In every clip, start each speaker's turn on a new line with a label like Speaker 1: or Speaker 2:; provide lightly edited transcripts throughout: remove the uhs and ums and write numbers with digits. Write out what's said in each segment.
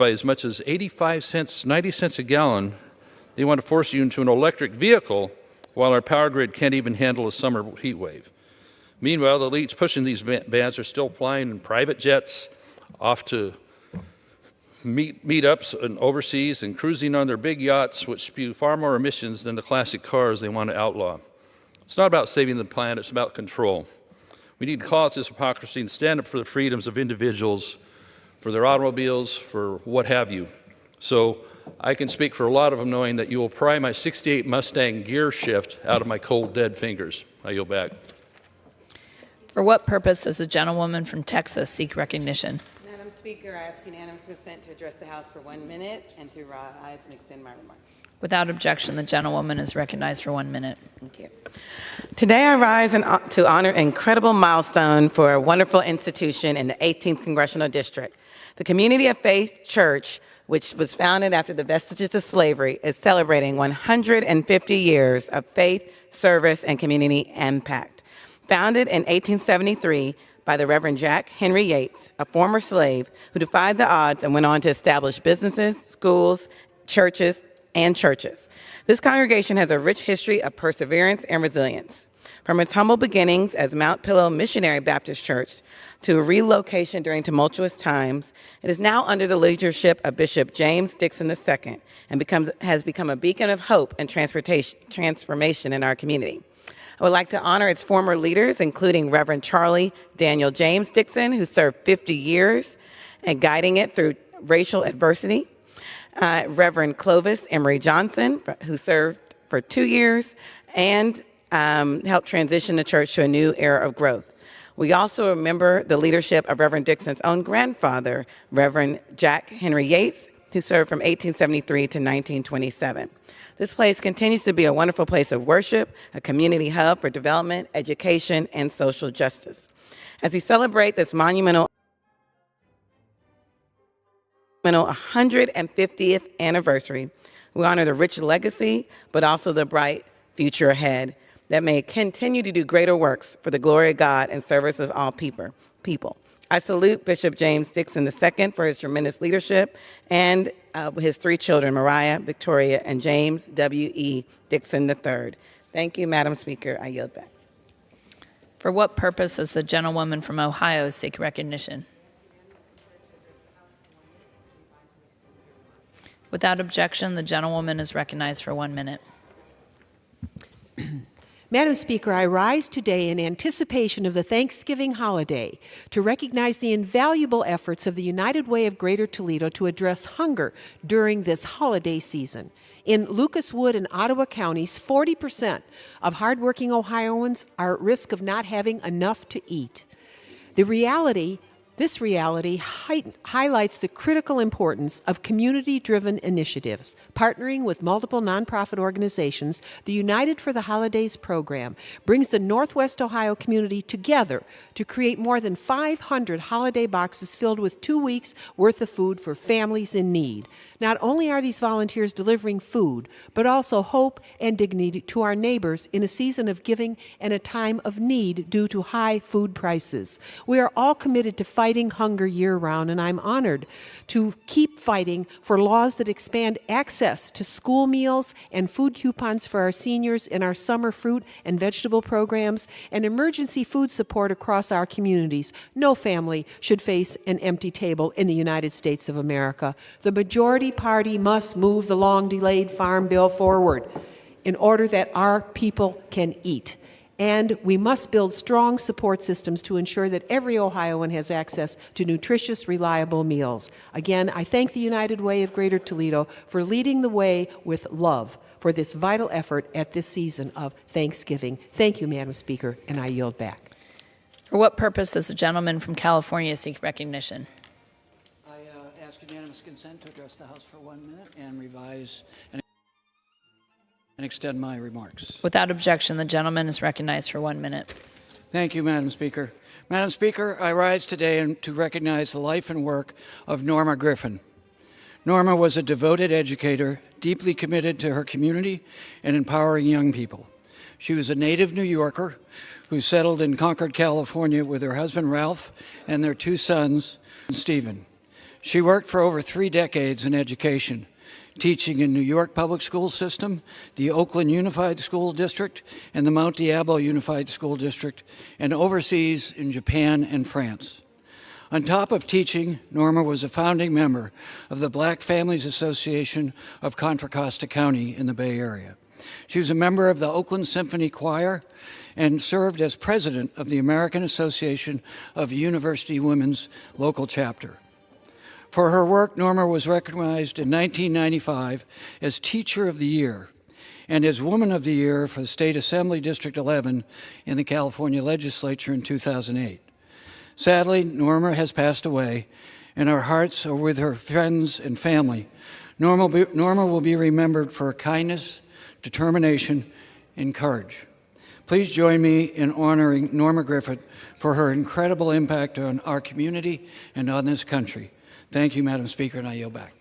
Speaker 1: by as much as 85 cents, 90 cents a gallon. They want to force you into an electric vehicle while our power grid can't even handle a summer heat wave. Meanwhile, the elites pushing these bans are still flying in private jets off to meetups and overseas and cruising on their big yachts, which spew far more emissions than the classic cars they want to outlaw. It's not about saving the planet, it's about control. We need to call out this hypocrisy and stand up for the freedoms of individuals, for their automobiles, for what have you. So I can speak for a lot of them knowing that you will pry my 68 Mustang gear shift out of my cold, dead fingers. I yield back.
Speaker 2: For what purpose does the gentlewoman from Texas seek recognition?
Speaker 3: Madam Speaker, I ask unanimous consent to address the House for 1 minute and to rise and extend my remarks.
Speaker 2: Without objection, the gentlewoman is recognized for 1 minute.
Speaker 3: Thank you. Today I rise to honor an incredible milestone for a wonderful institution in the 18th Congressional District. The Community of Faith Church, which was founded after the vestiges of slavery, is celebrating 150 years of faith, service, and community impact. Founded in 1873 by the Reverend Jack Henry Yates, a former slave who defied the odds and went on to establish businesses, schools, churches. This congregation has a rich history of perseverance and resilience. From its humble beginnings as Mount Pillow Missionary Baptist Church to a relocation during tumultuous times, it is now under the leadership of Bishop James Dixon II and has become a beacon of hope and transformation in our community. I would like to honor its former leaders, including Reverend Charlie Daniel James Dixon, who served 50 years and guiding it through racial adversity, Reverend Clovis Emery Johnson, who served for 2 years and helped transition the church to a new era of growth. We also remember the leadership of Reverend Dixon's own grandfather, Reverend Jack Henry Yates, who served from 1873 to 1927. This place continues to be a wonderful place of worship, a community hub for development, education, and social justice. As we celebrate this monumental 150th anniversary, we honor the rich legacy, but also the bright future ahead that may continue to do greater works for the glory of God and service of all people. I salute Bishop James Dixon II for his tremendous leadership and his 3 children, Mariah, Victoria, and James W.E. Dixon III. Thank you, Madam Speaker. I yield back.
Speaker 2: For what purpose does the gentlewoman from Ohio seek recognition? Without objection, the gentlewoman is recognized for 1 minute.
Speaker 4: Madam Speaker, I rise today in anticipation of the Thanksgiving holiday to recognize the invaluable efforts of the United Way of Greater Toledo to address hunger during this holiday season. In Lucas Wood and Ottawa counties, 40% of hardworking Ohioans are at risk of not having enough to eat. This reality highlights the critical importance of community-driven initiatives. Partnering with multiple nonprofit organizations, the United for the Holidays program brings the Northwest Ohio community together to create more than 500 holiday boxes filled with 2 weeks' worth of food for families in need. Not only are these volunteers delivering food, but also hope and dignity to our neighbors in a season of giving and a time of need due to high food prices. We are all committed to fighting hunger year-round, and I'm honored to keep fighting for laws that expand access to school meals and food coupons for our seniors in our summer fruit and vegetable programs and emergency food support across our communities. No family should face an empty table in the United States of America. The majority party must move the long-delayed farm bill forward in order that our people can eat. And we must build strong support systems to ensure that every Ohioan has access to nutritious, reliable meals. Again, I thank the United Way of Greater Toledo for leading the way with love for this vital effort at this season of Thanksgiving. Thank you, Madam Speaker, and I yield back.
Speaker 2: For what purpose does the gentleman from California seek recognition?
Speaker 5: Ask unanimous consent to address the House for 1 minute and revise and extend my remarks.
Speaker 2: Without objection, the gentleman is recognized for 1 minute.
Speaker 5: Thank you, Madam Speaker. Madam Speaker, I rise today to recognize the life and work of Norma Griffin. Norma was a devoted educator, deeply committed to her community and empowering young people. She was a native New Yorker who settled in Concord, California with her husband Ralph and their 2 sons, Stephen. She worked for over 3 decades in education, teaching in New York Public School System, the Oakland Unified School District, and the Mount Diablo Unified School District, and overseas in Japan and France. On top of teaching, Norma was a founding member of the Black Families Association of Contra Costa County in the Bay Area. She was a member of the Oakland Symphony Choir and served as president of the American Association of University Women's local chapter. For her work, Norma was recognized in 1995 as Teacher of the Year and as Woman of the Year for the State Assembly District 11 in the California Legislature in 2008. Sadly, Norma has passed away, and our hearts are with her friends and family. Norma will be remembered for her kindness, determination, and courage. Please join me in honoring Norma Griffin for her incredible impact on our community and on this country. Thank you, Madam Speaker, and I yield back.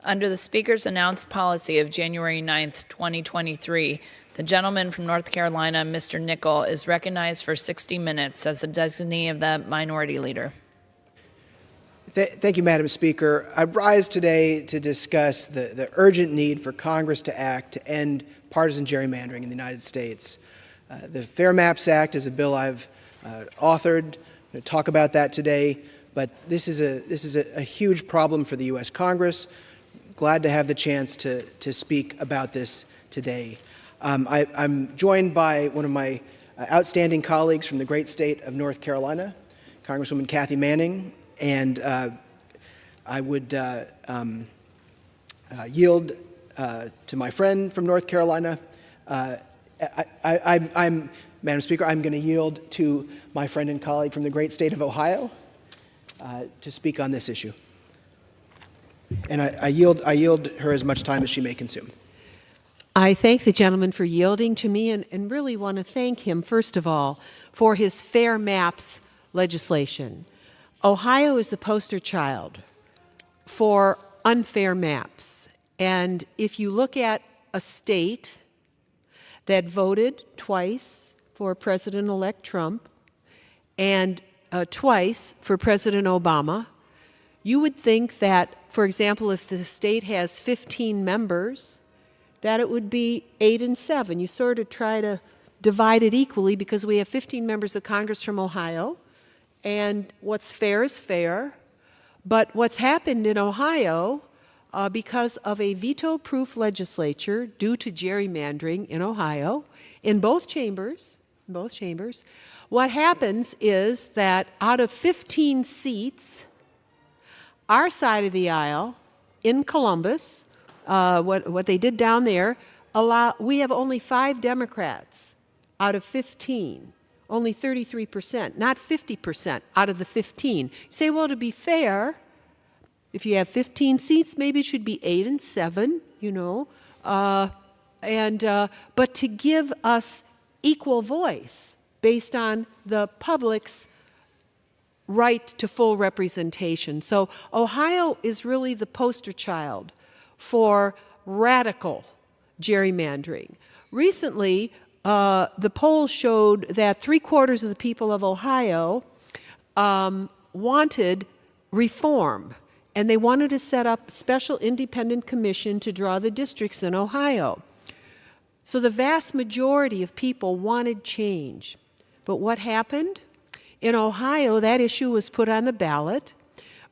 Speaker 2: Under the Speaker's announced policy of January 9th, 2023, the gentleman from North Carolina, Mr. Nickel, is recognized for 60 minutes as the designee of the Minority Leader.
Speaker 6: Thank you, Madam Speaker. I rise today to discuss the urgent need for Congress to act to end partisan gerrymandering in the United States. The Fair Maps Act is a bill I've authored. I'm going to talk about that today, but this is a huge problem for the U.S. Congress. Glad to have the chance to speak about this today. I'm joined by one of my outstanding colleagues from the great state of North Carolina, Congresswoman Kathy Manning, and I would yield to my friend from North Carolina. Madam Speaker, I'm going to yield to my friend and colleague from the great state of Ohio to speak on this issue. And I yield her as much time as she may consume.
Speaker 4: I thank the gentleman for yielding to me and really want to thank him, first of all, for his Fair Maps legislation. Ohio is the poster child for unfair maps. And if you look at a state that voted twice for President-elect Trump and twice for President Obama, you would think that, for example, if the state has 15 members, that it would be 8 and 7. You sort of try to divide it equally because we have 15 members of Congress from Ohio, and what's fair is fair. But what's happened in Ohio, because of a veto-proof legislature due to gerrymandering in Ohio, in both chambers, what happens is that out of 15 seats, our side of the aisle in Columbus, what they did down there, we have only 5 Democrats out of 15, only 33%, not 50% out of the 15. You say, well, to be fair, if you have 15 seats, maybe it should be 8 and 7, you know, but to give us equal voice based on the public's right to full representation. So Ohio is really the poster child for radical gerrymandering. Recently, the poll showed that 3/4 of the people of Ohio wanted reform, and they wanted to set up a special independent commission to draw the districts in Ohio. So the vast majority of people wanted change. But what happened? In Ohio, that issue was put on the ballot,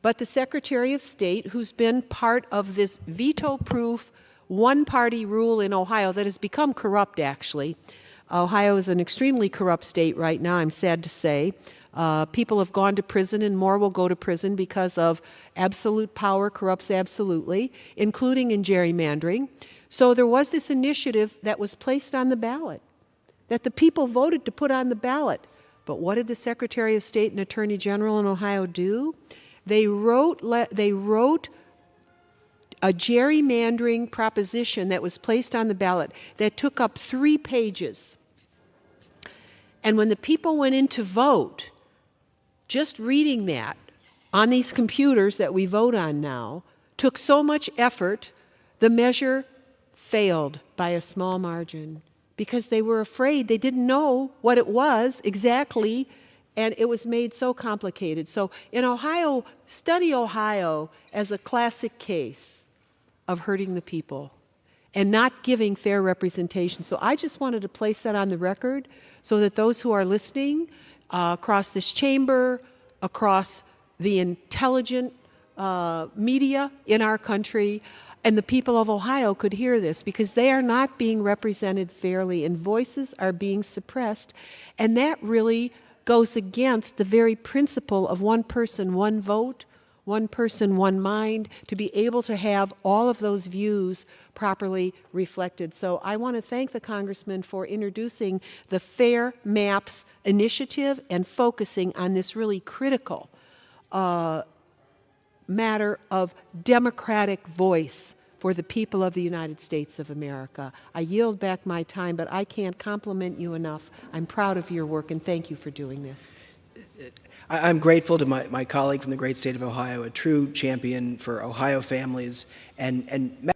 Speaker 4: but the Secretary of State, who's been part of this veto-proof one-party rule in Ohio that has become corrupt, actually. Ohio is an extremely corrupt state right now, I'm sad to say. People have gone to prison, and more will go to prison because of absolute power corrupts absolutely, including in gerrymandering. So there was this initiative that was placed on the ballot, that the people voted to put on the ballot. But what did the Secretary of State and Attorney General in Ohio do? They wrote a gerrymandering proposition that was placed on the ballot that took up 3 pages. And when the people went in to vote, just reading that on these computers that we vote on now took so much effort, the measure failed by a small margin because they were afraid. They didn't know what it was exactly, And it was made so complicated. So in Ohio, study Ohio as a classic case of hurting the people and not giving fair representation. So I just wanted to place that on the record so that those who are listening across this chamber, across the intelligent media in our country, and the people of Ohio could hear this, because they are not being represented fairly and voices are being suppressed. And that really goes against the very principle of one person, one vote, one person, one mind, to be able to have all of those views properly reflected. So I want to thank the Congressman for introducing the Fair Maps initiative and focusing on this really critical matter of democratic voice for the people of the United States of America. I yield back my time, but I can't compliment you enough. I'm proud of your work, and thank you for doing this.
Speaker 6: I'm grateful to my colleague from the great state of Ohio, a true champion for Ohio families. And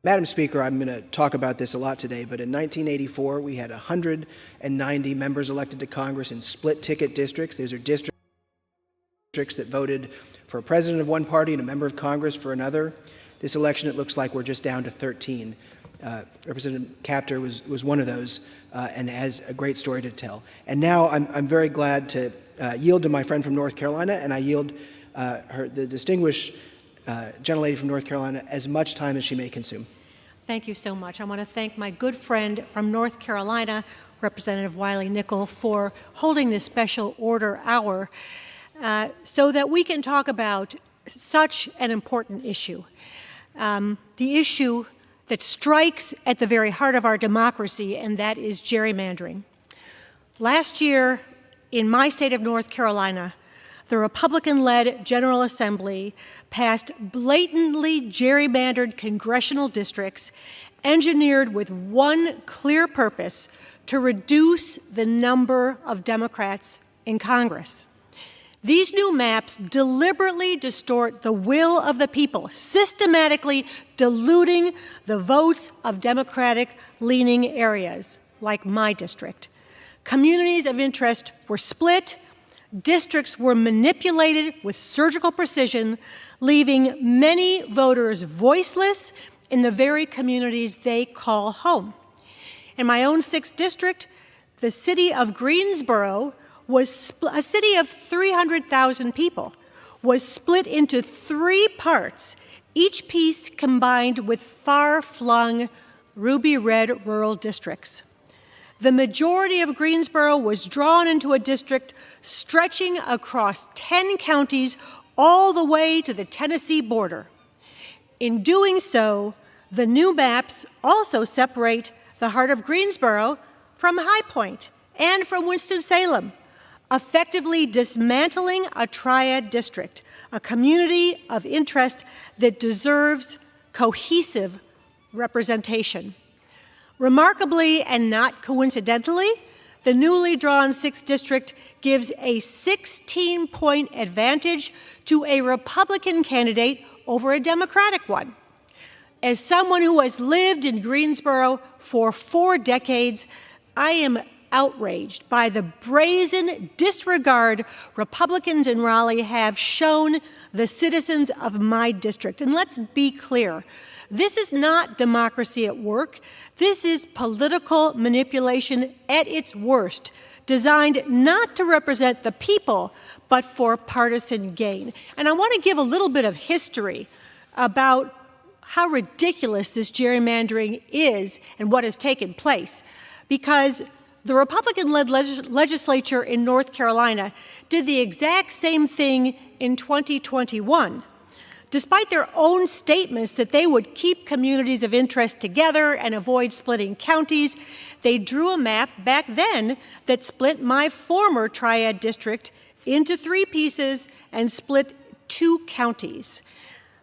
Speaker 6: Madam Speaker, I'm going to talk about this a lot today, but in 1984, we had 190 members elected to Congress in split-ticket districts. These are districts that voted for a president of one party and a member of Congress for another. This election, it looks like we're just down to 13. Representative Capter was one of those and has a great story to tell. And now I'm very glad to yield to my friend from North Carolina, and I yield the distinguished gentlelady from North Carolina as much time as she may consume.
Speaker 7: Thank you so much. I want to thank my good friend from North Carolina, Representative Wiley Nickel, for holding this special order hour so that we can talk about such an important issue. The issue that strikes at the very heart of our democracy, and that is gerrymandering. Last year, in my state of North Carolina, the Republican-led General Assembly passed blatantly gerrymandered congressional districts engineered with one clear purpose: to reduce the number of Democrats in Congress. These new maps deliberately distort the will of the people, systematically diluting the votes of Democratic-leaning areas, like my district. Communities of interest were split, districts were manipulated with surgical precision, leaving many voters voiceless in the very communities they call home. In my own 6th district, the city of Greensboro was a city of 300,000 people, was split into 3 parts, each piece combined with far-flung ruby red rural districts. The majority of Greensboro was drawn into a district stretching across 10 counties all the way to the Tennessee border. In doing so, the new maps also separate the heart of Greensboro from High Point and from Winston-Salem, effectively dismantling a triad district, a community of interest that deserves cohesive representation. Remarkably and not coincidentally, the newly drawn 6th district gives a 16-point advantage to a Republican candidate over a Democratic one. As someone who has lived in Greensboro for 4 decades, I am outraged by the brazen disregard Republicans in Raleigh have shown the citizens of my district. And let's be clear, this is not democracy at work. This is political manipulation at its worst, designed not to represent the people, but for partisan gain. And I want to give a little bit of history about how ridiculous this gerrymandering is and what has taken place, because the Republican-led legislature in North Carolina did the exact same thing in 2021. Despite their own statements that they would keep communities of interest together and avoid splitting counties, they drew a map back then that split my former triad district into 3 pieces and split 2 counties.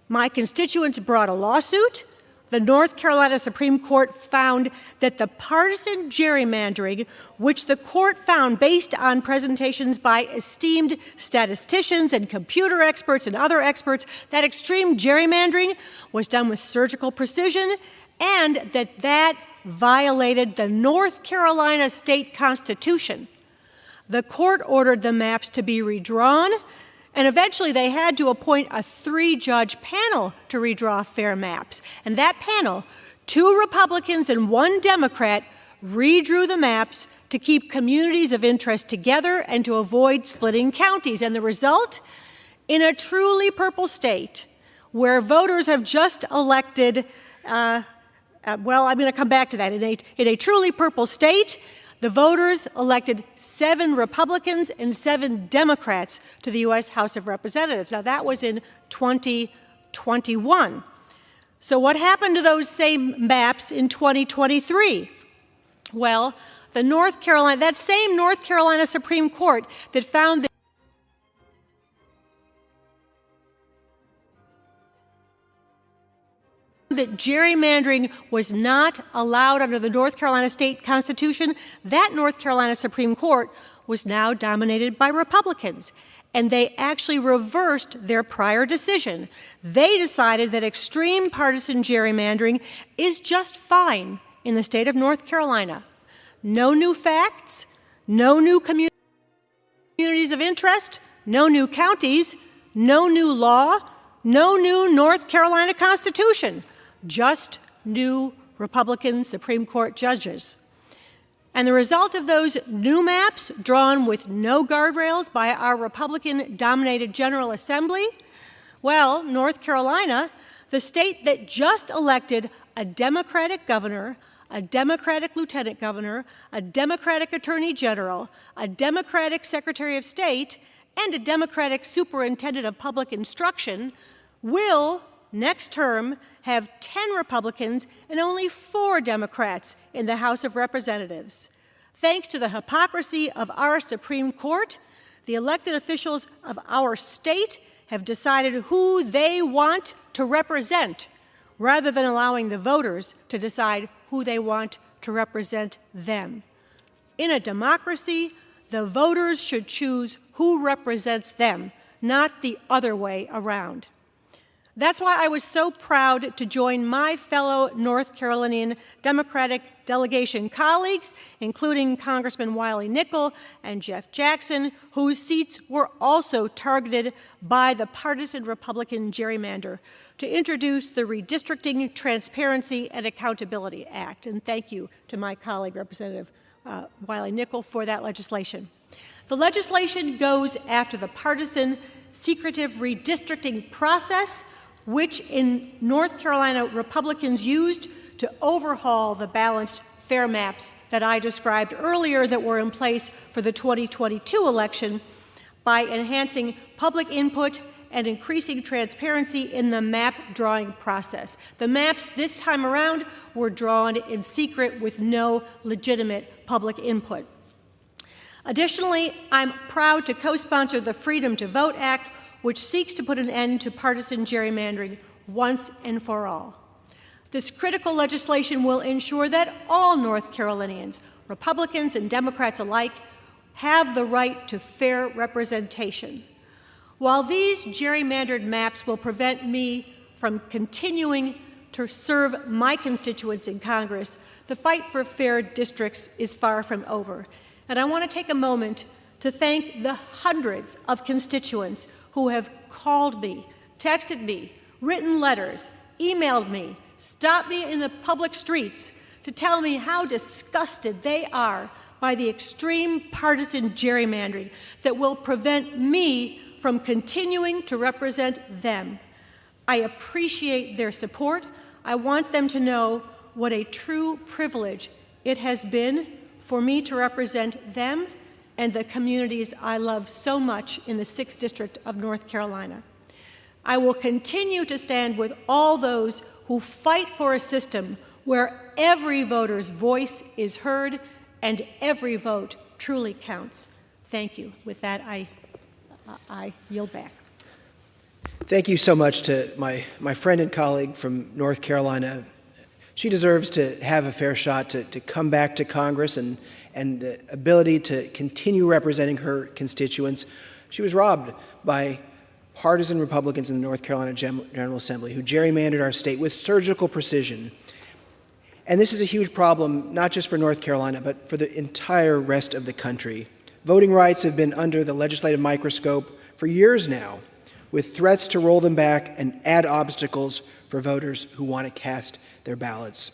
Speaker 7: My constituents brought a lawsuit. The North Carolina Supreme Court found that the partisan gerrymandering, which the court found based on presentations by esteemed statisticians and computer experts and other experts, that extreme gerrymandering was done with surgical precision, and that violated the North Carolina state constitution. The court ordered the maps to be redrawn, and eventually they had to appoint a 3-judge panel to redraw fair maps. And that panel, 2 Republicans and 1 Democrat, redrew the maps to keep communities of interest together and to avoid splitting counties. And the result? In a truly purple state, where voters have just elected, well, I'm going to come back to that. In a truly purple state, the voters elected 7 Republicans and 7 Democrats to the U.S. House of Representatives. Now, that was in 2021. So what happened to those same maps in 2023? Well, that same North Carolina Supreme Court that found that gerrymandering was not allowed under the North Carolina state constitution, that North Carolina Supreme Court was now dominated by Republicans. And they actually reversed their prior decision. They decided that extreme partisan gerrymandering is just fine in the state of North Carolina. No new facts, no new communities of interest, no new counties, no new law, no new North Carolina Constitution. Just new Republican Supreme Court judges. And the result of those new maps, drawn with no guardrails by our Republican-dominated General Assembly, well, North Carolina, the state that just elected a Democratic governor, a Democratic lieutenant governor, a Democratic attorney general, a Democratic secretary of state, and a Democratic superintendent of public instruction, will next term have 10 Republicans and only 4 Democrats in the House of Representatives. Thanks to the hypocrisy of our Supreme Court, the elected officials of our state have decided who they want to represent, rather than allowing the voters to decide who they want to represent them. In a democracy, the voters should choose who represents them, not the other way around. That's why I was so proud to join my fellow North Carolinian Democratic delegation colleagues, including Congressman Wiley Nickel and Jeff Jackson, whose seats were also targeted by the partisan Republican gerrymander, to introduce the Redistricting, Transparency, and Accountability Act. And thank you to my colleague, Representative Wiley Nickel, for that legislation. The legislation goes after the partisan, secretive redistricting process which in North Carolina Republicans used to overhaul the balanced fair maps that I described earlier that were in place for the 2022 election by enhancing public input and increasing transparency in the map drawing process. The maps this time around were drawn in secret with no legitimate public input. Additionally, I'm proud to co-sponsor the Freedom to Vote Act, which seeks to put an end to partisan gerrymandering once and for all. This critical legislation will ensure that all North Carolinians, Republicans and Democrats alike, have the right to fair representation. While these gerrymandered maps will prevent me from continuing to serve my constituents in Congress, the fight for fair districts is far from over. And I want to take a moment to thank the hundreds of constituents who have called me, texted me, written letters, emailed me, stopped me in the public streets to tell me how disgusted they are by the extreme partisan gerrymandering that will prevent me from continuing to represent them. I appreciate their support. I want them to know what a true privilege it has been for me to represent them and the communities I love so much in the 6th District of North Carolina. I will continue to stand with all those who fight for a system where every voter's voice is heard and every vote truly counts. Thank you. With that, I yield back.
Speaker 6: Thank you so much to my friend and colleague from North Carolina. She deserves to have a fair shot to come back to Congress and the ability to continue representing her constituents. She was robbed by partisan Republicans in the North Carolina General Assembly who gerrymandered our state with surgical precision. And this is a huge problem, not just for North Carolina, but for the entire rest of the country. Voting rights have been under the legislative microscope for years now, with threats to roll them back and add obstacles for voters who want to cast their ballots.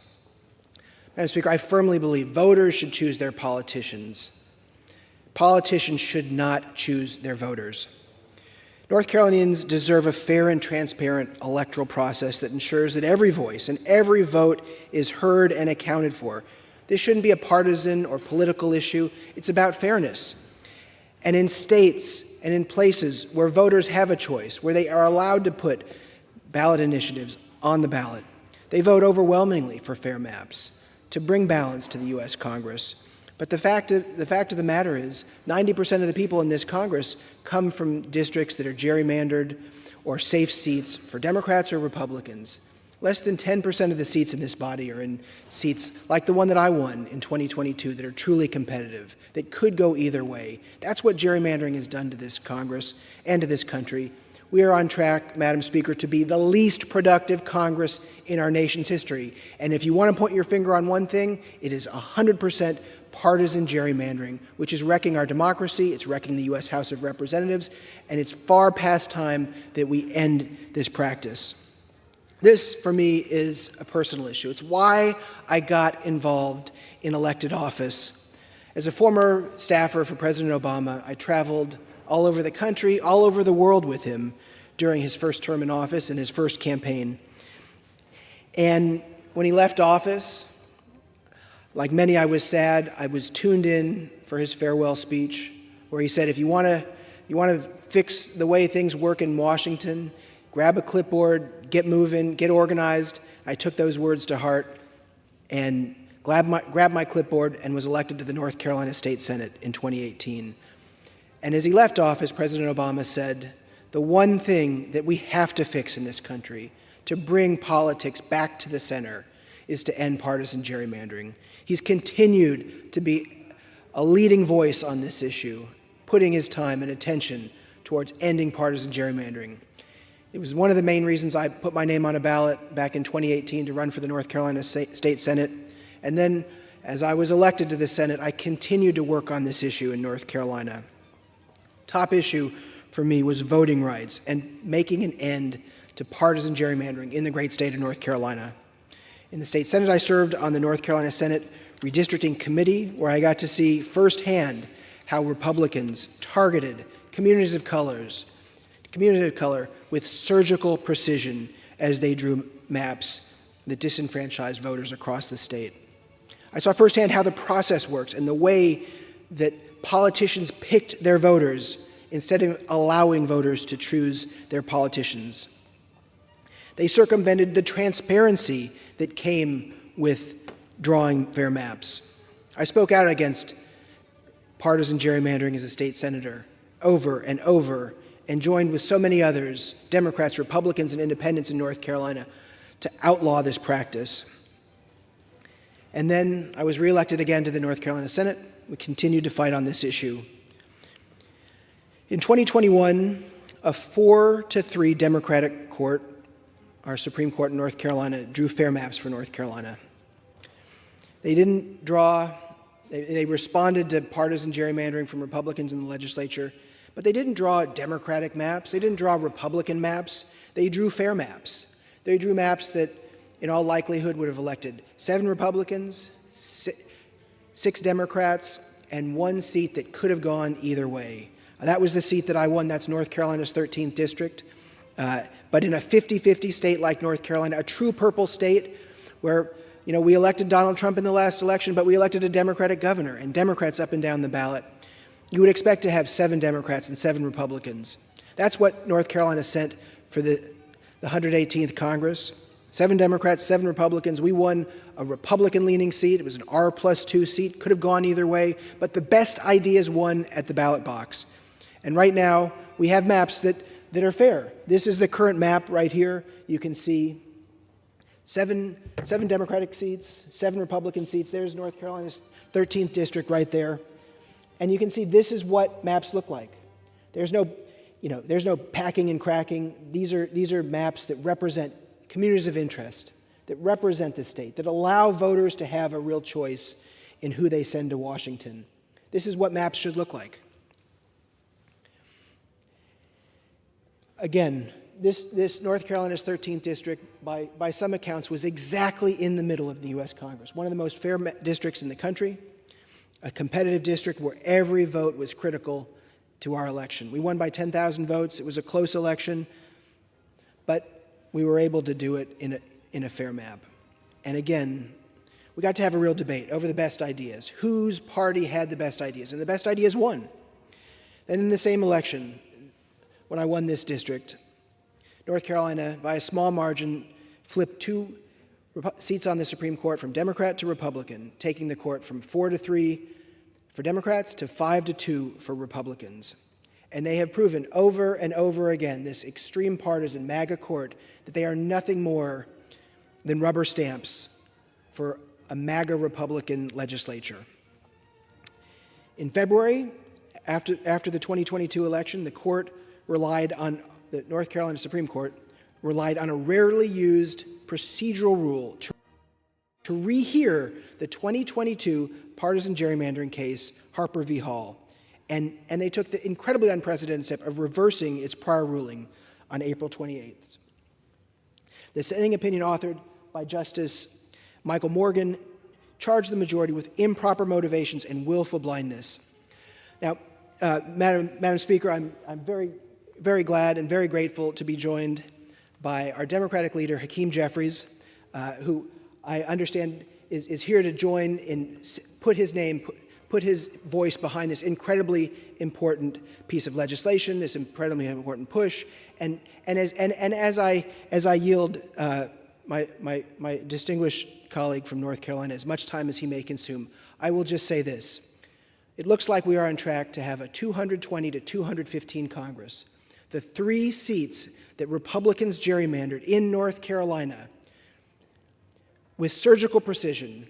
Speaker 6: Madam Speaker, I firmly believe voters should choose their politicians. Politicians should not choose their voters. North Carolinians deserve a fair and transparent electoral process that ensures that every voice and every vote is heard and accounted for. This shouldn't be a partisan or political issue. It's about fairness. And in states and in places where voters have a choice, where they are allowed to put ballot initiatives on the ballot, they vote overwhelmingly for fair maps to bring balance to the U.S. Congress. But the fact of the matter is 90% of the people in this Congress come from districts that are gerrymandered or safe seats for Democrats or Republicans. Less than 10% of the seats in this body are in seats like the one that I won in 2022 that are truly competitive, that could go either way. That's what gerrymandering has done to this Congress and to this country. We are on track, Madam Speaker, to be the least productive Congress in our nation's history. And if you want to point your finger on one thing, it is 100% partisan gerrymandering, which is wrecking our democracy, it's wrecking the U.S. House of Representatives, and it's far past time that we end this practice. This, for me, is a personal issue. It's why I got involved in elected office. As a former staffer for President Obama, I traveled all over the country, all over the world with him during his first term in office and his first campaign. And when he left office, like many, I was sad. I was tuned in for his farewell speech, where he said, if you want to fix the way things work in Washington, grab a clipboard, get moving, get organized. I took those words to heart and grabbed my clipboard and was elected to the North Carolina State Senate in 2018. And as he left office, President Obama said, the one thing that we have to fix in this country to bring politics back to the center is to end partisan gerrymandering. He's continued to be a leading voice on this issue, putting his time and attention towards ending partisan gerrymandering. It was one of the main reasons I put my name on a ballot back in 2018 to run for the North Carolina State Senate. And then, as I was elected to the Senate, I continued to work on this issue in North Carolina. Top issue for me was voting rights and making an end to partisan gerrymandering in the great state of North Carolina. In the state Senate, I served on the North Carolina Senate Redistricting Committee, where I got to see firsthand how Republicans targeted communities of color with surgical precision as they drew maps that disenfranchised voters across the state. I saw firsthand how the process works and the way that politicians picked their voters instead of allowing voters to choose their politicians. They circumvented the transparency that came with drawing fair maps. I spoke out against partisan gerrymandering as a state senator over and over, and joined with so many others, Democrats, Republicans, and independents in North Carolina, to outlaw this practice. And then I was reelected again to the North Carolina Senate. We continued to fight on this issue. In 2021, a 4-3 Democratic court, our Supreme Court in North Carolina, drew fair maps for North Carolina. They responded to partisan gerrymandering from Republicans in the legislature, but they didn't draw Democratic maps. They didn't draw Republican maps. They drew fair maps. They drew maps that, in all likelihood, would have elected 7 Republicans, 6 Democrats, and 1 seat that could have gone either way. That was the seat that I won. That's North Carolina's 13th district. But in a 50-50 state like North Carolina, a true purple state where, we elected Donald Trump in the last election, but we elected a Democratic governor and Democrats up and down the ballot, you would expect to have 7 Democrats and 7 Republicans. That's what North Carolina sent for the 118th Congress. 7 Democrats, 7 Republicans. We won a Republican-leaning seat. It was an R+2 seat. Could have gone either way, but the best ideas won at the ballot box. And right now, we have maps that are fair. This is the current map right here. You can see 7 Democratic seats, 7 Republican seats. There's North Carolina's 13th district right there. And you can see this is what maps look like. There's no packing and cracking. These are maps that represent communities of interest, that represent the state, that allow voters to have a real choice in who they send to Washington. This is what maps should look like. Again, this North Carolina's 13th district, by some accounts, was exactly in the middle of the U.S. Congress. One of the most fair districts in the country, a competitive district where every vote was critical to our election. We won by 10,000 votes. It was a close election, but we were able to do it in a fair map. And again, we got to have a real debate over the best ideas. Whose party had the best ideas? And the best ideas won. Then in the same election, when I won this district, North Carolina, by a small margin, flipped 2 seats on the Supreme Court from Democrat to Republican, taking the court from 4-3 for Democrats to 5-2 for Republicans. And they have proven over and over again, this extreme partisan MAGA court, that they are nothing more than rubber stamps for a MAGA Republican legislature. In February, after the 2022 election, the North Carolina Supreme Court relied on a rarely used procedural rule to rehear the 2022 partisan gerrymandering case, Harper v. Hall. And they took the incredibly unprecedented step of reversing its prior ruling on April 28th. The dissenting opinion authored by Justice Michael Morgan charged the majority with improper motivations and willful blindness. Now, Madam Speaker, I'm very, very glad and very grateful to be joined by our Democratic leader, Hakeem Jeffries, who I understand is here to join and put his voice behind this incredibly important piece of legislation, this incredibly important push. And as I yield my distinguished colleague from North Carolina as much time as he may consume, I will just say this. It looks like we are on track to have a 220 to 215 Congress. The 3 seats that Republicans gerrymandered in North Carolina with surgical precision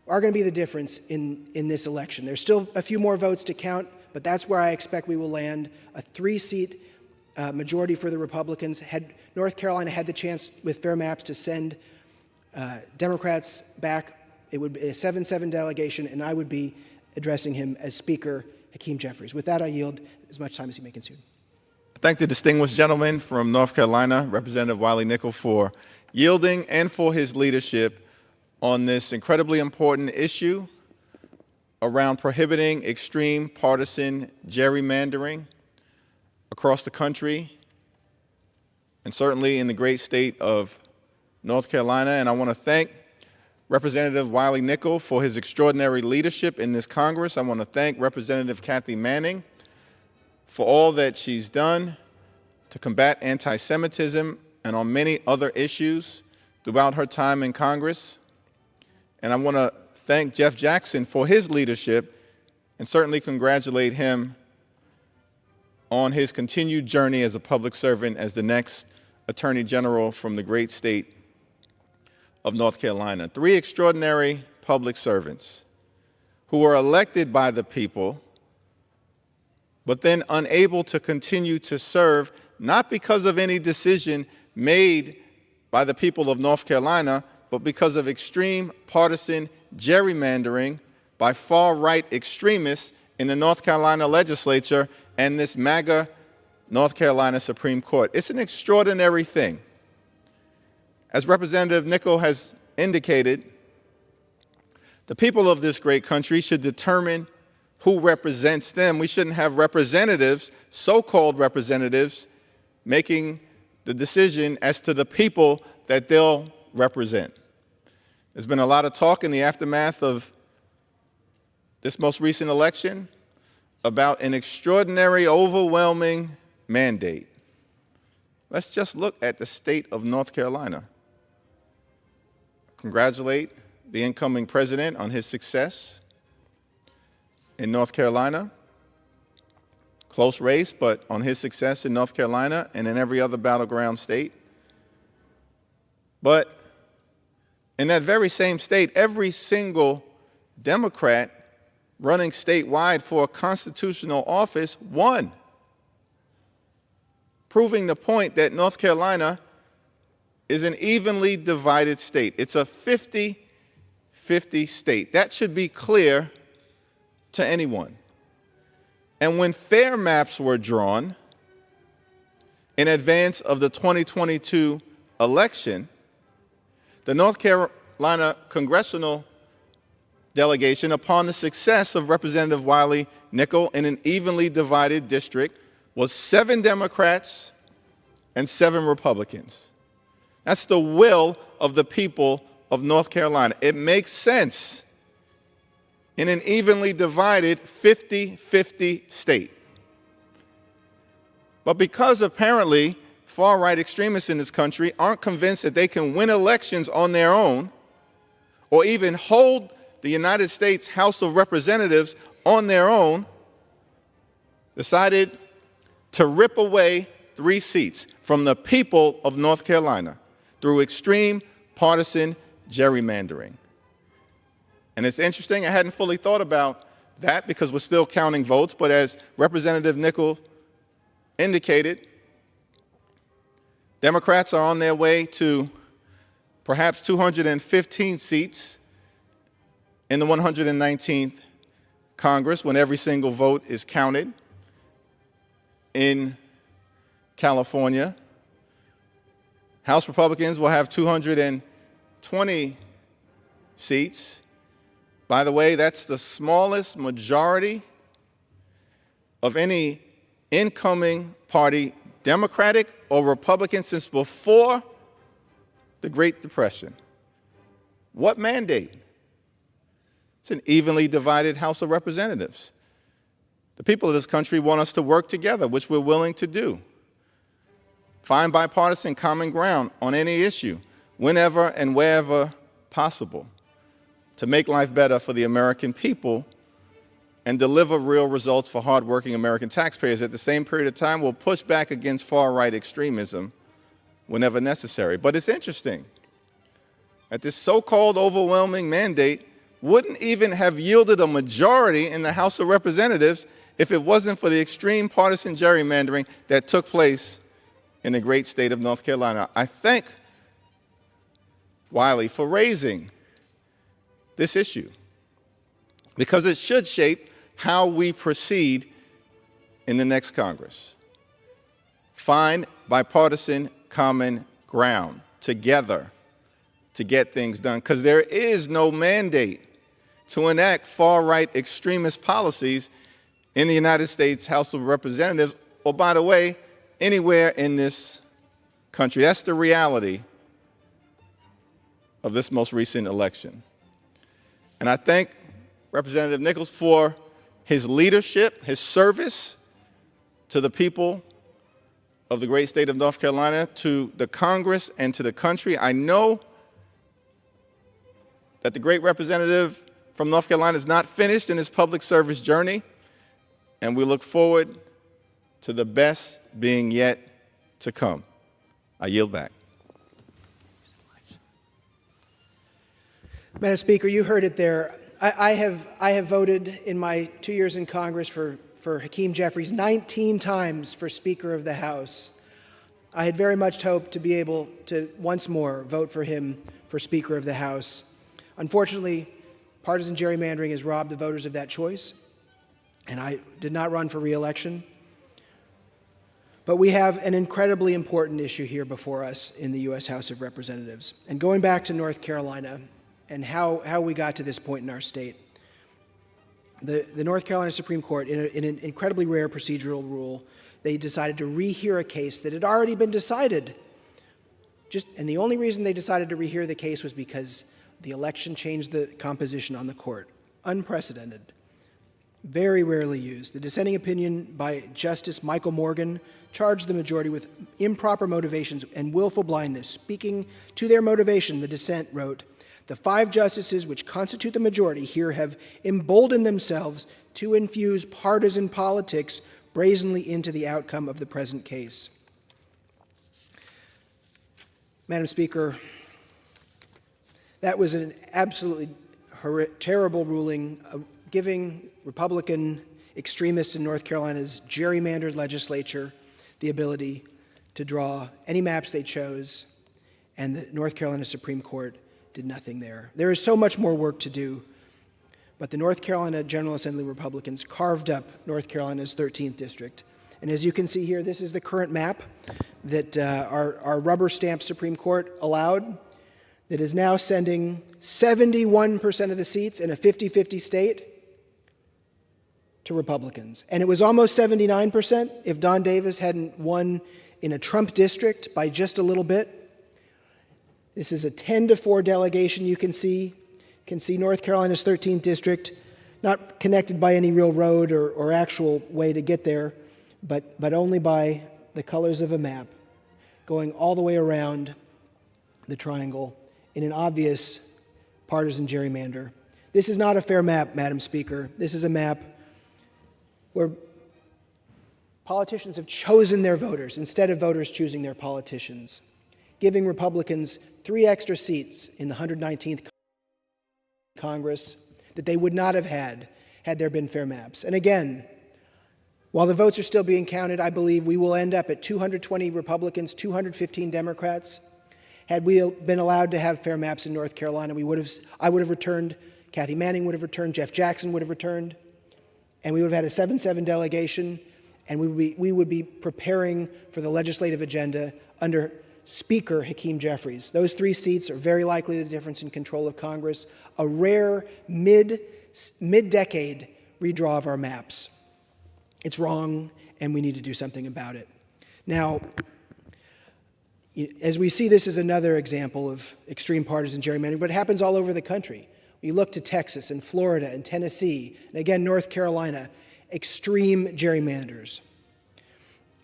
Speaker 6: are going to be the difference in this election. There's still a few more votes to count, but that's where I expect we will land. A 3-seat majority for the Republicans. Had North Carolina had the chance with fair maps to send Democrats back, it would be a 7-7 delegation, and I would be addressing him as Speaker Hakeem Jeffries. With that, I yield as much time as he may consume.
Speaker 8: I thank the distinguished gentleman from North Carolina, Representative Wiley Nickel, for yielding and for his leadership on this incredibly important issue around prohibiting extreme partisan gerrymandering across the country and certainly in the great state of North Carolina. And I want to thank Representative Wiley Nickel for his extraordinary leadership in this Congress. I want to thank Representative Kathy Manning for all that she's done to combat anti-Semitism and on many other issues throughout her time in Congress. And I want to thank Jeff Jackson for his leadership and certainly congratulate him on his continued journey as a public servant as the next Attorney General from the great state of North Carolina. 3 extraordinary public servants who were elected by the people, but then unable to continue to serve, not because of any decision made by the people of North Carolina, but because of extreme partisan gerrymandering by far-right extremists in the North Carolina legislature and this MAGA North Carolina Supreme Court. It's an extraordinary thing. As Representative Nickel has indicated, the people of this great country should determine who represents them. We shouldn't have representatives, so-called representatives, making the decision as to the people that they'll represent. There's been a lot of talk in the aftermath of this most recent election about an extraordinary, overwhelming mandate. Let's just look at the state of North Carolina. Congratulate the incoming president on his success in North Carolina. Close race, but on his success in North Carolina and in every other battleground state. But in that very same state, every single Democrat running statewide for a constitutional office won, proving the point that North Carolina is an evenly divided state. It's a 50-50 state. That should be clear to anyone. And when fair maps were drawn in advance of the 2022 election, the North Carolina congressional delegation, upon the success of Representative Wiley Nickel in an evenly divided district, was 7 Democrats and 7 Republicans. That's the will of the people of North Carolina. It makes sense in an evenly divided 50-50 state. But because apparently far-right extremists in this country aren't convinced that they can win elections on their own or even hold the United States House of Representatives on their own, decided to rip away 3 seats from the people of North Carolina through extreme partisan gerrymandering. And it's interesting, I hadn't fully thought about that because we're still counting votes, but as Representative Nickel indicated, Democrats are on their way to perhaps 215 seats in the 119th Congress when every single vote is counted. In California, House Republicans will have 220 seats. By the way, that's the smallest majority of any incoming party, Democratic or Republican, since before the Great Depression. What mandate? It's an evenly divided House of Representatives. The people of this country want us to work together, which we're willing to do. Find bipartisan common ground on any issue, whenever and wherever possible, to make life better for the American people and deliver real results for hardworking American taxpayers. At the same period of time, we'll push back against far-right extremism whenever necessary. But it's interesting that this so-called overwhelming mandate wouldn't even have yielded a majority in the House of Representatives if it wasn't for the extreme partisan gerrymandering that took place in the great state of North Carolina. I thank Wiley for raising this issue because it should shape how we proceed in the next Congress. Find bipartisan common ground together to get things done, because there is no mandate to enact far-right extremist policies in the United States House of Representatives, or, by the way, anywhere in this country. That's the reality of this most recent election. And I thank Representative Nichols for his leadership, his service to the people of the great state of North Carolina, to the Congress, and to the country. I know that the great representative from North Carolina is not finished in his public service journey, and we look forward to the best being yet to come. I yield back.
Speaker 6: Madam Speaker, you heard it there. I have voted in my 2 years in Congress for Hakeem Jeffries 19 times for Speaker of the House. I had very much hoped to be able to once more vote for him for Speaker of the House. Unfortunately, partisan gerrymandering has robbed the voters of that choice, and I did not run for re-election. But we have an incredibly important issue here before us in the U.S. House of Representatives. And going back to North Carolina and how we got to this point in our state, the North Carolina Supreme Court, in an incredibly rare procedural rule, they decided to rehear a case that had already been decided. And the only reason they decided to rehear the case was because the election changed the composition on the court. Unprecedented. Very rarely used. The dissenting opinion by Justice Michael Morgan charged the majority with improper motivations and willful blindness. Speaking to their motivation, the dissent wrote, "The 5 justices which constitute the majority here have emboldened themselves to infuse partisan politics brazenly into the outcome of the present case." Madam Speaker, that was an absolutely terrible ruling, giving Republican extremists in North Carolina's gerrymandered legislature the ability to draw any maps they chose, and the North Carolina Supreme Court did nothing there. There is so much more work to do, but the North Carolina General Assembly Republicans carved up North Carolina's 13th district. And as you can see here, this is the current map that our rubber stamp Supreme Court allowed, that is now sending 71% of the seats in a 50-50 state to Republicans. And it was almost 79% if Don Davis hadn't won in a Trump district by just a little bit. This is a 10-4 delegation you can see. You can see North Carolina's 13th district, not connected by any real road or actual way to get there, but only by the colors of a map, going all the way around the triangle in an obvious partisan gerrymander. This is not a fair map, Madam Speaker. This is a map where politicians have chosen their voters instead of voters choosing their politicians, giving Republicans 3 extra seats in the 119th Congress that they would not have had there been fair maps. And again, while the votes are still being counted, I believe we will end up at 220 Republicans, 215 Democrats. Had we been allowed to have fair maps in North Carolina, I would have returned, Kathy Manning would have returned, Jeff Jackson would have returned, and we would have had a 7-7 delegation, and we would be preparing for the legislative agenda under Speaker Hakeem Jeffries. Those 3 seats are very likely the difference in control of Congress, a rare mid-decade redraw of our maps. It's wrong, and we need to do something about it. Now, as we see, this is another example of extreme partisan gerrymandering, but it happens all over the country. We look to Texas and Florida and Tennessee, and again, North Carolina, extreme gerrymanders.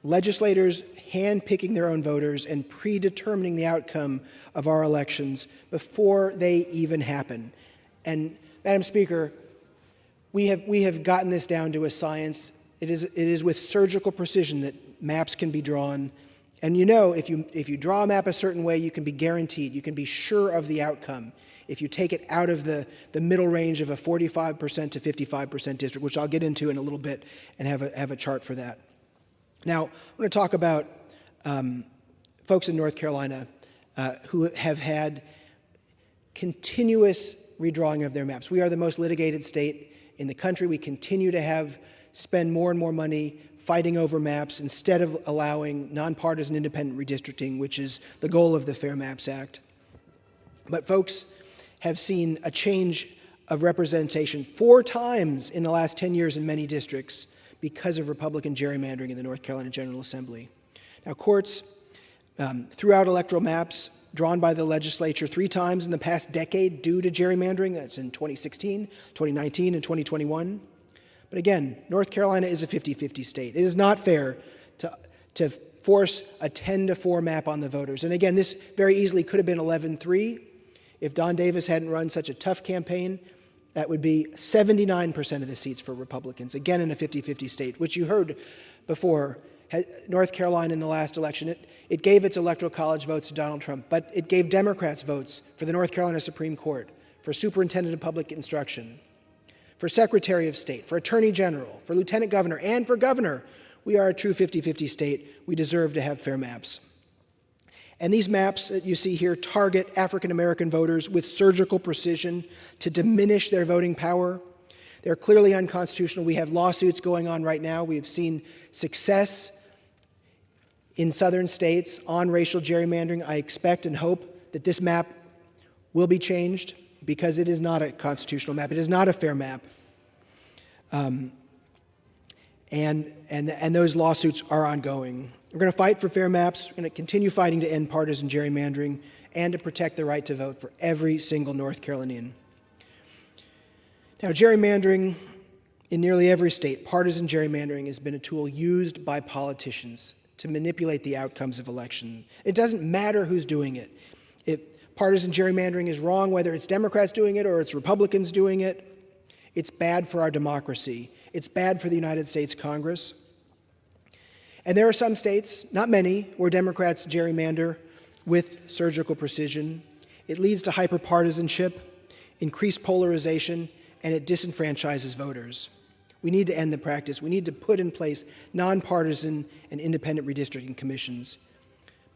Speaker 6: Legislators hand-picking their own voters and predetermining the outcome of our elections before they even happen. And, Madam Speaker, we have gotten this down to a science. It is with surgical precision that maps can be drawn. And you know, if you draw a map a certain way, you can be guaranteed, you can be sure of the outcome. If you take it out of the middle range of a 45% to 55% district, which I'll get into in a little bit and have a chart for that. Now, I'm going to talk about folks in North Carolina who have had continuous redrawing of their maps. We are the most litigated state in the country. We continue to spend more and more money fighting over maps instead of allowing nonpartisan independent redistricting, which is the goal of the Fair Maps Act. But folks have seen a change of representation 4 times in the last 10 years in many districts because of Republican gerrymandering in the North Carolina General Assembly. Now, courts threw out electoral maps drawn by the legislature 3 times in the past decade due to gerrymandering. That's in 2016, 2019, and 2021. But again, North Carolina is a 50-50 state. It is not fair to force a 10-4 map on the voters. And again, this very easily could have been 11-3. If Don Davis hadn't run such a tough campaign, that would be 79% of the seats for Republicans, again in a 50-50 state, which you heard before. North Carolina in the last election, it gave its Electoral College votes to Donald Trump, but it gave Democrats votes for the North Carolina Supreme Court, for Superintendent of Public Instruction, for Secretary of State, for Attorney General, for Lieutenant Governor, and for Governor. We are a true 50-50 state. We deserve to have fair maps. And these maps that you see here target African American voters with surgical precision to diminish their voting power. They're clearly unconstitutional. We have lawsuits going on right now. We have seen success in southern states on racial gerrymandering. I expect and hope that this map will be changed because it is not a constitutional map. It is not a fair map. And those lawsuits are ongoing. We're going to fight for fair maps. We're going to continue fighting to end partisan gerrymandering and to protect the right to vote for every single North Carolinian. Now, gerrymandering in nearly every state, partisan gerrymandering has been a tool used by politicians to manipulate the outcomes of election. It doesn't matter who's doing it. If partisan gerrymandering is wrong, whether it's Democrats doing it or it's Republicans doing it, it's bad for our democracy. It's bad for the United States Congress. And there are some states, not many, where Democrats gerrymander with surgical precision. It leads to hyperpartisanship, increased polarization, and it disenfranchises voters. We need to end the practice. We need to put in place nonpartisan and independent redistricting commissions.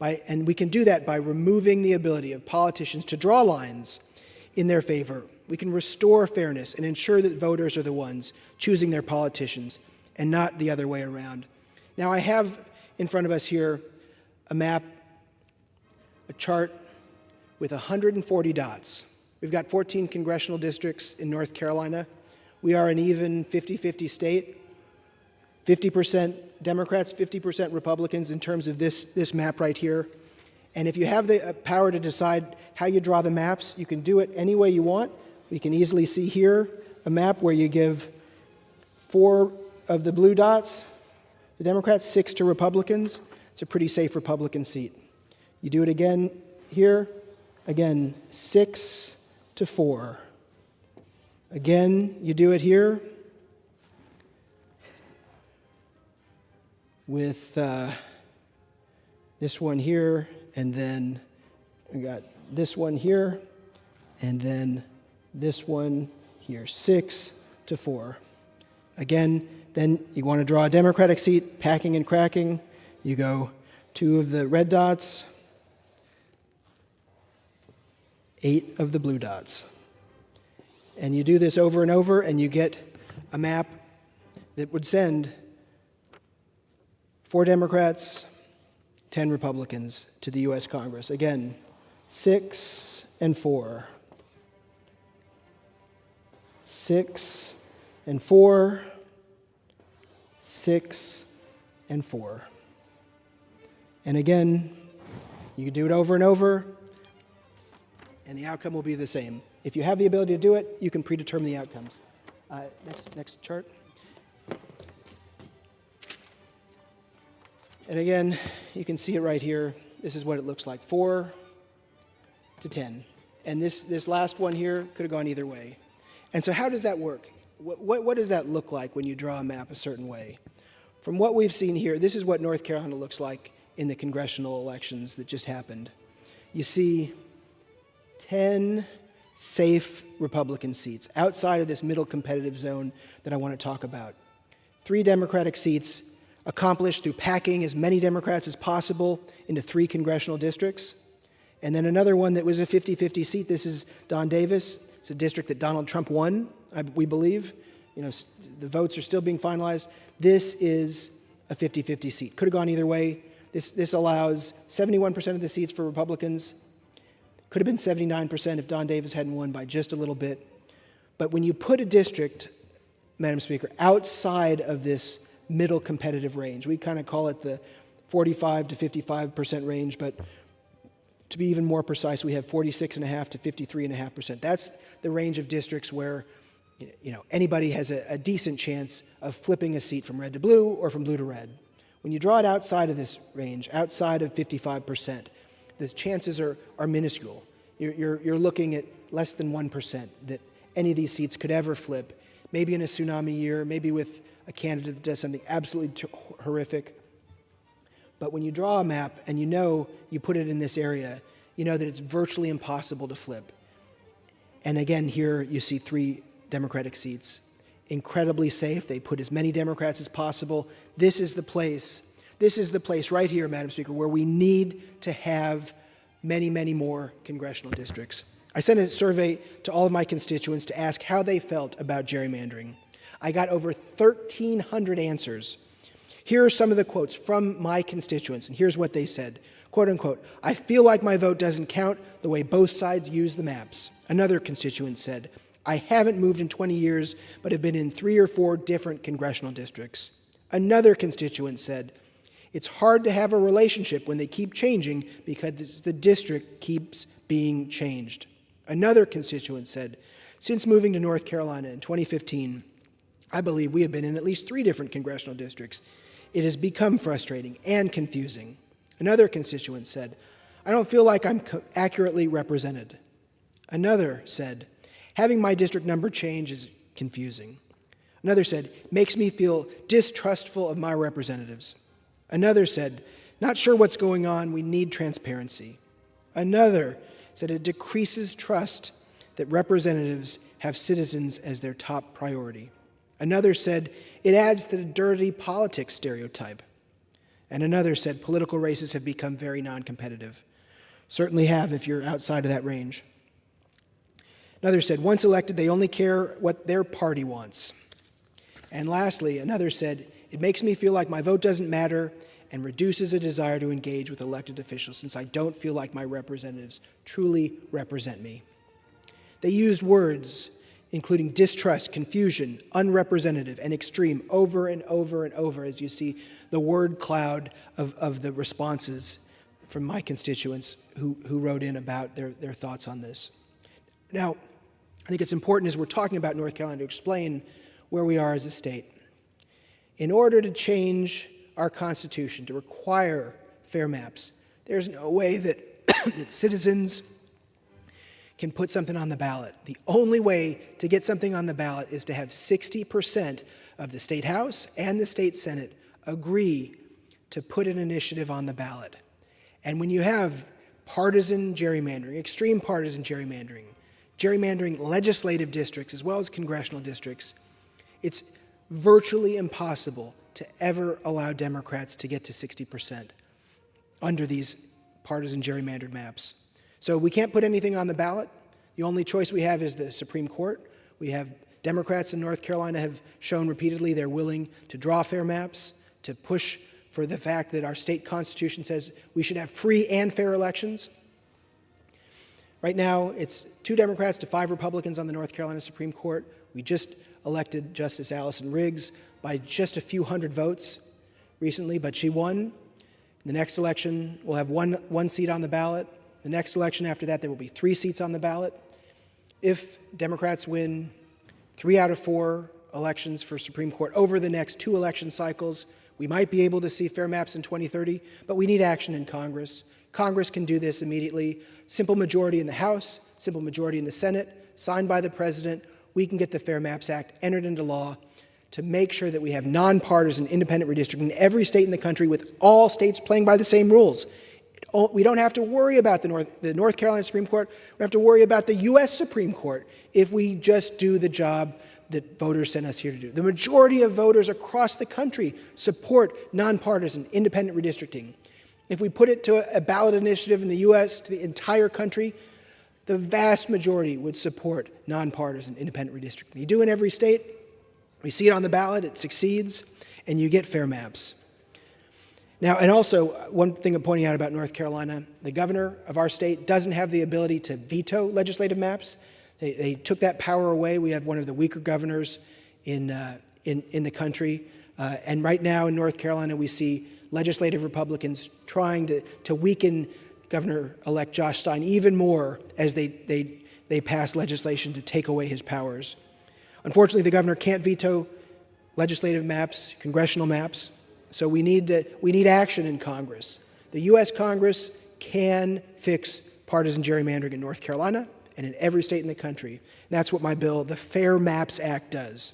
Speaker 6: And we can do that by removing the ability of politicians to draw lines in their favor We can restore fairness and ensure that voters are the ones choosing their politicians and not the other way around. Now, I have in front of us here a map, a chart with 140 dots. We've got 14 congressional districts in North Carolina. We are an even 50-50 state, 50% Democrats, 50% Republicans in terms of this map right here. And if you have the power to decide how you draw the maps, you can do it any way you want. We can easily see here a map where you give 4 of the blue dots to Democrats, 6 to Republicans. It's a pretty safe Republican seat. You do it again here, again, 6 to 4. Again, you do it here with this one here, and then we got this one here, and then this one here, 6 to 4. Again, then you want to draw a Democratic seat, packing and cracking. You go 2 of the red dots, 8 of the blue dots. And you do this over and over, and you get a map that would send 4 Democrats, 10 Republicans to the U.S. Congress. Again, 6 and 4. 6 and 4. 6 and 4. And again, you can do it over and over, and the outcome will be the same. If you have the ability to do it, you can predetermine the outcomes. Next chart. And again, you can see it right here. This is what it looks like, 4 to 10. And this last one here could have gone either way. And so how does that work? What does that look like when you draw a map a certain way? From what we've seen here, this is what North Carolina looks like in the congressional elections that just happened. You see 10 safe Republican seats outside of this middle competitive zone that I want to talk about. 3 Democratic seats accomplished through packing as many Democrats as possible into 3 congressional districts. And then another one that was a 50-50 seat. This is Don Davis. It's a district that Donald Trump won, we believe. You know, the votes are still being finalized. This is a 50-50 seat. Could have gone either way. This allows 71% of the seats for Republicans. Could have been 79% if Don Davis hadn't won by just a little bit. But when you put a district, Madam Speaker, outside of this middle competitive range, we kind of call it the 45 to 55% range, but to be even more precise, we have 46.5% to 53.5%. That's the range of districts where anybody has a decent chance of flipping a seat from red to blue or from blue to red. When you draw it outside of this range, outside of 55%, the chances are minuscule. You're looking at less than 1% that any of these seats could ever flip, maybe in a tsunami year, maybe with a candidate that does something absolutely horrific. But when you draw a map and you put it in this area, you know that it's virtually impossible to flip. And again, here you see 3 Democratic seats. Incredibly safe. They put as many Democrats as possible. This is the place right here, Madam Speaker, where we need to have many, many more congressional districts. I sent a survey to all of my constituents to ask how they felt about gerrymandering. I got over 1,300 answers. Here are some of the quotes from my constituents, and here's what they said. Quote unquote, "I feel like my vote doesn't count the way both sides use the maps." Another constituent said, "I haven't moved in 20 years, but have been in 3 or 4 different congressional districts." Another constituent said, "It's hard to have a relationship when they keep changing because the district keeps being changed." Another constituent said, "Since moving to North Carolina in 2015, I believe we have been in at least 3 different congressional districts. It has become frustrating and confusing." Another constituent said, "I don't feel like I'm accurately represented." Another said, "Having my district number change is confusing." Another said, "Makes me feel distrustful of my representatives." Another said, "Not sure what's going on, we need transparency." Another said, "It decreases trust that representatives have citizens as their top priority." Another said, "It adds to the dirty politics stereotype." And another said, "Political races have become very non-competitive." Certainly have if you're outside of that range. Another said, once elected, they only care what their party wants. And lastly, another said, it makes me feel like my vote doesn't matter and reduces a desire to engage with elected officials since I don't feel like my representatives truly represent me. They used words including distrust, confusion, unrepresentative, and extreme over and over and over as you see the word cloud of the responses from my constituents who wrote in about their thoughts on this. Now, I think it's important as we're talking about North Carolina to explain where we are as a state. In order to change our Constitution to require fair maps, there's no way that, that citizens can put something on the ballot. The only way to get something on the ballot is to have 60% of the State House and the State Senate agree to put an initiative on the ballot. And when you have partisan gerrymandering, extreme partisan gerrymandering, gerrymandering legislative districts as well as congressional districts, it's virtually impossible to ever allow Democrats to get to 60% under these partisan gerrymandered maps. So we can't put anything on the ballot. The only choice we have is the Supreme Court. We have Democrats in North Carolina have shown repeatedly they're willing to draw fair maps, to push for the fact that our state constitution says we should have free and fair elections. Right now, it's 2 Democrats to 5 Republicans on the North Carolina Supreme Court. We just elected Justice Allison Riggs by just a few hundred votes recently, but she won. In the next election, we'll have one seat on the ballot. The next election after that, there will be 3 seats on the ballot. If Democrats win 3 out of 4 elections for Supreme Court over the next 2 election cycles, we might be able to see fair maps in 2030, but we need action in Congress. Congress can do this immediately. Simple majority in the House, simple majority in the Senate, signed by the President. We can get the Fair Maps Act entered into law to make sure that we have nonpartisan independent redistricting in every state in the country with all states playing by the same rules. We don't have to worry about the North Carolina Supreme Court. We don't have to worry about the U.S. Supreme Court if we just do the job that voters sent us here to do. The majority of voters across the country support nonpartisan independent redistricting. If we put it to a ballot initiative in the U.S. to the entire country, the vast majority would support nonpartisan independent redistricting. You do in every state, we see it on the ballot, it succeeds, and you get fair maps. Now, and also, one thing I'm pointing out about North Carolina, the governor of our state doesn't have the ability to veto legislative maps. They took that power away. We have one of the weaker governors in the country. And right now in North Carolina, we see legislative Republicans trying to weaken Governor-elect Josh Stein even more as they pass legislation to take away his powers. Unfortunately, the governor can't veto legislative maps, congressional maps, so we need action in Congress. The U.S. Congress can fix partisan gerrymandering in North Carolina and in every state in the country. And that's what my bill, the Fair Maps Act, does.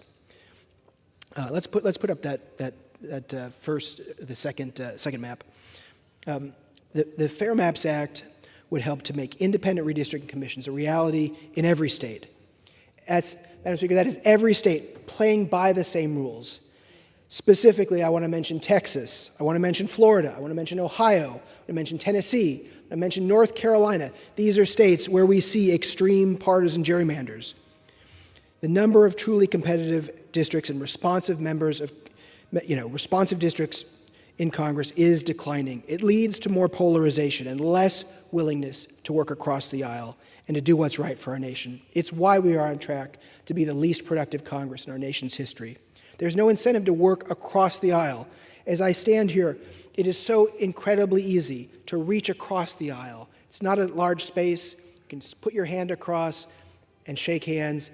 Speaker 6: Let's put up the second map. The Fair Maps Act would help to make independent redistricting commissions a reality in every state. Madam Speaker, that is every state playing by the same rules. Specifically, I want to mention Texas. I want to mention Florida. I want to mention Ohio. I want to mention Tennessee. I mention North Carolina. These are states where we see extreme partisan gerrymanders. The number of truly competitive districts and responsive members of, responsive districts in Congress is declining. It leads to more polarization and less willingness to work across the aisle and to do what's right for our nation. It's why we are on track to be the least productive Congress in our nation's history. There's no incentive to work across the aisle. As I stand here, it is so incredibly easy to reach across the aisle. It's not a large space. You can just put your hand across and shake hands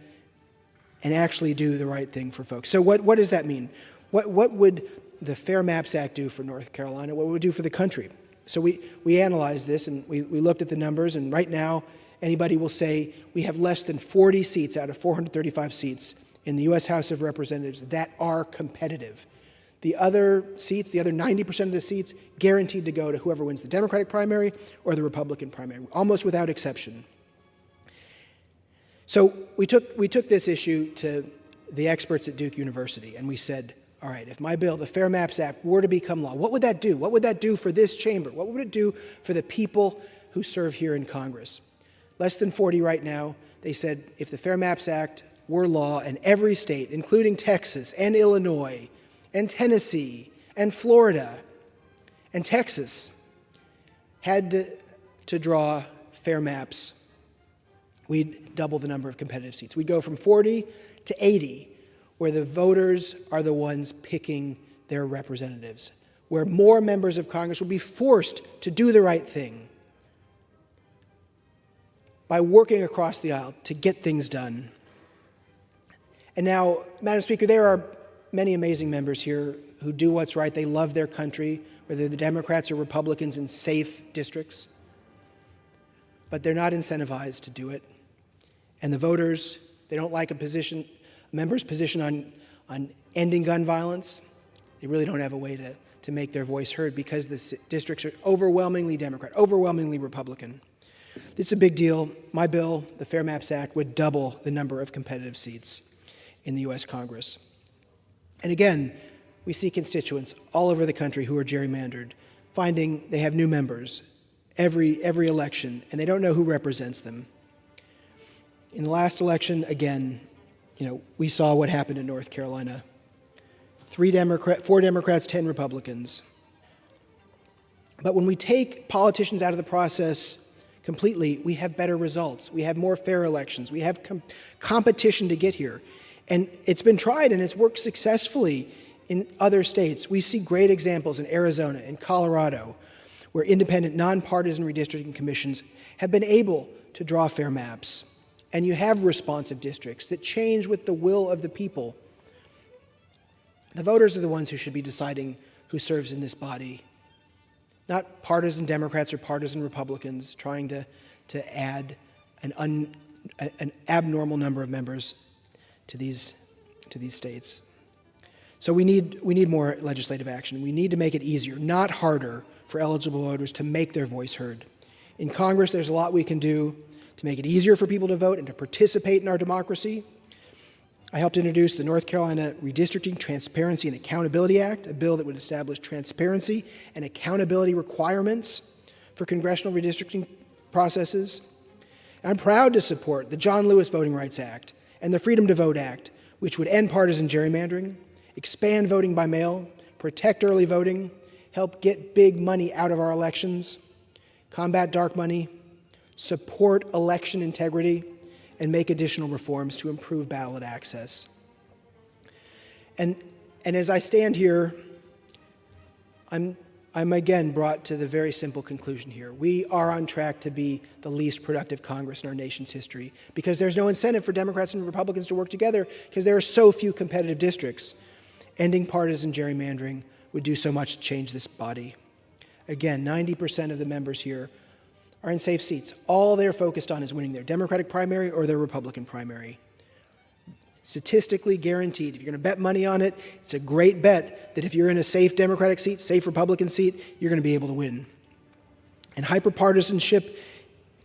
Speaker 6: and actually do the right thing for folks. So what does that mean? What would the Fair Maps Act do for North Carolina? What would it do for the country? So we analyzed this and we looked at the numbers, and right now anybody will say we have less than 40 seats out of 435 seats in the U.S. House of Representatives that are competitive. The other seats, the other 90% of the seats, guaranteed to go to whoever wins the Democratic primary or the Republican primary, almost without exception. So we took this issue to the experts at Duke University, and we said, all right, if my bill, the Fair Maps Act, were to become law, what would that do? What would that do for this chamber? What would it do for the people who serve here in Congress? less than 40 right now. They said if the Fair Maps Act were law and every state, including Texas and Illinois and Tennessee and Florida and Texas, had to draw fair maps, we'd double the number of competitive seats. We'd go from 40 to 80, where the voters are the ones picking their representatives, where more members of Congress will be forced to do the right thing by working across the aisle to get things done. And now, Madam Speaker, there are many amazing members here who do what's right. They love their country, whether they're Democrats or Republicans in safe districts. But they're not incentivized to do it. And the voters, they don't like a member's position on ending gun violence. They really don't have a way to make their voice heard because the districts are overwhelmingly Democrat, overwhelmingly Republican. It's a big deal. My bill, the Fair Maps Act, would double the number of competitive seats in the U.S. Congress. And again, we see constituents all over the country who are gerrymandered, finding they have new members every election, and they don't know who represents them. In the last election, again, we saw what happened in North Carolina. 4 Democrats, 10 Republicans. But when we take politicians out of the process completely, we have better results. We have more fair elections. We have competition to get here. And it's been tried and it's worked successfully in other states. We see great examples in Arizona and Colorado, where independent, nonpartisan redistricting commissions have been able to draw fair maps. And you have responsive districts that change with the will of the people. The voters are the ones who should be deciding who serves in this body, not partisan Democrats or partisan Republicans trying to add an abnormal number of members to these states. So we need more legislative action. We need to make it easier, not harder, for eligible voters to make their voice heard. In Congress, there's a lot we can do to make it easier for people to vote and to participate in our democracy. I helped introduce the North Carolina Redistricting Transparency and Accountability Act, a bill that would establish transparency and accountability requirements for congressional redistricting processes. And I'm proud to support the John Lewis Voting Rights Act and the Freedom to Vote Act, which would end partisan gerrymandering, expand voting by mail, protect early voting, help get big money out of our elections, combat dark money, support election integrity, and make additional reforms to improve ballot access. And as I stand here, I'm again brought to the very simple conclusion here. We are on track to be the least productive Congress in our nation's history because there's no incentive for Democrats and Republicans to work together because there are so few competitive districts. Ending partisan gerrymandering would do so much to change this body. Again, 90% of the members here are in safe seats. All they're focused on is winning their Democratic primary or their Republican primary. Statistically guaranteed. If you're going to bet money on it, it's a great bet that if you're in a safe Democratic seat, safe Republican seat, you're going to be able to win. And hyperpartisanship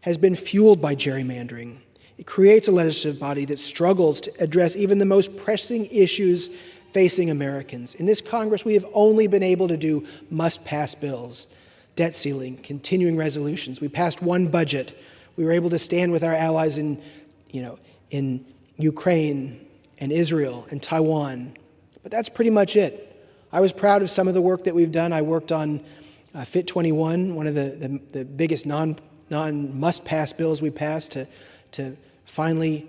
Speaker 6: has been fueled by gerrymandering. It creates a legislative body that struggles to address even the most pressing issues facing Americans. In this Congress, we have only been able to do must-pass bills, debt ceiling, continuing resolutions. We passed one budget. We were able to stand with our allies in Ukraine and Israel and Taiwan. But that's pretty much it. I was proud of some of the work that we've done. I worked on Fit 21, one of the biggest non-must-pass bills we passed to finally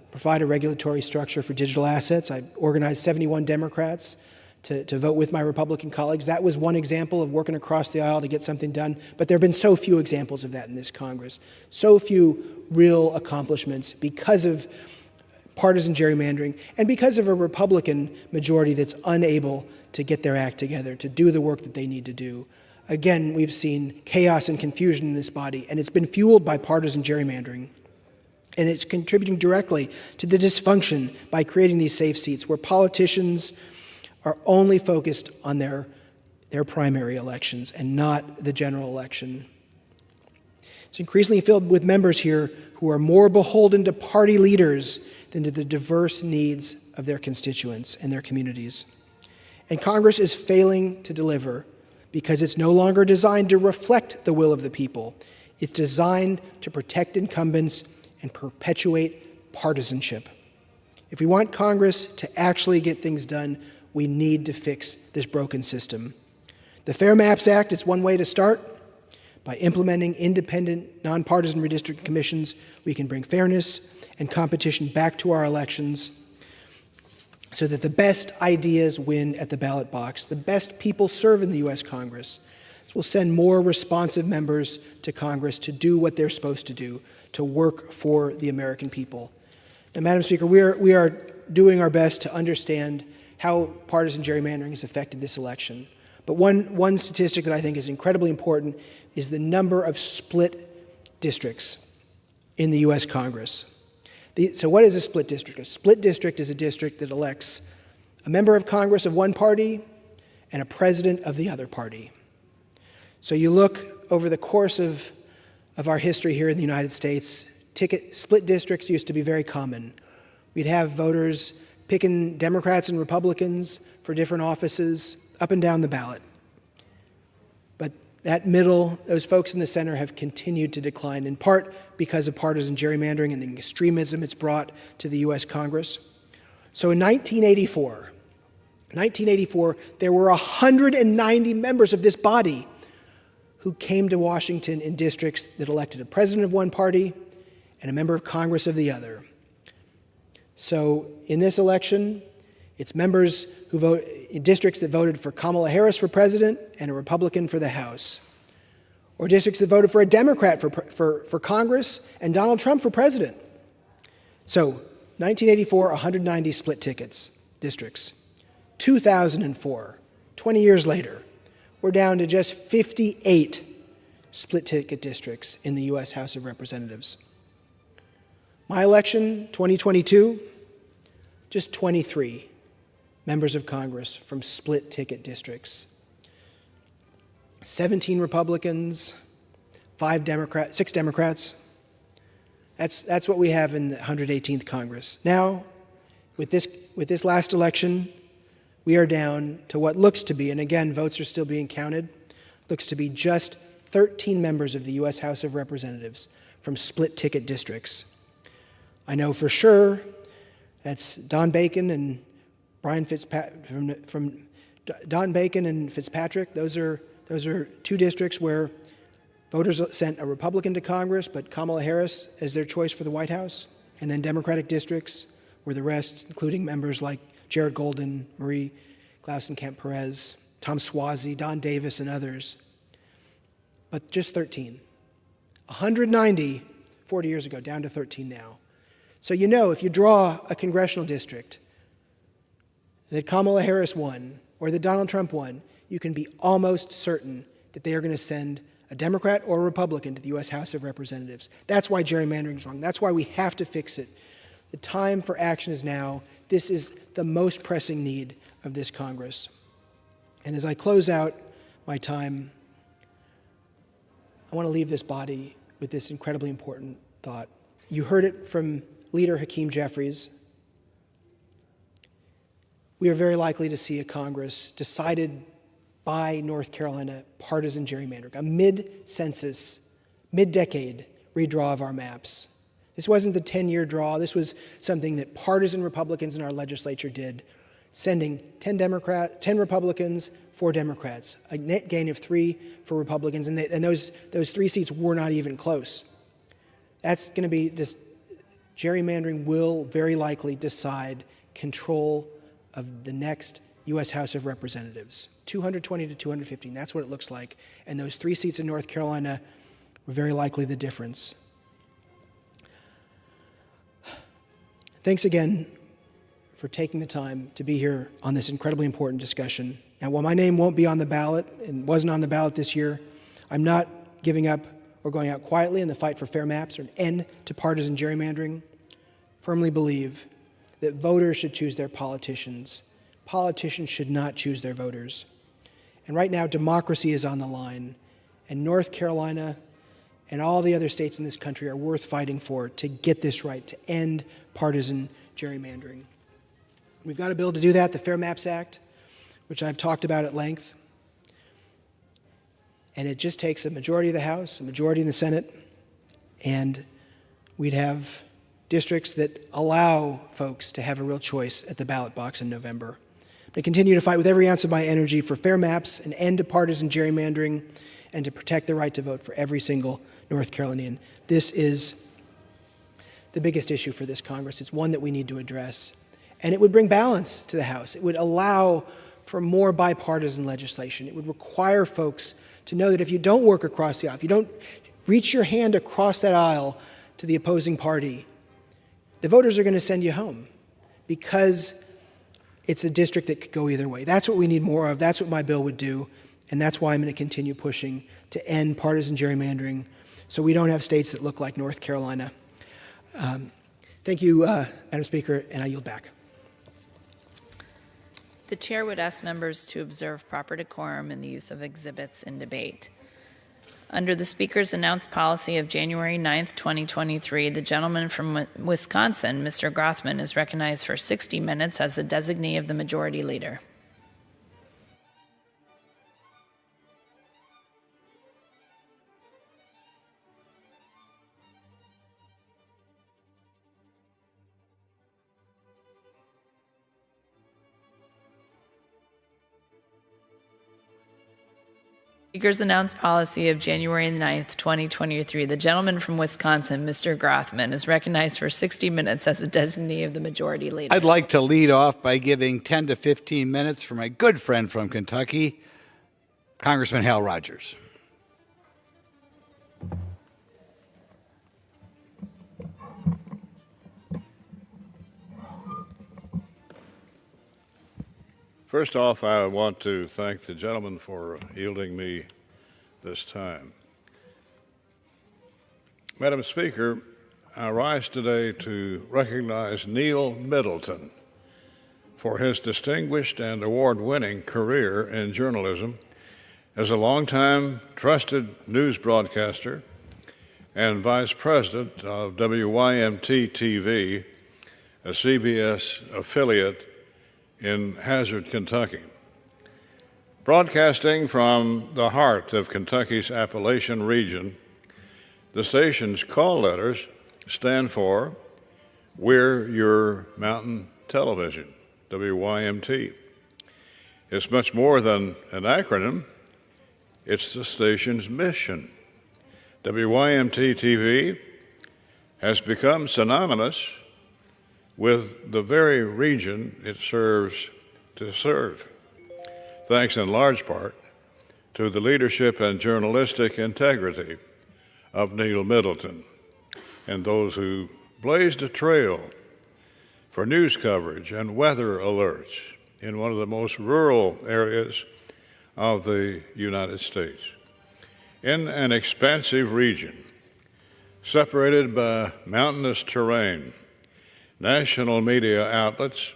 Speaker 6: provide a regulatory structure for digital assets. I organized 71 Democrats to vote with my Republican colleagues. That was one example of working across the aisle to get something done, but there have been so few examples of that in this Congress. So few real accomplishments because of partisan gerrymandering and because of a Republican majority that's unable to get their act together, to do the work that they need to do. Again, we've seen chaos and confusion in this body, and it's been fueled by partisan gerrymandering. And it's contributing directly to the dysfunction by creating these safe seats where politicians are only focused on their primary elections and not the general election. It's increasingly filled with members here who are more beholden to party leaders than to the diverse needs of their constituents and their communities. And Congress is failing to deliver because it's no longer designed to reflect the will of the people. It's designed to protect incumbents and perpetuate partisanship. If we want Congress to actually get things done, we need to fix this broken system. The Fair Maps Act is one way to start. By implementing independent, nonpartisan redistricting commissions, we can bring fairness and competition back to our elections so that the best ideas win at the ballot box. The best people serve in the U.S. Congress. This will send more responsive members to Congress to do what they're supposed to do, to work for the American people. And Madam Speaker, we are doing our best to understand how partisan gerrymandering has affected this election. But one statistic that I think is incredibly important is the number of split districts in the U.S. Congress. So what is a split district? A split district is a district that elects a member of Congress of one party and a president of the other party. So you look over the course of our history here in the United States, split districts used to be very common. We'd have voters picking Democrats and Republicans for different offices up and down the ballot. But that middle, those folks in the center have continued to decline, in part because of partisan gerrymandering and the extremism it's brought to the U.S. Congress. So in 1984, there were 190 members of this body who came to Washington in districts that elected a president of one party and a member of Congress of the other. So in this election, it's members who vote in districts that voted for Kamala Harris for president and a Republican for the House, or districts that voted for a Democrat for Congress and Donald Trump for president. So 1984, 190 split districts. 2004, 20 years later, we're down to just 58 split ticket districts in the U.S. House of Representatives. My election, 2022, just 23 members of Congress from split ticket districts. 17 Republicans, 6 Democrats. That's what we have in the 118th Congress. Now, with this last election, we are down to what looks to be, and again, votes are still being counted, looks to be just 13 members of the U.S. House of Representatives from split ticket districts. I know for sure that's Don Bacon and Brian Fitzpatrick. From Don Bacon and Fitzpatrick, those are two districts where voters sent a Republican to Congress, but Kamala Harris as their choice for the White House. And then Democratic districts were the rest, including members like Jared Golden, Marie Glausenkamp-Perez, Tom Suozzi, Don Davis, and others. But just 13. 190 40 years ago, down to 13 now. So you know, if you draw a congressional district that Kamala Harris won or that Donald Trump won, you can be almost certain that they are going to send a Democrat or a Republican to the U.S. House of Representatives. That's why gerrymandering is wrong. That's why we have to fix it. The time for action is now. This is the most pressing need of this Congress. And as I close out my time, I want to leave this body with this incredibly important thought. You heard it from Leader Hakeem Jeffries. We are very likely to see a Congress decided by North Carolina partisan gerrymandering, a mid-census, mid-decade redraw of our maps. This wasn't the 10-year draw. This was something that partisan Republicans in our legislature did, sending 10 Republicans, 4 Democrats, a net gain of 3 for Republicans, and those 3 seats were not even close. That's going to be this. Gerrymandering will very likely decide control of the next U.S. House of Representatives. 220 to 215, that's what it looks like. And those 3 seats in North Carolina were very likely the difference. Thanks again for taking the time to be here on this incredibly important discussion. Now, while my name won't be on the ballot and wasn't on the ballot this year, I'm not giving up or going out quietly in the fight for fair maps or an end to partisan gerrymandering. Firmly believe that voters should choose their politicians. Politicians should not choose their voters. And right now, democracy is on the line, and North Carolina and all the other states in this country are worth fighting for to get this right, to end partisan gerrymandering. We've got a bill to do that, the Fair Maps Act, which I've talked about at length. And it just takes a majority of the House, a majority in the Senate, and we'd have districts that allow folks to have a real choice at the ballot box in November. I continue to fight with every ounce of my energy for fair maps, an end to partisan gerrymandering, and to protect the right to vote for every single North Carolinian. This is the biggest issue for this Congress. It's one that we need to address. And it would bring balance to the House. It would allow for more bipartisan legislation. It would require folks to know that if you don't work across the aisle, if you don't reach your hand across that aisle to the opposing party, the voters are going to send you home because it's a district that could go either way. That's what we need more of. That's what my bill would do. And that's why I'm going to continue pushing to end partisan gerrymandering so we don't have states that look like North Carolina. Thank you, Madam Speaker, and I yield back.
Speaker 2: The chair would ask members to observe proper decorum in the use of exhibits in debate. Under the Speaker's announced policy of January 9th, 2023, the gentleman from Wisconsin, Mr. Grothman, is recognized for 60 minutes as the designee of the Majority Leader. Speaker's announced policy of January 9th, 2023. The gentleman from Wisconsin, Mr. Grothman, is recognized for 60 minutes as the designee of the Majority Leader.
Speaker 9: I'd like to lead off by giving 10 to 15 minutes for my good friend from Kentucky, Congressman Hal Rogers.
Speaker 10: First off, I want to thank the gentleman for yielding me this time. Madam Speaker, I rise today to recognize Neil Middleton for his distinguished and award-winning career in journalism as a longtime trusted news broadcaster and vice president of WYMT-TV, a CBS affiliate in Hazard, Kentucky. Broadcasting from the heart of Kentucky's Appalachian region, the station's call letters stand for We're Your Mountain Television, WYMT. It's much more than an acronym. It's the station's mission. WYMT-TV has become synonymous with the very region it serves to serve, thanks in large part to the leadership and journalistic integrity of Neil Middleton and those who blazed a trail for news coverage and weather alerts in one of the most rural areas of the United States. In an expansive region separated by mountainous terrain, national media outlets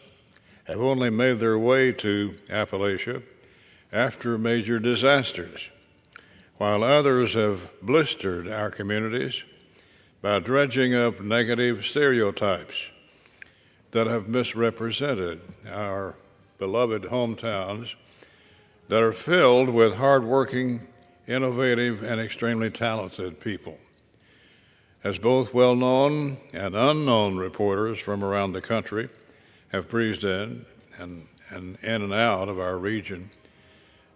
Speaker 10: have only made their way to Appalachia after major disasters, while others have blistered our communities by dredging up negative stereotypes that have misrepresented our beloved hometowns that are filled with hardworking, innovative, and extremely talented people. As both well-known and unknown reporters from around the country have breezed in and out of our region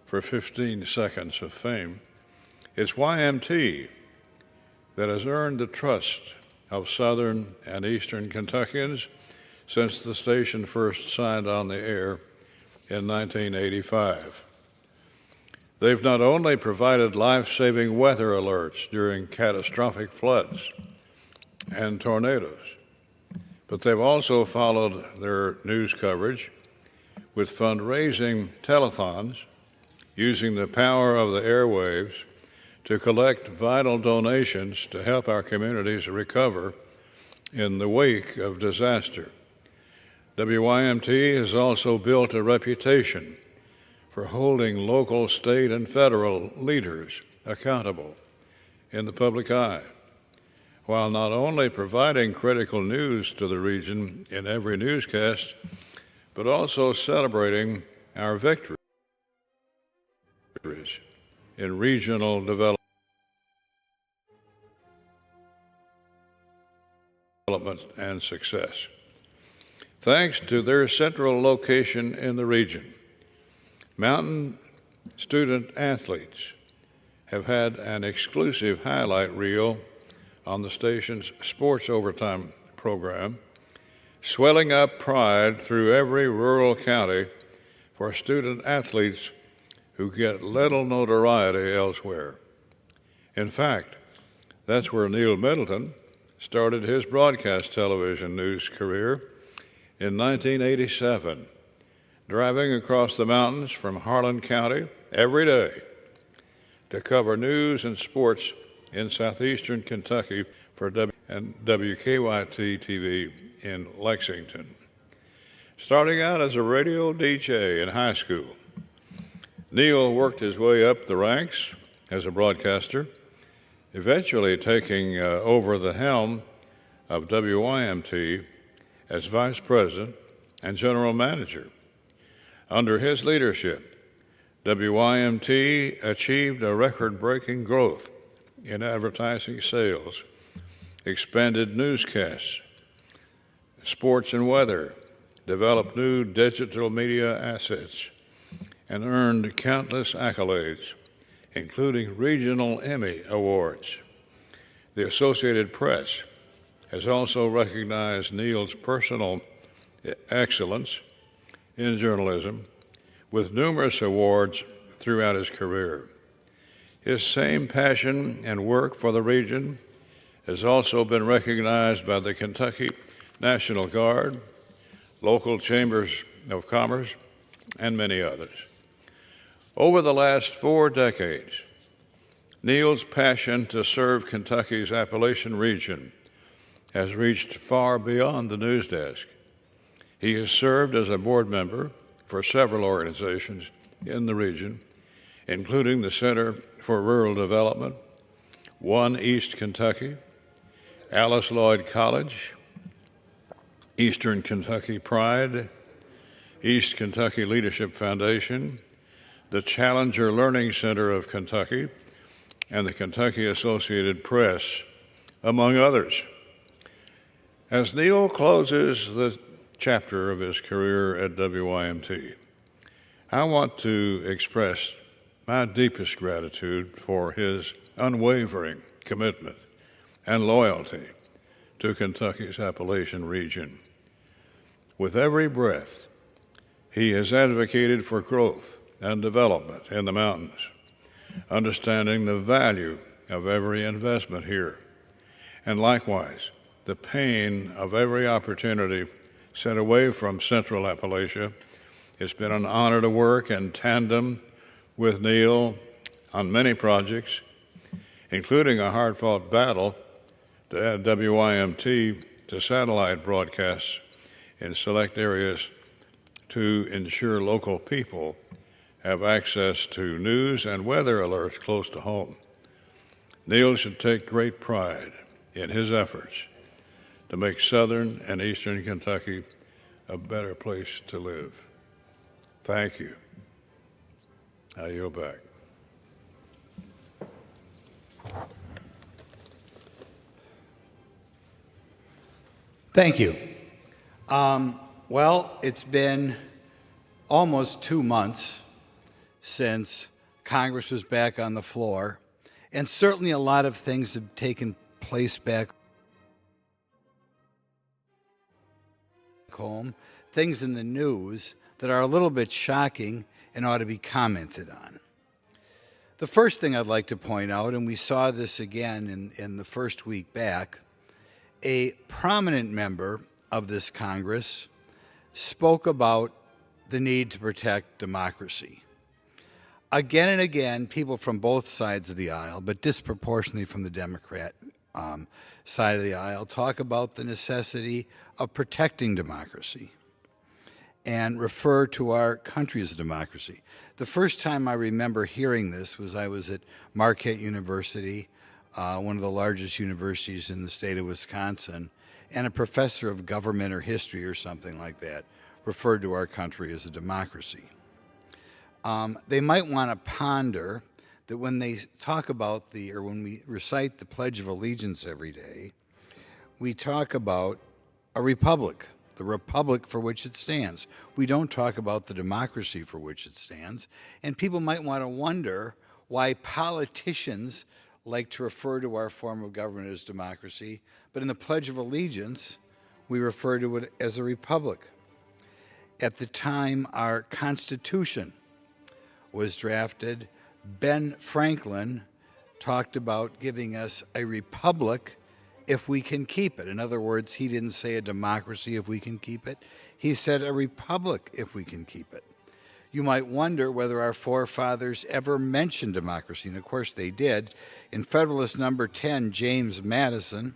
Speaker 10: for 15 seconds of fame, it's YMT that has earned the trust of southern and eastern Kentuckians since the station first signed on the air in 1985. They've not only provided life-saving weather alerts during catastrophic floods and tornadoes, but they've also followed their news coverage with fundraising telethons using the power of the airwaves to collect vital donations to help our communities recover in the wake of disaster. WYMT has also built a reputation for holding local, state, and federal leaders accountable in the public eye, while not only providing critical news to the region in every newscast, but also celebrating our victories in regional development and success. Thanks to their central location in the region, Mountain student athletes have had an exclusive highlight reel on the station's Sports Overtime program, swelling up pride through every rural county for student athletes who get little notoriety elsewhere. In fact, that's where Neil Middleton started his broadcast television news career in 1987, driving across the mountains from Harlan County every day to cover news and sports in southeastern Kentucky for WKYT TV in Lexington. Starting out as a radio DJ in high school, Neil worked his way up the ranks as a broadcaster, eventually taking over the helm of WYMT as vice president and general manager. Under his leadership, WYMT achieved a record-breaking growth in advertising sales, expanded newscasts, sports and weather, developed new digital media assets, and earned countless accolades, including regional Emmy awards. The Associated Press has also recognized Neil's personal excellence in journalism with numerous awards throughout his career. His same passion and work for the region has also been recognized by the Kentucky National Guard, local chambers of commerce, and many others. Over the last 4 decades, Neil's passion to serve Kentucky's Appalachian region has reached far beyond the news desk. He has served as a board member for several organizations in the region, including the Center for Rural Development, One East Kentucky, Alice Lloyd College, Eastern Kentucky Pride, East Kentucky Leadership Foundation, the Challenger Learning Center of Kentucky, and the Kentucky Associated Press, among others. As Neil closes the chapter of his career at WYMT, I want to express my deepest gratitude for his unwavering commitment and loyalty to Kentucky's Appalachian region. With every breath, he has advocated for growth and development in the mountains, understanding the value of every investment here, and likewise, the pain of every opportunity set away from Central Appalachia. It's been an honor to work in tandem with Neil on many projects, including a hard-fought battle to add WYMT to satellite broadcasts in select areas to ensure local people have access to news and weather alerts close to home. Neil should take great pride in his efforts to make southern and eastern Kentucky a better place to live. Thank you. I yield back.
Speaker 9: Thank you. Well, it's been almost 2 months since Congress was back on the floor, and certainly a lot of things have taken place back home, things in the news that are a little bit shocking and ought to be commented on. The first thing I'd like to point out, and we saw this again in the first week back, a prominent member of this Congress spoke about the need to protect democracy. Again and again, people from both sides of the aisle, but disproportionately from the Democrat side of the aisle, talk about the necessity of protecting democracy and refer to our country as a democracy. The first time I remember hearing this was I was at Marquette University, one of the largest universities in the state of Wisconsin, and a professor of government or history or something like that referred to our country as a democracy. They might want to ponder that when they talk about or when we recite the Pledge of Allegiance every day, we talk about a republic, the republic for which it stands. We don't talk about the democracy for which it stands. And people might want to wonder why politicians like to refer to our form of government as democracy, but in the Pledge of Allegiance, we refer to it as a republic. At the time our Constitution was drafted, Ben Franklin talked about giving us a republic if we can keep it. In other words, he didn't say a democracy if we can keep it. He said a republic if we can keep it. You might wonder whether our forefathers ever mentioned democracy, and of course they did. In Federalist Number 10, James Madison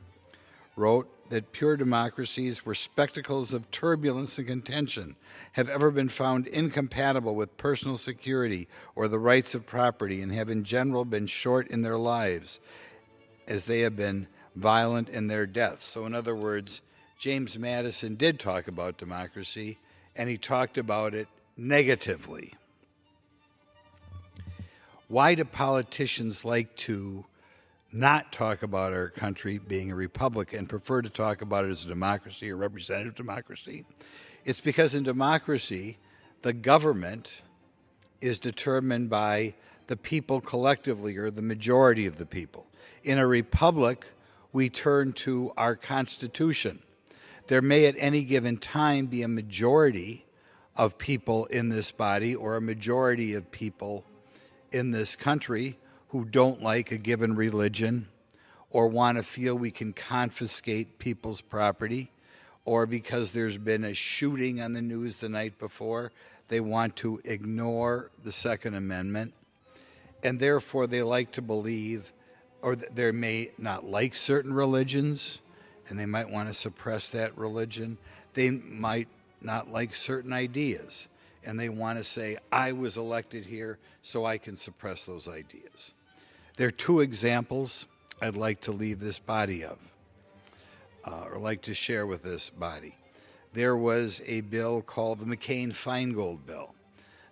Speaker 9: wrote that pure democracies, where spectacles of turbulence and contention have ever been found incompatible with personal security or the rights of property, and have in general been short in their lives, as they have been violent in their deaths. So in other words, James Madison did talk about democracy, and he talked about it negatively. Why do politicians like to not talk about our country being a republic and prefer to talk about it as a democracy or representative democracy? It's because in democracy, the government is determined by the people collectively, or the majority of the people. In a republic, we turn to our Constitution. There may at any given time be a majority of people in this body, or a majority of people in this country, who don't like a given religion, or want to feel we can confiscate people's property, or because there's been a shooting on the news the night before, they want to ignore the Second Amendment, and therefore they like to believe, or they may not like certain religions, and they might want to suppress that religion. They might not like certain ideas, and they want to say, I was elected here, so I can suppress those ideas. There are two examples I'd like to leave this body of, or like to share with this body. There was a bill called the McCain-Feingold bill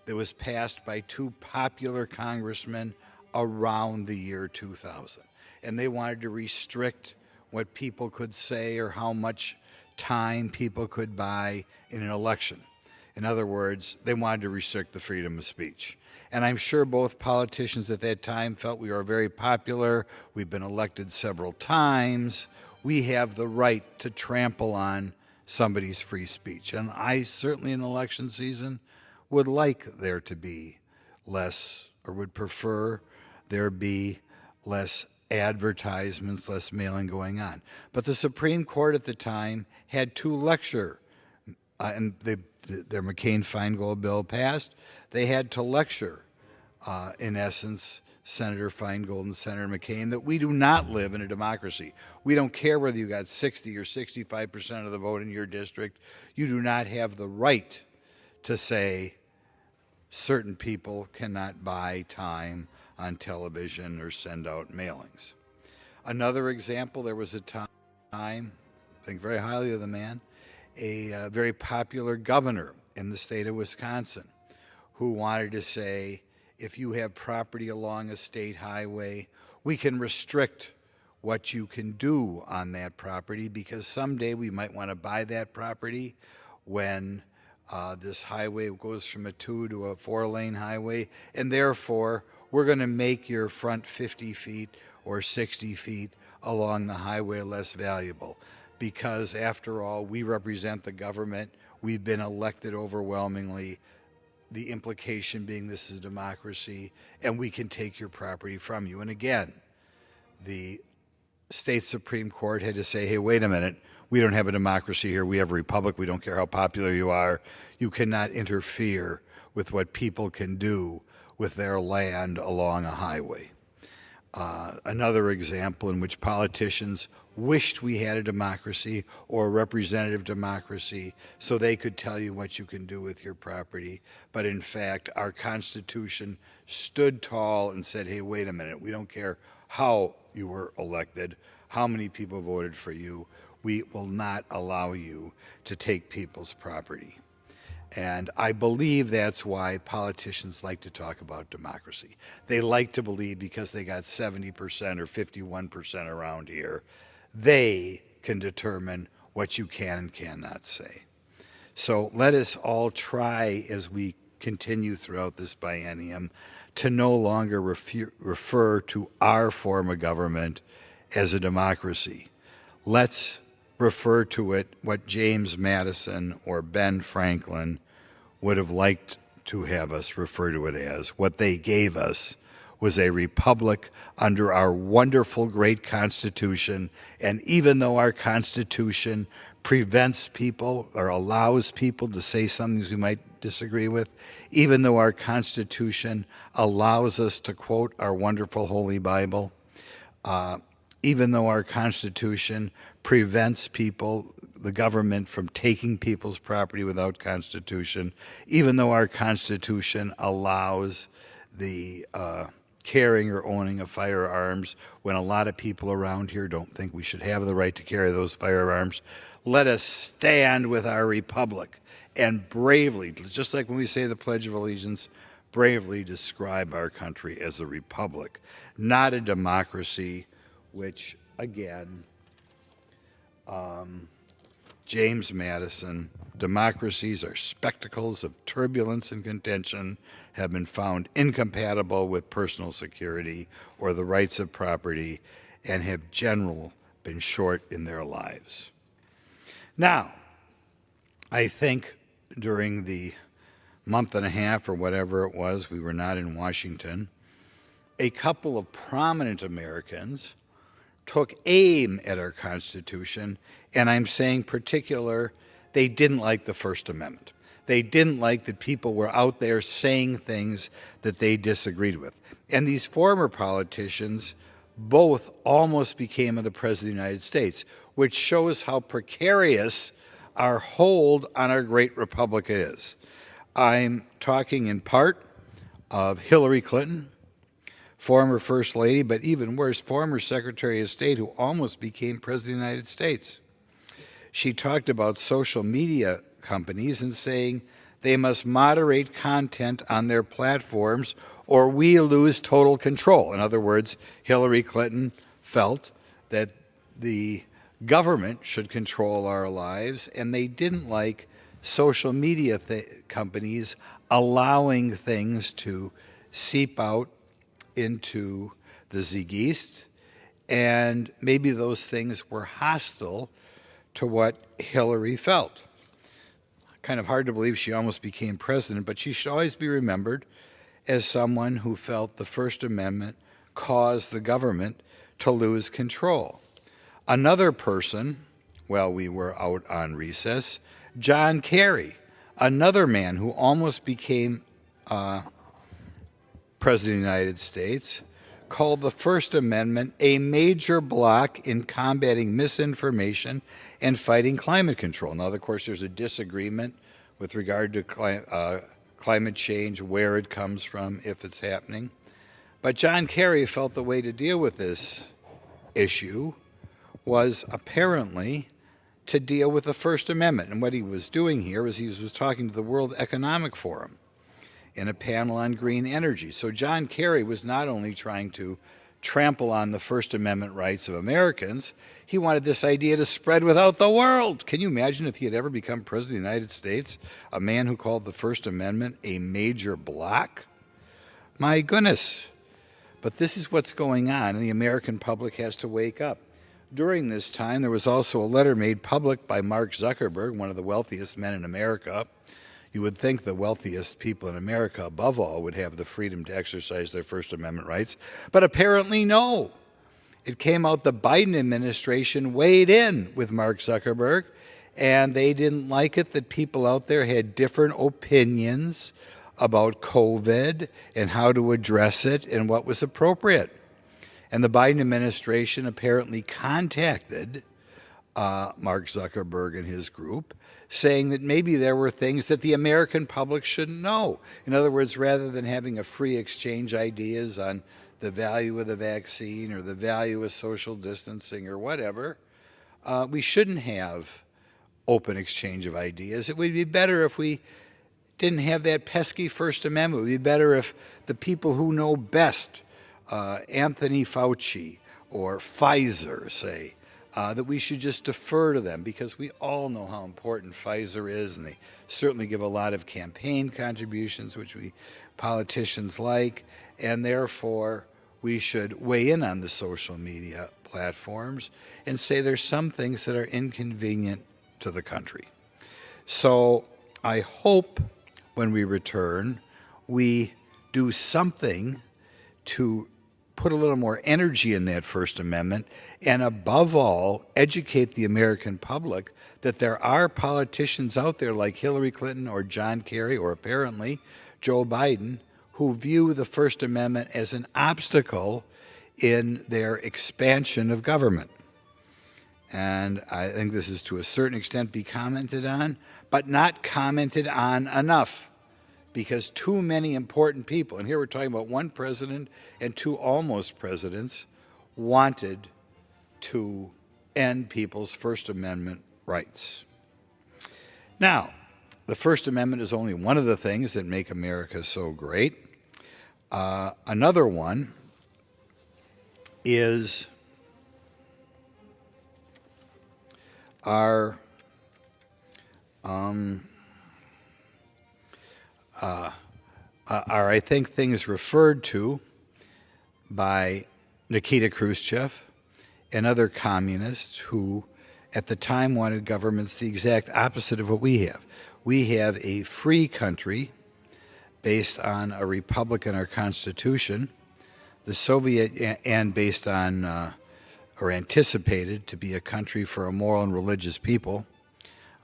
Speaker 9: that was passed by two popular congressmen around the year 2000. And they wanted to restrict what people could say or how much time people could buy in an election. In other words, they wanted to restrict the freedom of speech. And I'm sure both politicians at that time felt we are very popular. We've been elected several times. We have the right to trample on somebody's free speech. And I certainly in election season would like there to be less, or would prefer there be less advertisements, less mailing going on. But the Supreme Court at the time had to lecture, and their McCain-Feingold bill passed. They had to lecture, in essence, Senator Feingold and Senator McCain, that we do not live in a democracy. We don't care whether you got 60 or 65% of the vote in your district. You do not have the right to say certain people cannot buy time on television or send out mailings. Another example, there was a time, I think very highly of the man, a very popular governor in the state of Wisconsin, who wanted to say, if you have property along a state highway, we can restrict what you can do on that property, because someday we might want to buy that property when this highway goes from a 2 to a 4-lane highway, and therefore we're going to make your front 50 feet or 60 feet along the highway less valuable, because after all, we represent the government. We've been elected overwhelmingly, the implication being this is a democracy, and we can take your property from you. And again, the state Supreme Court had to say, hey, wait a minute, we don't have a democracy here, we have a republic, we don't care how popular you are, you cannot interfere with what people can do with their land along a highway. Another example in which politicians wished we had a democracy or a representative democracy so they could tell you what you can do with your property. But in fact, our Constitution stood tall and said, hey, wait a minute, we don't care how you were elected, how many people voted for you, we will not allow you to take people's property. And I believe that's why politicians like to talk about democracy. They like to believe because they got 70% or 51% around here, they can determine what you can and cannot say. So let us all try, as we continue throughout this biennium, to no longer refer to our form of government as a democracy. Let's refer to it what James Madison or Ben Franklin would have liked to have us refer to it as. What they gave us was a republic under our wonderful great Constitution, and even though our Constitution prevents people or allows people to say some things we might disagree with, even though our Constitution allows us to quote our wonderful Holy Bible, even though our Constitution prevents people, the government, from taking people's property without Constitution, even though our Constitution allows the carrying or owning of firearms when a lot of people around here don't think we should have the right to carry those firearms, let us stand with our republic and bravely, just like when we say the Pledge of Allegiance, bravely describe our country as a republic, not a democracy, which, again, James Madison, democracies are spectacles of turbulence and contention, have been found incompatible with personal security or the rights of property, and have generally been short in their lives. Now, I think during the month and a half or whatever it was, we were not in Washington, a couple of prominent Americans took aim at our Constitution, and I'm saying particular, they didn't like the First Amendment. They didn't like that people were out there saying things that they disagreed with. And these former politicians both almost became the President of the United States, which shows how precarious our hold on our great republic is. I'm talking in part of Hillary Clinton, former First Lady, but even worse, former Secretary of State who almost became President of the United States. She talked about social media companies and saying they must moderate content on their platforms or we lose total control. In other words, Hillary Clinton felt that the government should control our lives, and they didn't like social media companies allowing things to seep out into the Zeitgeist, and maybe those things were hostile to what Hillary felt. Kind of hard to believe she almost became president, but she should always be remembered as someone who felt the First Amendment caused the government to lose control. Another person, while we were out on recess, John Kerry, another man who almost became President of the United States, called the First Amendment a major block in combating misinformation and fighting climate control. Now, of course, there's a disagreement with regard to climate change, where it comes from, if it's happening. But John Kerry felt the way to deal with this issue was apparently to deal with the First Amendment. And what he was doing here is he was talking to the World Economic Forum in a panel on green energy. So John Kerry was not only trying to trample on the First Amendment rights of Americans, he wanted this idea to spread without the world. Can you imagine if he had ever become President of the United States, a man who called the First Amendment a major block? My goodness. But this is what's going on, and the American public has to wake up. During this time, there was also a letter made public by Mark Zuckerberg, one of the wealthiest men in America. You would think the wealthiest people in America, above all, would have the freedom to exercise their First Amendment rights, but apparently no. It came out the Biden administration weighed in with Mark Zuckerberg, and they didn't like it that people out there had different opinions about COVID and how to address it and what was appropriate. And the Biden administration apparently contacted Mark Zuckerberg and his group, saying that maybe there were things that the American public shouldn't know. In other words, rather than having a free exchange ideas on the value of the vaccine or the value of social distancing or whatever, we shouldn't have open exchange of ideas. It would be better if we didn't have that pesky First Amendment. It would be better if the people who know best, Anthony Fauci or Pfizer, say, that we should just defer to them, because we all know how important Pfizer is, and they certainly give a lot of campaign contributions, which we politicians like, and therefore we should weigh in on the social media platforms and say there's some things that are inconvenient to the country. So I hope when we return, we do something to put a little more energy in that First Amendment, and above all, educate the American public that there are politicians out there like Hillary Clinton or John Kerry or apparently Joe Biden who view the First Amendment as an obstacle in their expansion of government. And I think this is to a certain extent be commented on, but not commented on enough, because too many important people, and here we're talking about one president and two almost presidents, wanted to end people's First Amendment rights. Now, the First Amendment is only one of the things that make America so great. Another one is our I think things referred to by Nikita Khrushchev and other communists who at the time wanted governments the exact opposite of what we have. We have a free country based on a republic in our Constitution, the Soviet, and based on, or anticipated to be a country for a moral and religious people.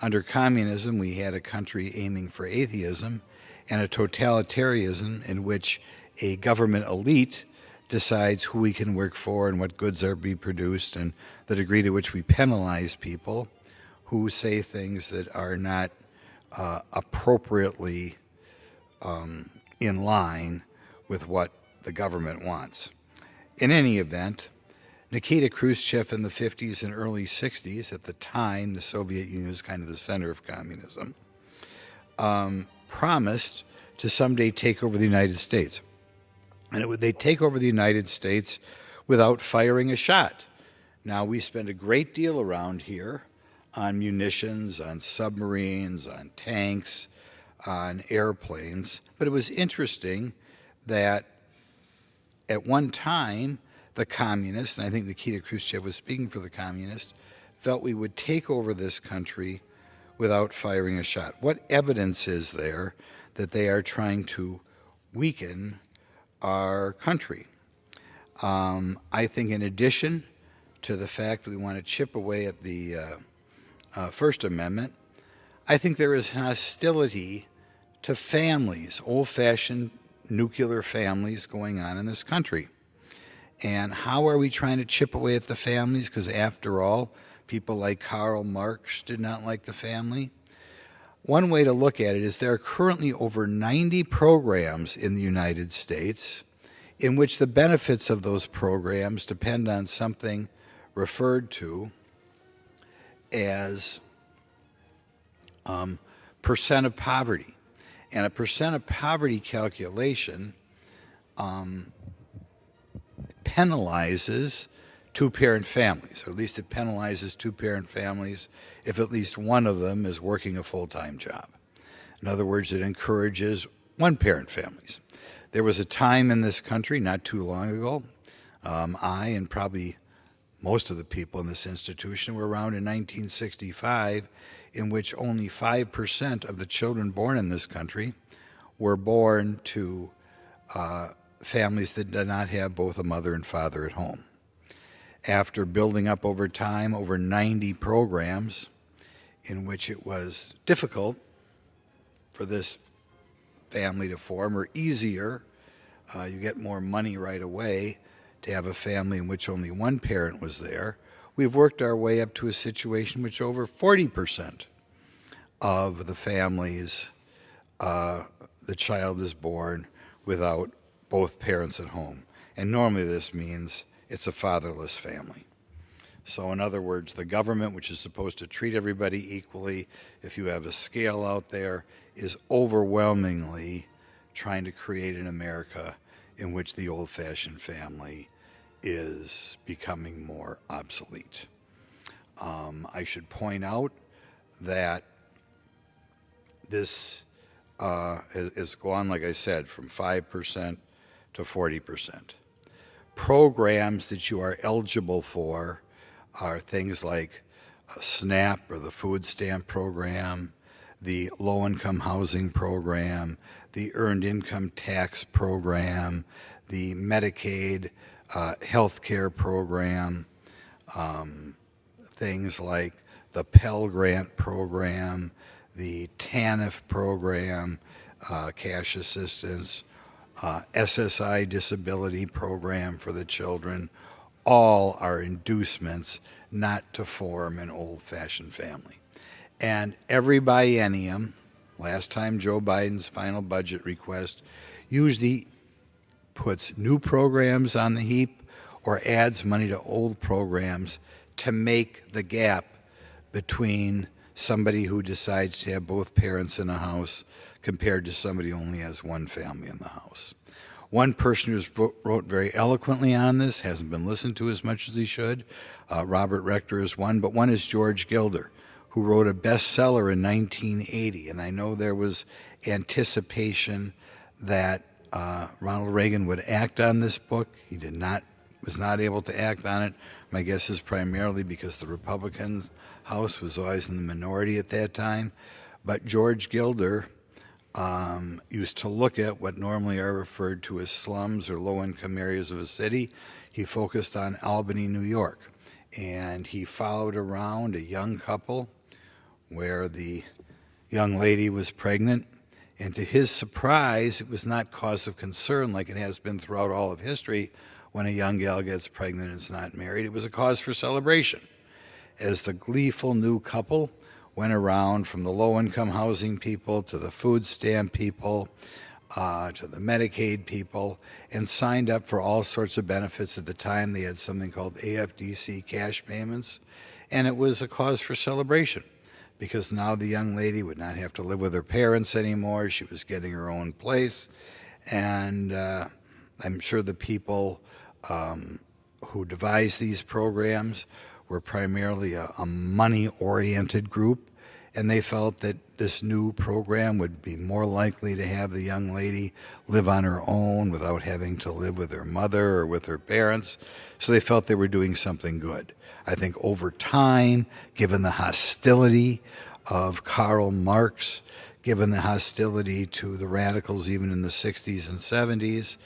Speaker 9: Under communism, we had a country aiming for atheism and a totalitarianism in which a government elite decides who we can work for and what goods are to be produced, and the degree to which we penalize people who say things that are not appropriately in line with what the government wants. In any event, Nikita Khrushchev in the 50s and early 60s, at the time the Soviet Union was kind of the center of communism, promised to someday take over the United States. And they'd take over the United States without firing a shot. Now, we spend a great deal around here on munitions, on submarines, on tanks, on airplanes, but it was interesting that at one time, the communists, and I think Nikita Khrushchev was speaking for the communists, felt we would take over this country without firing a shot. What evidence is there that they are trying to weaken our country? I think in addition to the fact that we want to chip away at the First Amendment, I think there is hostility to families, old-fashioned nuclear families going on in this country. And how are we trying to chip away at the families? Because after all, people like Karl Marx did not like the family. One way to look at it is there are currently over 90 programs in the United States in which the benefits of those programs depend on something referred to as percent of poverty. And a percent of poverty calculation penalizes two-parent families, or at least it penalizes two-parent families if at least one of them is working a full-time job. In other words, it encourages one-parent families. There was a time in this country not too long ago, I and probably most of the people in this institution were around in 1965, in which only 5% of the children born in this country were born to families that did not have both a mother and father at home. After building up over time over 90 programs in which it was difficult for this family to form, or easier, you get more money right away to have a family in which only one parent was there, we've worked our way up to a situation in which over 40% of the families, the child is born without both parents at home. And normally this means it's a fatherless family. So in other words, the government, which is supposed to treat everybody equally, if you have a scale out there, is overwhelmingly trying to create an America in which the old-fashioned family is becoming more obsolete. I should point out that this has gone, like I said, from 5% to 40%. Programs that you are eligible for are things like SNAP or the food stamp program, the low-income housing program, the earned income tax program, the Medicaid health care program, things like the Pell Grant program, the TANF program, cash assistance, SSI disability program for the children, all are inducements not to form an old-fashioned family. And every biennium, last time Joe Biden's final budget request, usually puts new programs on the heap or adds money to old programs to make the gap between somebody who decides to have both parents in a house compared to somebody who only has one family in the house. One person who's wrote very eloquently on this, hasn't been listened to as much as he should. Robert Rector is one, but one is George Gilder, who wrote a bestseller in 1980. And I know there was anticipation that Ronald Reagan would act on this book. He was not able to act on it. My guess is primarily because the Republican House was always in the minority at that time. But George Gilder used to look at what normally are referred to as slums or low-income areas of a city. He focused on Albany, New York, and he followed around a young couple where the young lady was pregnant, and to his surprise, it was not cause of concern like it has been throughout all of history when a young gal gets pregnant and is not married. It was a cause for celebration, as the gleeful new couple went around from the low-income housing people to the food stamp people to the Medicaid people and signed up for all sorts of benefits. At the time, they had something called AFDC cash payments, and it was a cause for celebration because now the young lady would not have to live with her parents anymore. She was getting her own place, and I'm sure the people who devised these programs were primarily a money-oriented group, and they felt that this new program would be more likely to have the young lady live on her own without having to live with her mother or with her parents. So they felt they were doing something good. I think over time, given the hostility of Karl Marx, given the hostility to the radicals even in the 60s and 70s,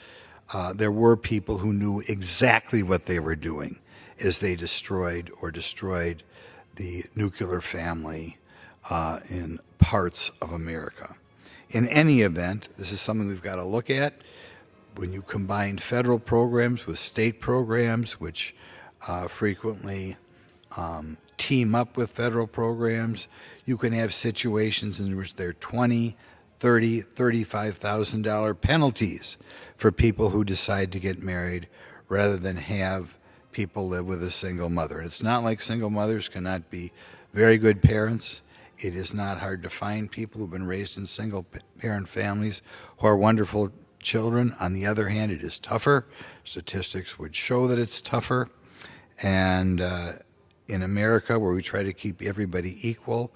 Speaker 9: there were people who knew exactly what they were doing as they destroyed the nuclear family in parts of America. In any event, this is something we've got to look at. When you combine federal programs with state programs, which frequently team up with federal programs, you can have situations in which there are $20,000, $30,000, $35,000 penalties for people who decide to get married rather than have people live with a single mother. And it's not like single mothers cannot be very good parents. It is not hard to find people who've been raised in single parent families who are wonderful children. On the other hand, it is tougher. Statistics would show that it's tougher. And in America, where we try to keep everybody equal,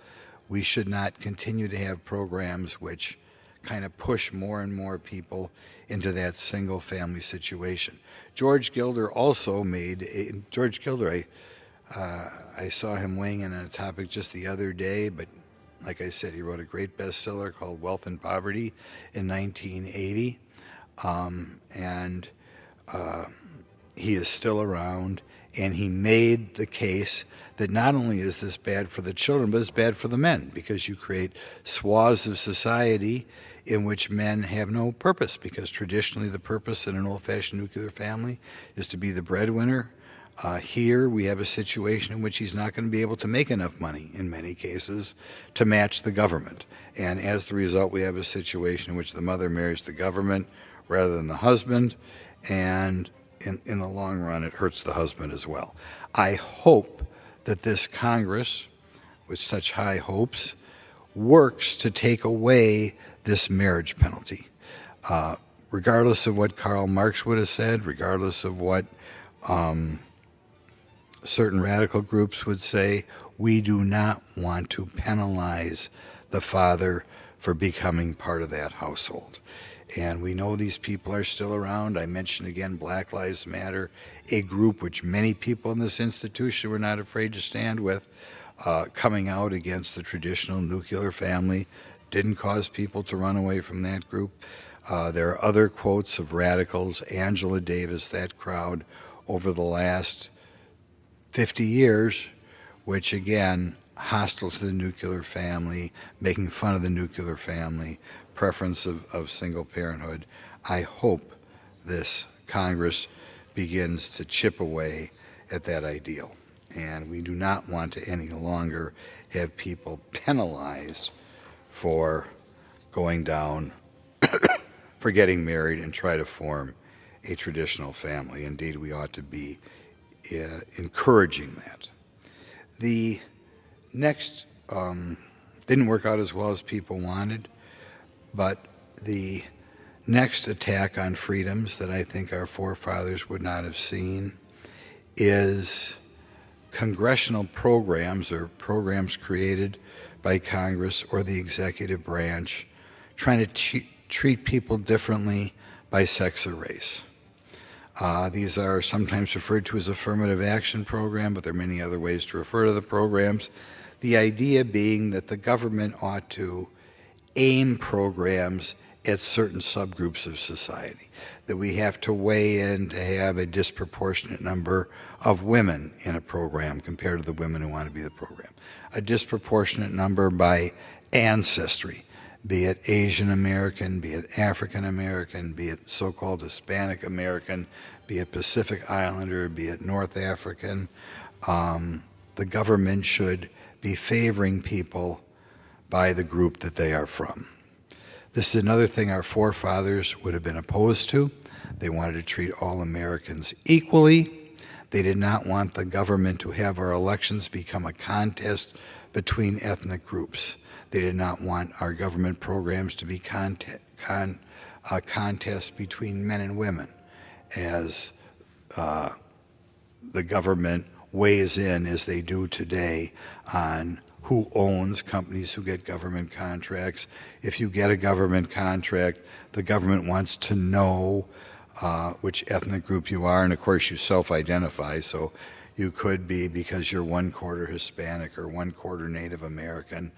Speaker 9: we should not continue to have programs which kind of push more and more people into that single family situation. George Gilder also George Gilder, I saw him weighing in on a topic just the other day, but like I said, he wrote a great bestseller called Wealth and Poverty in 1980. He is still around, and he made the case that not only is this bad for the children, but it's bad for the men, because you create swaths of society in which men have no purpose, because traditionally the purpose in an old-fashioned nuclear family is to be the breadwinner. Here we have a situation in which he's not going to be able to make enough money, in many cases, to match the government. And as the result, we have a situation in which the mother marries the government rather than the husband, and in the long run, it hurts the husband as well. I hope that this Congress, with such high hopes, works to take away this marriage penalty. Regardless of what Karl Marx would have said, regardless of what certain radical groups would say, we do not want to penalize the father for becoming part of that household. And we know these people are still around. I mentioned again Black Lives Matter, a group which many people in this institution were not afraid to stand with, coming out against the traditional nuclear family, didn't cause people to run away from that group. There are other quotes of radicals, Angela Davis, that crowd, over the last 50 years, which again, hostile to the nuclear family, making fun of the nuclear family, preference of single parenthood. I hope this Congress begins to chip away at that ideal. And we do not want to any longer have people penalized for going down, for getting married and try to form a traditional family. Indeed, we ought to be encouraging that. The next didn't work out as well as people wanted, but the next attack on freedoms that I think our forefathers would not have seen is congressional programs or programs created by Congress or the executive branch trying to treat people differently by sex or race. These are sometimes referred to as affirmative action program, but there are many other ways to refer to the programs. The idea being that the government ought to aim programs at certain subgroups of society, that we have to weigh in to have a disproportionate number of women in a program compared to the women who want to be in the program, a disproportionate number by ancestry, be it Asian American, be it African American, be it so-called Hispanic American, be it Pacific Islander, be it North African. The government should be favoring people by the group that they are from. This is another thing our forefathers would have been opposed to. They wanted to treat all Americans equally. They did not want the government to have our elections become a contest between ethnic groups. They did not want our government programs to be a contest between men and women, as the government weighs in, as they do today, on who owns companies who get government contracts. If you get a government contract, the government wants to know which ethnic group you are, and of course you self-identify, so you could be, because you're 1/4 Hispanic or 1/4 Native American,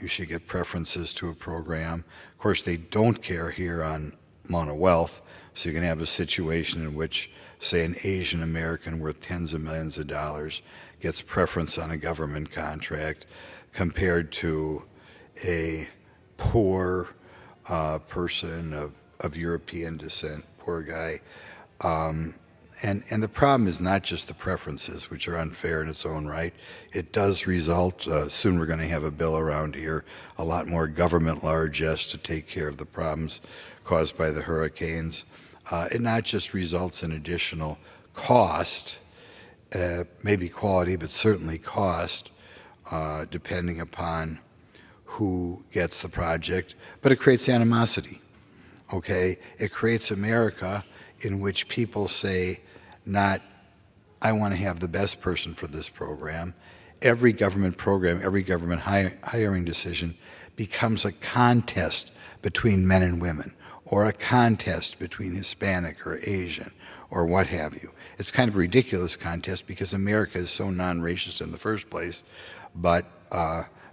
Speaker 9: you should get preferences to a program. Of course, they don't care here on amount of wealth, so you can have a situation in which, say, an Asian American worth tens of millions of dollars gets preference on a government contract compared to a poor person of European descent, poor guy. And the problem is not just the preferences, which are unfair in its own right. It does result, soon we're going to have a bill around here, a lot more government largesse to take care of the problems caused by the hurricanes. It not just results in additional cost, maybe quality, but certainly cost, depending upon who gets the project, but it creates animosity, okay? It creates America in which people say, not, I want to have the best person for this program. Every government program, every government hiring decision becomes a contest between men and women, or a contest between Hispanic or Asian, or what have you. It's kind of a ridiculous contest because America is so non-racist in the first place, but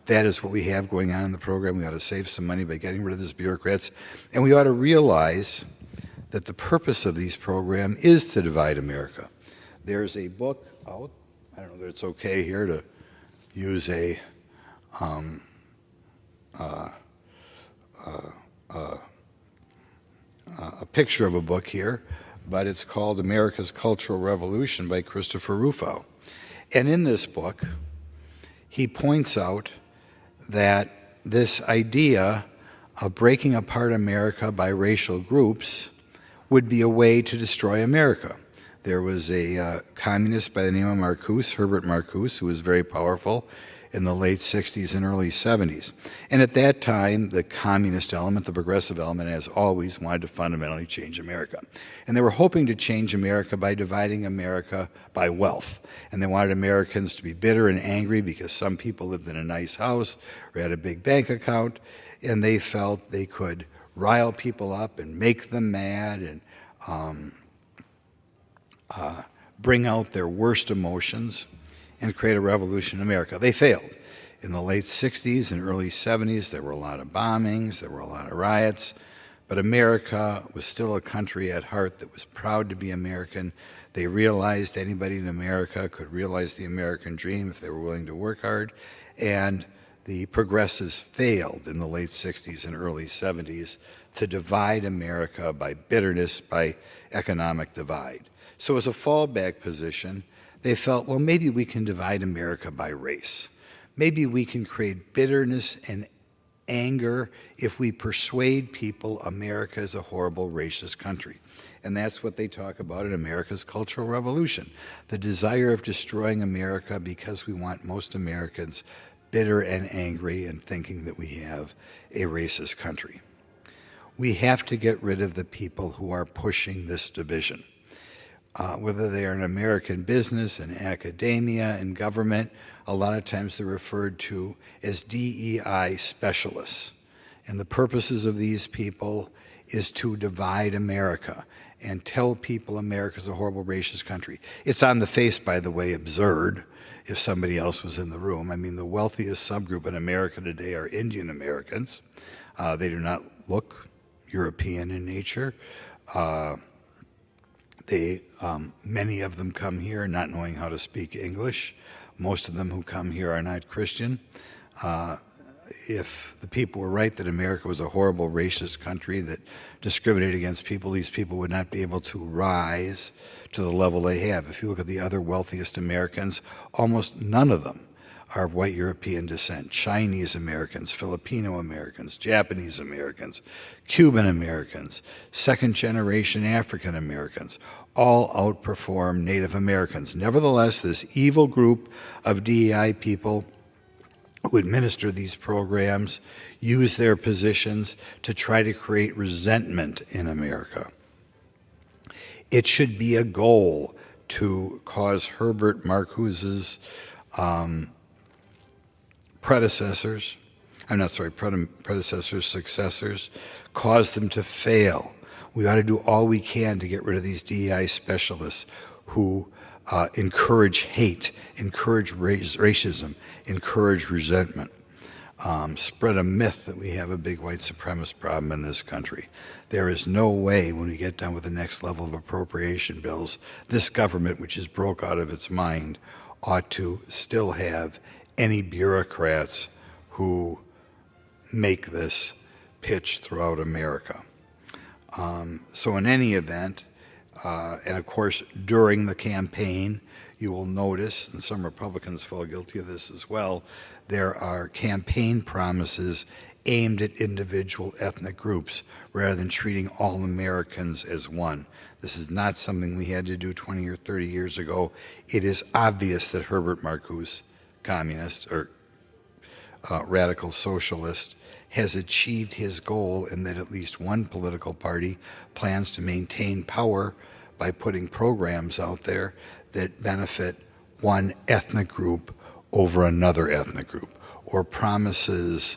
Speaker 9: that is what we have going on in the program. We ought to save some money by getting rid of these bureaucrats, and we ought to realize that the purpose of these programs is to divide America. There's a book out, I don't know that it's okay here to use a picture of a book here, but it's called America's Cultural Revolution by Christopher Rufo. And in this book, he points out that this idea of breaking apart America by racial groups would be a way to destroy America. There was a communist by the name of Marcuse, Herbert Marcuse, who was very powerful in the late 60s and early 70s. And at that time, the communist element, the progressive element, as always, wanted to fundamentally change America. And they were hoping to change America by dividing America by wealth. And they wanted Americans to be bitter and angry because some people lived in a nice house or had a big bank account, and they felt they could rile people up and make them mad and bring out their worst emotions and create a revolution in America. They failed. In the late 60s and early 70s, there were a lot of bombings, there were a lot of riots, but America was still a country at heart that was proud to be American. They realized anybody in America could realize the American dream if they were willing to work hard, and the progressives failed in the late 60s and early 70s to divide America by bitterness, by economic divide. So as a fallback position, they felt, well, maybe we can divide America by race. Maybe we can create bitterness and anger if we persuade people America is a horrible racist country. And that's what they talk about in America's Cultural Revolution, the desire of destroying America because we want most Americans bitter and angry and thinking that we have a racist country. We have to get rid of the people who are pushing this division. Whether they are in American business, in academia, in government, a lot of times they're referred to as DEI specialists. And the purposes of these people is to divide America and tell people America's a horrible racist country. It's on the face, by the way, absurd if somebody else was in the room. I mean, the wealthiest subgroup in America today are Indian Americans. They do not look European in nature. Many of them come here not knowing how to speak English. Most of them who come here are not Christian. If the people were right that America was a horrible racist country that discriminated against people, these people would not be able to rise to the level they have. If you look at the other wealthiest Americans, almost none of them are of white European descent. Chinese Americans, Filipino Americans, Japanese Americans, Cuban Americans, second-generation African Americans, all outperform Native Americans. Nevertheless, this evil group of DEI people who administer these programs use their positions to try to create resentment in America. It should be a goal to cause Herbert Marcuse's predecessors, successors, cause them to fail. We ought to do all we can to get rid of these DEI specialists who encourage hate, encourage racism, encourage resentment, spread a myth that we have a big white supremacist problem in this country. There is no way when we get done with the next level of appropriation bills, this government, which is broke out of its mind, ought to still have any bureaucrats who make this pitch throughout America. So in any event, and of course during the campaign, you will notice, and some Republicans fall guilty of this as well, there are campaign promises aimed at individual ethnic groups rather than treating all Americans as one. This is not something we had to do 20 or 30 years ago. It is obvious that Herbert Marcuse, communist or radical socialist, has achieved his goal in that at least one political party plans to maintain power by putting programs out there that benefit one ethnic group over another ethnic group, or promises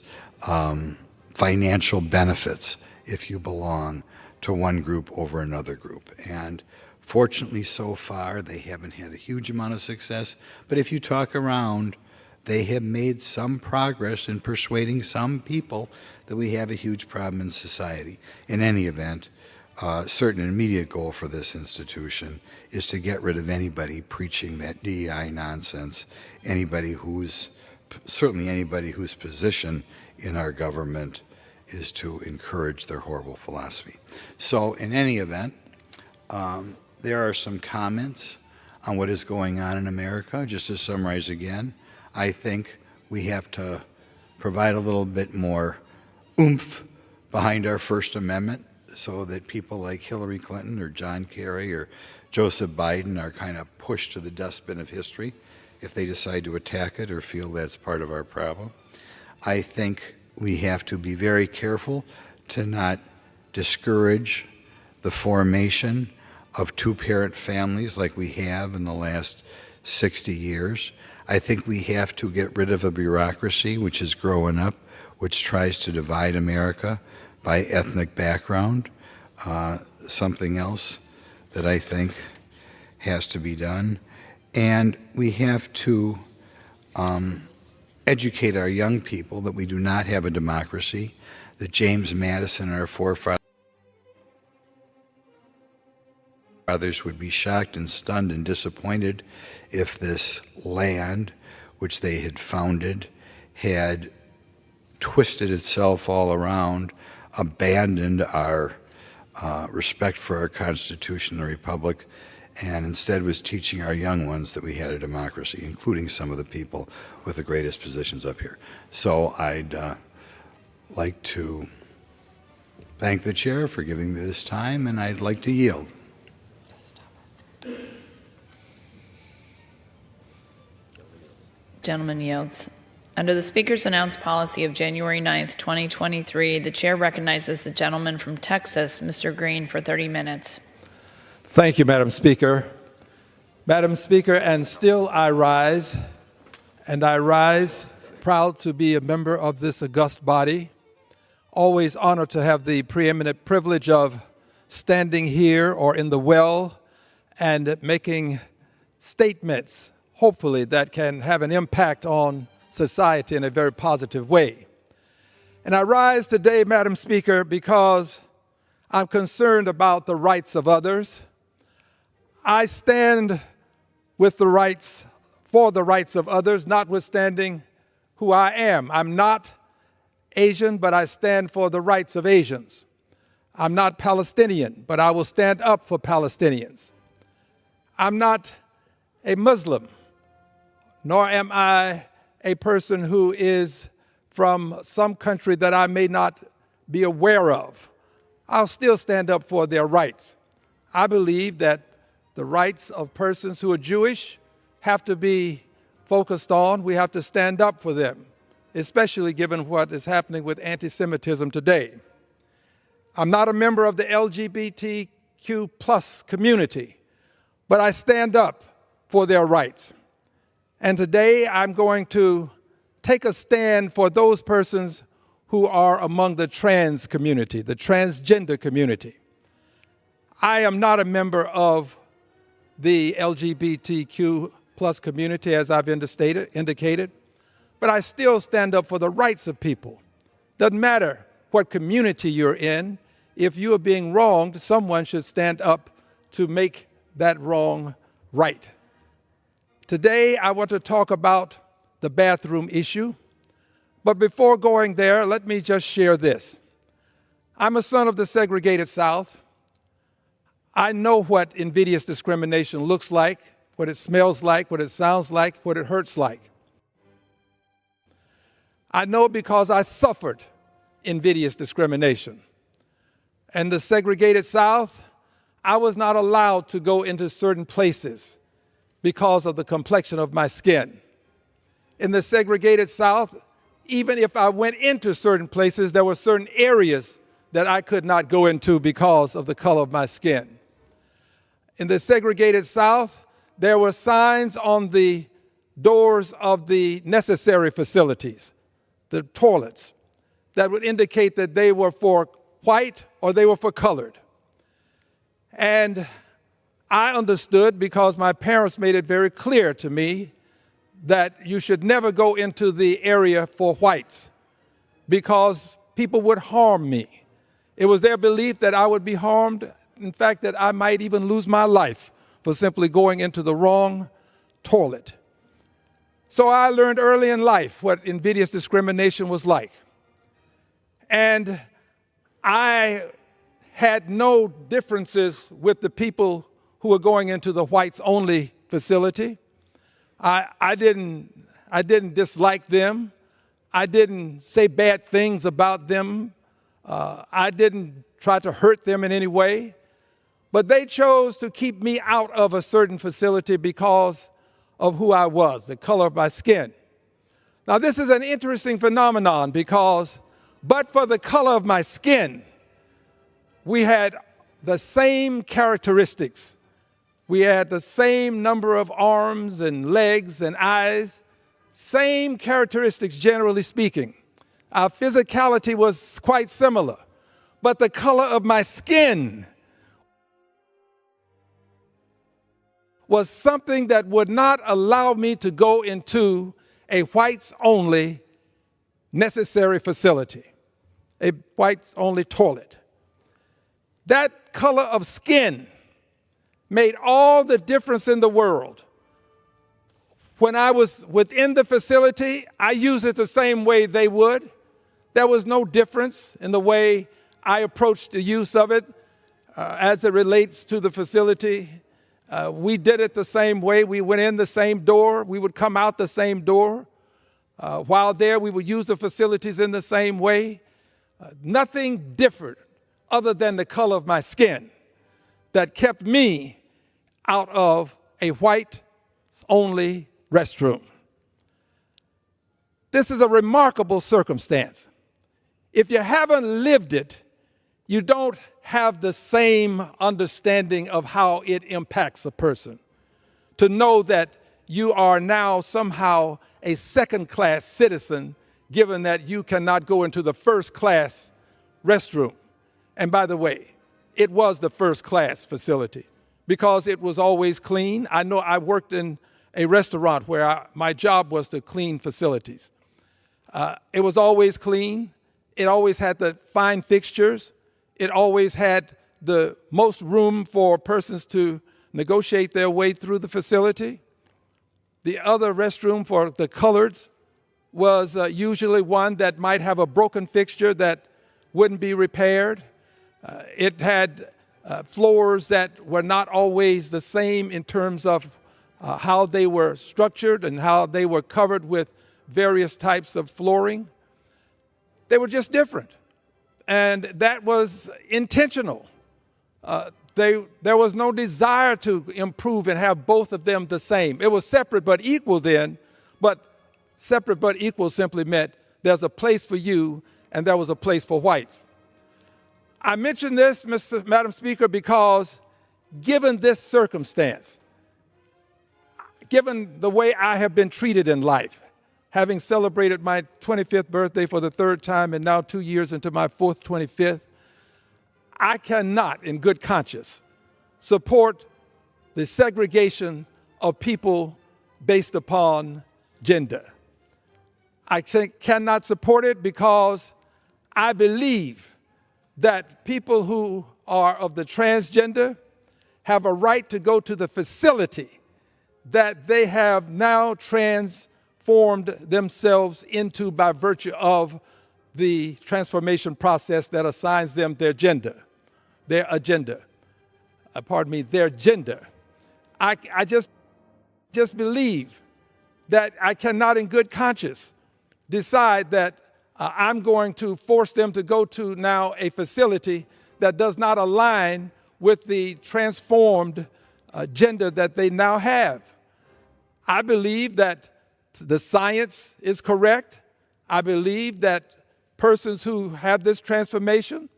Speaker 9: financial benefits if you belong to one group over another group. And fortunately, so far, they haven't had a huge amount of success, but if you talk around, they have made some progress in persuading some people that we have a huge problem in society. In any event, certain immediate goal for this institution is to get rid of anybody preaching that DEI nonsense, certainly anybody whose position in our government is to encourage their horrible philosophy. So in any event, there are some comments on what is going on in America. Just to summarize again, I think we have to provide a little bit more oomph behind our First Amendment so that people like Hillary Clinton or John Kerry or Joseph Biden are kind of pushed to the dustbin of history if they decide to attack it or feel that's part of our problem. I think we have to be very careful to not discourage the formation of two-parent families like we have in the last 60 years. I think we have to get rid of a bureaucracy which is growing up, which tries to divide America by ethnic background. Something else that I think has to be done. And we have to educate our young people that we do not have a democracy, that James Madison and our forefathers would be shocked and stunned and disappointed if this land, which they had founded, had twisted itself all around, abandoned our respect for our Constitution, the Republic, and instead was teaching our young ones that we had a democracy, including some of the people with the greatest positions up here. So I'd like to thank the chair for giving me this time, and I'd like to yield.
Speaker 2: Gentleman yields. Under the Speaker's announced policy of January 9th, 2023, the chair recognizes the gentleman from Texas, Mr. Green, for 30 minutes.
Speaker 11: Thank you, Madam Speaker. Madam Speaker, and still I rise, and I rise proud to be a member of this august body, always honored to have the preeminent privilege of standing here or in the well and making statements, hopefully, that can have an impact on society in a very positive way. And I rise today, Madam Speaker, because I'm concerned about the rights of others. I stand with the rights, for the rights of others, notwithstanding who I am. I'm not Asian, but I stand for the rights of Asians. I'm not Palestinian, but I will stand up for Palestinians. I'm not a Muslim, nor am I a person who is from some country that I may not be aware of. I'll still stand up for their rights. I believe that the rights of persons who are Jewish have to be focused on. We have to stand up for them, especially given what is happening with anti-Semitism today. I'm not a member of the LGBTQ plus community, but I stand up for their rights. And today I'm going to take a stand for those persons who are among the trans community, the transgender community. I am not a member of the LGBTQ plus community, as I've indicated, but I still stand up for the rights of people. Doesn't matter what community you're in. If you are being wronged, someone should stand up to make that wrong right. Today, I want to talk about the bathroom issue. But before going there, let me just share this. I'm a son of the segregated South. I know what invidious discrimination looks like, what it smells like, what it sounds like, what it hurts like. I know because I suffered invidious discrimination. In the segregated South, I was not allowed to go into certain places because of the complexion of my skin. In the segregated South, even if I went into certain places, there were certain areas that I could not go into because of the color of my skin. In the segregated South, there were signs on the doors of the necessary facilities, the toilets, that would indicate that they were for white or they were for colored. And I understood, because my parents made it very clear to me, that you should never go into the area for whites because people would harm me. It was their belief that I would be harmed, in fact, that I might even lose my life for simply going into the wrong toilet. So I learned early in life what invidious discrimination was like. And I had no differences with the people who were going into the whites-only facility. I didn't dislike them. I didn't say bad things about them. I didn't try to hurt them in any way. But they chose to keep me out of a certain facility because of who I was, the color of my skin. Now, this is an interesting phenomenon because, but for the color of my skin, we had the same characteristics. We had the same number of arms and legs and eyes, same characteristics, generally speaking. Our physicality was quite similar, but the color of my skin was something that would not allow me to go into a whites-only necessary facility, a whites-only toilet. That color of skin made all the difference in the world. When I was within the facility, I used it the same way they would. There was no difference in the way I approached the use of it as it relates to the facility. We did it the same way. We went in the same door. We would come out the same door. While there, we would use the facilities in the same way. Nothing different other than the color of my skin that kept me out of a white-only restroom. This is a remarkable circumstance. If you haven't lived it, you don't have the same understanding of how it impacts a person. To know that you are now somehow a second-class citizen, given that you cannot go into the first-class restroom. And by the way, it was the first-class facility because it was always clean. I know I worked in a restaurant where my job was to clean facilities. It was always clean. It always had the fine fixtures. It always had the most room for persons to negotiate their way through the facility. The other restroom for the coloreds was usually one that might have a broken fixture that wouldn't be repaired. It had floors that were not always the same in terms of how they were structured and how they were covered with various types of flooring. They were just different. And that was intentional. There was no desire to improve and have both of them the same. It was separate but equal then, but separate but equal simply meant there's a place for you and there was a place for whites. I mention this, Madam Speaker, because given this circumstance, given the way I have been treated in life, having celebrated my 25th birthday for the third time and now 2 years into my fourth 25th, I cannot, in good conscience, support the segregation of people based upon gender. I cannot support it because I believe that people who are of the transgender have a right to go to the facility that they have now transformed themselves into by virtue of the transformation process that assigns them their gender, their agenda. Their gender. I just believe that I cannot in good conscience decide that I'm going to force them to go to now a facility that does not align with the transformed gender that they now have. I believe that the science is correct. I believe that persons who have this transformation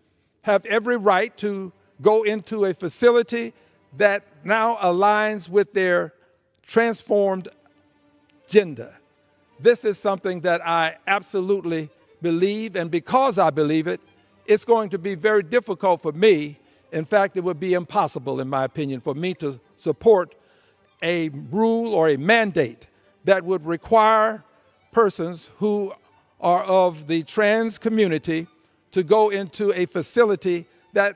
Speaker 11: have every right to go into a facility that now aligns with their transformed gender. This is something that I absolutely believe, and because I believe it, it's going to be very difficult for me. In fact, it would be impossible, in my opinion, for me to support a rule or a mandate that would require persons who are of the trans community to go into a facility that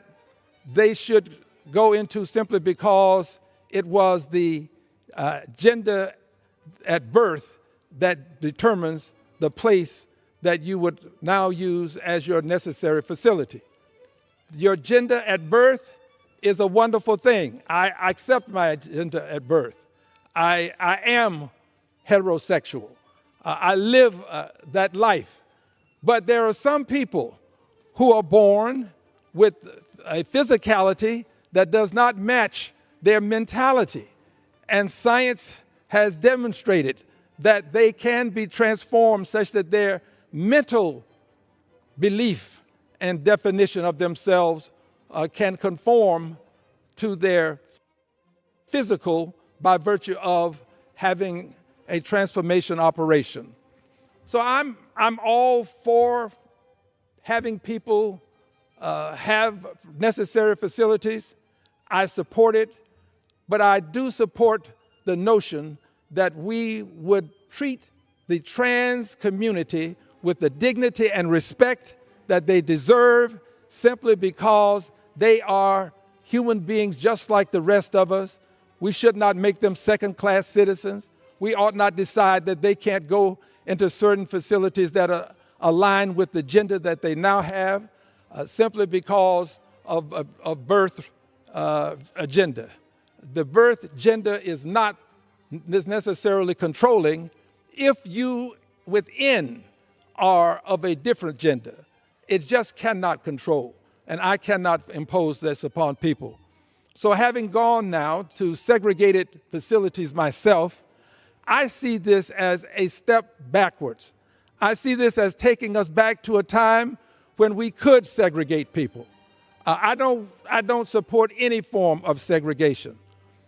Speaker 11: they should go into simply because it was the gender at birth that determines the place that you would now use as your necessary facility. Your gender at birth is a wonderful thing. I accept my gender at birth. I am heterosexual. I live that life. But there are some people who are born with a physicality that does not match their mentality. And science has demonstrated that they can be transformed such that their mental belief and definition of themselves can conform to their physical by virtue of having a transformation operation. So I'm all for having people have necessary facilities. I support it, but I do support the notion that we would treat the trans community with the dignity and respect that they deserve simply because they are human beings just like the rest of us. We should not make them second-class citizens. We ought not decide that they can't go into certain facilities that are aligned with the gender that they now have simply because of birth agenda. The birth gender is not necessarily controlling if you within are of a different gender. It just cannot control, and I cannot impose this upon people. So having gone now to segregated facilities myself, I see this as a step backwards. I see this as taking us back to a time when we could segregate people. I don't support any form of segregation.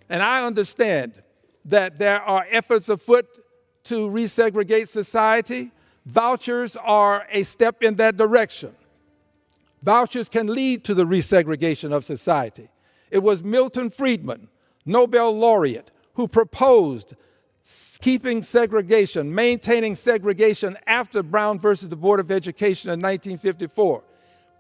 Speaker 11: And I understand that there are efforts afoot to resegregate society. Vouchers are a step in that direction. Vouchers can lead to the resegregation of society. It was Milton Friedman, Nobel laureate, who proposed keeping segregation, maintaining segregation after Brown versus the Board of Education in 1954,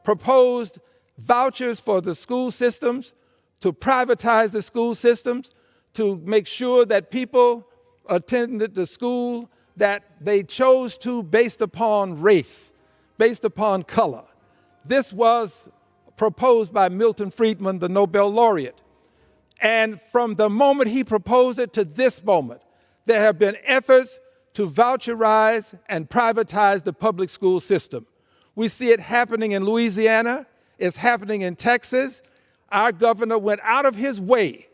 Speaker 11: proposed vouchers for the school systems, to privatize the school systems, to make sure that people attended the school that they chose to based upon race, based upon color. This was proposed by Milton Friedman, the Nobel laureate. And from the moment he proposed it to this moment, there have been efforts to voucherize and privatize the public school system. We see it happening in Louisiana. It's happening in Texas. Our governor went out of his way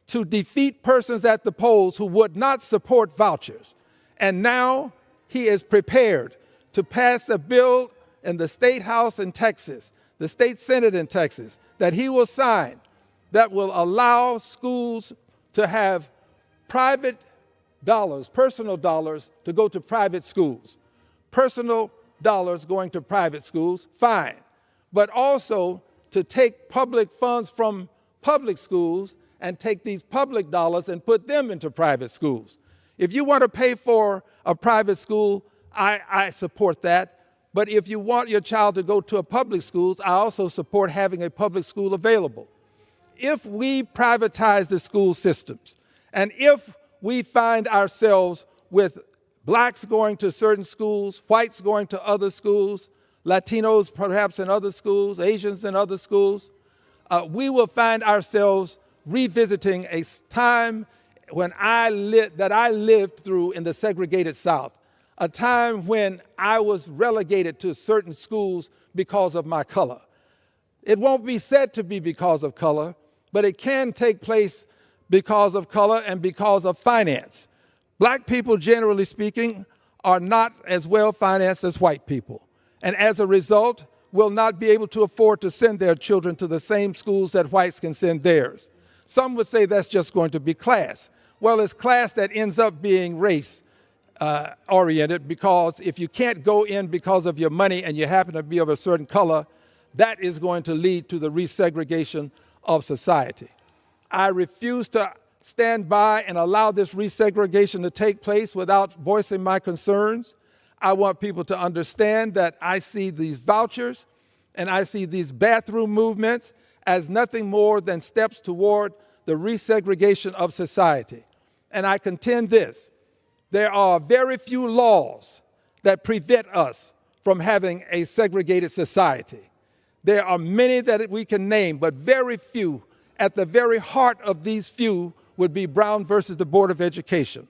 Speaker 11: to defeat persons at the polls who would not support vouchers. And now he is prepared to pass a bill in the State House in Texas, the State Senate in Texas, that he will sign that will allow schools to have private dollars, personal dollars, to go to private schools. Personal dollars going to private schools, fine. But also to take public funds from public schools and take these public dollars and put them into private schools. If you want to pay for a private school, I support that. But if you want your child to go to a public school, I also support having a public school available. If we privatize the school systems, and if we find ourselves with blacks going to certain schools, whites going to other schools, Latinos perhaps in other schools, Asians in other schools, we will find ourselves revisiting a time when I lived through in the segregated South, a time when I was relegated to certain schools because of my color. It won't be said to be because of color, but it can take place because of color and because of finance. Black people, generally speaking, are not as well financed as white people, and as a result, will not be able to afford to send their children to the same schools that whites can send theirs. Some would say that's just going to be class. Well, it's class that ends up being race oriented, because if you can't go in because of your money and you happen to be of a certain color, that is going to lead to the resegregation of society. I refuse to stand by and allow this resegregation to take place without voicing my concerns. I want people to understand that I see these vouchers and I see these bathroom movements as nothing more than steps toward the resegregation of society. And I contend this: there are very few laws that prevent us from having a segregated society. There are many that we can name, but very few. At the very heart of these few would be Brown versus the Board of Education.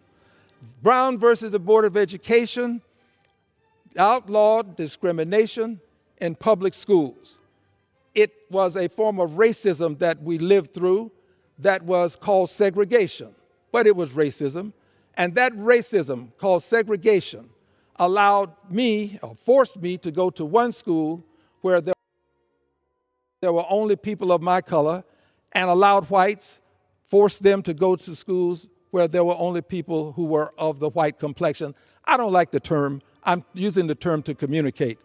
Speaker 11: Brown versus the Board of Education outlawed discrimination in public schools. it was a form of racism that we lived through that was called segregation, but it was racism. And that racism called segregation allowed me, or forced me, to go to one school where there were only people of my color, and allowed whites, forced them to go to schools where there were only people who were of the white complexion. I don't like the term. I'm using the term to communicate.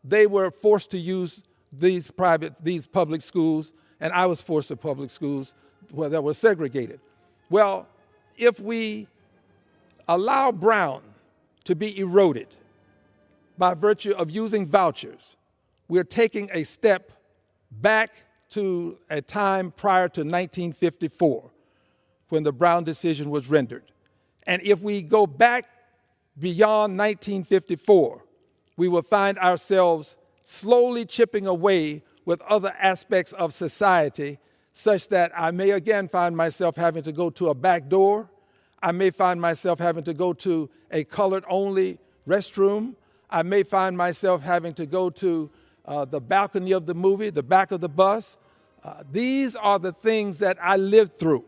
Speaker 11: They were forced to use these public schools, and I was forced to public schools where they were segregated. Well, if we allow Brown to be eroded by virtue of using vouchers, we're taking a step back to a time prior to 1954 when the Brown decision was rendered. And if we go back beyond 1954, we will find ourselves slowly chipping away with other aspects of society, such that I may again find myself having to go to a back door. I may find myself having to go to a colored-only restroom. I may find myself having to go to the balcony of the movie, the back of the bus. These are the things that I lived through.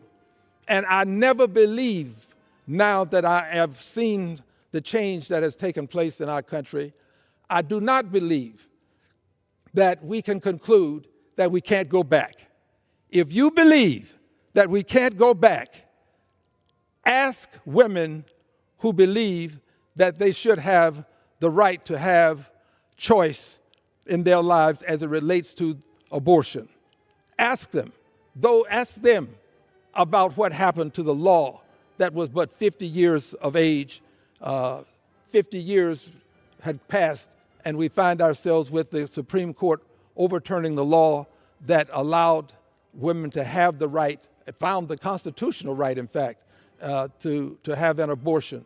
Speaker 11: And I never believe, now that I have seen the change that has taken place in our country, I do not believe that we can conclude that we can't go back. If you believe that we can't go back, ask women who believe that they should have the right to have choice in their lives as it relates to abortion. Ask them, ask them about what happened to the law that was but 50 years of age. 50 years had passed, and we find ourselves with the Supreme Court overturning the law that allowed women to have the right, found the constitutional right, in fact, to have an abortion.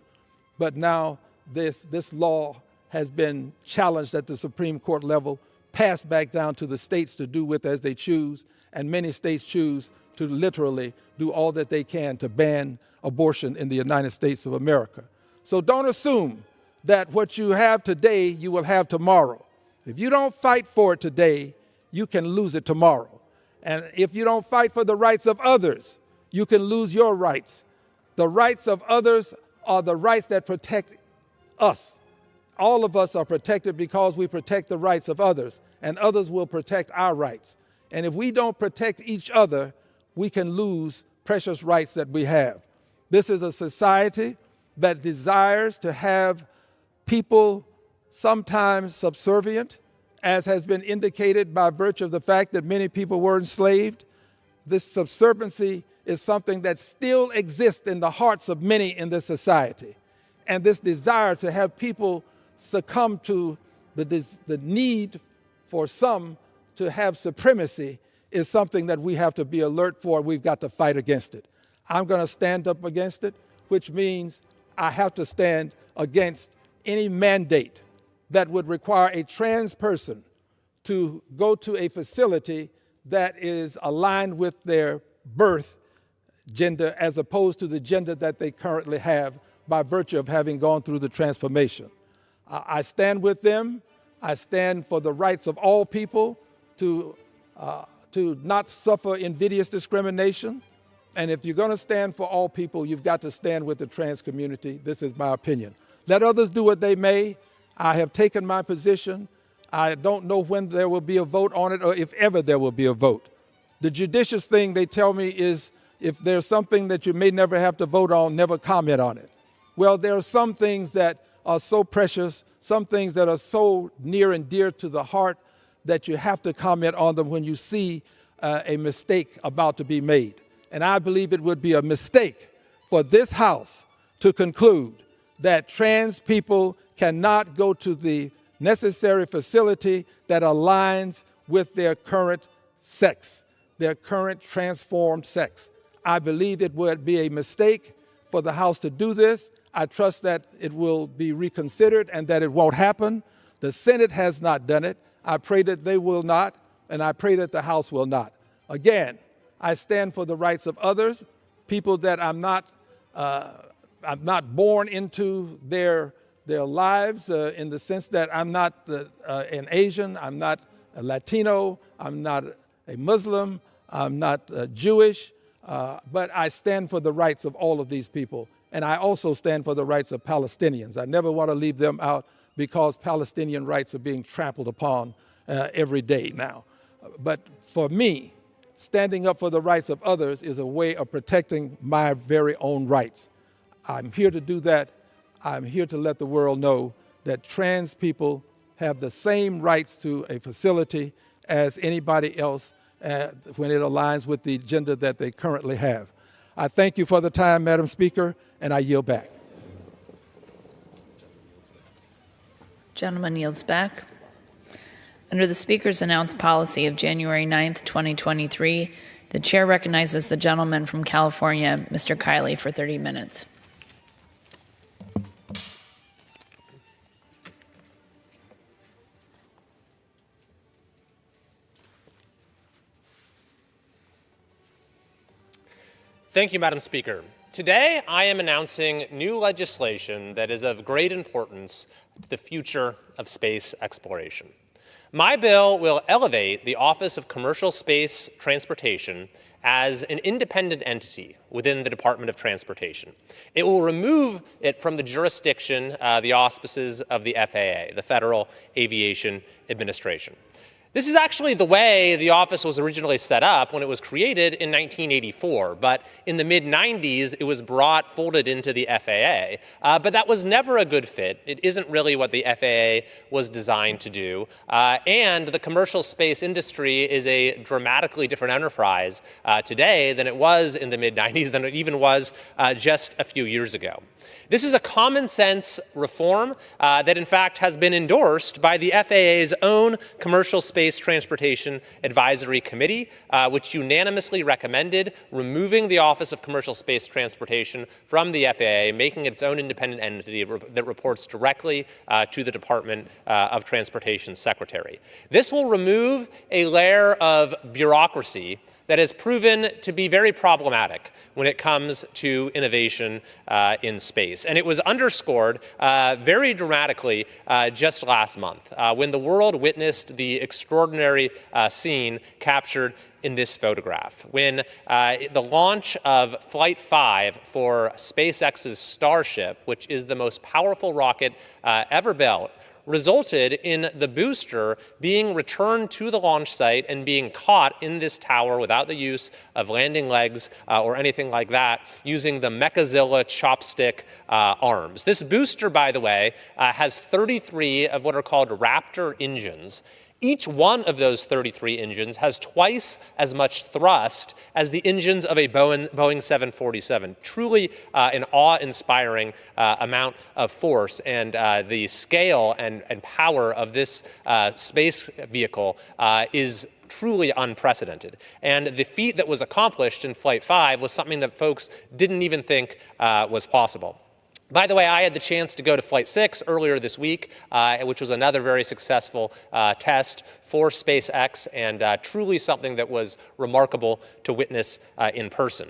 Speaker 11: But now this law has been challenged at the Supreme Court level, passed back down to the states to do with as they choose, and many states choose to literally do all that they can to ban abortion in the United States of America. So don't assume that what you have today, you will have tomorrow. If you don't fight for it today, you can lose it tomorrow. And if you don't fight for the rights of others, you can lose your rights. The rights of others are the rights that protect us. All of us are protected because we protect the rights of others, and others will protect our rights. And if we don't protect each other, we can lose precious rights that we have. This is a society that desires to have people sometimes subservient, as has been indicated by virtue of the fact that many people were enslaved. This subserviency is something that still exists in the hearts of many in this society. And this desire to have people succumb to the need for some to have supremacy is something that we have to be alert for. We've got to fight against it. I'm going to stand up against it, which means I have to stand against any mandate that would require a trans person to go to a facility that is aligned with their birth gender as opposed to the gender that they currently have by virtue of having gone through the transformation. I stand with them. I stand for the rights of all people to not suffer invidious discrimination. And if you're going to stand for all people, you've got to stand with the trans community. This is my opinion. Let others do what they may. I have taken my position. I don't know when there will be a vote on it or if ever there will be a vote. The judicious thing they tell me is if there's something that you may never have to vote on, never comment on it. Well, there are some things that are so precious, some things that are so near and dear to the heart that you have to comment on them when you see a mistake about to be made. And I believe it would be a mistake for this House to conclude that trans people cannot go to the necessary facility that aligns with their current sex, their current transformed sex. I believe it would be a mistake for the House to do this. I trust that it will be reconsidered and that it won't happen. The Senate has not done it. I pray that they will not, and I pray that the House will not. Again, I stand for the rights of others, people that I'm not born into their lives in the sense that I'm not an Asian, I'm not a Latino, I'm not a Muslim, I'm not Jewish, but I stand for the rights of all of these people. And I also stand for the rights of Palestinians. I never want to leave them out because Palestinian rights are being trampled upon every day now. But for me, standing up for the rights of others is a way of protecting my very own rights. I'm here to do that. I'm here to let the world know that trans people have the same rights to a facility as anybody else when it aligns with the gender that they currently have. I thank you for the time, Madam Speaker, and I yield back.
Speaker 2: Gentleman yields back. Under the Speaker's announced policy of January 9th, 2023, the Chair recognizes the gentleman from California, Mr. Kiley, for 30 minutes.
Speaker 12: Thank you, Madam Speaker. Today, I am announcing new legislation that is of great importance to the future of space exploration. My bill will elevate the Office of Commercial Space Transportation as an independent entity within the Department of Transportation. It will remove it from the jurisdiction, the auspices of the FAA, the Federal Aviation Administration. This is actually the way the office was originally set up when it was created in 1984, but in the mid-90s it was folded into the FAA, but that was never a good fit. It isn't really what the FAA was designed to do, and the commercial space industry is a dramatically different enterprise today than it was in the mid-90s, than it even was just a few years ago. This is a common sense reform that in fact has been endorsed by the FAA's own Commercial Space Transportation Advisory Committee, which unanimously recommended removing the Office of Commercial Space Transportation from the FAA, making it its own independent entity that reports directly to the Department of Transportation Secretary. This will remove a layer of bureaucracy that has proven to be very problematic when it comes to innovation in space. And it was underscored very dramatically just last month when the world witnessed the extraordinary scene captured in this photograph, when the launch of Flight 5 for SpaceX's Starship, which is the most powerful rocket ever built, resulted in the booster being returned to the launch site and being caught in this tower without the use of landing legs or anything like that, using the Mechazilla chopstick arms. This booster, by the way, has 33 of what are called Raptor engines. Each one of those 33 engines has twice as much thrust as the engines of a Boeing 747. Truly an awe-inspiring amount of force, and the scale and power of this space vehicle is truly unprecedented. And the feat that was accomplished in Flight 5 was something that folks didn't even think was possible. By the way, I had the chance to go to Flight 6 earlier this week, which was another very successful test for SpaceX, and truly something that was remarkable to witness in person.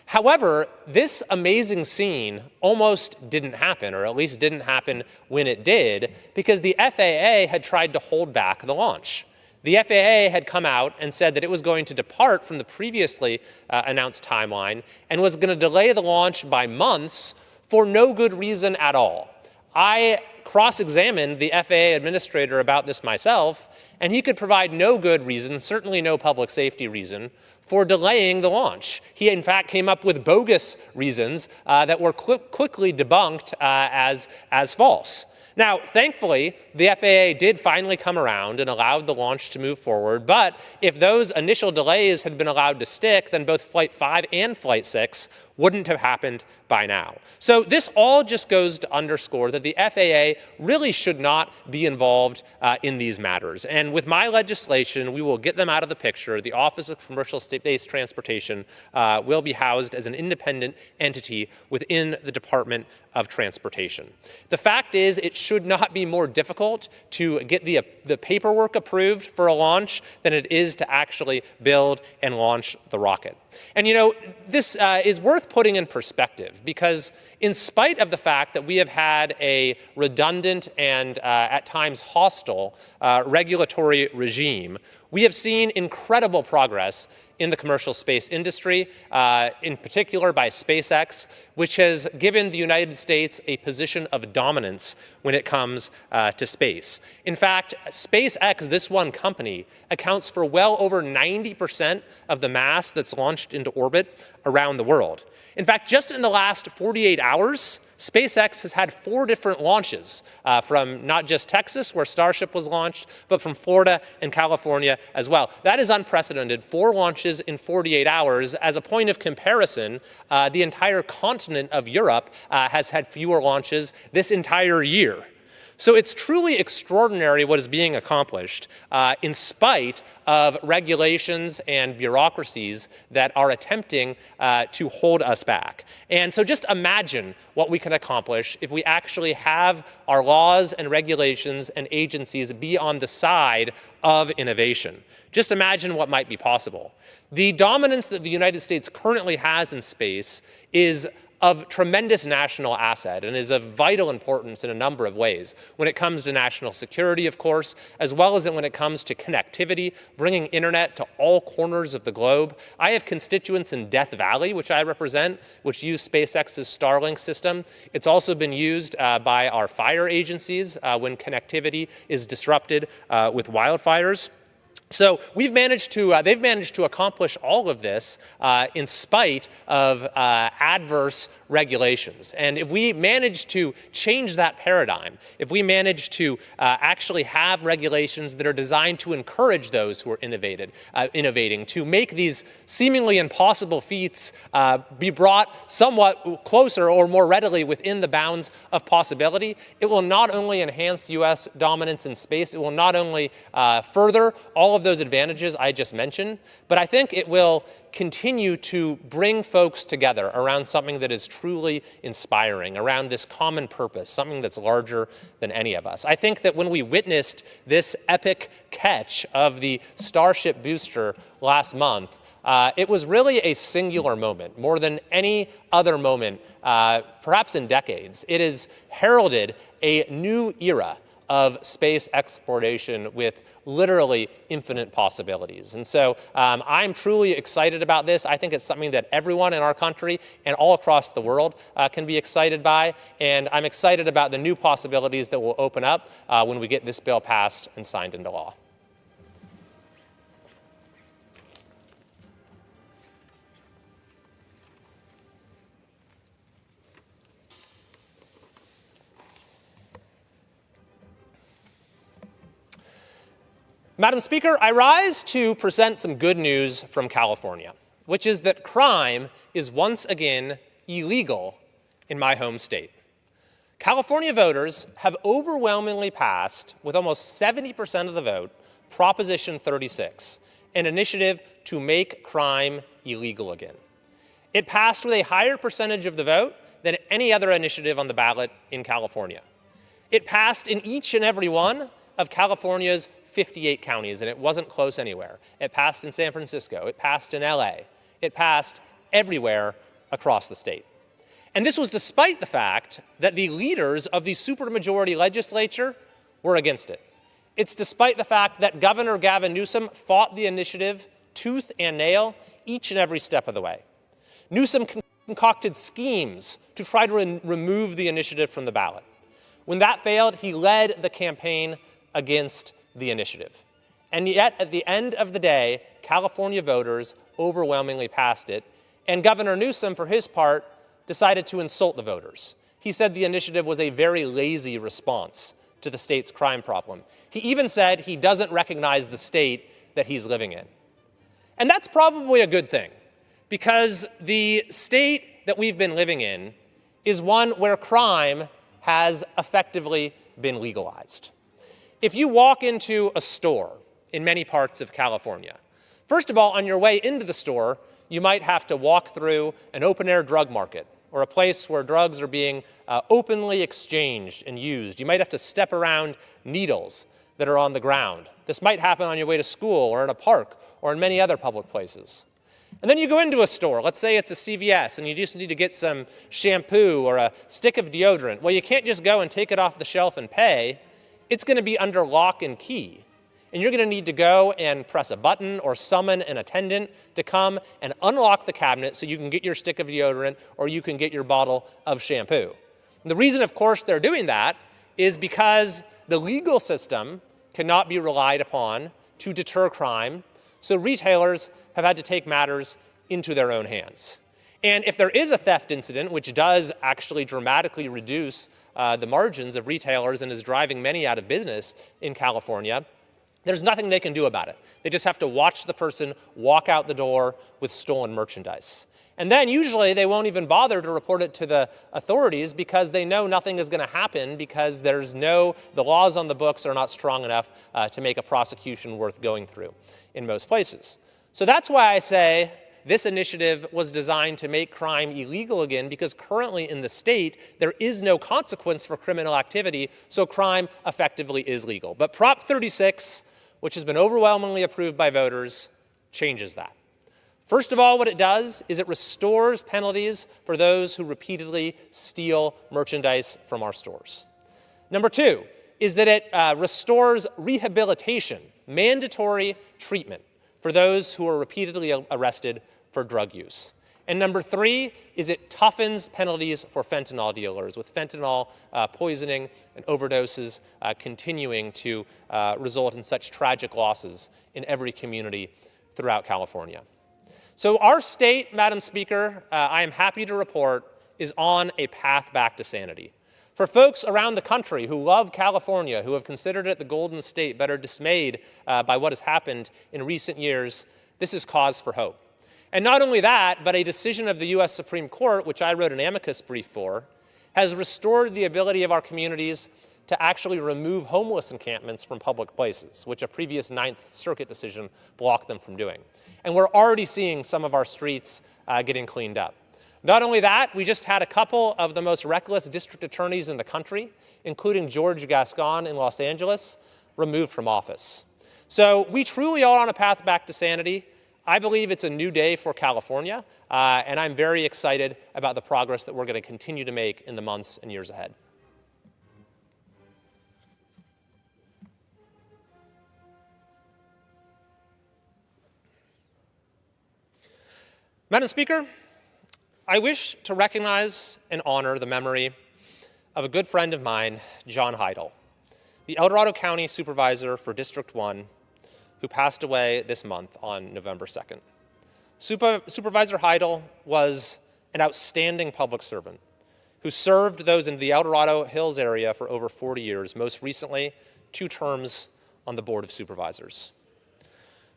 Speaker 12: However, this amazing scene almost didn't happen, or at least didn't happen when it did, because the FAA had tried to hold back the launch. The FAA had come out and said that it was going to depart from the previously announced timeline and was going to delay the launch by months for no good reason at all. I cross-examined the FAA administrator about this myself, and he could provide no good reason, certainly no public safety reason, for delaying the launch. He, in fact, came up with bogus reasons that were quickly debunked as false. Now, thankfully, the FAA did finally come around and allowed the launch to move forward, but if those initial delays had been allowed to stick, then both Flight 5 and Flight 6 wouldn't have happened by now. So this all just goes to underscore that the FAA really should not be involved in these matters. And with my legislation, we will get them out of the picture. The Office of Commercial Space Transportation will be housed as an independent entity within the Department of Transportation. The fact is, it should not be more difficult to get the paperwork approved for a launch than it is to actually build and launch the rocket. And this is worth putting in perspective, because in spite of the fact that we have had a redundant and at times hostile regulatory regime, we have seen incredible progress in the commercial space industry, in particular by SpaceX, which has given the United States a position of dominance when it comes to space. In fact, SpaceX, this one company, accounts for well over 90% of the mass that's launched into orbit around the world. In fact, just in the last 48 hours, SpaceX has had 4 different launches from not just Texas, where Starship was launched, but from Florida and California as well. That is unprecedented. 4 launches in 48 hours. As a point of comparison, the entire continent of Europe has had fewer launches this entire year. So it's truly extraordinary what is being accomplished in spite of regulations and bureaucracies that are attempting to hold us back. And so just imagine what we can accomplish if we actually have our laws and regulations and agencies be on the side of innovation. Just imagine what might be possible. The dominance that the United States currently has in space is of tremendous national asset and is of vital importance in a number of ways. When it comes to national security, of course, as well as when it comes to connectivity, bringing internet to all corners of the globe. I have constituents in Death Valley, which I represent, which use SpaceX's Starlink system. It's also been used by our fire agencies when connectivity is disrupted with wildfires. So they've managed to accomplish all of this in spite of adverse regulations. And if we manage to change that paradigm, if we manage to actually have regulations that are designed to encourage those who are innovating, to make these seemingly impossible feats be brought somewhat closer or more readily within the bounds of possibility, it will not only enhance U.S. dominance in space, it will not only further all of those advantages I just mentioned, but I think it will continue to bring folks together around something that is truly inspiring, around this common purpose, something that's larger than any of us. I think that when we witnessed this epic catch of the Starship booster last month, it was really a singular moment, more than any other moment, perhaps in decades. It has heralded a new era of space exploration with literally infinite possibilities. And so I'm truly excited about this. I think it's something that everyone in our country and all across the world can be excited by. And I'm excited about the new possibilities that will open up when we get this bill passed and signed into law. Madam Speaker, I rise to present some good news from California, which is that crime is once again illegal in my home state. California voters have overwhelmingly passed, with almost 70% of the vote, Proposition 36, an initiative to make crime illegal again. It passed with a higher percentage of the vote than any other initiative on the ballot in California. It passed in each and every one of California's 58 counties, and it wasn't close anywhere. It passed in San Francisco. It passed in LA. It passed everywhere across the state. And this was despite the fact that the leaders of the supermajority legislature were against it. It's despite the fact that Governor Gavin Newsom fought the initiative tooth and nail each and every step of the way. Newsom concocted schemes to try to remove the initiative from the ballot. When that failed, he led the campaign against the initiative. And yet, at the end of the day, California voters overwhelmingly passed it, and Governor Newsom, for his part, decided to insult the voters. He said the initiative was a very lazy response to the state's crime problem. He even said he doesn't recognize the state that he's living in. And that's probably a good thing, because the state that we've been living in is one where crime has effectively been legalized. If you walk into a store in many parts of California, first of all, on your way into the store, you might have to walk through an open-air drug market or a place where drugs are being openly exchanged and used. You might have to step around needles that are on the ground. This might happen on your way to school or in a park or in many other public places. And then you go into a store, let's say it's a CVS, and you just need to get some shampoo or a stick of deodorant. Well, you can't just go and take it off the shelf and pay. It's going to be under lock and key. And you're going to need to go and press a button or summon an attendant to come and unlock the cabinet so you can get your stick of deodorant or you can get your bottle of shampoo. And the reason, of course, they're doing that is because the legal system cannot be relied upon to deter crime, so retailers have had to take matters into their own hands. And if there is a theft incident, which does actually dramatically reduce the margins of retailers and is driving many out of business in California, there's nothing they can do about it. They just have to watch the person walk out the door with stolen merchandise. And then usually they won't even bother to report it to the authorities because they know nothing is going to happen because the laws on the books are not strong enough to make a prosecution worth going through in most places. So that's why I say this initiative was designed to make crime illegal again, because currently in the state, there is no consequence for criminal activity, so crime effectively is legal. But Prop 36, which has been overwhelmingly approved by voters, changes that. First of all, what it does is it restores penalties for those who repeatedly steal merchandise from our stores. Number two is that it restores rehabilitation, mandatory treatment for those who are repeatedly arrested for drug use. And number three is it toughens penalties for fentanyl dealers, with fentanyl poisoning and overdoses continuing to result in such tragic losses in every community throughout California. So our state, Madam Speaker, I am happy to report, is on a path back to sanity. For folks around the country who love California, who have considered it the Golden State, but are dismayed by what has happened in recent years, this is cause for hope. And not only that, but a decision of the U.S. Supreme Court, which I wrote an amicus brief for, has restored the ability of our communities to actually remove homeless encampments from public places, which a previous Ninth Circuit decision blocked them from doing. And we're already seeing some of our streets getting cleaned up. Not only that, we just had a couple of the most reckless district attorneys in the country, including George Gascon in Los Angeles, removed from office. So we truly are on a path back to sanity. I believe it's a new day for California, and I'm very excited about the progress that we're going to continue to make in the months and years ahead. Madam Speaker, I wish to recognize and honor the memory of a good friend of mine, John Heidle, the El Dorado County Supervisor for District 1, who passed away this month on November 2nd. Supervisor Heidle was an outstanding public servant who served those in the El Dorado Hills area for over 40 years, most recently 2 terms on the Board of Supervisors.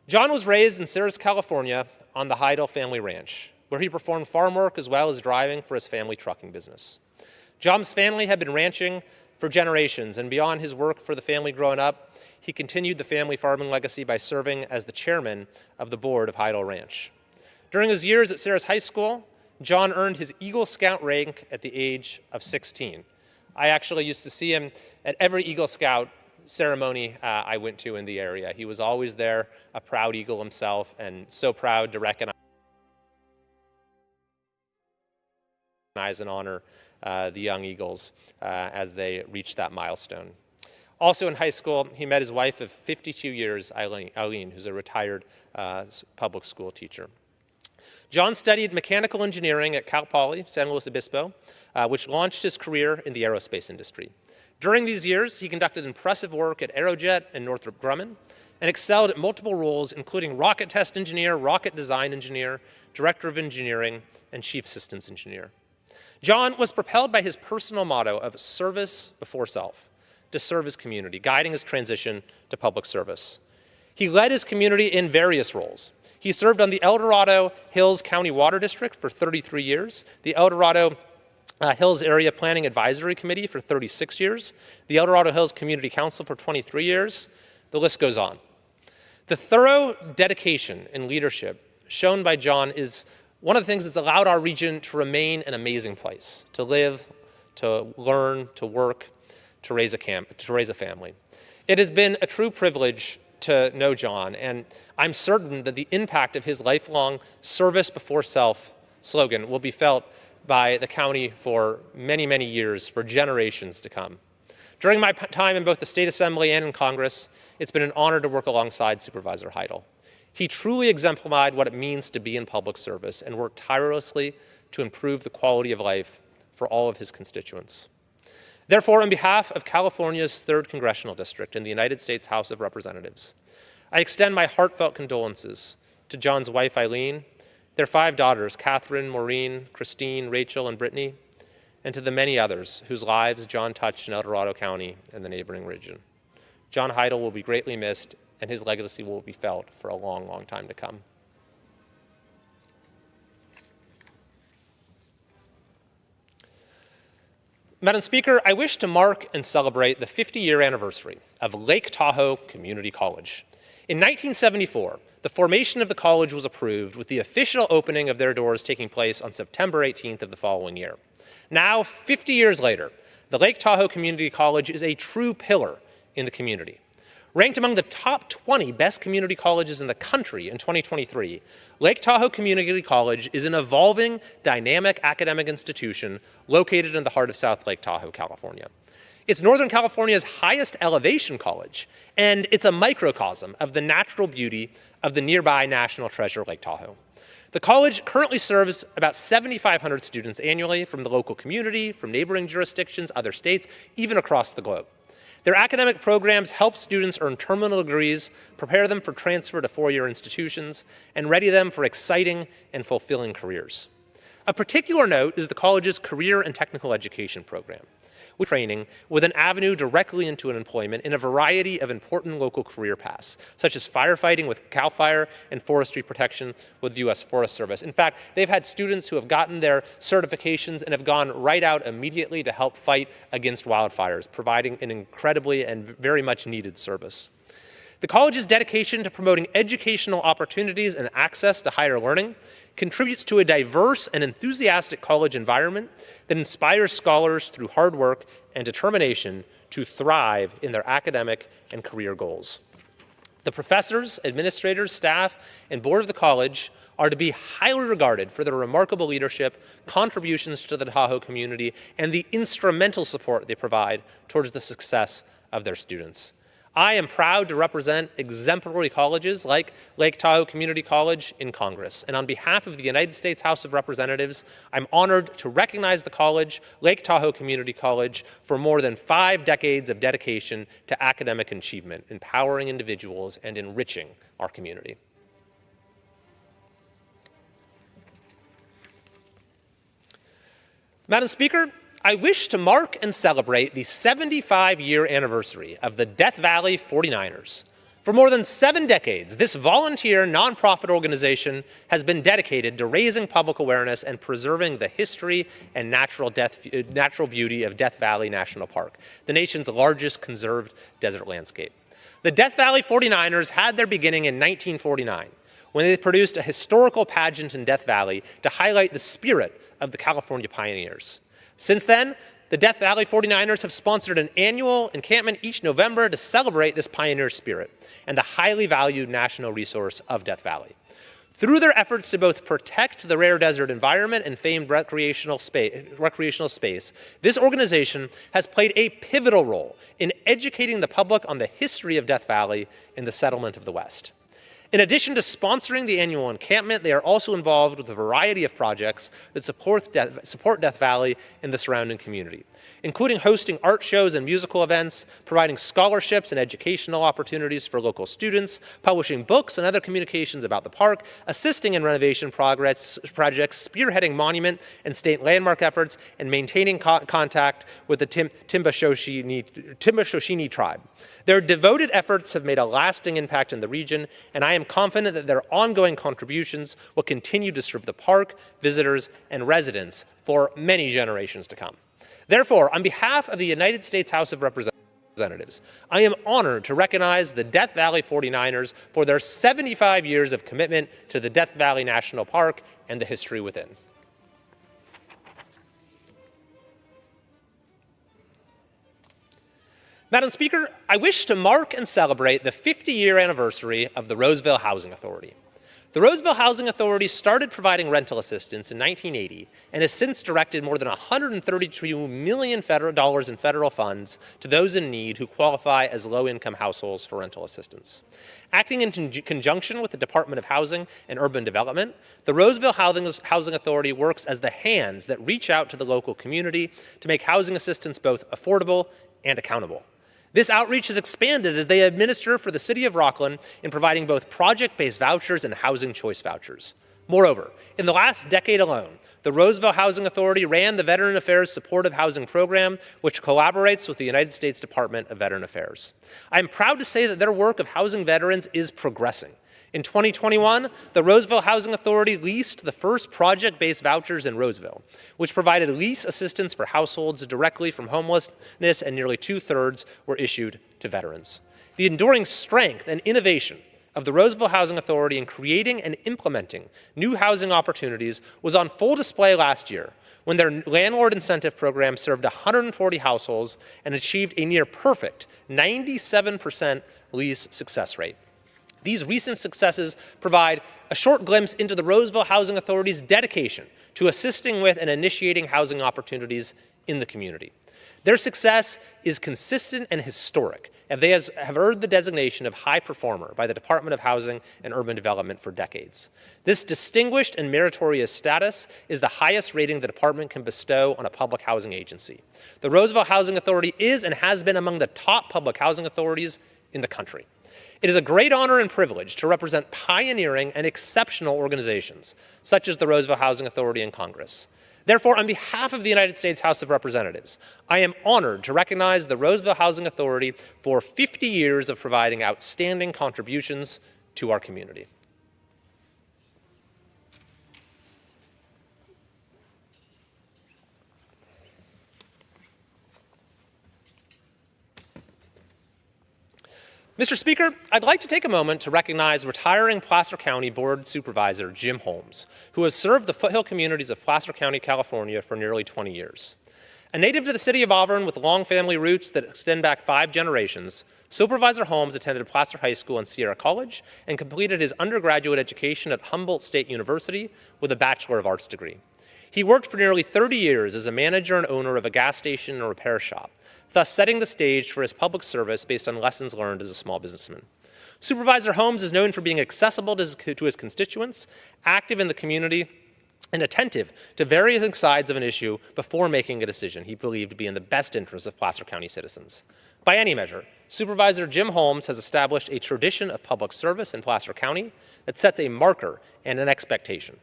Speaker 12: John was raised in Ceres, California on the Heidle family ranch, where he performed farm work as well as driving for his family trucking business. John's family had been ranching for generations, and beyond his work for the family growing up, he continued the family farming legacy by serving as the chairman of the board of Heidle Ranch. During his years at Ceres High School, John earned his Eagle Scout rank at the age of 16. I actually used to see him at every Eagle Scout ceremony I went to in the area. He was always there, a proud Eagle himself, and so proud to recognize and honor the young Eagles as they reached that milestone. Also in high school, he met his wife of 52 years, Eileen, who's a retired public school teacher. John studied mechanical engineering at Cal Poly, San Luis Obispo, which launched his career in the aerospace industry. During these years, he conducted impressive work at Aerojet and Northrop Grumman and excelled at multiple roles, including rocket test engineer, rocket design engineer, director of engineering, and chief systems engineer. John was propelled by his personal motto of service before self, to serve his community, guiding his transition to public service. He led his community in various roles. He served on the El Dorado Hills County Water District for 33 years, the El Dorado Hills Area Planning Advisory Committee for 36 years, the El Dorado Hills Community Council for 23 years. The list goes on. The thorough dedication and leadership shown by John is one of the things that's allowed our region to remain an amazing place, to live, to learn, to work, to raise a family. It has been a true privilege to know John, and I'm certain that the impact of his lifelong service before self slogan will be felt by the county for many, many years, for generations to come. During my time in both the State Assembly and in Congress, it's been an honor to work alongside Supervisor Heidle. He truly exemplified what it means to be in public service and worked tirelessly to improve the quality of life for all of his constituents. Therefore, on behalf of California's 3rd Congressional District in the United States House of Representatives, I extend my heartfelt condolences to John's wife, Eileen, their 5 daughters, Catherine, Maureen, Christine, Rachel, and Brittany, and to the many others whose lives John touched in El Dorado County and the neighboring region. John Heidle will be greatly missed, and his legacy will be felt for a long, long time to come. Madam Speaker, I wish to mark and celebrate the 50-year anniversary of Lake Tahoe Community College. In 1974, the formation of the college was approved, with the official opening of their doors taking place on September 18th of the following year. Now, 50 years later, the Lake Tahoe Community College is a true pillar in the community. Ranked among the top 20 best community colleges in the country in 2023, Lake Tahoe Community College is an evolving, dynamic academic institution located in the heart of South Lake Tahoe, California. It's Northern California's highest elevation college, and it's a microcosm of the natural beauty of the nearby national treasure, Lake Tahoe. The college currently serves about 7,500 students annually from the local community, from neighboring jurisdictions, other states, even across the globe. Their academic programs help students earn terminal degrees, prepare them for transfer to 4-year institutions, and ready them for exciting and fulfilling careers. Of particular note is the college's career and technical education program, with training with an avenue directly into an employment in a variety of important local career paths, such as firefighting with CAL FIRE and forestry protection with the U.S. Forest Service. In fact, they've had students who have gotten their certifications and have gone right out immediately to help fight against wildfires, providing an incredibly and very much needed service. The college's dedication to promoting educational opportunities and access to higher learning contributes to a diverse and enthusiastic college environment that inspires scholars through hard work and determination to thrive in their academic and career goals. The professors, administrators, staff, and board of the college are to be highly regarded for their remarkable leadership, contributions to the Tahoe community, and the instrumental support they provide towards the success of their students. I am proud to represent exemplary colleges like Lake Tahoe Community College in Congress. And on behalf of the United States House of Representatives, I'm honored to recognize the college, Lake Tahoe Community College, for more than 5 decades of dedication to academic achievement, empowering individuals, and enriching our community. Madam Speaker, I wish to mark and celebrate the 75-year anniversary of the Death Valley 49ers. For more than 7 decades, this volunteer nonprofit organization has been dedicated to raising public awareness and preserving the history and natural beauty of Death Valley National Park, the nation's largest conserved desert landscape. The Death Valley 49ers had their beginning in 1949, when they produced a historical pageant in Death Valley to highlight the spirit of the California pioneers. Since then, the Death Valley 49ers have sponsored an annual encampment each November to celebrate this pioneer spirit and the highly valued national resource of Death Valley. Through their efforts to both protect the rare desert environment and famed recreational space, this organization has played a pivotal role in educating the public on the history of Death Valley and the settlement of the West. In addition to sponsoring the annual encampment, they are also involved with a variety of projects that support Death Valley and the surrounding community, including hosting art shows and musical events, providing scholarships and educational opportunities for local students, publishing books and other communications about the park, assisting in renovation projects, spearheading monument and state landmark efforts, and maintaining contact with the Timbashoshini tribe. Their devoted efforts have made a lasting impact in the region, and I am confident that their ongoing contributions will continue to serve the park, visitors, and residents for many generations to come. Therefore, on behalf of the United States House of Representatives, I am honored to recognize the Death Valley 49ers for their 75 years of commitment to the Death Valley National Park and the history within. Madam Speaker, I wish to mark and celebrate the 50-year anniversary of the Roseville Housing Authority. The Roseville Housing Authority started providing rental assistance in 1980 and has since directed more than $132 million in federal funds to those in need who qualify as low-income households for rental assistance. Acting in conjunction with the Department of Housing and Urban Development, the Roseville Housing Authority works as the hands that reach out to the local community to make housing assistance both affordable and accountable. This outreach has expanded as they administer for the City of Rockland in providing both project-based vouchers and housing choice vouchers. Moreover, in the last decade alone, the Roseville Housing Authority ran the Veteran Affairs Supportive Housing Program, which collaborates with the United States Department of Veteran Affairs. I am proud to say that their work of housing veterans is progressing. In 2021, the Roseville Housing Authority leased the first project-based vouchers in Roseville, which provided lease assistance for households directly from homelessness, and nearly 2/3 were issued to veterans. The enduring strength and innovation of the Roseville Housing Authority in creating and implementing new housing opportunities was on full display last year when their landlord incentive program served 140 households and achieved a near-perfect 97% lease success rate. These recent successes provide a short glimpse into the Roseville Housing Authority's dedication to assisting with and initiating housing opportunities in the community. Their success is consistent and historic, and they have earned the designation of high performer by the Department of Housing and Urban Development for decades. This distinguished and meritorious status is the highest rating the department can bestow on a public housing agency. The Roseville Housing Authority is and has been among the top public housing authorities in the country. It is a great honor and privilege to represent pioneering and exceptional organizations, such as the Roseville Housing Authority in Congress. Therefore, on behalf of the United States House of Representatives, I am honored to recognize the Roseville Housing Authority for 50 years of providing outstanding contributions to our community. Mr. Speaker, I'd like to take a moment to recognize retiring Placer County Board Supervisor Jim Holmes, who has served the foothill communities of Placer County, California for nearly 20 years. A native to the city of Auburn with long family roots that extend back 5 generations, Supervisor Holmes attended Placer High School and Sierra College and completed his undergraduate education at Humboldt State University with a Bachelor of Arts degree. He worked for nearly 30 years as a manager and owner of a gas station and repair shop, thus setting the stage for his public service based on lessons learned as a small businessman. Supervisor Holmes is known for being accessible to his constituents, active in the community, and attentive to various sides of an issue before making a decision he believed to be in the best interest of Placer County citizens. By any measure, Supervisor Jim Holmes has established a tradition of public service in Placer County that sets a marker and an expectation.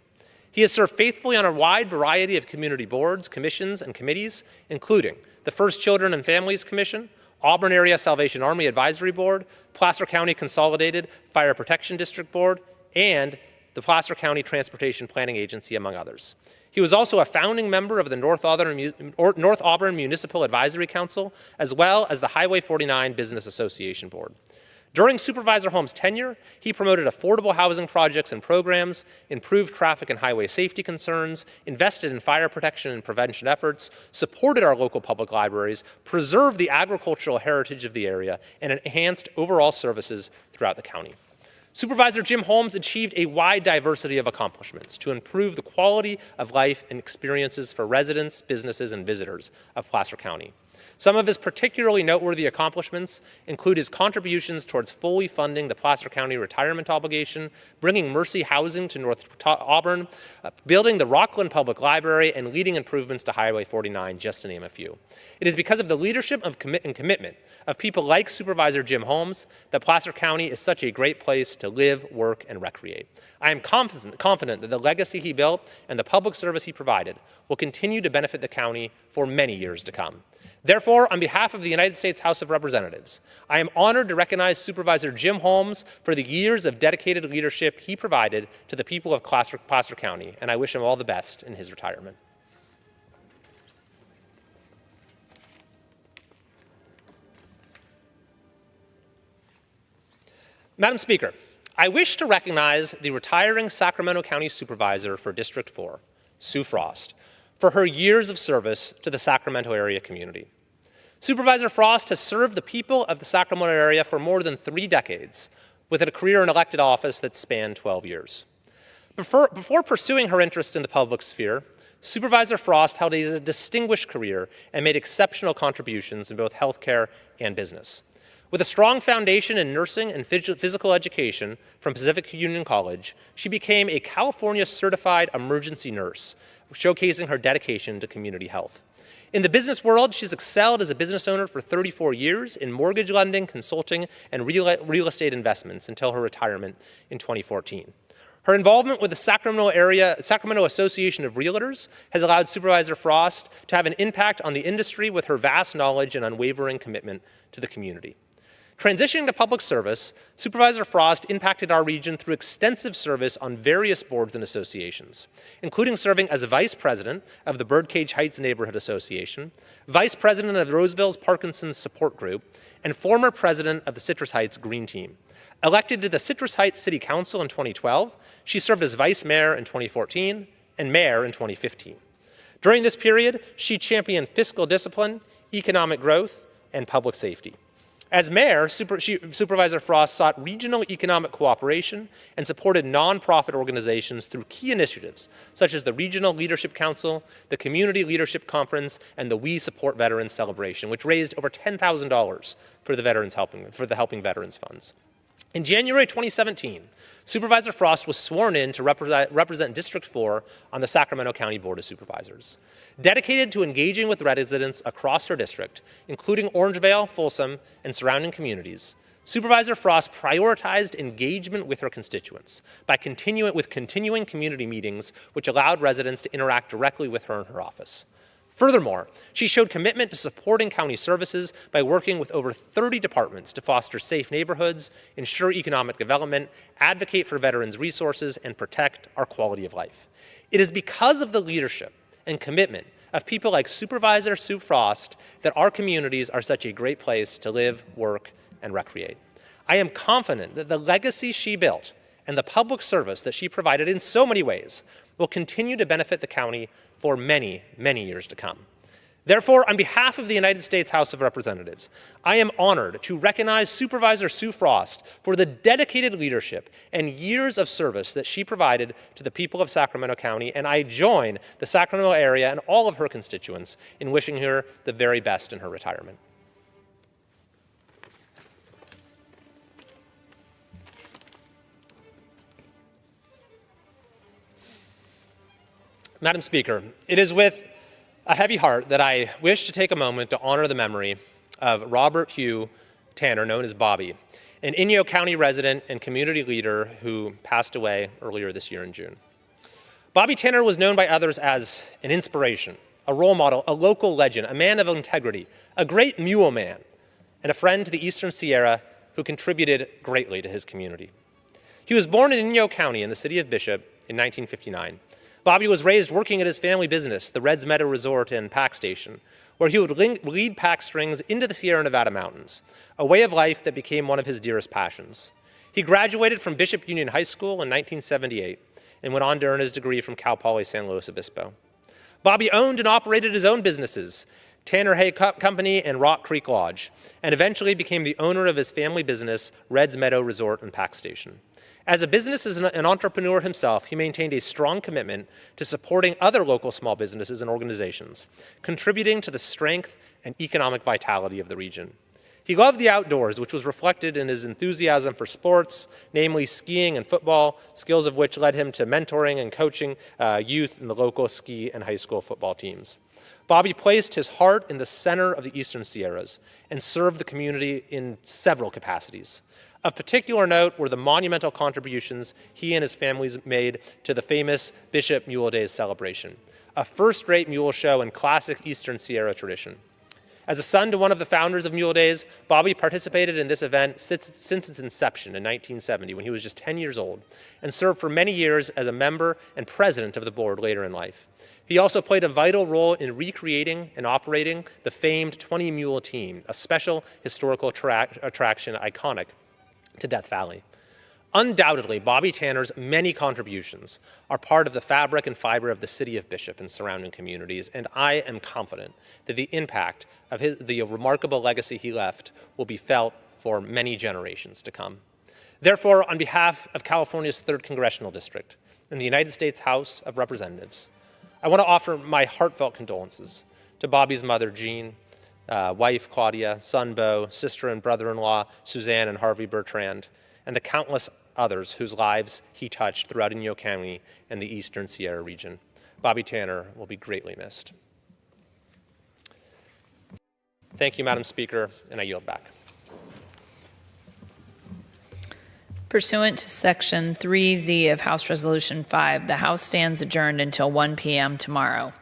Speaker 12: He has served faithfully on a wide variety of community boards, commissions, and committees, including the First Children and Families Commission, Auburn Area Salvation Army Advisory Board, Placer County Consolidated Fire Protection District Board, and the Placer County Transportation Planning Agency, among others. He was also a founding member of the North Auburn Municipal Advisory Council, as well as the Highway 49 Business Association Board. During Supervisor Holmes' tenure, he promoted affordable housing projects and programs, improved traffic and highway safety concerns, invested in fire protection and prevention efforts, supported our local public libraries, preserved the agricultural heritage of the area, and enhanced overall services throughout the county. Supervisor Jim Holmes achieved a wide diversity of accomplishments to improve the quality of life and experiences for residents, businesses, and visitors of Placer County. Some of his particularly noteworthy accomplishments include his contributions towards fully funding the Placer County retirement obligation, bringing Mercy Housing to North Auburn, building the Rockland Public Library, and leading improvements to Highway 49, just to name a few. It is because of the leadership and commitment of people like Supervisor Jim Holmes that Placer County is such a great place to live, work, and recreate. I am confident that the legacy he built and the public service he provided will continue to benefit the county for many years to come. Therefore, on behalf of the United States House of Representatives, I am honored to recognize Supervisor Jim Holmes for the years of dedicated leadership he provided to the people of Placer County, and I wish him all the best in his retirement. Madam Speaker, I wish to recognize the retiring Sacramento County Supervisor for District 4, Sue Frost, for her years of service to the Sacramento area community. Supervisor Frost has served the people of the Sacramento area for more than 3 decades, with a career in elected office that spanned 12 years. Before pursuing her interest in the public sphere, Supervisor Frost held a distinguished career and made exceptional contributions in both healthcare and business. With a strong foundation in nursing and physical education from Pacific Union College, she became a California certified emergency nurse, showcasing her dedication to community health. In the business world, she's excelled as a business owner for 34 years in mortgage lending, consulting, and real estate investments until her retirement in 2014. Her involvement with the Sacramento Association of Realtors has allowed Supervisor Frost to have an impact on the industry with her vast knowledge and unwavering commitment to the community. Transitioning to public service, Supervisor Frost impacted our region through extensive service on various boards and associations, including serving as Vice President of the Birdcage Heights Neighborhood Association, Vice President of Roseville's Parkinson's Support Group, and former President of the Citrus Heights Green Team. Elected to the Citrus Heights City Council in 2012, she served as Vice Mayor in 2014 and Mayor in 2015. During this period, she championed fiscal discipline, economic growth, and public safety. As mayor, Supervisor Frost sought regional economic cooperation and supported nonprofit organizations through key initiatives, such as the Regional Leadership Council, the Community Leadership Conference, and the We Support Veterans Celebration, which raised over $10,000 for the Helping Veterans Funds. In January 2017, Supervisor Frost was sworn in to represent District 4 on the Sacramento County Board of Supervisors. Dedicated to engaging with residents across her district, including Orangevale, Folsom, and surrounding communities, Supervisor Frost prioritized engagement with her constituents by continuing community meetings, which allowed residents to interact directly with her in her office. Furthermore, she showed commitment to supporting county services by working with over 30 departments to foster safe neighborhoods, ensure economic development, advocate for veterans' resources, and protect our quality of life. It is because of the leadership and commitment of people like Supervisor Sue Frost that our communities are such a great place to live, work, and recreate. I am confident that the legacy she built and the public service that she provided in so many ways will continue to benefit the county for many, many years to come. Therefore, on behalf of the United States House of Representatives, I am honored to recognize Supervisor Sue Frost for the dedicated leadership and years of service that she provided to the people of Sacramento County, and I join the Sacramento area and all of her constituents in wishing her the very best in her retirement. Madam Speaker, it is with a heavy heart that I wish to take a moment to honor the memory of Robert Hugh Tanner, known as Bobby, an Inyo County resident and community leader who passed away earlier this year in June. Bobby Tanner was known by others as an inspiration, a role model, a local legend, a man of integrity, a great mule man, and a friend to the Eastern Sierra who contributed greatly to his community. He was born in Inyo County in the city of Bishop in 1959. Bobby was raised working at his family business, the Reds Meadow Resort and Pack Station, where he would lead pack strings into the Sierra Nevada mountains, a way of life that became one of his dearest passions. He graduated from Bishop Union High School in 1978 and went on to earn his degree from Cal Poly San Luis Obispo. Bobby owned and operated his own businesses, Tanner Hay Company and Rock Creek Lodge, and eventually became the owner of his family business, Reds Meadow Resort and Pack Station. As a business and an entrepreneur himself, he maintained a strong commitment to supporting other local small businesses and organizations, contributing to the strength and economic vitality of the region. He loved the outdoors, which was reflected in his enthusiasm for sports, namely skiing and football, skills of which led him to mentoring and coaching youth in the local ski and high school football teams. Bobby placed his heart in the center of the Eastern Sierras and served the community in several capacities. Of particular note were the monumental contributions he and his families made to the famous Bishop Mule Days celebration, a first-rate mule show in classic Eastern Sierra tradition. As a son to one of the founders of Mule Days, Bobby participated in this event since its inception in 1970 when he was just 10 years old, and served for many years as a member and president of the board later in life. He also played a vital role in recreating and operating the famed 20 Mule Team, a special historical attraction iconic to Death Valley. Undoubtedly, Bobby Tanner's many contributions are part of the fabric and fiber of the city of Bishop and surrounding communities, and I am confident that the impact of the remarkable legacy he left will be felt for many generations to come. Therefore, on behalf of California's 3rd Congressional District and the United States House of Representatives, I want to offer my heartfelt condolences to Bobby's mother, Jean, wife, Claudia, son, Bo, sister and brother-in-law, Suzanne and Harvey Bertrand, and the countless others whose lives he touched throughout Inyo County and the Eastern Sierra region. Bobby Tanner will be greatly missed. Thank you, Madam Speaker, and I yield back.
Speaker 2: Pursuant to Section 3Z of House Resolution 5, the House stands adjourned until 1 p.m. tomorrow.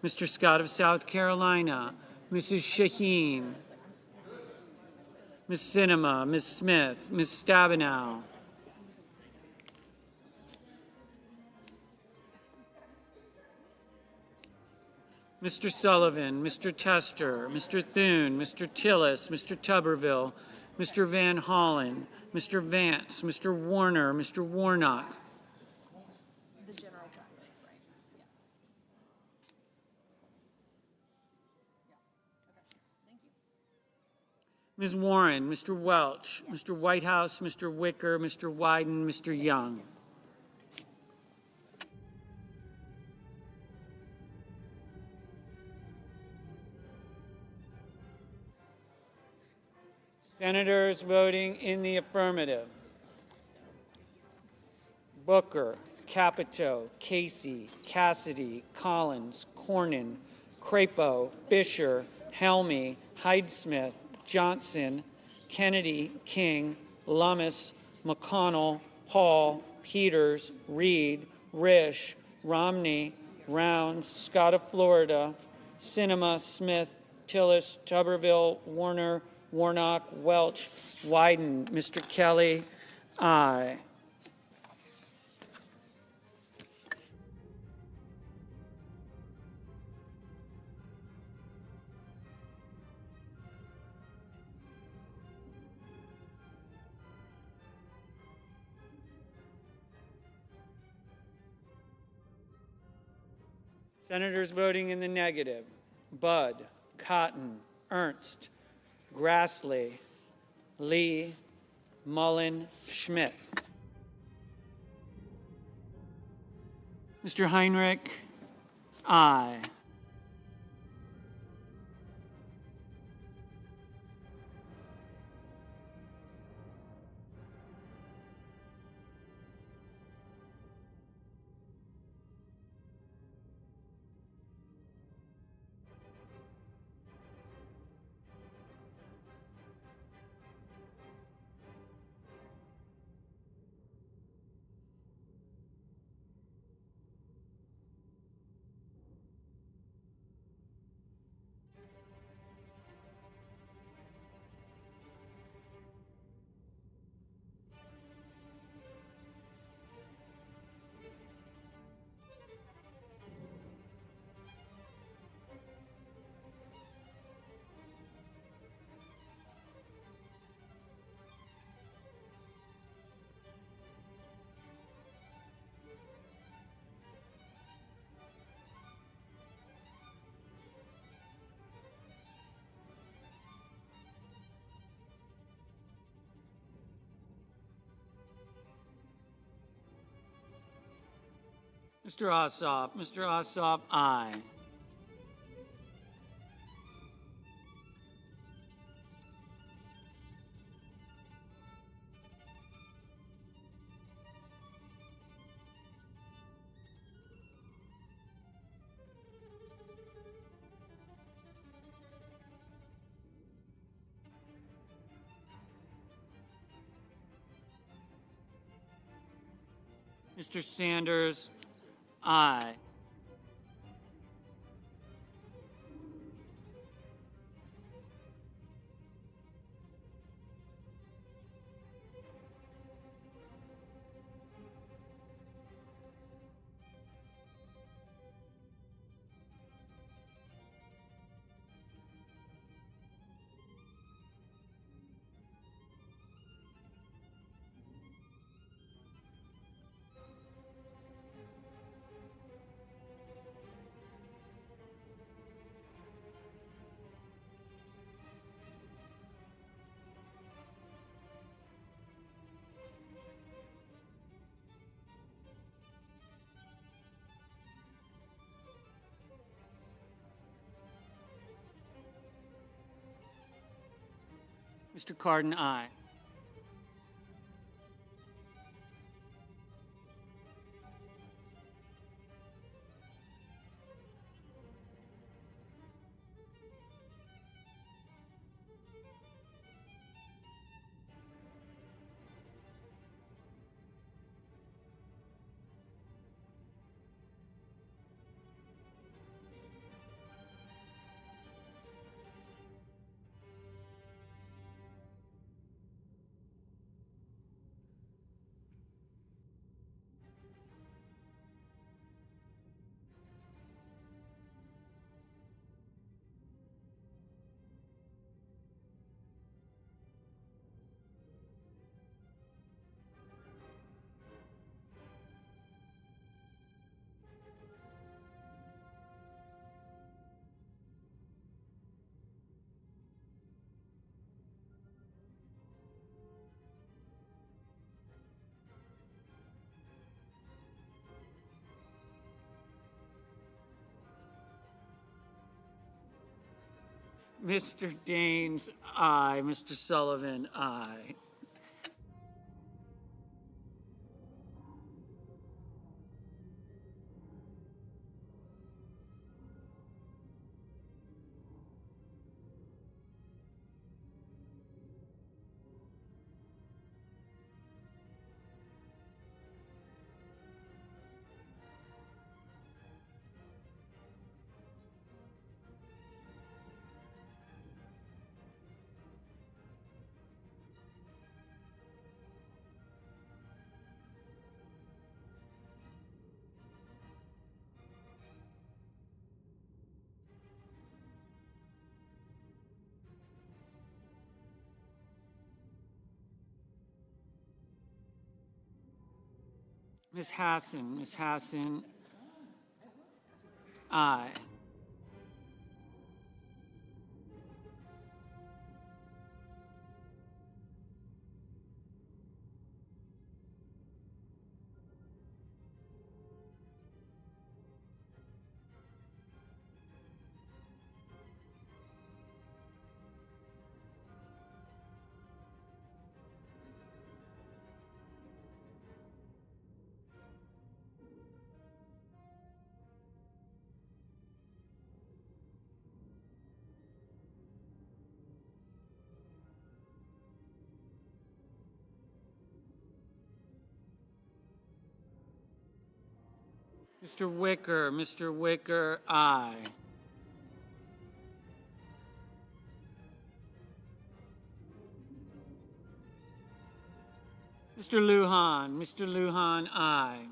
Speaker 13: Mr. Scott of South Carolina, Mrs. Shaheen, Ms. Sinema, Ms. Smith, Ms. Stabenow. Mr. Sullivan, Mr. Tester, Mr. Thune, Mr. Tillis, Mr. Tuberville, Mr. Van Hollen, Mr. Vance, Mr. Warner, Mr. Warnock. Ms. Warren, Mr. Welch, Mr. Whitehouse, Mr. Wicker, Mr. Wyden, Mr. Young. Senators voting in the affirmative: Booker, Capito, Casey, Cassidy, Collins, Cornyn, Crapo, Fisher, Helmy, Hyde-Smith, Johnson, Kennedy, King, Lummis, McConnell, Paul, Peters, Reed, Risch, Romney, Rounds, Scott of Florida, Sinema, Smith, Tillis, Tuberville, Warner, Warnock, Welch, Wyden. Mr. Kelly, aye. Senators voting in the negative: Budd, Cotton, Ernst, Grassley, Lee, Mullen, Schmidt. Mr. Heinrich, aye. Mr. Ossoff, aye. Mr. Sanders, aye. Mr. Cardin, aye. Mr. Daines, aye. Mr. Sullivan, aye. Ms. Hassan, aye. Mr. Wicker, aye. Mr. Lujan, aye.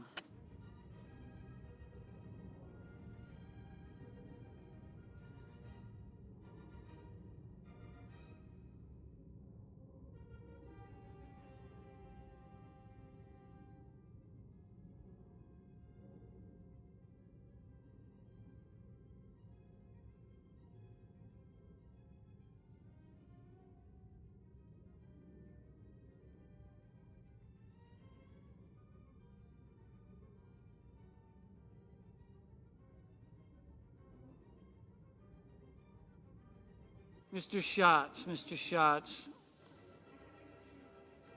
Speaker 13: Mr. Schatz,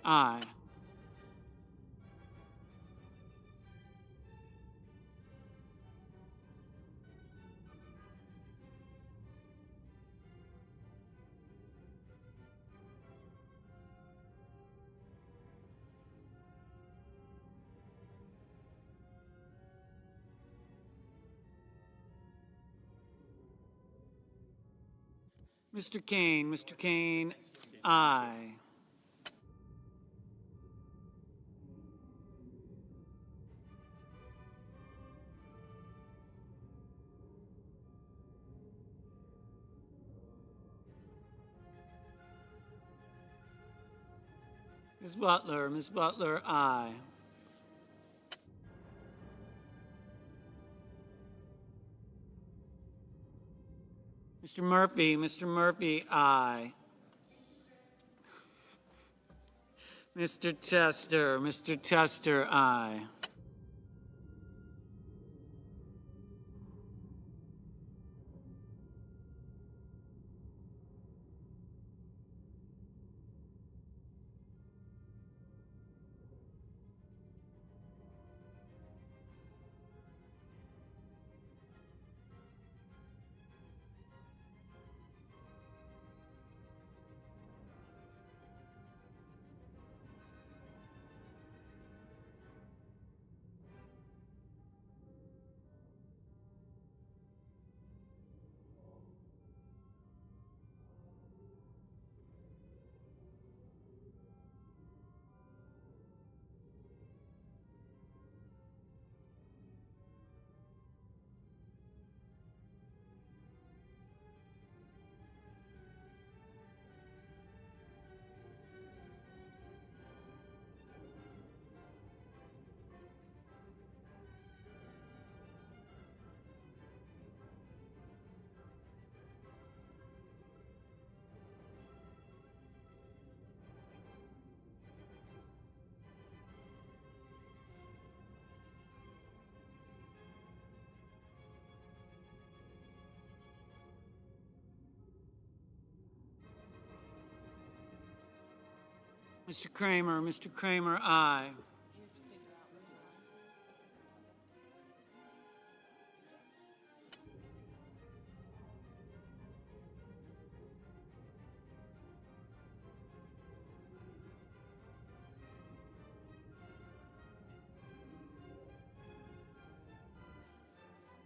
Speaker 13: aye. Mr. Kane, aye. Ms. Butler, aye. Mr. Murphy, aye. Mr. Tester, aye. Mr. Kramer, aye.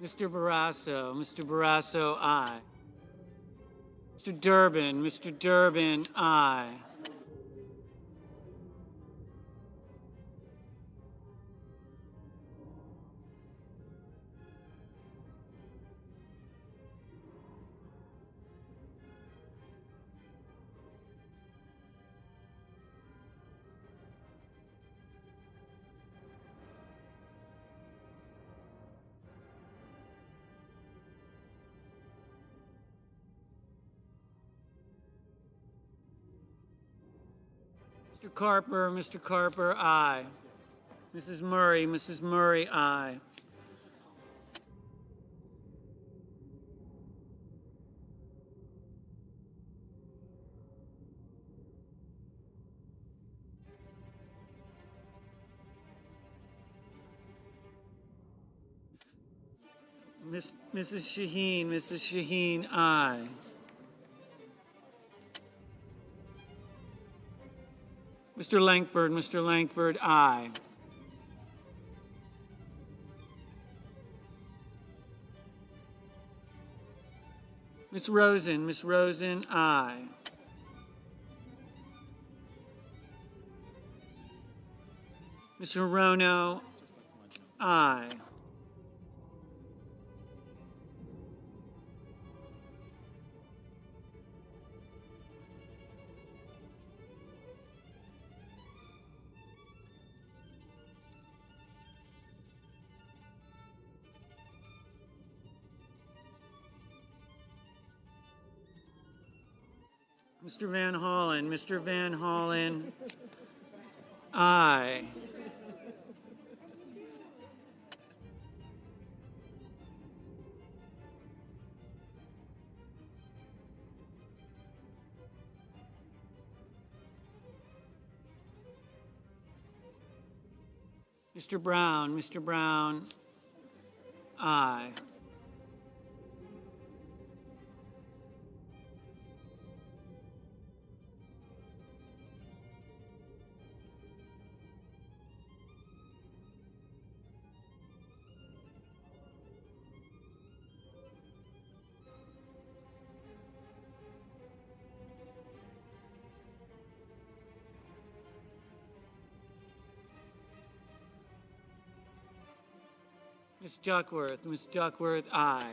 Speaker 13: Mr. Barrasso, aye. Mr. Durbin, aye. Mr. Carper, aye. Mrs. Murray, aye. Mrs. Shaheen, aye. Mr. Langford, aye. Miss Rosen, aye. Ms. Hirono, aye. Mr. Van Hollen, aye. Mr. Brown, aye. Miss Duckworth, aye.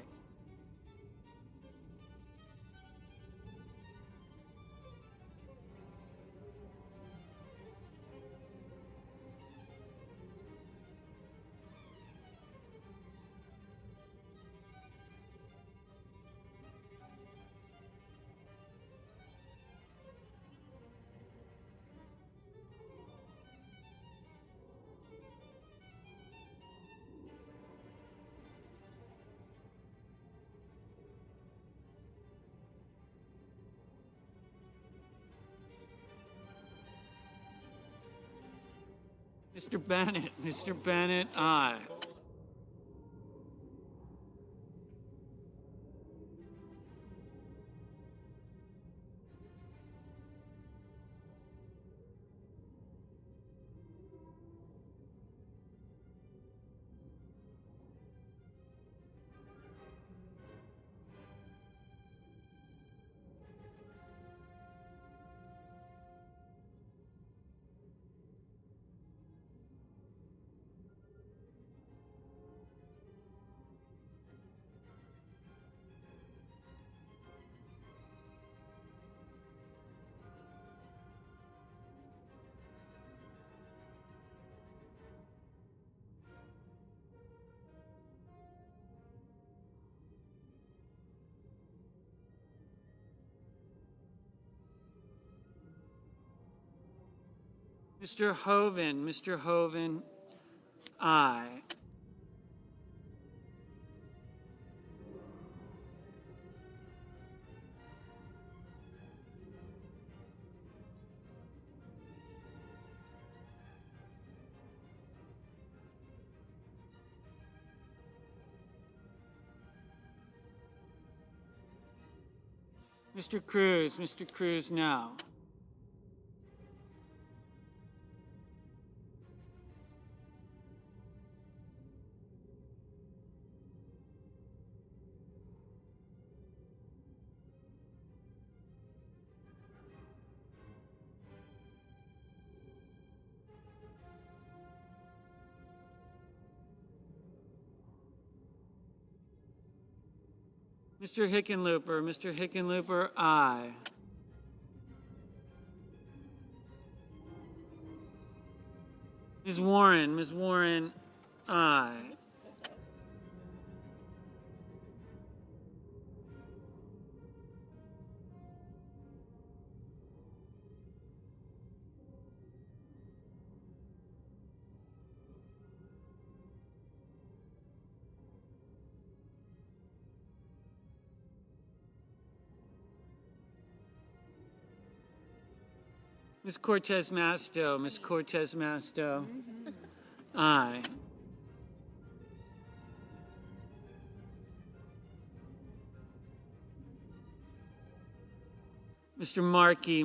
Speaker 13: Mr. Bennett, aye. Mr. Hoven, aye. Mr. Cruz, no. Mr. Hickenlooper, aye. Ms. Warren, aye. Ms. Cortez Masto, aye. Mr. Markey,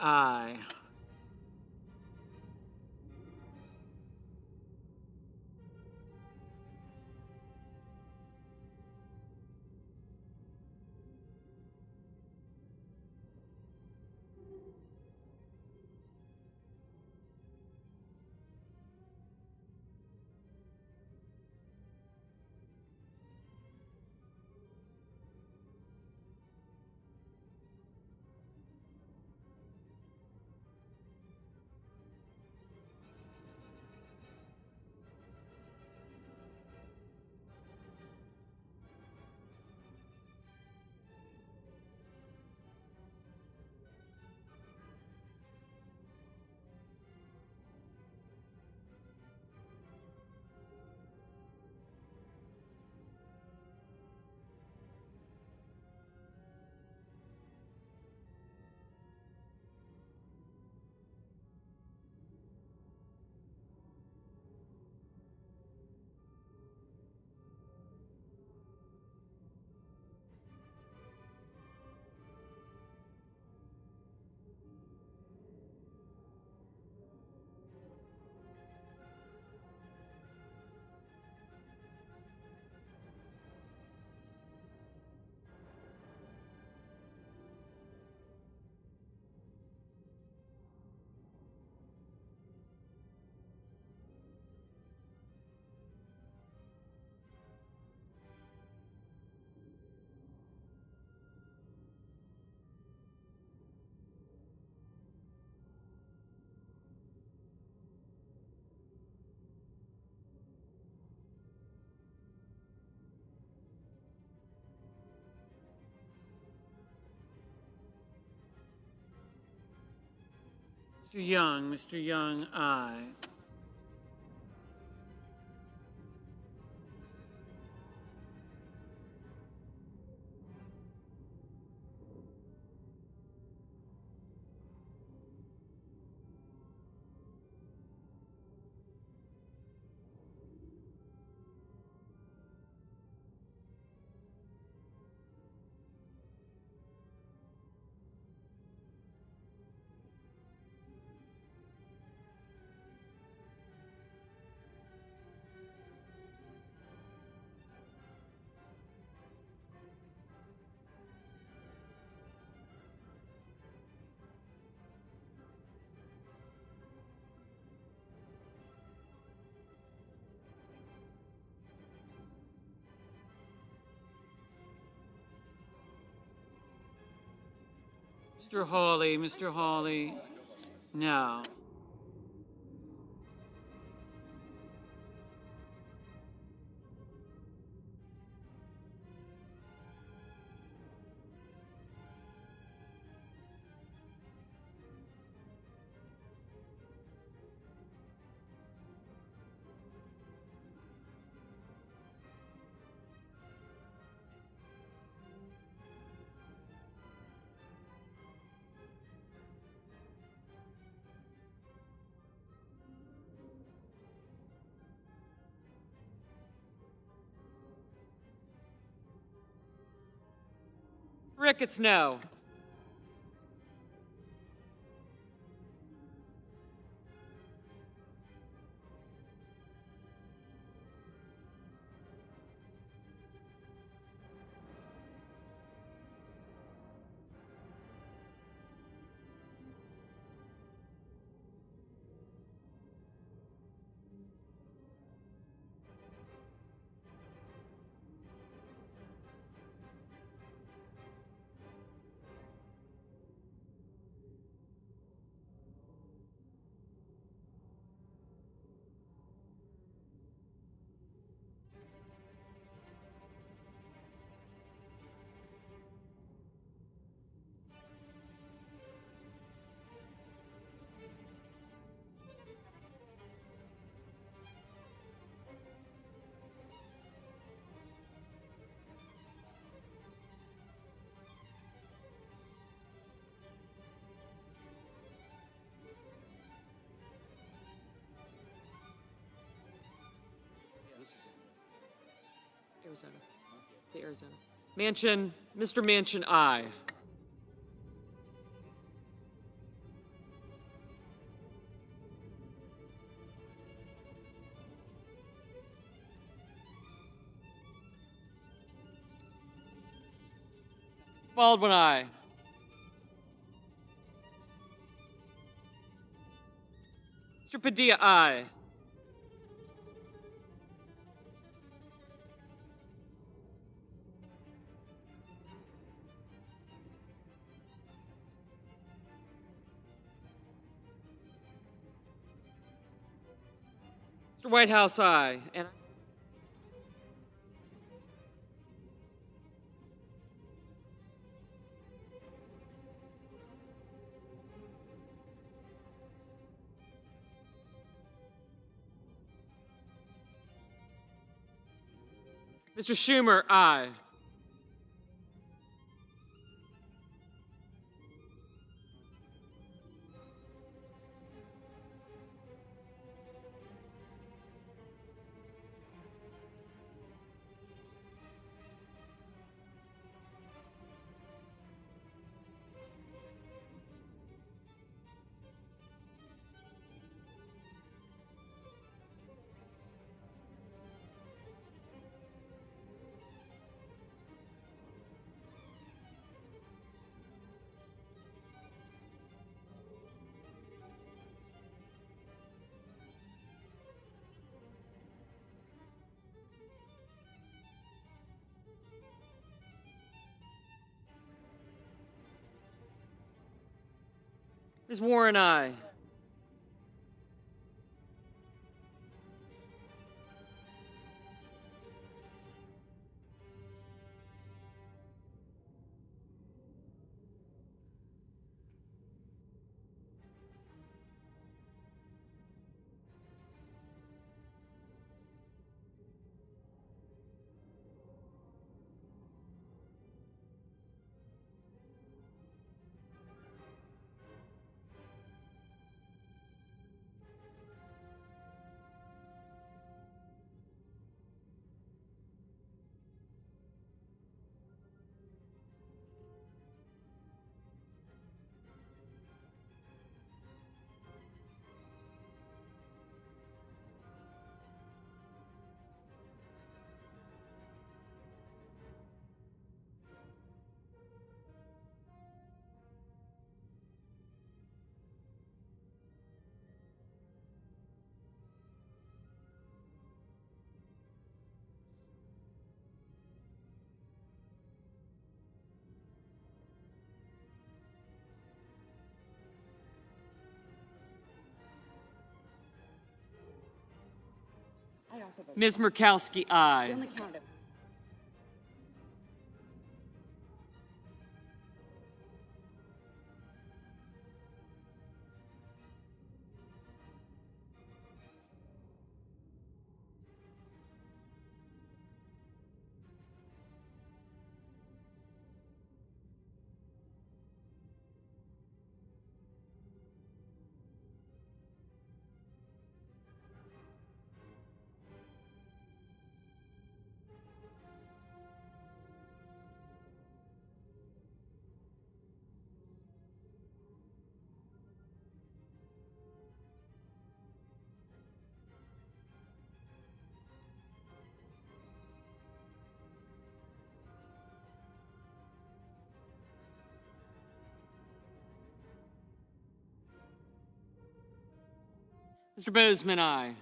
Speaker 13: aye. Mr. Young, aye. Mr. Hawley, no.
Speaker 14: Ricketts, no. Arizona. The Arizona. Manchin, Mr. Manchin, aye. Baldwin, aye. Mr. Padilla, aye. Mr. Whitehouse, aye. And Mr. Schumer, aye. Ms. Warren, aye. Ms. Murkowski, aye. Mr. Bozeman, aye.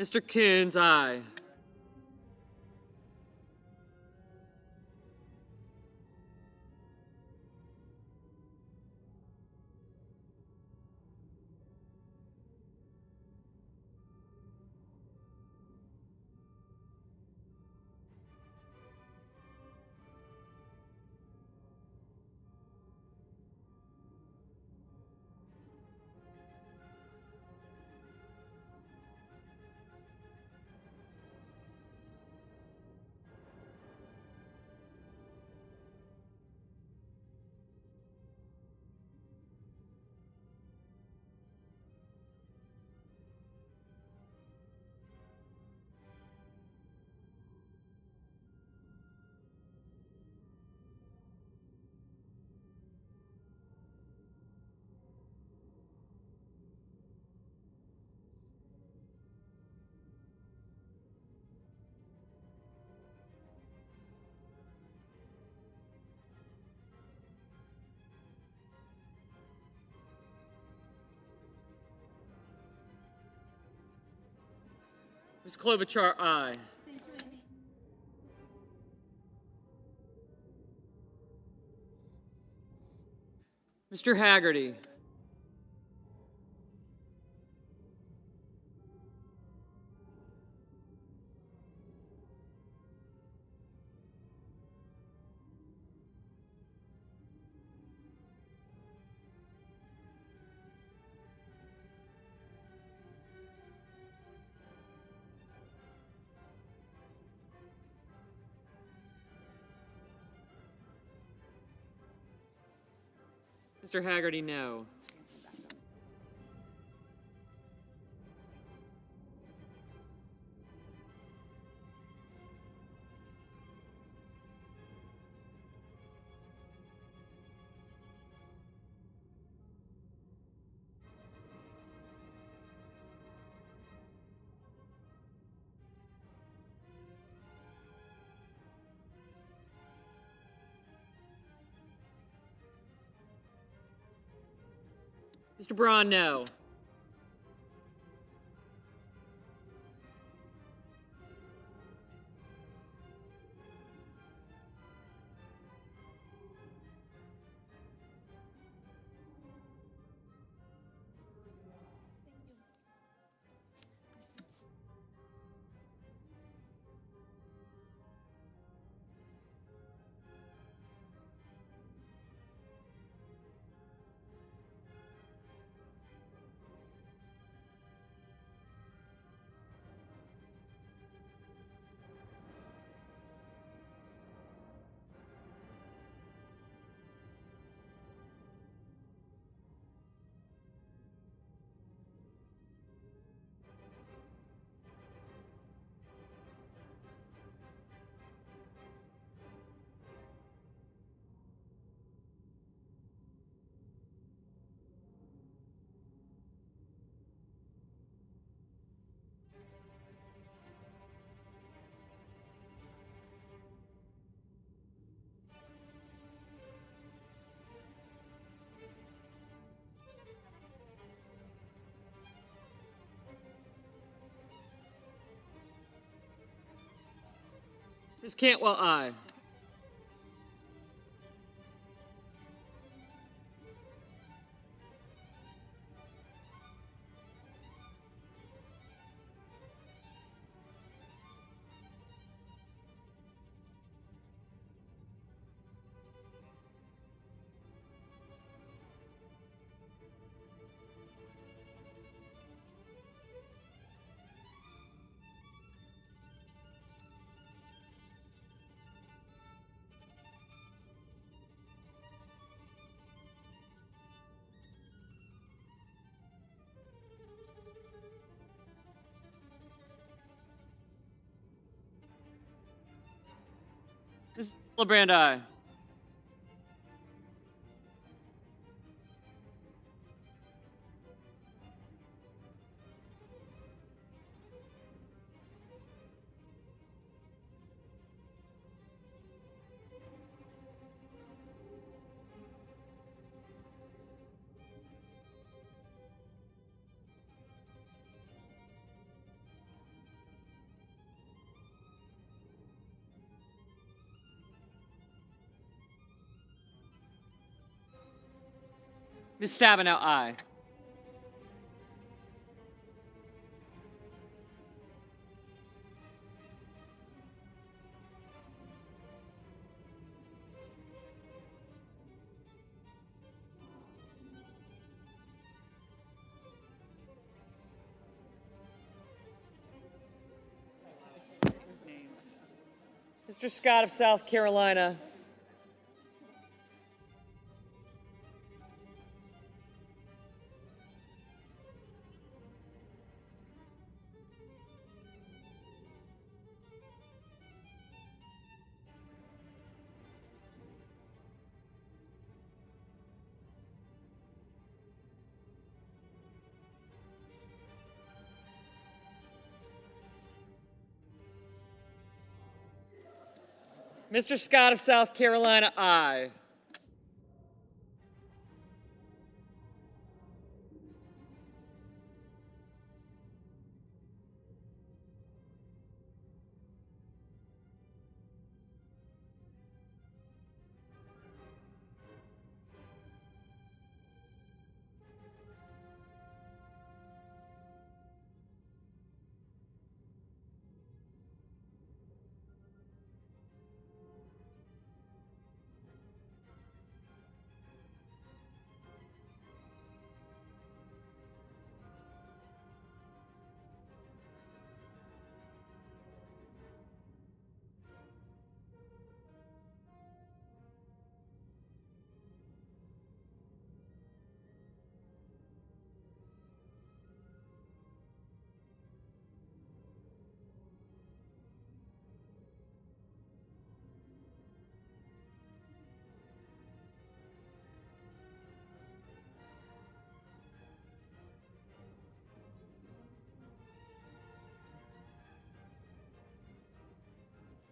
Speaker 14: Mr. Coons, aye. Ms. Klobuchar, aye. Mr. Haggerty. Mr. Haggerty, no. Mr. Braun, no. Ms. Cantwell, aye. Ms. Gillibrand, aye. Ms. Stabenow, aye. Mr. Scott of South Carolina. Mr. Scott of South Carolina, aye.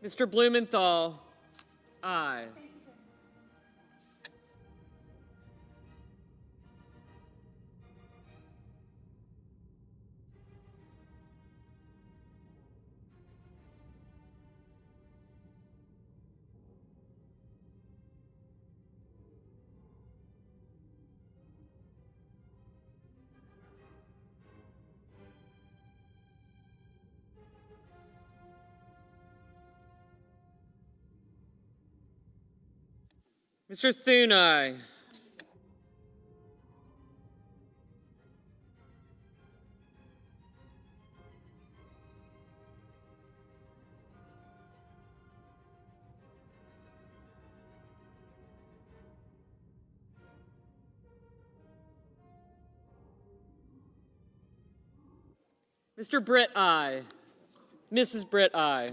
Speaker 14: Mr. Blumenthal, aye. Mr. Thune, aye. Mr. Britt, aye. Mrs. Britt, aye.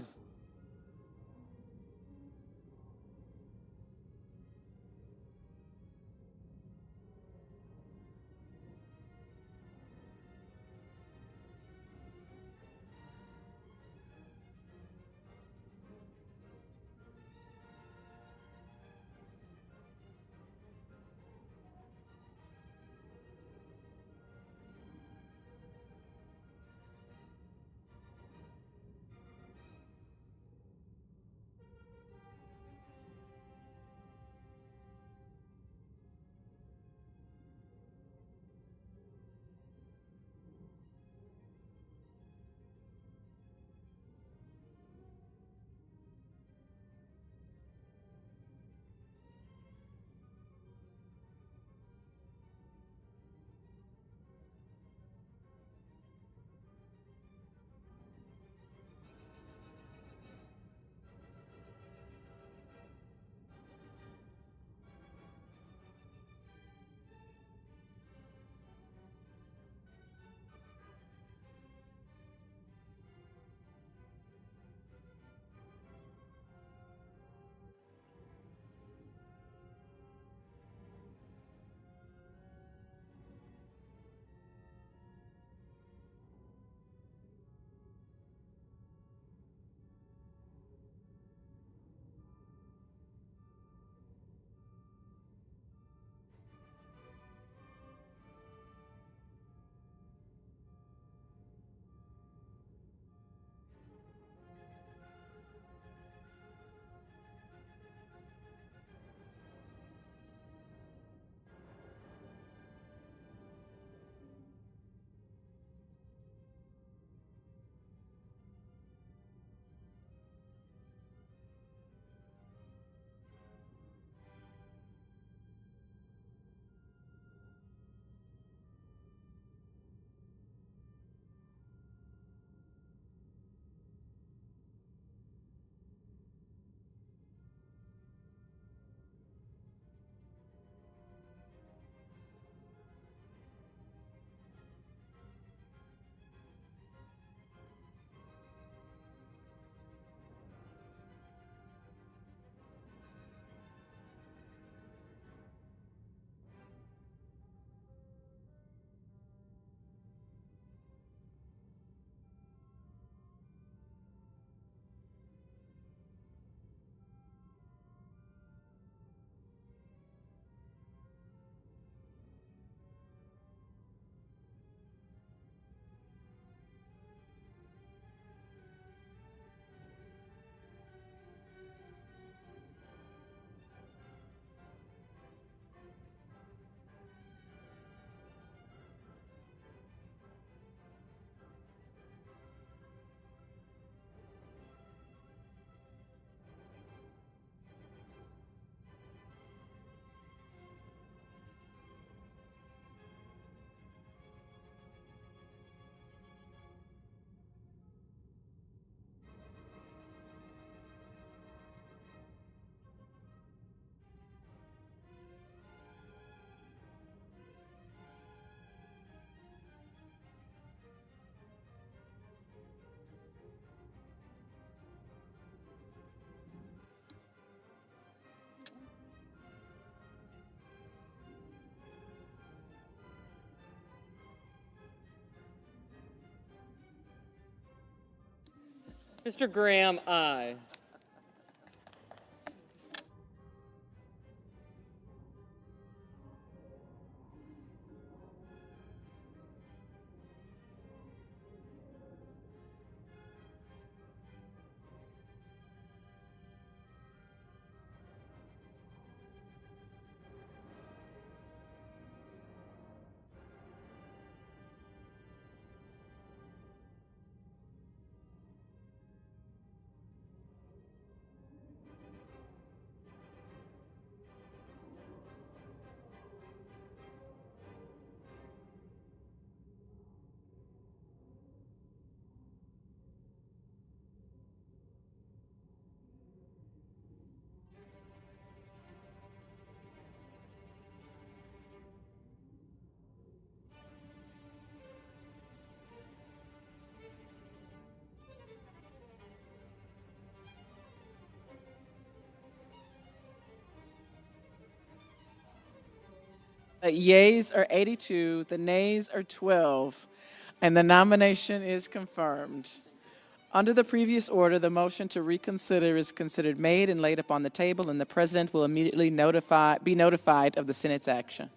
Speaker 14: Mr. Graham, aye.
Speaker 15: The yeas are 82, the nays are 12, and the nomination is confirmed. Under the previous order, the motion to reconsider is considered made and laid upon the table, and the President will immediately be notified of the Senate's action.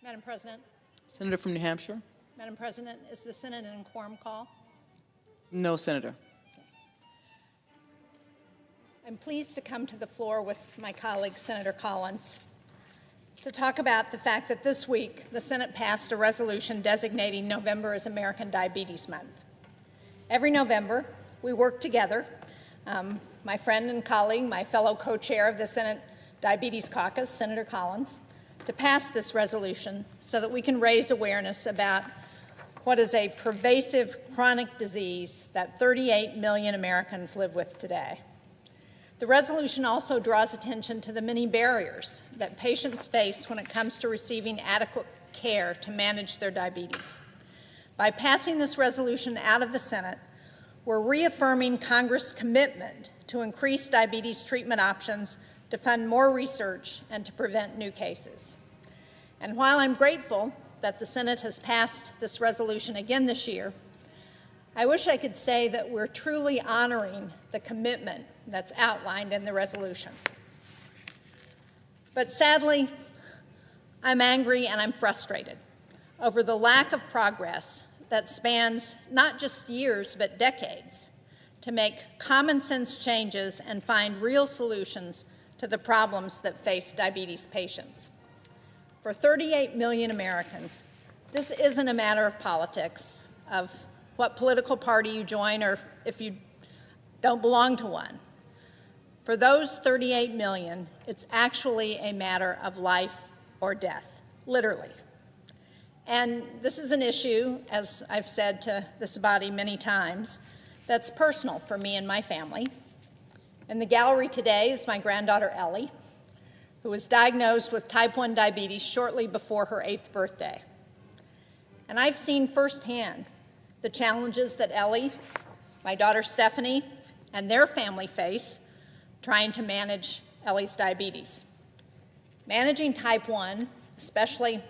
Speaker 16: Madam President.
Speaker 15: Senator from New Hampshire?
Speaker 16: Madam President, is the Senate in quorum call?
Speaker 15: No, Senator.
Speaker 16: I'm pleased to come to the floor with my colleague, Senator Collins, to talk about the fact that this week the Senate passed a resolution designating November as American Diabetes Month. Every November, we work together, my friend and colleague, my fellow co-chair of the Senate Diabetes Caucus, Senator Collins, to pass this resolution so that we can raise awareness about what is a pervasive chronic disease that 38 million Americans live with today. The resolution also draws attention to the many barriers that patients face when it comes to receiving adequate care to manage their diabetes. By passing this resolution out of the Senate, we're reaffirming Congress' commitment to increase diabetes treatment options, to fund more research, and to prevent new cases. And while I'm grateful that the Senate has passed this resolution again this year, I wish I could say that we're truly honoring the commitment that's outlined in the resolution. But sadly, I'm angry and I'm frustrated over the lack of progress that spans not just years but decades to make common sense changes and find real solutions to the problems that face diabetes patients. For 38 million Americans, this isn't a matter of politics, of what political party you join or if you don't belong to one. For those 38 million, it's actually a matter of life or death, literally. And this is an issue, as I've said to this body many times, that's personal for me and my family. In the gallery today is my granddaughter Ellie, who was diagnosed with type 1 diabetes shortly before her 8th birthday. And I've seen firsthand the challenges that Ellie, my daughter Stephanie, and their family face trying to manage Ellie's diabetes. Managing type 1, especially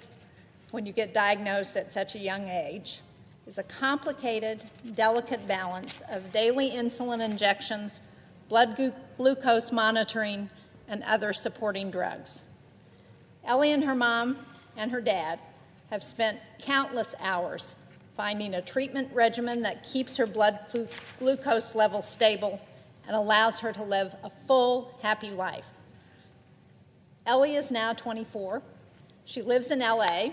Speaker 16: when you get diagnosed at such a young age, is a complicated, delicate balance of daily insulin injections, blood glucose monitoring, and other supporting drugs. Ellie and her mom and her dad have spent countless hours finding a treatment regimen that keeps her blood glucose levels stable and allows her to live a full, happy life. Ellie is now 24. She lives in LA,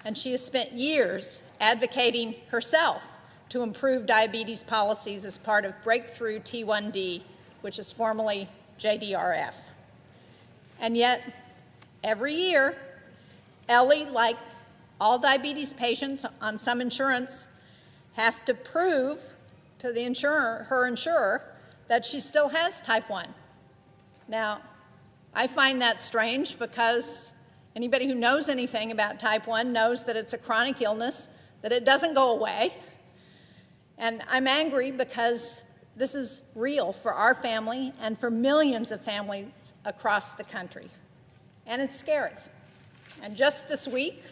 Speaker 16: and she has spent years advocating herself to improve diabetes policies as part of Breakthrough T1D, which is formerly JDRF. And yet, every year, Ellie, like all diabetes patients on some insurance, have to prove to the her insurer, that she still has type 1. Now, I find that strange because anybody who knows anything about type 1 knows that it's a chronic illness, that it doesn't go away. And I'm angry because this is real for our family and for millions of families across the country. And it's scary. And just this week,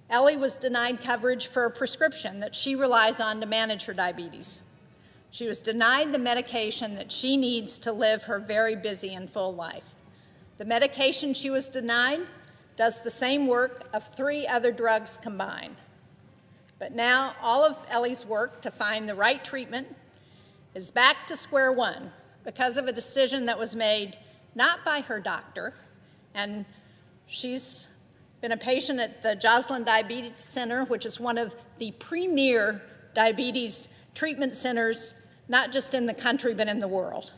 Speaker 16: Ellie was denied coverage for a prescription that she relies on to manage her diabetes. She was denied the medication that she needs to live her very busy and full life. The medication she was denied does the same work of 3 other drugs combined. But now all of Ellie's work to find the right treatment is back to square one because of a decision that was made not by her doctor, and she's been a patient at the Joslin Diabetes Center, which is one of the premier diabetes treatment centers, not just in the country, but in the world.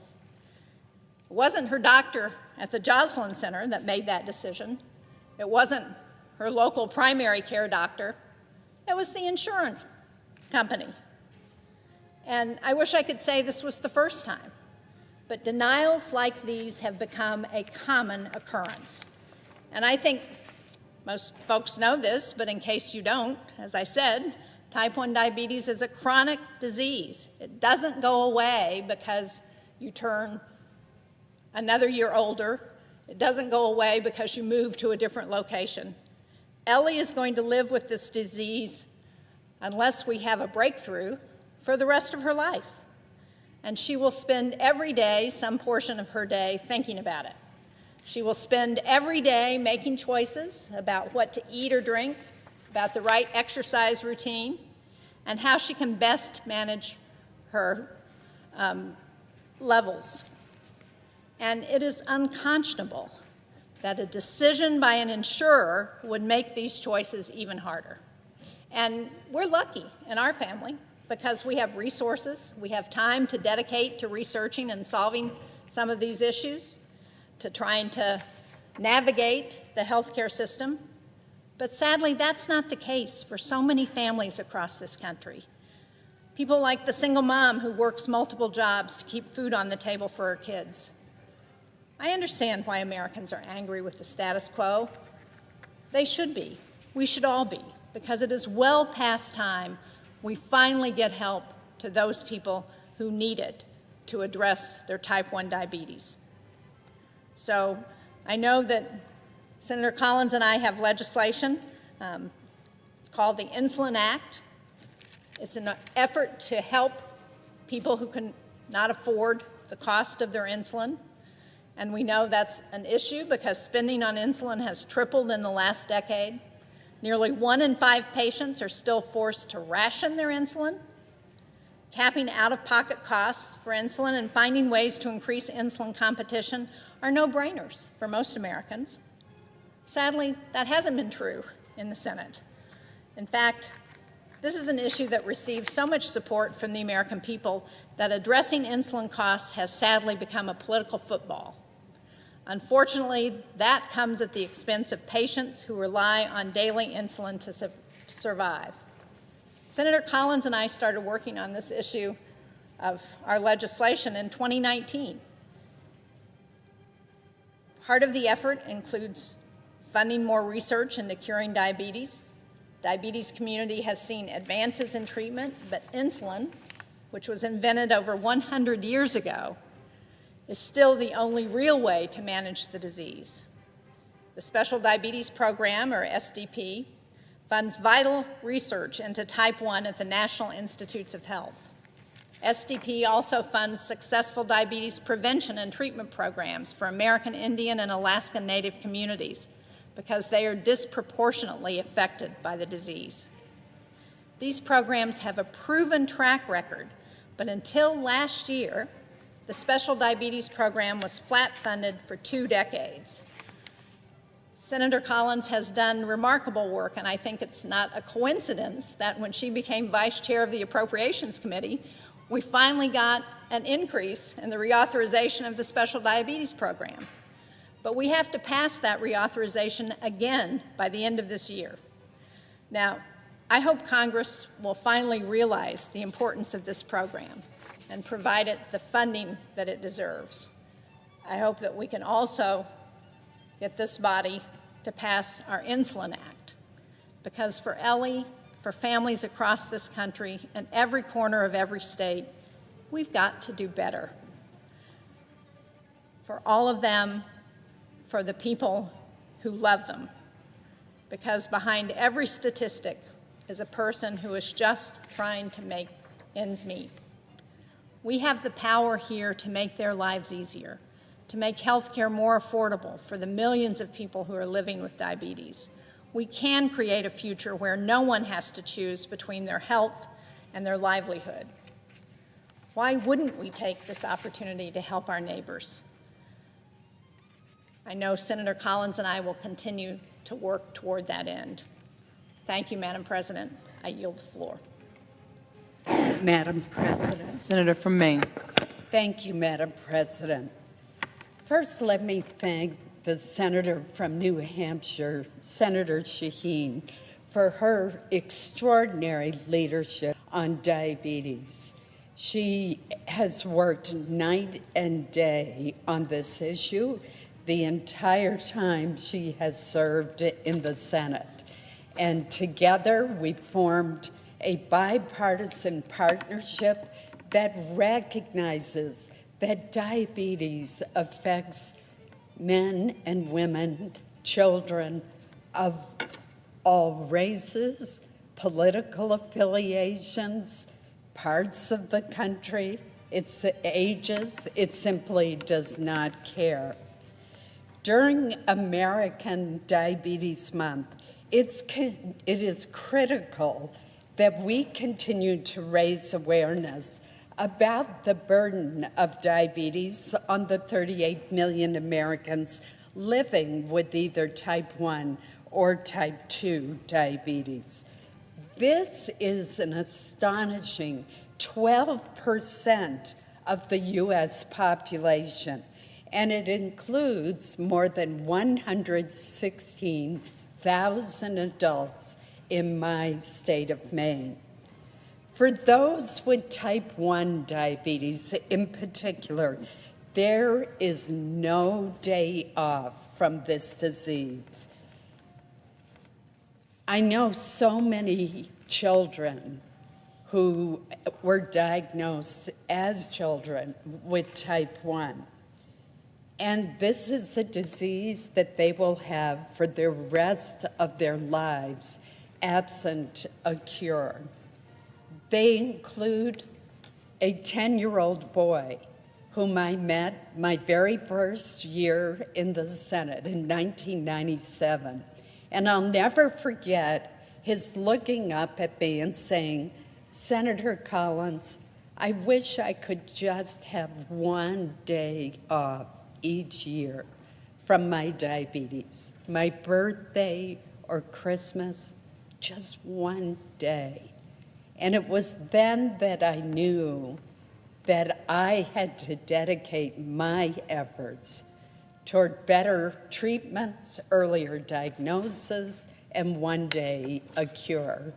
Speaker 16: It wasn't her doctor at the Joslin Center that made that decision. It wasn't her local primary care doctor. It was the insurance company. And I wish I could say this was the first time, but denials like these have become a common occurrence. And I think most folks know this, but in case you don't, as I said, type 1 diabetes is a chronic disease. It doesn't go away because you turn another year older. It doesn't go away because you move to a different location. Ellie is going to live with this disease unless we have a breakthrough for the rest of her life. And she will spend every day, some portion of her day, thinking about it. She will spend every day making choices about what to eat or drink, about the right exercise routine, and how she can best manage her levels. And it is unconscionable that a decision by an insurer would make these choices even harder. And we're lucky in our family because we have resources, we have time to dedicate to researching and solving some of these issues, to trying to navigate the healthcare system. But sadly, that's not the case for so many families across this country. People like the single mom who works multiple jobs to keep food on the table for her kids. I understand why Americans are angry with the status quo. They should be. We should all be, because it is well past time we finally get help to those people who need it to address their type 1 diabetes. So I know that Senator Collins and I have legislation. It's called the Insulin Act. It's an effort to help people who can not afford the cost of their insulin. And we know that's an issue because spending on insulin has tripled in the last decade. Nearly 1 in 5 patients are still forced to ration their insulin. Capping out-of-pocket costs for insulin and finding ways to increase insulin competition are no-brainers for most Americans. Sadly, that hasn't been true in the Senate. In fact, this is an issue that receives so much support from the American people that addressing insulin costs has sadly become a political football. Unfortunately, that comes at the expense of patients who rely on daily insulin to survive. Senator Collins and I started working on this issue of our legislation in 2019. Part of the effort includes funding more research into curing diabetes. Diabetes community has seen advances in treatment, but insulin, which was invented over 100 years ago, is still the only real way to manage the disease. The Special Diabetes Program, or SDP, funds vital research into type 1 at the National Institutes of Health. SDP also funds successful diabetes prevention and treatment programs for American Indian and Alaska Native communities because they are disproportionately affected by the disease. These programs have a proven track record, but until last year, the Special Diabetes Program was flat funded for 2 decades. Senator Collins has done remarkable work, and I think it's not a coincidence that when she became vice chair of the Appropriations Committee, we finally got an increase in the reauthorization of the Special Diabetes Program. But we have to pass that reauthorization again by the end of this year. Now, I hope Congress will finally realize the importance of this program and provide it the funding that it deserves. I hope that we can also get this body to pass our Insulin Act, because for Ellie, for families across this country and every corner of every state, we've got to do better. For all of them, for the people who love them, because behind every statistic is a person who is just trying to make ends meet. We have the power here to make their lives easier, to make health care more affordable for the millions of people who are living with diabetes. We can create a future where no one has to choose between their health and their livelihood. Why wouldn't we take this opportunity to help our neighbors? I know Senator Collins and I will continue to work toward that end. Thank you, Madam President. I yield the floor.
Speaker 17: Madam President.
Speaker 15: Senator from Maine.
Speaker 17: Thank you, Madam President. First, let me thank the senator from New Hampshire, Senator Shaheen, for her extraordinary leadership on diabetes. She has worked night and day on this issue the entire time she has served in the Senate. And together we formed a bipartisan partnership that recognizes that diabetes affects men and women, children of all races, political affiliations, parts of the country, its ages. It simply does not care. During American Diabetes Month, it is critical that we continue to raise awareness about the burden of diabetes on the 38 million Americans living with either type 1 or type 2 diabetes. This is an astonishing 12% of the U.S. population, and it includes more than 116,000 adults in my state of Maine. For those with type 1 diabetes in particular, there is no day off from this disease. I know so many children who were diagnosed as children with type 1. And this is a disease that they will have for the rest of their lives, absent a cure. They include a 10-year-old boy whom I met my very first year in the Senate in 1997. And I'll never forget his looking up at me and saying, "Senator Collins, I wish I could just have one day off each year from my diabetes, my birthday or Christmas, just one day." And it was then that I knew that I had to dedicate my efforts toward better treatments, earlier diagnosis, and one day a cure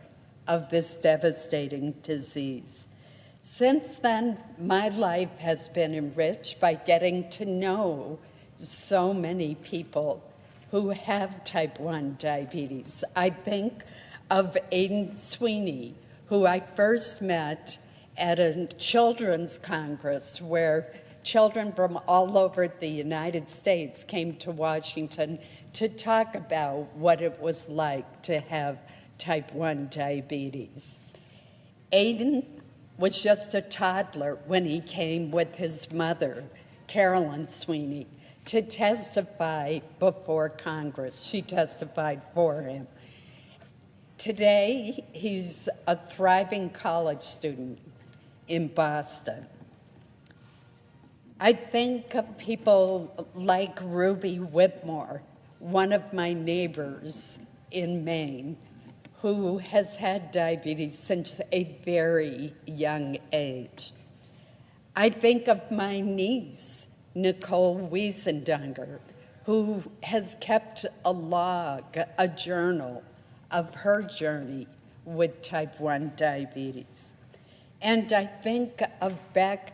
Speaker 17: of this devastating disease. Since then, my life has been enriched by getting to know so many people who have type 1 diabetes. I think of Aiden Sweeney, who I first met at a children's congress where children from all over the United States came to Washington to talk about what it was like to have type 1 diabetes. Aiden was just a toddler when he came with his mother, Carolyn Sweeney, to testify before Congress. She testified for him. Today, he's a thriving college student in Boston. I think of people like Ruby Whitmore, one of my neighbors in Maine, who has had diabetes since a very young age. I think of my niece, Nicole Wiesendanger, who has kept a log, a journal of her journey with type 1 diabetes. And I think of Beck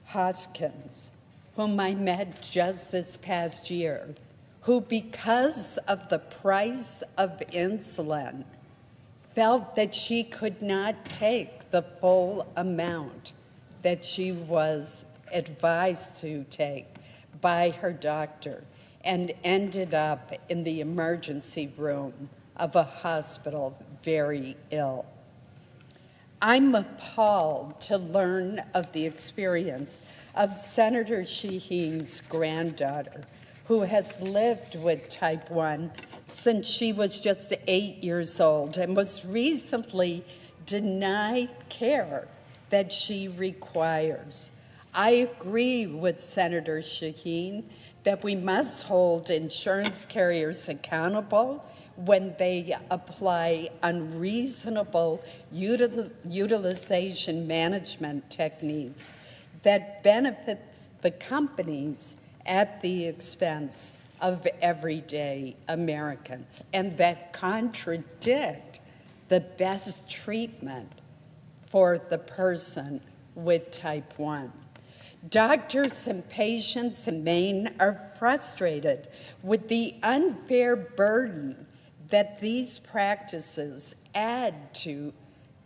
Speaker 17: Hoskins, whom I met just this past year, who, because of the price of insulin, felt that she could not take the full amount that she was advised to take by her doctor and ended up in the emergency room of a hospital very ill. I'm appalled to learn of the experience of Senator Shaheen's granddaughter, who has lived with type 1 since she was just 8 years old and was recently denied care that she requires. I agree with Senator Shaheen that we must hold insurance carriers accountable when they apply unreasonable utilization management techniques that benefits the companies at the expense of everyday Americans and that contradict the best treatment for the person with type 1. Doctors and patients in Maine are frustrated with the unfair burden that these practices add to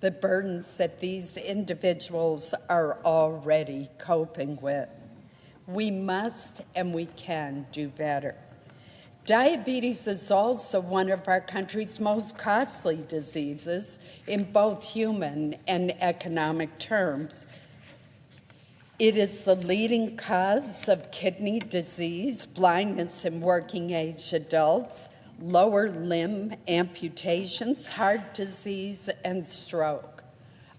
Speaker 17: the burdens that these individuals are already coping with. We must and we can do better. Diabetes is also one of our country's most costly diseases in both human and economic terms. It is the leading cause of kidney disease, blindness in working-age adults, lower limb amputations, heart disease, and stroke.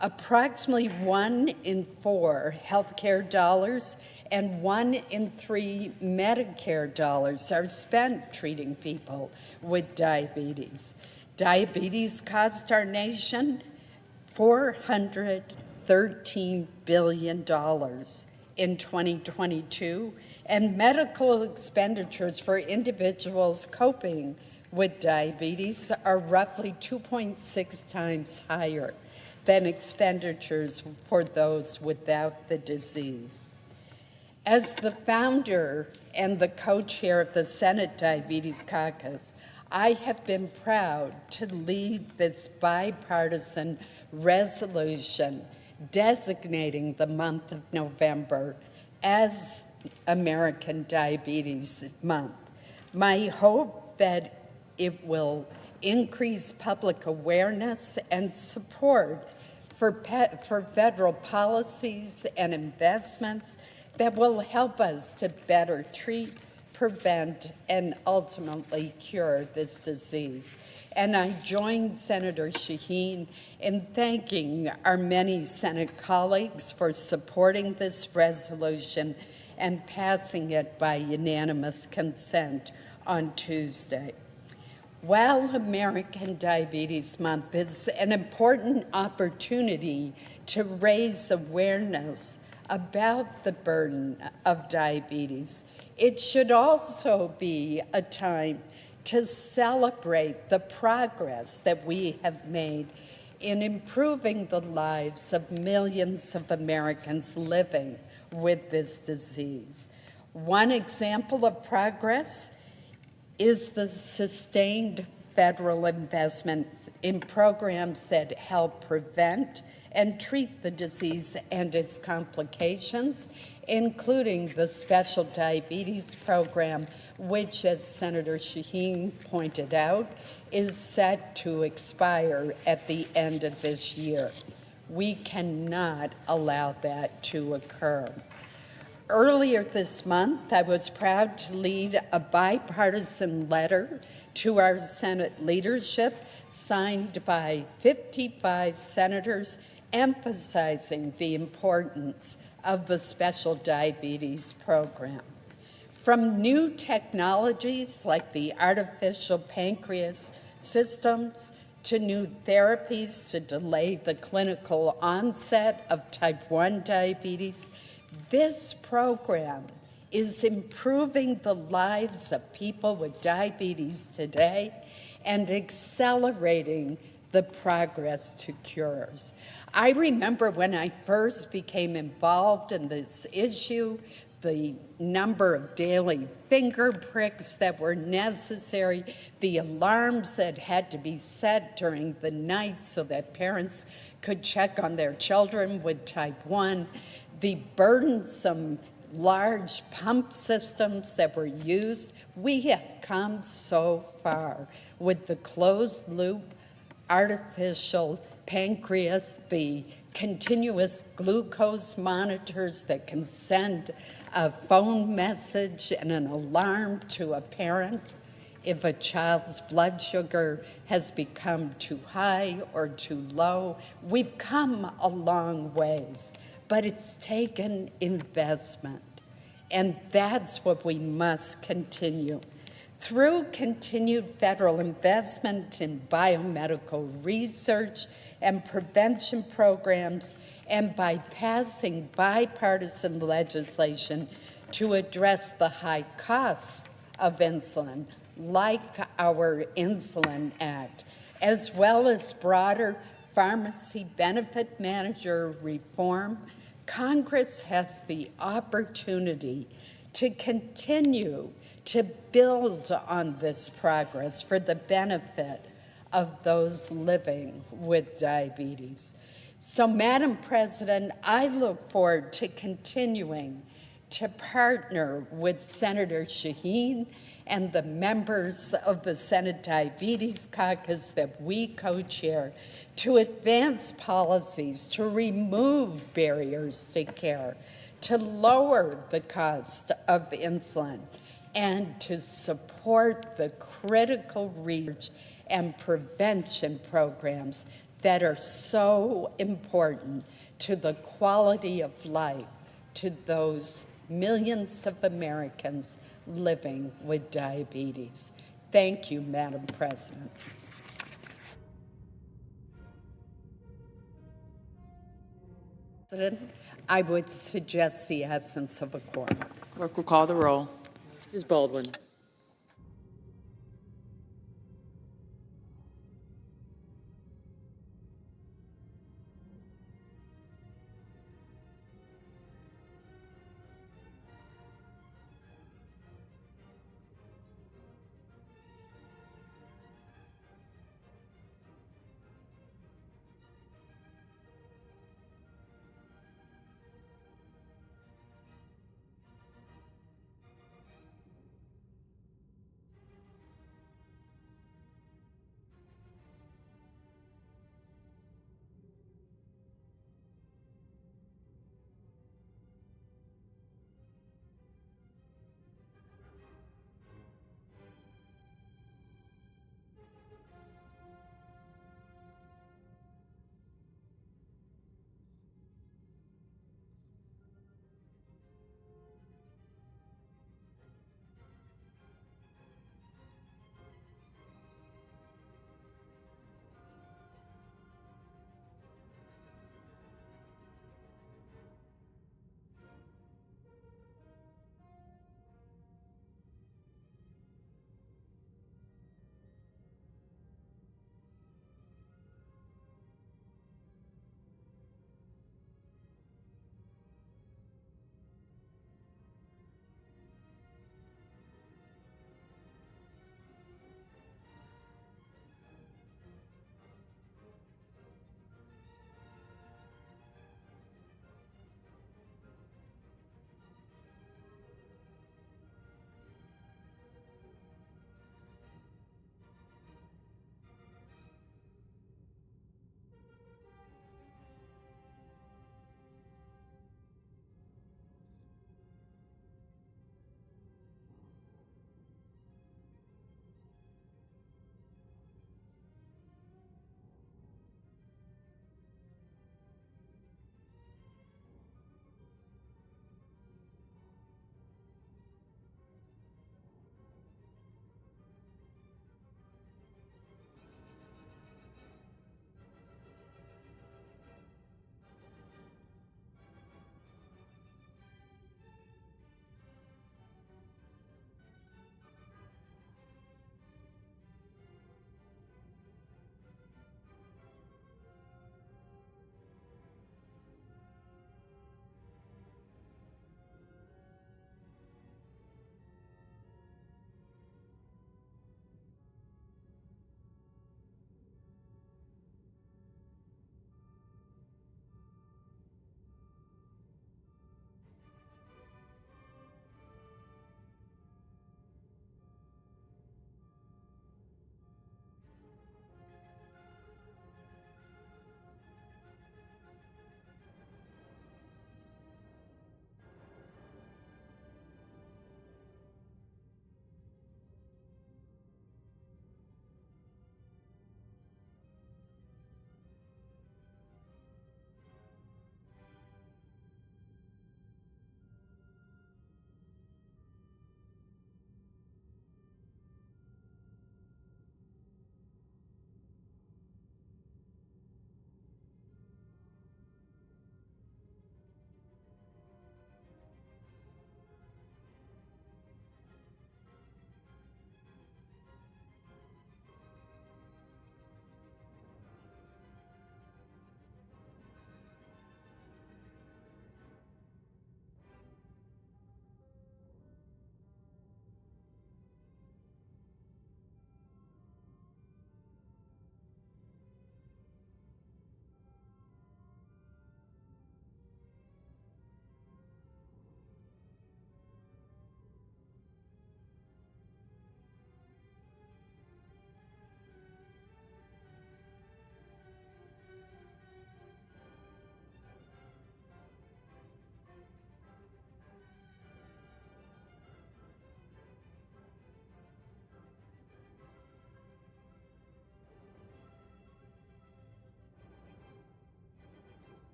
Speaker 17: Approximately 1 in 4 healthcare dollars and 1 in 3 Medicare dollars are spent treating people with diabetes. Diabetes cost our nation $413 billion in 2022, and medical expenditures for individuals coping with diabetes are roughly 2.6 times higher than expenditures for those without the disease. As the founder and the co-chair of the Senate Diabetes Caucus, I have been proud to lead this bipartisan resolution designating the month of November as American Diabetes Month. My hope that it will increase public awareness and support for federal policies and investments that will help us to better treat, prevent, and ultimately cure this disease. And I join Senator Shaheen in thanking our many Senate colleagues for supporting this resolution and passing it by unanimous consent on Tuesday. While American Diabetes Month is an important opportunity to raise awareness about the burden of diabetes, it should also be a time to celebrate the progress that we have made in improving the lives of millions of Americans living with this disease. One example of progress is the sustained federal investments in programs that help prevent and treat the disease and its complications, including the Special Diabetes Program, which, as Senator Shaheen pointed out, is set to expire at the end of this year. We cannot allow that to occur. Earlier this month, I was proud to lead a bipartisan letter to our Senate leadership signed by 55 senators emphasizing the importance of the Special Diabetes Program. From new technologies like the artificial pancreas systems to new therapies to delay the clinical onset of type 1 diabetes, this program is improving the lives of people with diabetes today and accelerating the progress to cures. I remember when I first became involved in this issue, the number of daily finger pricks that were necessary, the alarms that had to be set during the night so that parents could check on their children with type 1, the burdensome large pump systems that were used. We have come so far with the closed loop, artificial pancreas, the continuous glucose monitors that can send a phone message and an alarm to a parent if a child's blood sugar has become too high or too low. We've come a long ways, but it's taken investment, and that's what we must continue. Through continued federal investment in biomedical research and prevention programs, and by passing bipartisan legislation to address the high costs of insulin, like our Insulin Act, as well as broader pharmacy benefit manager reform, Congress has the opportunity to continue to build on this progress for the benefit of those living with diabetes. So, Madam President, I look forward to continuing to partner with Senator Shaheen and the members of the Senate Diabetes Caucus that we co-chair to advance policies to remove barriers to care, to lower the cost of insulin, and to support the critical research and prevention programs that are so important to the quality of life to those millions of Americans living with diabetes. Thank you, Madam President. President, I would suggest the absence of a quorum.
Speaker 14: Clerk will call the roll. Ms. Baldwin.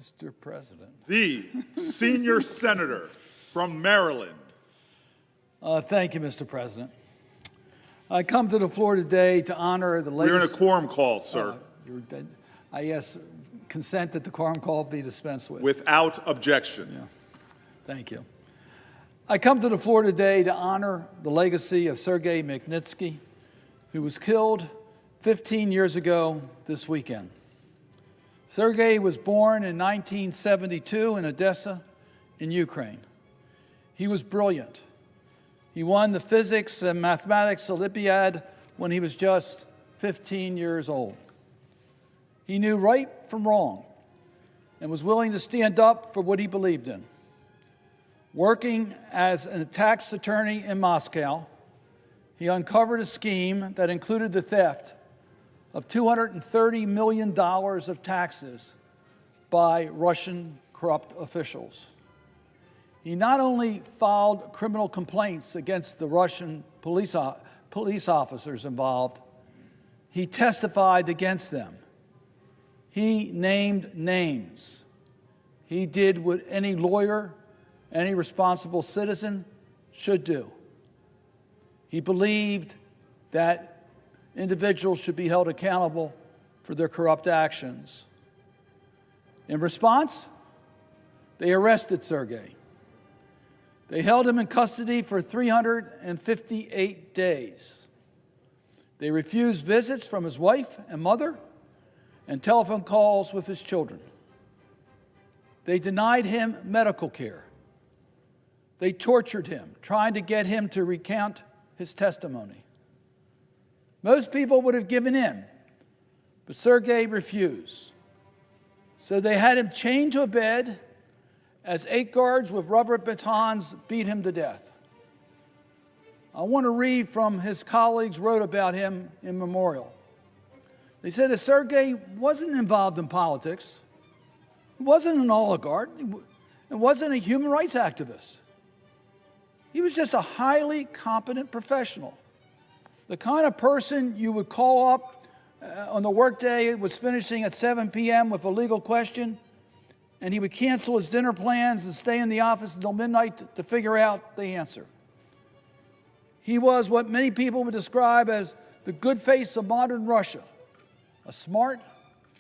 Speaker 11: Mr. President.
Speaker 18: The senior senator from Maryland.
Speaker 19: Thank you, Mr. President. I come to the floor today to honor the latest...
Speaker 18: We're in a quorum call, sir.
Speaker 19: I ask consent that the quorum call be dispensed with.
Speaker 18: Without objection.
Speaker 19: Yeah. Thank you. I come to the floor today to honor the legacy of Sergey Magnitsky, who was killed 15 years ago this weekend. Sergey was born in 1972 in Odessa, in Ukraine. He was brilliant. He won the physics and mathematics Olympiad when he was just 15 years old. He knew right from wrong and was willing to stand up for what he believed in. Working as a tax attorney in Moscow, he uncovered a scheme that included the theft of $230 million of taxes by Russian corrupt officials. He not only filed criminal complaints against the Russian police officers involved, he testified against them. He named names. He did what any lawyer, any responsible citizen should do. He believed that individuals should be held accountable for their corrupt actions. In response, they arrested Sergey. They held him in custody for 358 days. They refused visits from his wife and mother and telephone calls with his children. They denied him medical care. They tortured him, trying to get him to recount his testimony. Most people would have given in, but Sergey refused. So they had him chained to a bed as 8 guards with rubber batons beat him to death. I want to read from his colleagues wrote about him in memorial. They said that Sergey wasn't involved in politics. He wasn't an oligarch. He wasn't a human rights activist. He was just a highly competent professional. The kind of person you would call up on the workday. It was finishing at 7 p.m. with a legal question, and he would cancel his dinner plans and stay in the office until midnight to figure out the answer. He was what many people would describe as the good face of modern Russia, a smart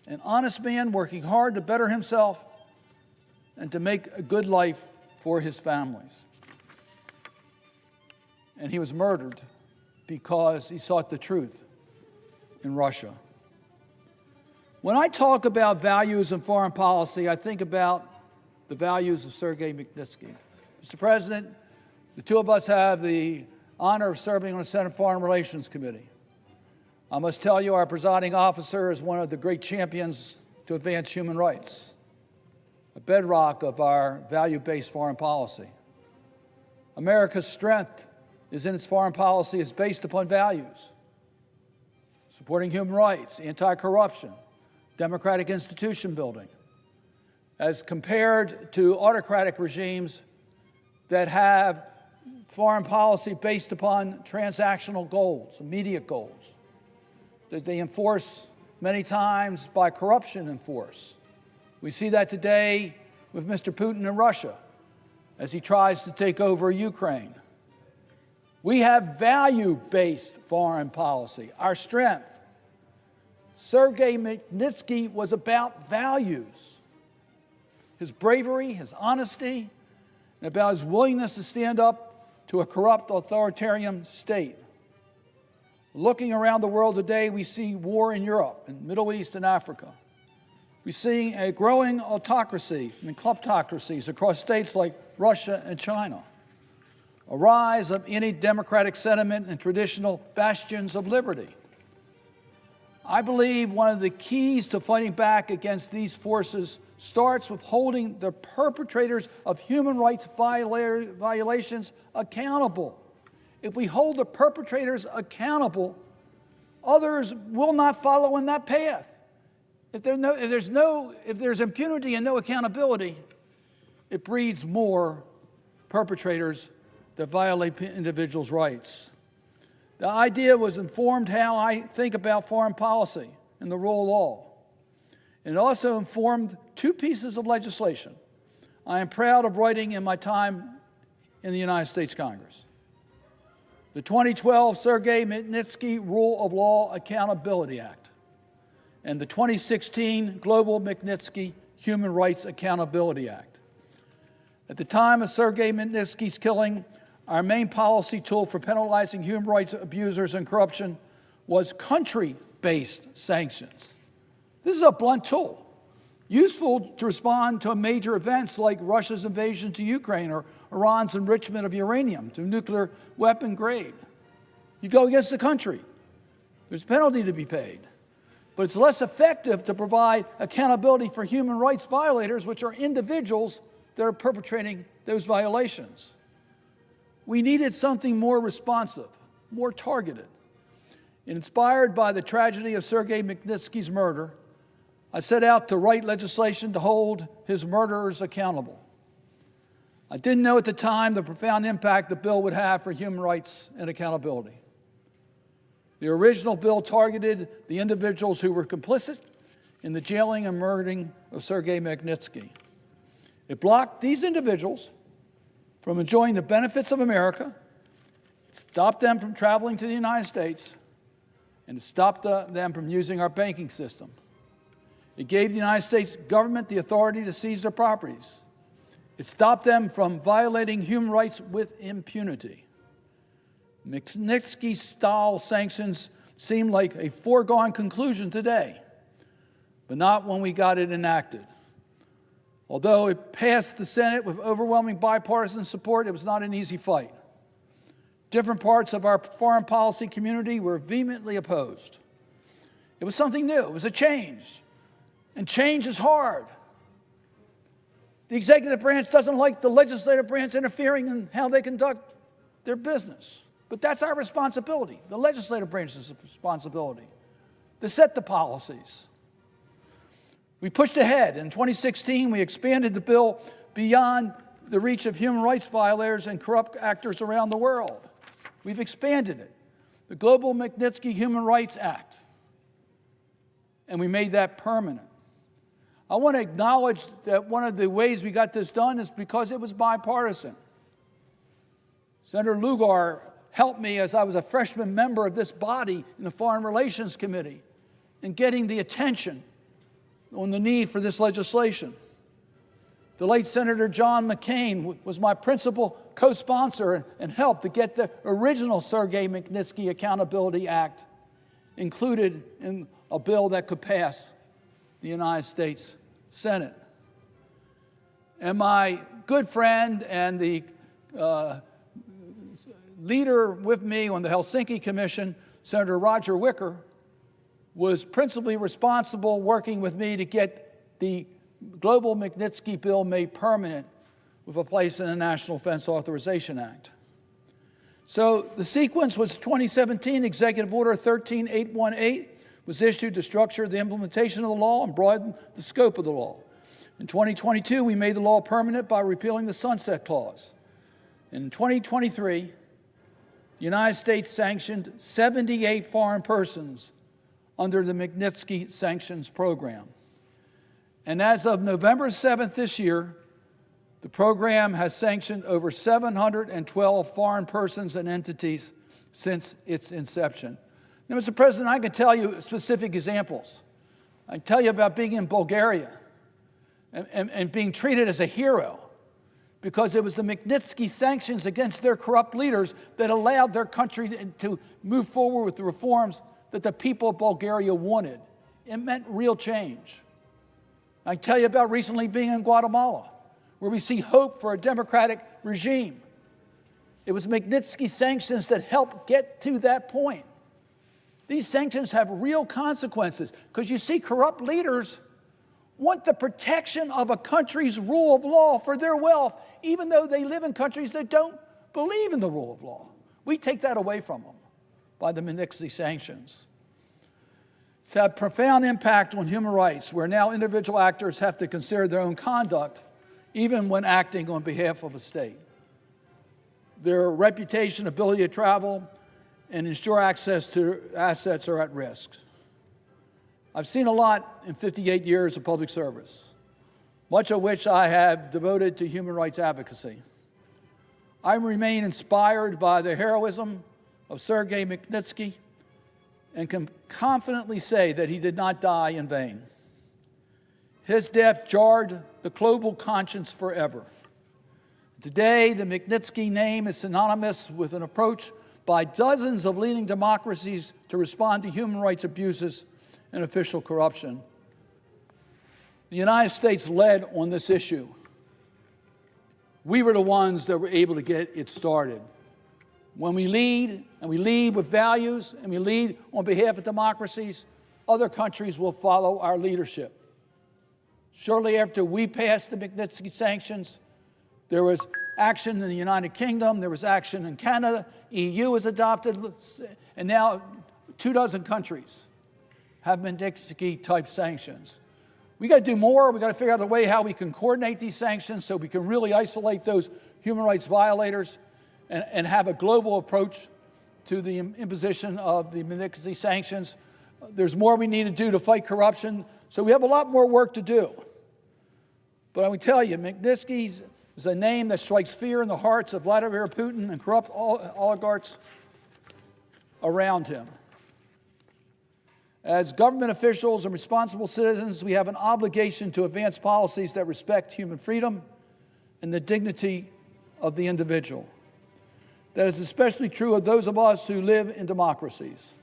Speaker 19: and honest man working hard to better himself and to make a good life for his families. And he was murdered because he sought the truth in Russia. When I talk about values in foreign policy, I think about the values of Sergey Magnitsky. Mr. President, the two of us have the honor of serving on the Senate Foreign Relations Committee. I must tell you, our presiding officer is one of the great champions to advance human rights, a bedrock of our value-based foreign policy. America's strength is in its foreign policy is based upon values, supporting human rights, anti-corruption, democratic institution building, as compared to autocratic regimes that have foreign policy based upon transactional goals, immediate goals, that they enforce many times by corruption and force. We see that today with Mr. Putin in Russia as he tries to take over Ukraine. We have value-based foreign policy, our strength. Sergey Magnitsky was about values, his bravery, his honesty, and about his willingness to stand up to a corrupt authoritarian state. Looking around the world today, we see war in Europe, in the Middle East and Africa. We see a growing autocracy and kleptocracies across states like Russia and China. A rise of anti-democratic sentiment and traditional bastions of liberty. I believe one of the keys to fighting back against these forces starts with holding the perpetrators of human rights violations accountable. If we hold the perpetrators accountable, others will not follow in that path. If there's impunity and no accountability, it breeds more perpetrators that violate individuals' rights. The idea was informed how I think about foreign policy and the rule of law. And it also informed two pieces of legislation I am proud of writing in my time in the United States Congress. The 2012 Sergey Magnitsky Rule of Law Accountability Act and the 2016 Global Magnitsky Human Rights Accountability Act. At the time of Sergey Magnitsky's killing, our main policy tool for penalizing human rights abusers and corruption was country-based sanctions. This is a blunt tool, useful to respond to major events like Russia's invasion to Ukraine or Iran's enrichment of uranium to nuclear weapon grade. You go against the country. There's a penalty to be paid. But it's less effective to provide accountability for human rights violators, which are individuals that are perpetrating those violations. We needed something more responsive, more targeted. Inspired by the tragedy of Sergey Magnitsky's murder, I set out to write legislation to hold his murderers accountable. I didn't know at the time the profound impact the bill would have for human rights and accountability. The original bill targeted the individuals who were complicit in the jailing and murdering of Sergey Magnitsky. It blocked these individuals from enjoying the benefits of America, it stopped them from traveling to the United States, and it stopped them from using our banking system. It gave the United States government the authority to seize their properties. It stopped them from violating human rights with impunity. Magnitsky-style sanctions seem like a foregone conclusion today, but not when we got it enacted. Although it passed the Senate with overwhelming bipartisan support, it was not an easy fight. Different parts of our foreign policy community were vehemently opposed. It was something new. It was a change. And change is hard. The executive branch doesn't like the legislative branch interfering in how they conduct their business. But that's our responsibility. The legislative branch's responsibility to set the policies. We pushed ahead. In 2016, we expanded the bill beyond the reach of human rights violators and corrupt actors around the world. We've expanded it. The Global Magnitsky Human Rights Act. And we made that permanent. I want to acknowledge that one of the ways we got this done is because it was bipartisan. Senator Lugar helped me as I was a freshman member of this body in the Foreign Relations Committee in getting the attention on the need for this legislation. The late Senator John McCain was my principal co-sponsor and helped to get the original Sergey Magnitsky Accountability Act included in a bill that could pass the United States Senate. And my good friend and the leader with me on the Helsinki Commission, Senator Roger Wicker, was principally responsible working with me to get the Global Magnitsky bill made permanent with a place in the National Defense Authorization Act. So the sequence was 2017, Executive Order 13818 was issued to structure the implementation of the law and broaden the scope of the law. In 2022, we made the law permanent by repealing the Sunset Clause. In 2023, the United States sanctioned 78 foreign persons under the Magnitsky Sanctions Program. And as of November 7th this year, the program has sanctioned over 712 foreign persons and entities since its inception. Now, Mr. President, I can tell you specific examples. I can tell you about being in Bulgaria and being treated as a hero because it was the Magnitsky sanctions against their corrupt leaders that allowed their country to move forward with the reforms that the people of Bulgaria wanted. It meant real change. I can tell you about recently being in Guatemala, where we see hope for a democratic regime. It was Magnitsky sanctions that helped get to that point. These sanctions have real consequences because you see corrupt leaders want the protection of a country's rule of law for their wealth, even though they live in countries that don't believe in the rule of law. We take that away from them by the Magnitsky sanctions. It's had profound impact on human rights, where now individual actors have to consider their own conduct, even when acting on behalf of a state. Their reputation, ability to travel, and ensure access to assets are at risk. I've seen a lot in 58 years of public service, much of which I have devoted to human rights advocacy. I remain inspired by the heroism of Sergey Magnitsky and can confidently say that he did not die in vain. His death jarred the global conscience forever. Today, the Magnitsky name is synonymous with an approach by dozens of leading democracies to respond to human rights abuses and official corruption. The United States led on this issue. We were the ones that were able to get it started. When we lead, and we lead with values, and we lead on behalf of democracies, other countries will follow our leadership. Shortly after we passed the Magnitsky sanctions, there was action in the United Kingdom, there was action in Canada, EU has adopted, and now 24 countries have Magnitsky-type sanctions. We got to do more. We got to figure out a way how we can coordinate these sanctions so we can really isolate those human rights violators and have a global approach to the imposition of the Magnitsky sanctions. There's more we need to do to fight corruption, so we have a lot more work to do. But I will tell you, Magnitsky is a name that strikes fear in the hearts of Vladimir Putin and corrupt oligarchs around him. As government officials and responsible citizens, we have an obligation to advance policies that respect human freedom and the dignity of the individual. That is especially true of those of us who live in democracies.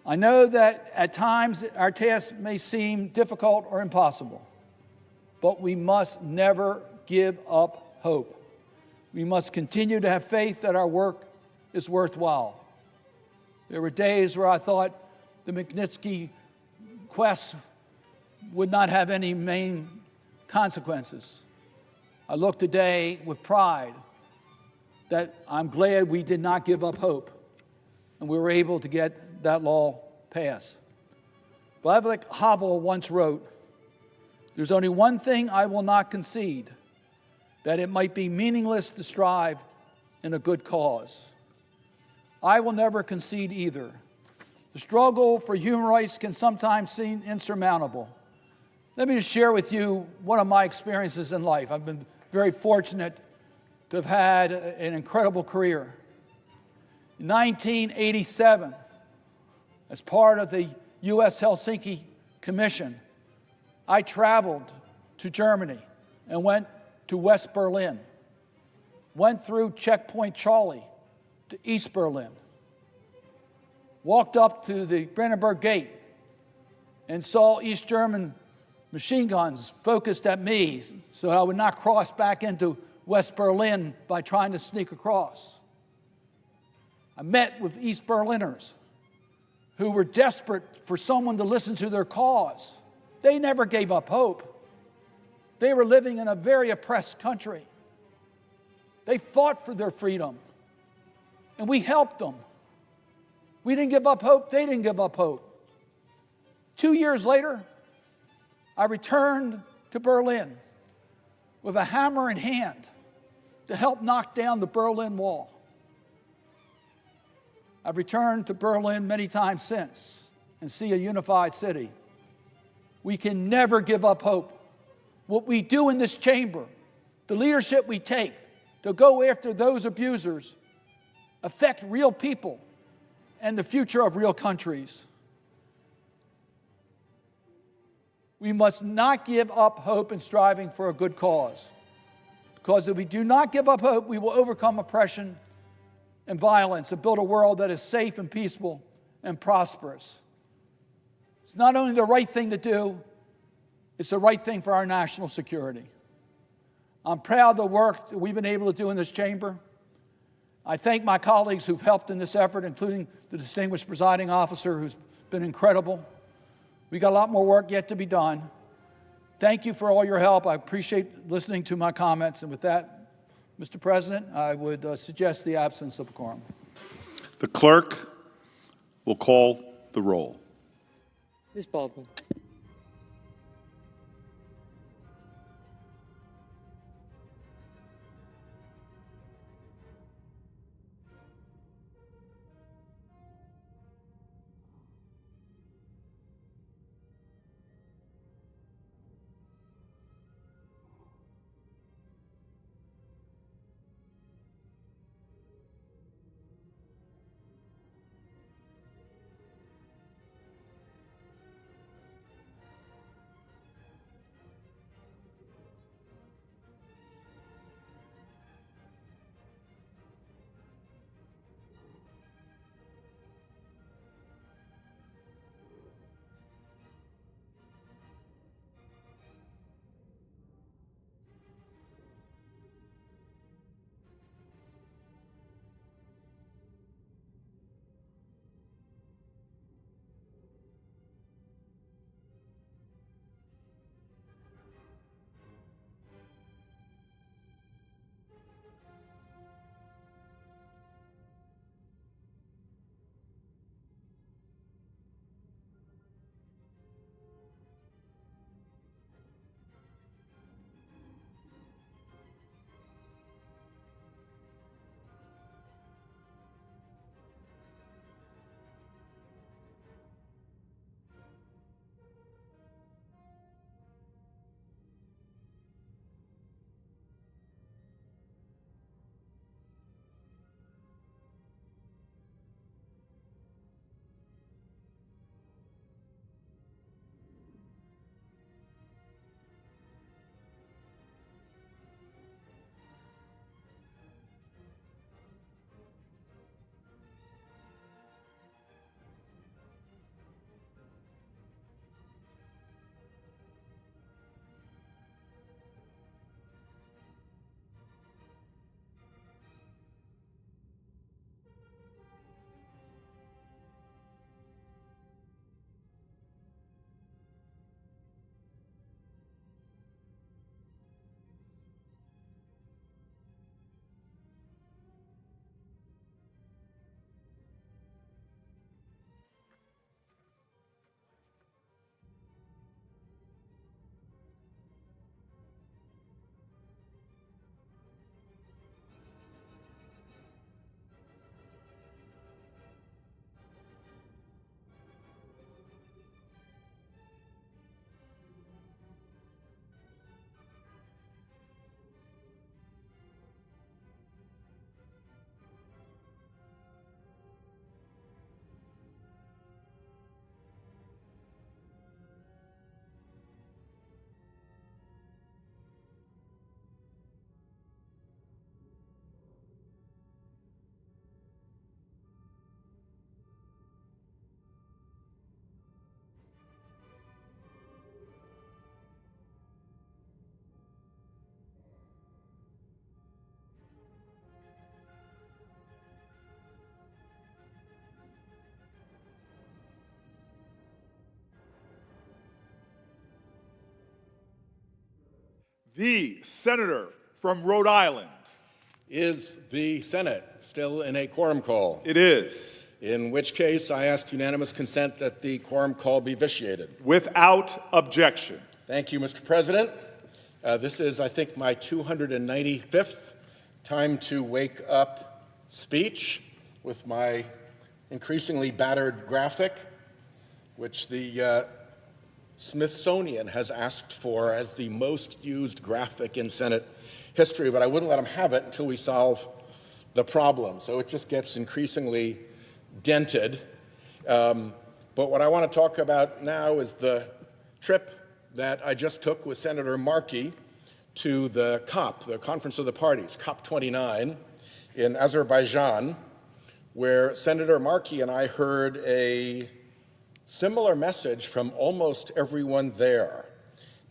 Speaker 19: I know that at times our tasks may seem difficult or impossible, but we must never give up hope. We must continue to have faith that our work is worthwhile. There were days where I thought the Magnitsky quest would not have any main consequences. I look today with pride that I'm glad we did not give up hope and we were able to get that law passed. But Heidle once wrote, "There's only one thing I will not concede, that it might be meaningless to strive in a good cause." I will never concede either. The struggle for human rights can sometimes seem insurmountable. Let me just share with you one of my experiences in life. I've been very fortunate to have had an incredible career. In 1987, as part of the U.S. Helsinki Commission, I traveled to Germany and went to West Berlin, went through Checkpoint Charlie to East Berlin, walked up to the Brandenburg Gate and saw East German machine guns focused at me so I would not cross back into West Berlin by trying to sneak across. I met with East Berliners who were desperate for someone to listen to their cause. They never gave up hope. They were living in a very oppressed country. They fought for their freedom, and we helped them. We didn't give up hope. They didn't give up hope. 2 years later, I returned to Berlin with a hammer in hand to help knock down the Berlin Wall. I've returned to Berlin many times since and see a unified city. We can never give up hope. What we do in this chamber, the leadership we take to go after those abusers, affect real people and the future of real countries. We must not give up hope in striving for a good cause. Because if we do not give up hope, we will overcome oppression and violence and build a world that is safe and peaceful and prosperous. It's not only the right thing to do, it's the right thing for our national security. I'm proud of the work that we've been able to do in this chamber. I thank my colleagues who've helped in this effort, including the distinguished presiding officer who's been incredible. We got a lot more work yet to be done. Thank you for all your help. I appreciate listening to my comments. And with that, Mr. President, I would suggest the absence of a quorum.
Speaker 18: The clerk will call the roll.
Speaker 14: Ms. Baldwin.
Speaker 18: The senator from Rhode Island.
Speaker 20: Is the Senate still in a quorum call?
Speaker 18: It is.
Speaker 20: In which case, I ask unanimous consent that the quorum call be vitiated.
Speaker 18: Without objection.
Speaker 20: Thank you, Mr. President. This is, I think, my 295th time to wake up speech with my increasingly battered graphic, which the Smithsonian has asked for as the most used graphic in Senate history, but I wouldn't let them have it until we solve the problem. So it just gets increasingly dented. But what I want to talk about now is the trip that I just took with Senator Markey to the COP, the Conference of the Parties, COP29 in Azerbaijan, where Senator Markey and I heard a similar message from almost everyone there.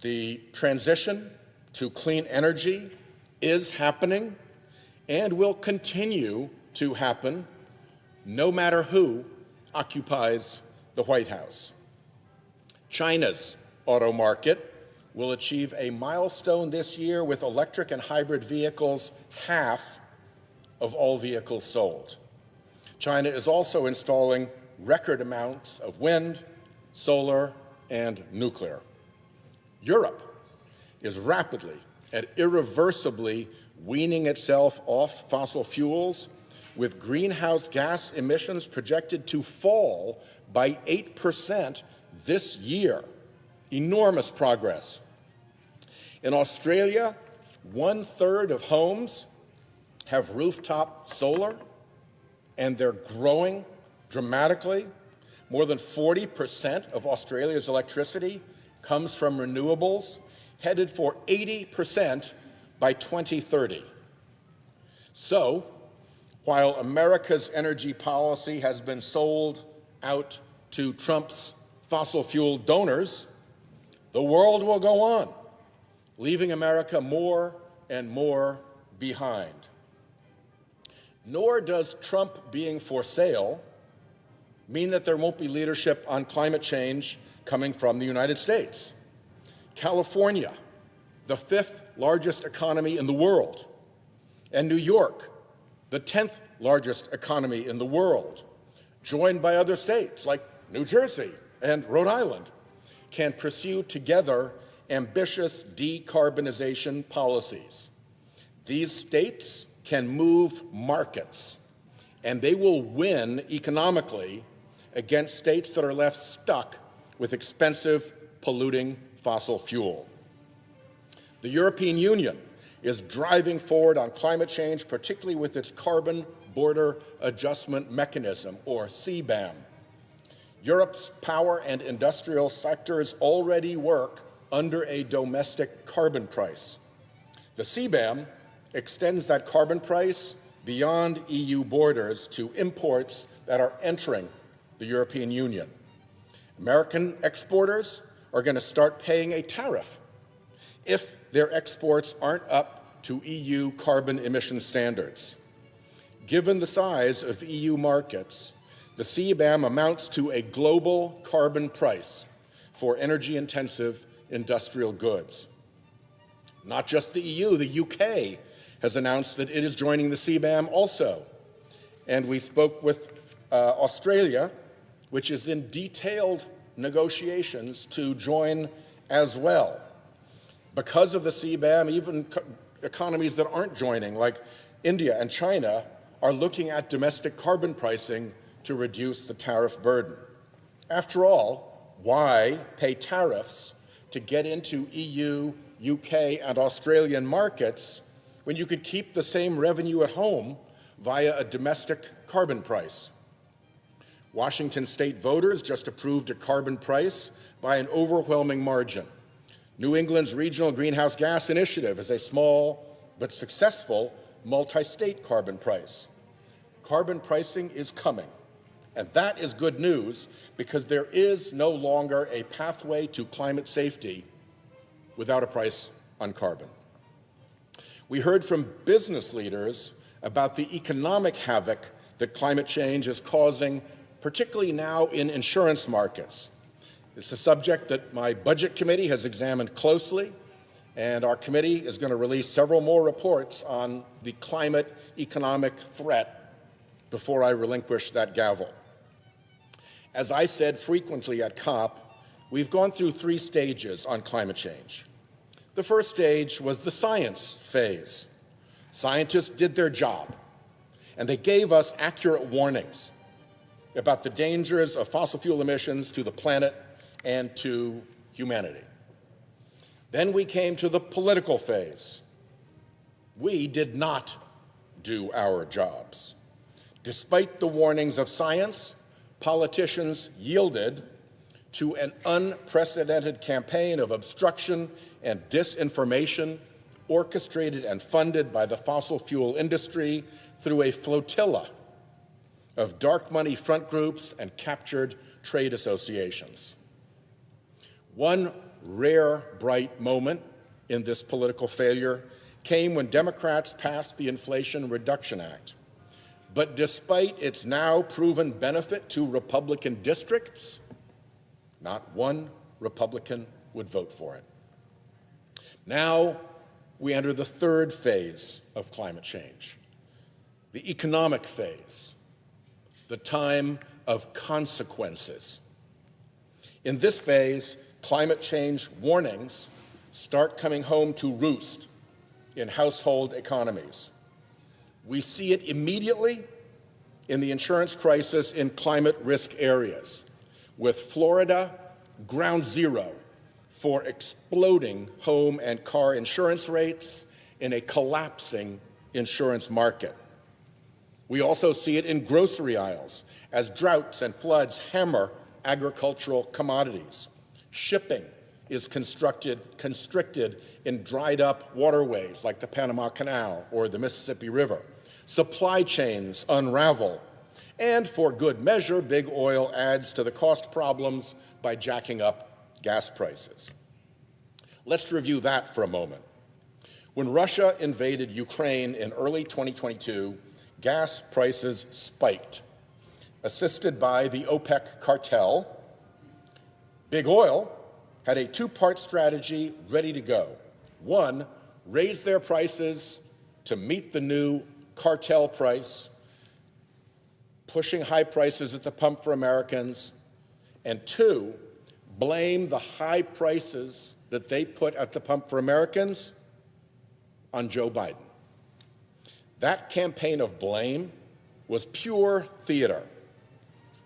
Speaker 20: The transition to clean energy is happening and will continue to happen no matter who occupies the White House. China's auto market will achieve a milestone this year with electric and hybrid vehicles half of all vehicles sold. China is also installing record amounts of wind, solar, and nuclear. Europe is rapidly and irreversibly weaning itself off fossil fuels, with greenhouse gas emissions projected to fall by 8% this year. Enormous progress. In Australia, 1/3 of homes have rooftop solar, and they're growing dramatically. More than 40% of Australia's electricity comes from renewables, headed for 80% by 2030. So, while America's energy policy has been sold out to Trump's fossil fuel donors, the world will go on, leaving America more and more behind. Nor does Trump being for sale mean that there won't be leadership on climate change coming from the United States. California, the 5th largest economy in the world, and New York, the 10th largest economy in the world, joined by other states like New Jersey and Rhode Island, can pursue together ambitious decarbonization policies. These states can move markets, and they will win economically against states that are left stuck with expensive, polluting fossil fuel. The European Union is driving forward on climate change, particularly with its Carbon Border Adjustment Mechanism, or CBAM. Europe's power and industrial sectors already work under a domestic carbon price. The CBAM extends that carbon price beyond EU borders to imports that are entering the European Union. American exporters are going to start paying a tariff if their exports aren't up to EU carbon emission standards. Given the size of EU markets, the CBAM amounts to a global carbon price for energy-intensive industrial goods. Not just the EU, the UK has announced that it is joining the CBAM also. And we spoke with Australia, which is in detailed negotiations to join as well. Because of the CBAM, even economies that aren't joining, like India and China, are looking at domestic carbon pricing to reduce the tariff burden. After all, why pay tariffs to get into EU, UK, and Australian markets when you could keep the same revenue at home via a domestic carbon price? Washington state voters just approved a carbon price by an overwhelming margin. New England's Regional Greenhouse Gas Initiative is a small but successful multi-state carbon price. Carbon pricing is coming, and that is good news because there is no longer a pathway to climate safety without a price on carbon. We heard from business leaders about the economic havoc that climate change is causing, particularly now in insurance markets. It's a subject that my budget committee has examined closely, and our committee is going to release several more reports on the climate economic threat before I relinquish that gavel. As I said frequently at COP, we've gone through 3 stages on climate change. The first stage was the science phase. Scientists did their job, and they gave us accurate warnings about the dangers of fossil fuel emissions to the planet and to humanity. Then we came to the political phase. We did not do our jobs. Despite the warnings of science, politicians yielded to an unprecedented campaign of obstruction and disinformation orchestrated and funded by the fossil fuel industry through a flotilla of dark money front groups and captured trade associations. One rare, bright moment in this political failure came when Democrats passed the Inflation Reduction Act. But despite its now proven benefit to Republican districts, not one Republican would vote for it. Now we enter the third phase of climate change, the economic phase, the time of consequences. In this phase, climate change warnings start coming home to roost in household economies. We see it immediately in the insurance crisis in climate risk areas, with Florida ground zero for exploding home and car insurance rates in a collapsing insurance market. We also see it in grocery aisles as droughts and floods hammer agricultural commodities. Shipping is constricted in dried up waterways like the Panama Canal or the Mississippi River. Supply chains unravel. And for good measure, big oil adds to the cost problems by jacking up gas prices. Let's review that for a moment. When Russia invaded Ukraine in early 2022, gas prices spiked. Assisted by the OPEC cartel, big oil had a 2-part strategy ready to go. 1, raise their prices to meet the new cartel price, pushing high prices at the pump for Americans, and 2, blame the high prices that they put at the pump for Americans on Joe Biden. That campaign of blame was pure theater.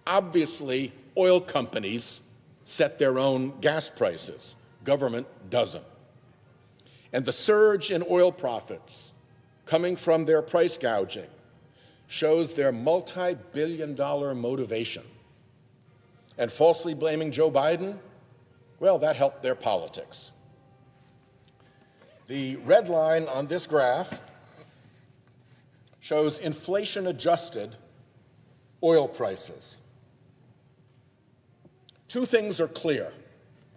Speaker 20: Obviously, oil companies set their own gas prices. Government doesn't. And the surge in oil profits coming from their price gouging shows their multi-billion-dollar motivation. And falsely blaming Joe Biden, well, that helped their politics. The red line on this graph shows inflation-adjusted oil prices. 2 things are clear.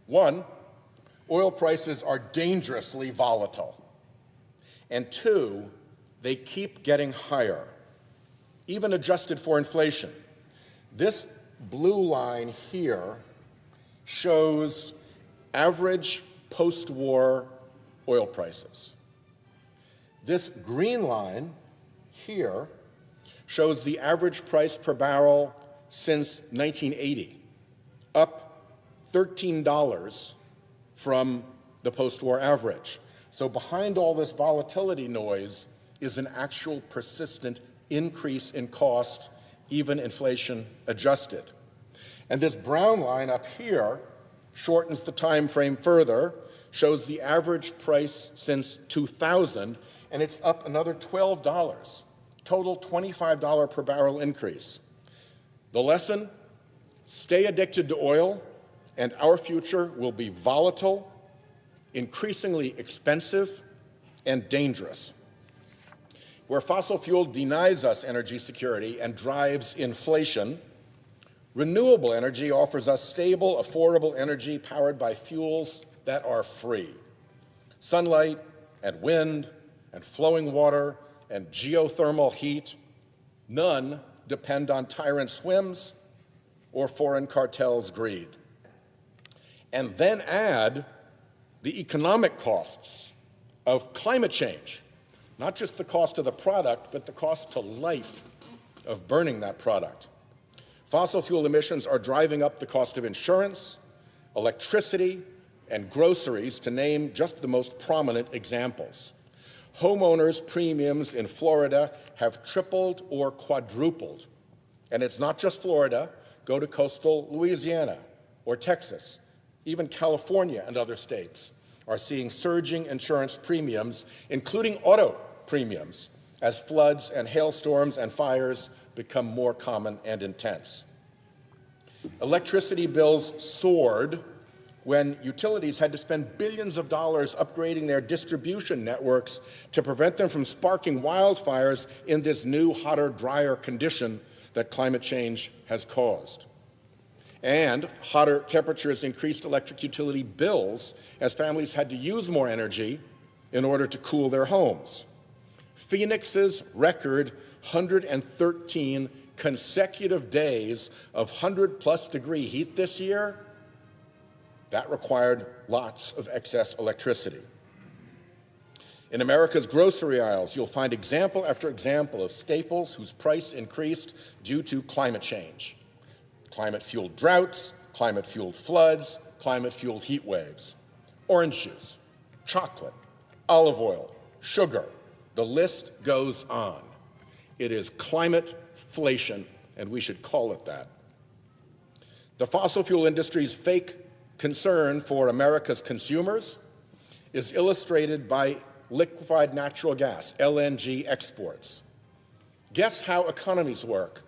Speaker 20: 1, oil prices are dangerously volatile. And 2, they keep getting higher, even adjusted for inflation. This blue line here shows average post-war oil prices. This green line here shows the average price per barrel since 1980, up $13 from the post-war average. So behind all this volatility noise is an actual persistent increase in cost, even inflation adjusted. And this brown line up here shortens the time frame further, shows the average price since 2000, and it's up another $12, total $25 per barrel increase. The lesson? Stay addicted to oil, and our future will be volatile, increasingly expensive, and dangerous. Where fossil fuel denies us energy security and drives inflation, renewable energy offers us stable, affordable energy powered by fuels that are free. Sunlight and wind and flowing water and geothermal heat, none depend on tyrants' whims or foreign cartels' greed. And then add the economic costs of climate change, not just the cost of the product, but the cost to life of burning that product. Fossil fuel emissions are driving up the cost of insurance, electricity, and groceries, to name just the most prominent examples. Homeowners' premiums in Florida have tripled or quadrupled. And it's not just Florida. Go to coastal Louisiana or Texas. Even California and other states are seeing surging insurance premiums, including auto premiums, as floods and hailstorms and fires become more common and intense. Electricity bills soared when utilities had to spend billions of dollars upgrading their distribution networks to prevent them from sparking wildfires in this new, hotter, drier condition that climate change has caused. And hotter temperatures increased electric utility bills as families had to use more energy in order to cool their homes. Phoenix's record 113 consecutive days of 100-plus degree heat this year, that required lots of excess electricity. In America's grocery aisles, you'll find example after example of staples whose price increased due to climate change. Climate-fueled droughts, climate-fueled floods, climate-fueled heat waves. Orange juice, chocolate, olive oil, sugar, the list goes on. It is climate-flation, and we should call it that. The fossil fuel industry's fake concern for America's consumers is illustrated by liquefied natural gas, LNG exports. Guess how economies work?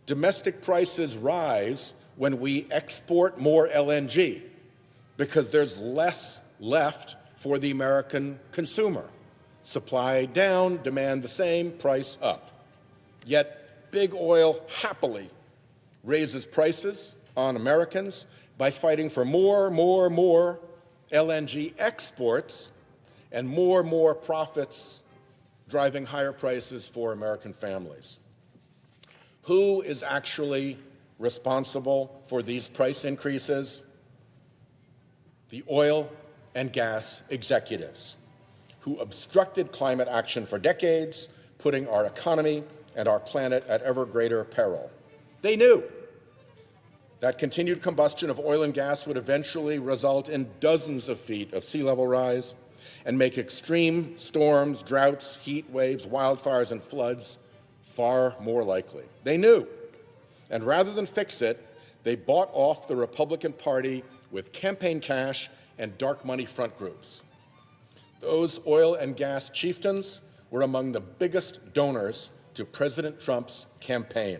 Speaker 20: Domestic prices rise when we export more LNG because there's less left for the American consumer. Supply down, demand the same, price up. Yet big oil happily raises prices on Americans by fighting for more LNG exports and more profits, driving higher prices for American families. Who is actually responsible for these price increases? The oil and gas executives who obstructed climate action for decades, putting our economy and our planet at ever greater peril. They knew that continued combustion of oil and gas would eventually result in dozens of feet of sea level rise and make extreme storms, droughts, heat waves, wildfires, and floods far more likely. They knew. And rather than fix it, they bought off the Republican Party with campaign cash and dark money front groups. Those oil and gas chieftains were among the biggest donors to President Trump's campaign.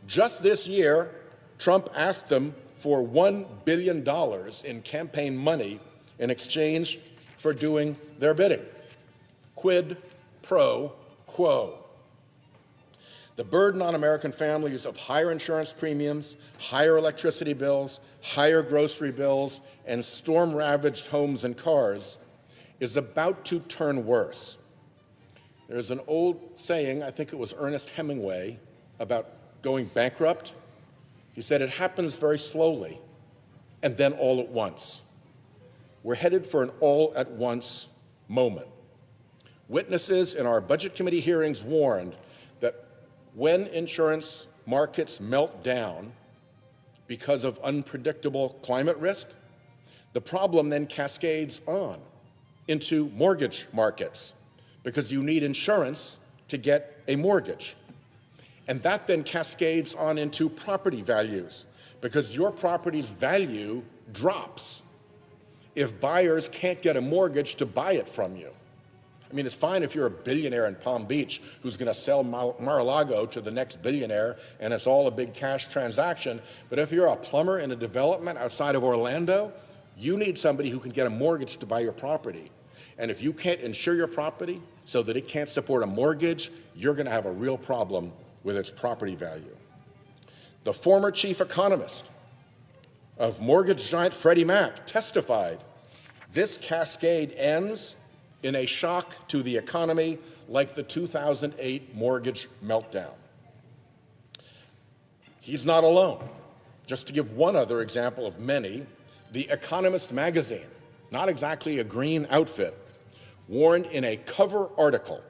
Speaker 20: Just this year, Trump asked them for $1 billion in campaign money in exchange for doing their bidding. Quid pro quo. The burden on American families of higher insurance premiums, higher electricity bills, higher grocery bills, and storm-ravaged homes and cars is about to turn worse. There's an old saying, I think it was Ernest Hemingway, about going bankrupt. He said it happens very slowly and then all at once. We're headed for an all-at-once moment. Witnesses in our Budget Committee hearings warned that when insurance markets melt down because of unpredictable climate risk, the problem then cascades on into mortgage markets because you need insurance to get a mortgage. And that then cascades on into property values because your property's value drops if buyers can't get a mortgage to buy it from you. I mean, it's fine if you're a billionaire in Palm Beach who's going to sell Mar-a-Lago to the next billionaire and it's all a big cash transaction, but if you're a plumber in a development outside of Orlando, you need somebody who can get a mortgage to buy your property. And if you can't insure your property so that it can't support a mortgage, you're going to have a real problem with its property value. The former chief economist of mortgage giant Freddie Mac testified, this cascade ends in a shock to the economy like the 2008 mortgage meltdown. He's not alone. Just to give one other example of many, The Economist magazine not exactly a green outfit, warned in a cover article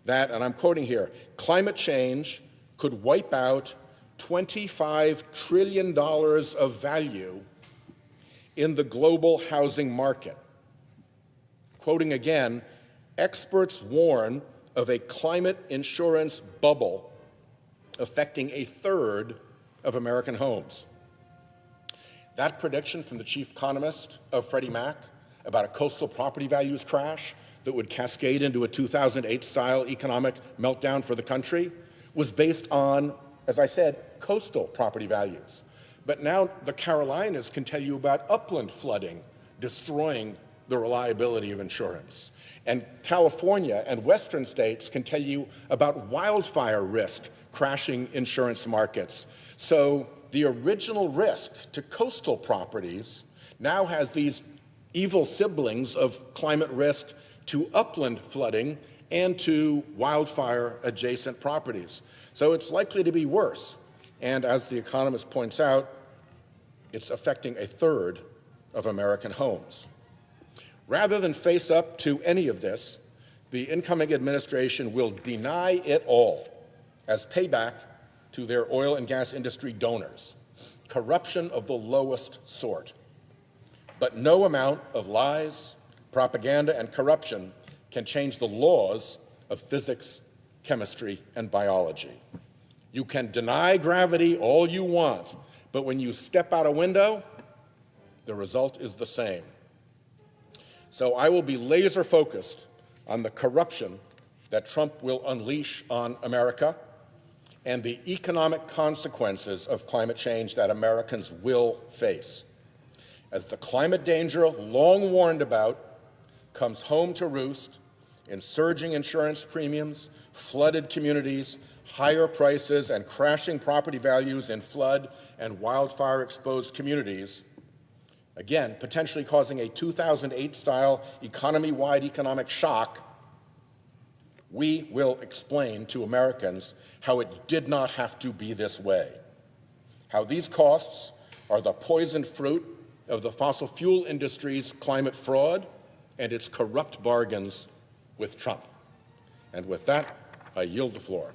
Speaker 20: that, and I'm quoting here, climate change could wipe out $25 trillion of value in the global housing market. Quoting again, experts warn of a climate insurance bubble affecting a third of American homes. That prediction from the chief economist of Freddie Mac about a coastal property values crash that would cascade into a 2008-style economic meltdown for the country was based on, as I said, coastal property values. But now the Carolinas can tell you about upland flooding destroying the reliability of insurance. And California and western states can tell you about wildfire risk crashing insurance markets. So the original risk to coastal properties now has these evil siblings of climate risk to upland flooding and to wildfire adjacent properties. So it's likely to be worse. And as the economist points out, it's affecting a third of American homes. Rather than face up to any of this, the incoming administration will deny it all as payback to their oil and gas industry donors, corruption of the lowest sort. But no amount of lies, propaganda, and corruption can change the laws of physics, chemistry, and biology. You can deny gravity all you want, but when you step out a window, the result is the same. So I will be laser focused on the corruption that Trump will unleash on America and the economic consequences of climate change that Americans will face. As the climate danger long warned about comes home to roost in surging insurance premiums, flooded communities, higher prices, and crashing property values in flood and wildfire-exposed communities, again, potentially causing a 2008-style economy-wide economic shock, we will explain to Americans how it did not have to be this way, how these costs are the poisoned fruit of the fossil fuel industry's climate fraud and its corrupt bargains with Trump. And with that, I yield the floor.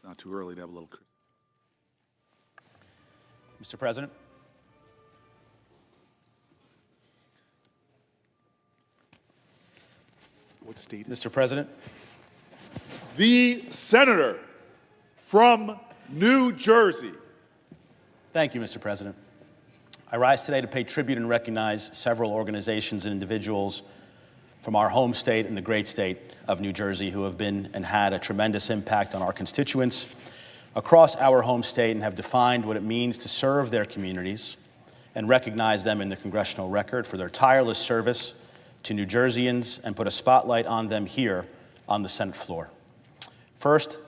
Speaker 18: It's not too early to have a little.
Speaker 21: Mr. President.
Speaker 18: What state?
Speaker 21: Mr. President.
Speaker 18: The senator from New Jersey.
Speaker 21: Thank you, Mr. President. I rise today to pay tribute and recognize several organizations and individuals from our home state and the great state of New Jersey who have been and had a tremendous impact on our constituents across our home state and have defined what it means to serve their communities and recognize them in the congressional record for their tireless service to New Jerseyans and put a spotlight on them here on the Senate floor. First,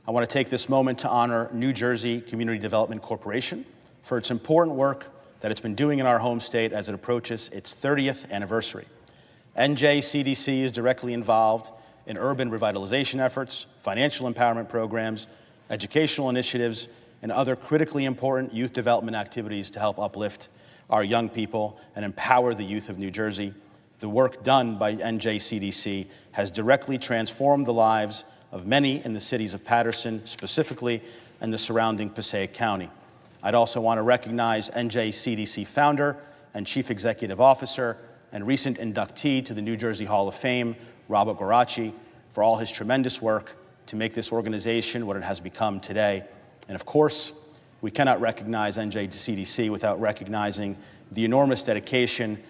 Speaker 21: I want to take this moment to honor New Jersey Community Development Corporation for its important work that it's been doing in our home state as it approaches its 30th anniversary. NJCDC is directly involved in urban revitalization efforts, financial empowerment programs, educational initiatives, and other critically important youth development activities to help uplift our young people and empower the youth of New Jersey The work done by NJCDC has directly transformed the lives of many in the cities of Paterson, specifically, and the surrounding Passaic County. I'd also want to recognize NJCDC founder and chief executive officer and recent inductee to the New Jersey Hall of Fame, Robert Guaracci, for all his tremendous work to make this organization what it has become today. And of course, we cannot recognize NJCDC without recognizing the enormous dedication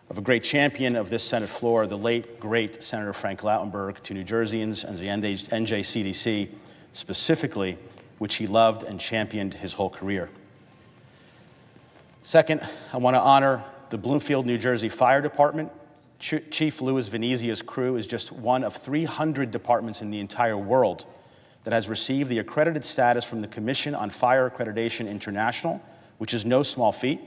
Speaker 21: of a great champion of this Senate floor, the late, great Senator Frank Lautenberg, to New Jerseyans and the NJCDC specifically, which he loved and championed his whole career. Second, I want to honor the Bloomfield, New Jersey Fire Department. Chief Louis Venezia's crew is just one of 300 departments in the entire world that has received the accredited status from the Commission on Fire Accreditation International, which is no small feat.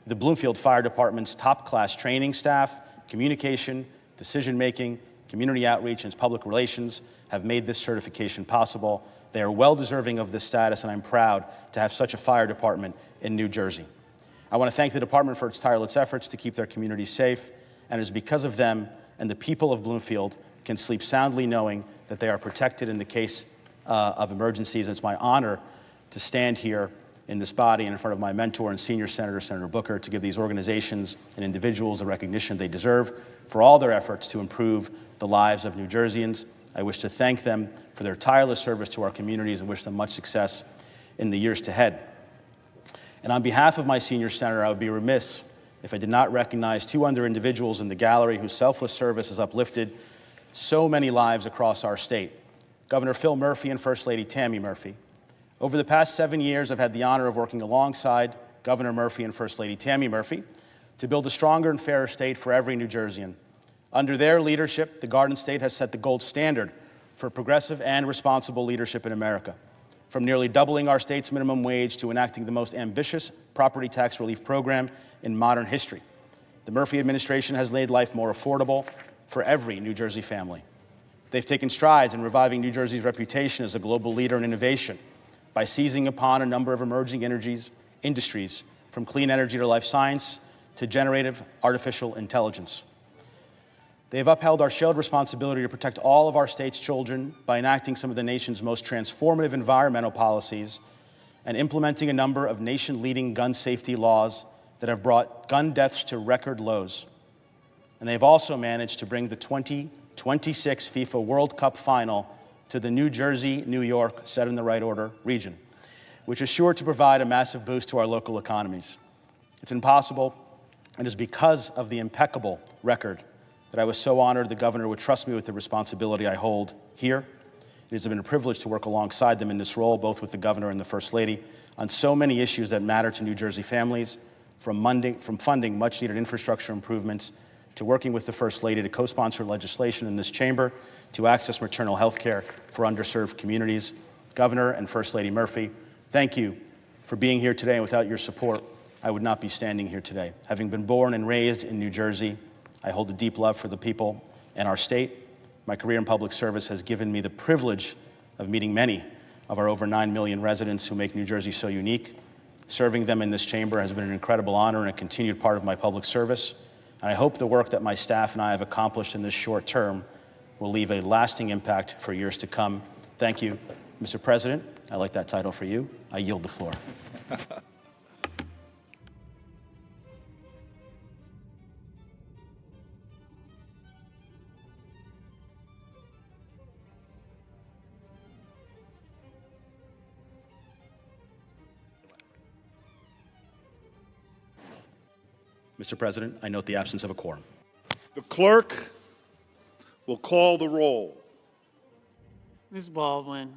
Speaker 21: The Bloomfield Fire Department's top-class training staff, communication, decision-making, community outreach, and public relations have made this certification possible. They are well-deserving of this status, and I'm proud to have such a fire department in New Jersey. I want to thank the department for its tireless efforts to keep their communities safe, and it is because of them and the people of Bloomfield can sleep soundly knowing that they are protected in the case of emergencies. And it's my honor to stand here in this body and in front of my mentor and senior senator, Senator Booker, to give these organizations and individuals the recognition they deserve for all their efforts to improve the lives of New Jerseyans. I wish to thank them for their tireless service to our communities and wish them much success in the years ahead. And on behalf of my senior senator, I would be remiss if I did not recognize two other individuals in the gallery whose selfless service has uplifted so many lives across our state. Governor Phil Murphy and First Lady Tammy Murphy. Over the past 7 years, I've had the honor of working alongside Governor Murphy and First Lady Tammy Murphy to build a stronger and fairer state for every New Jerseyan. Under their leadership, the Garden State has set the gold standard for progressive and responsible leadership in America. From nearly doubling our state's minimum wage to enacting the most ambitious property tax relief program in modern history, the Murphy administration has made life more affordable for every New Jersey family. They've taken strides in reviving New Jersey's reputation as a global leader in innovation by seizing upon a number of emerging industries, from clean energy to life science to generative artificial intelligence. They have upheld our shared responsibility to protect all of our state's children by enacting some of the nation's most transformative environmental policies and implementing a number of nation-leading gun safety laws that have brought gun deaths to record lows. And they've also managed to bring the 2026 FIFA World Cup final to the New Jersey, New York, set in the right order region, which is sure to provide a massive boost to our local economies. It's impossible, and it's because of the impeccable record that I was so honored the governor would trust me with the responsibility I hold here. It has been a privilege to work alongside them in this role, both with the governor and the First Lady, on so many issues that matter to New Jersey families, from funding much-needed infrastructure improvements to working with the First Lady to co-sponsor legislation in this chamber to access maternal health care for underserved communities. Governor and First Lady Murphy, thank you for being here today, and without your support, I would not be standing here today. Having been born and raised in New Jersey, I hold a deep love for the people and our state. My career in public service has given me the privilege of meeting many of our over 9 million residents who make New Jersey so unique. Serving them in this chamber has been an incredible honor and a continued part of my public service. And I hope the work that my staff and I have accomplished in this short term will leave a lasting impact for years to come. Thank you, Mr. President. I like that title for you. I yield the floor. Mr. President, I note the absence of a quorum.
Speaker 18: The clerk will call the roll.
Speaker 13: Ms. Baldwin.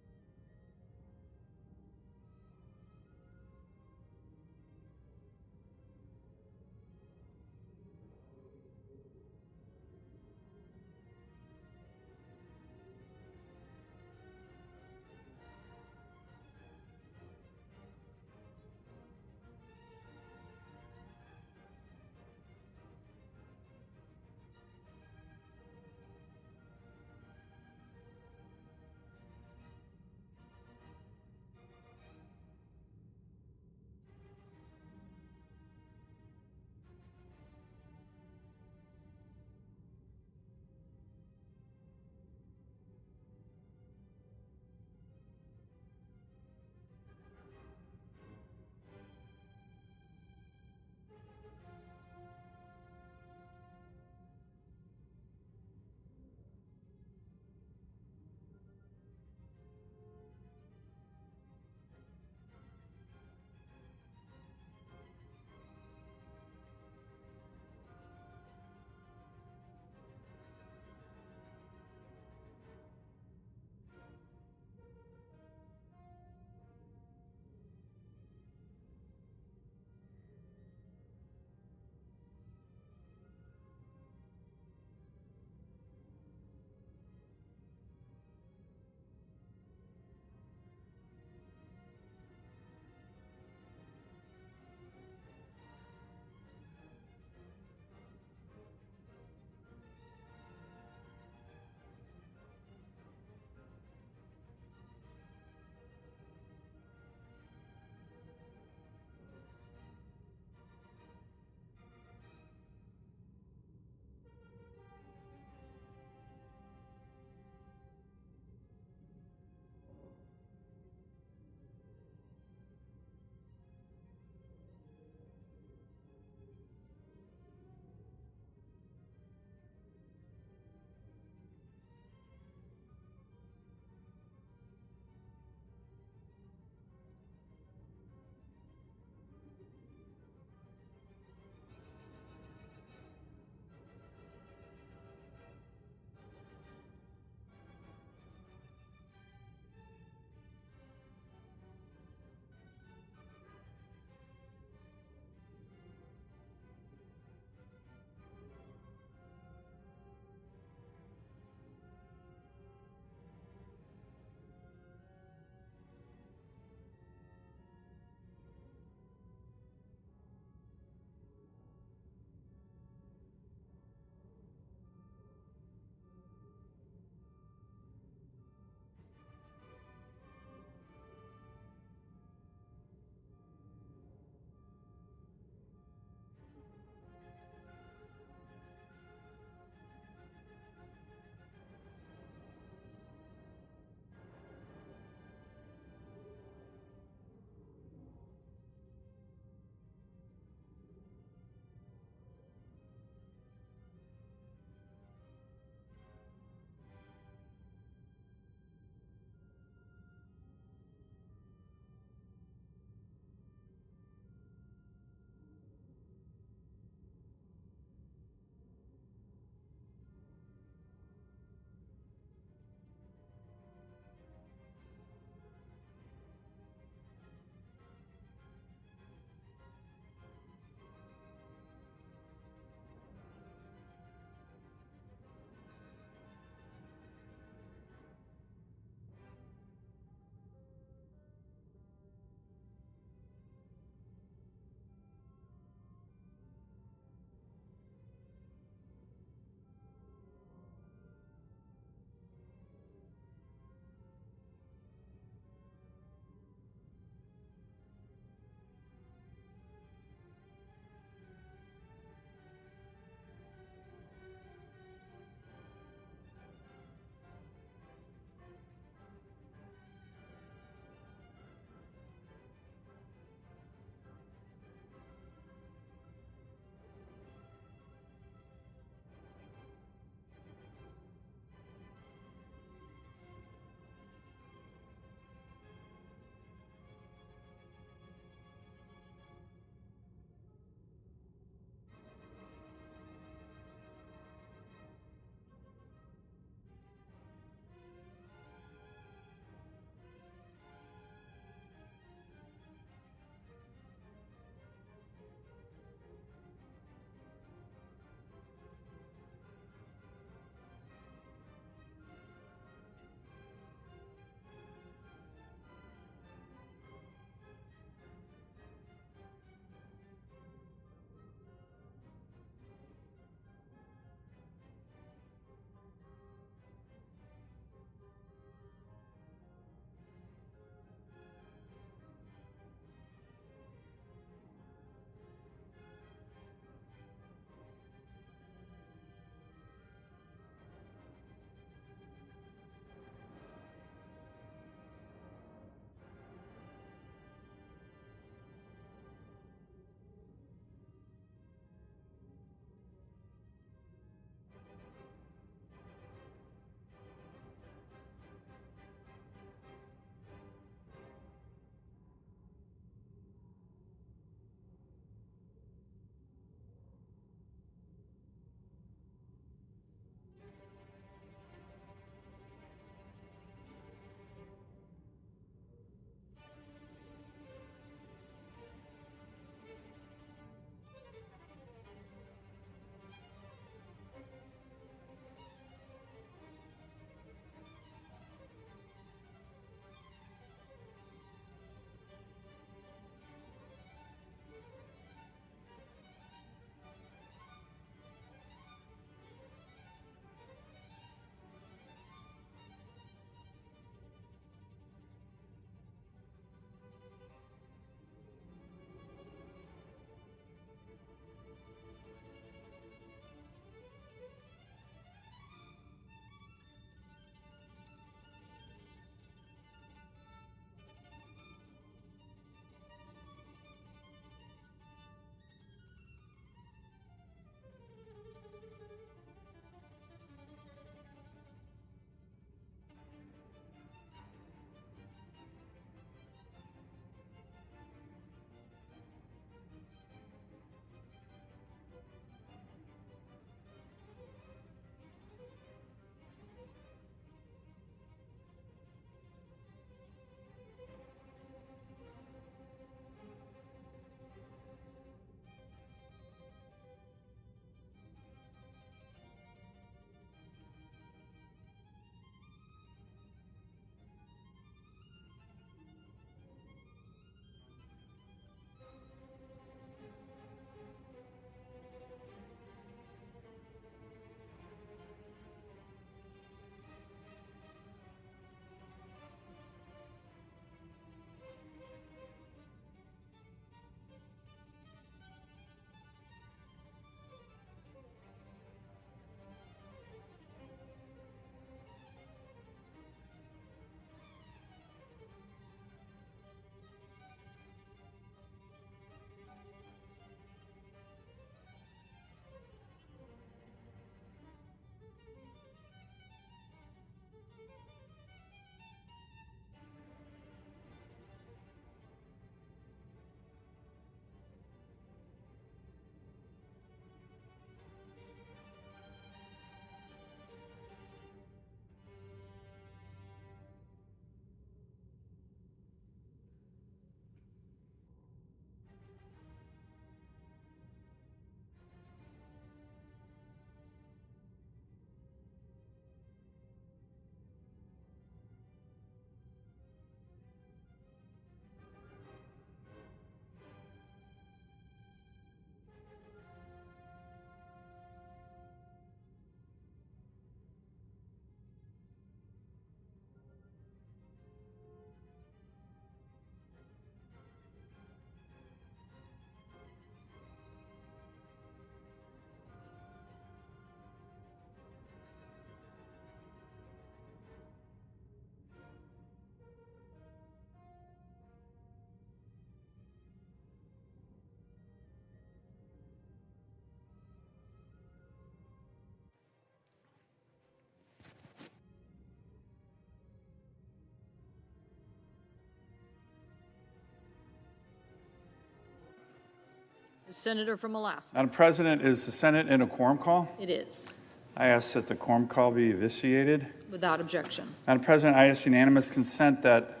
Speaker 1: The senator from Alaska.
Speaker 22: Madam President, is the Senate in a quorum call?
Speaker 1: It is.
Speaker 22: I ask that the quorum call be vitiated.
Speaker 1: Without objection.
Speaker 22: Madam President, I ask unanimous consent that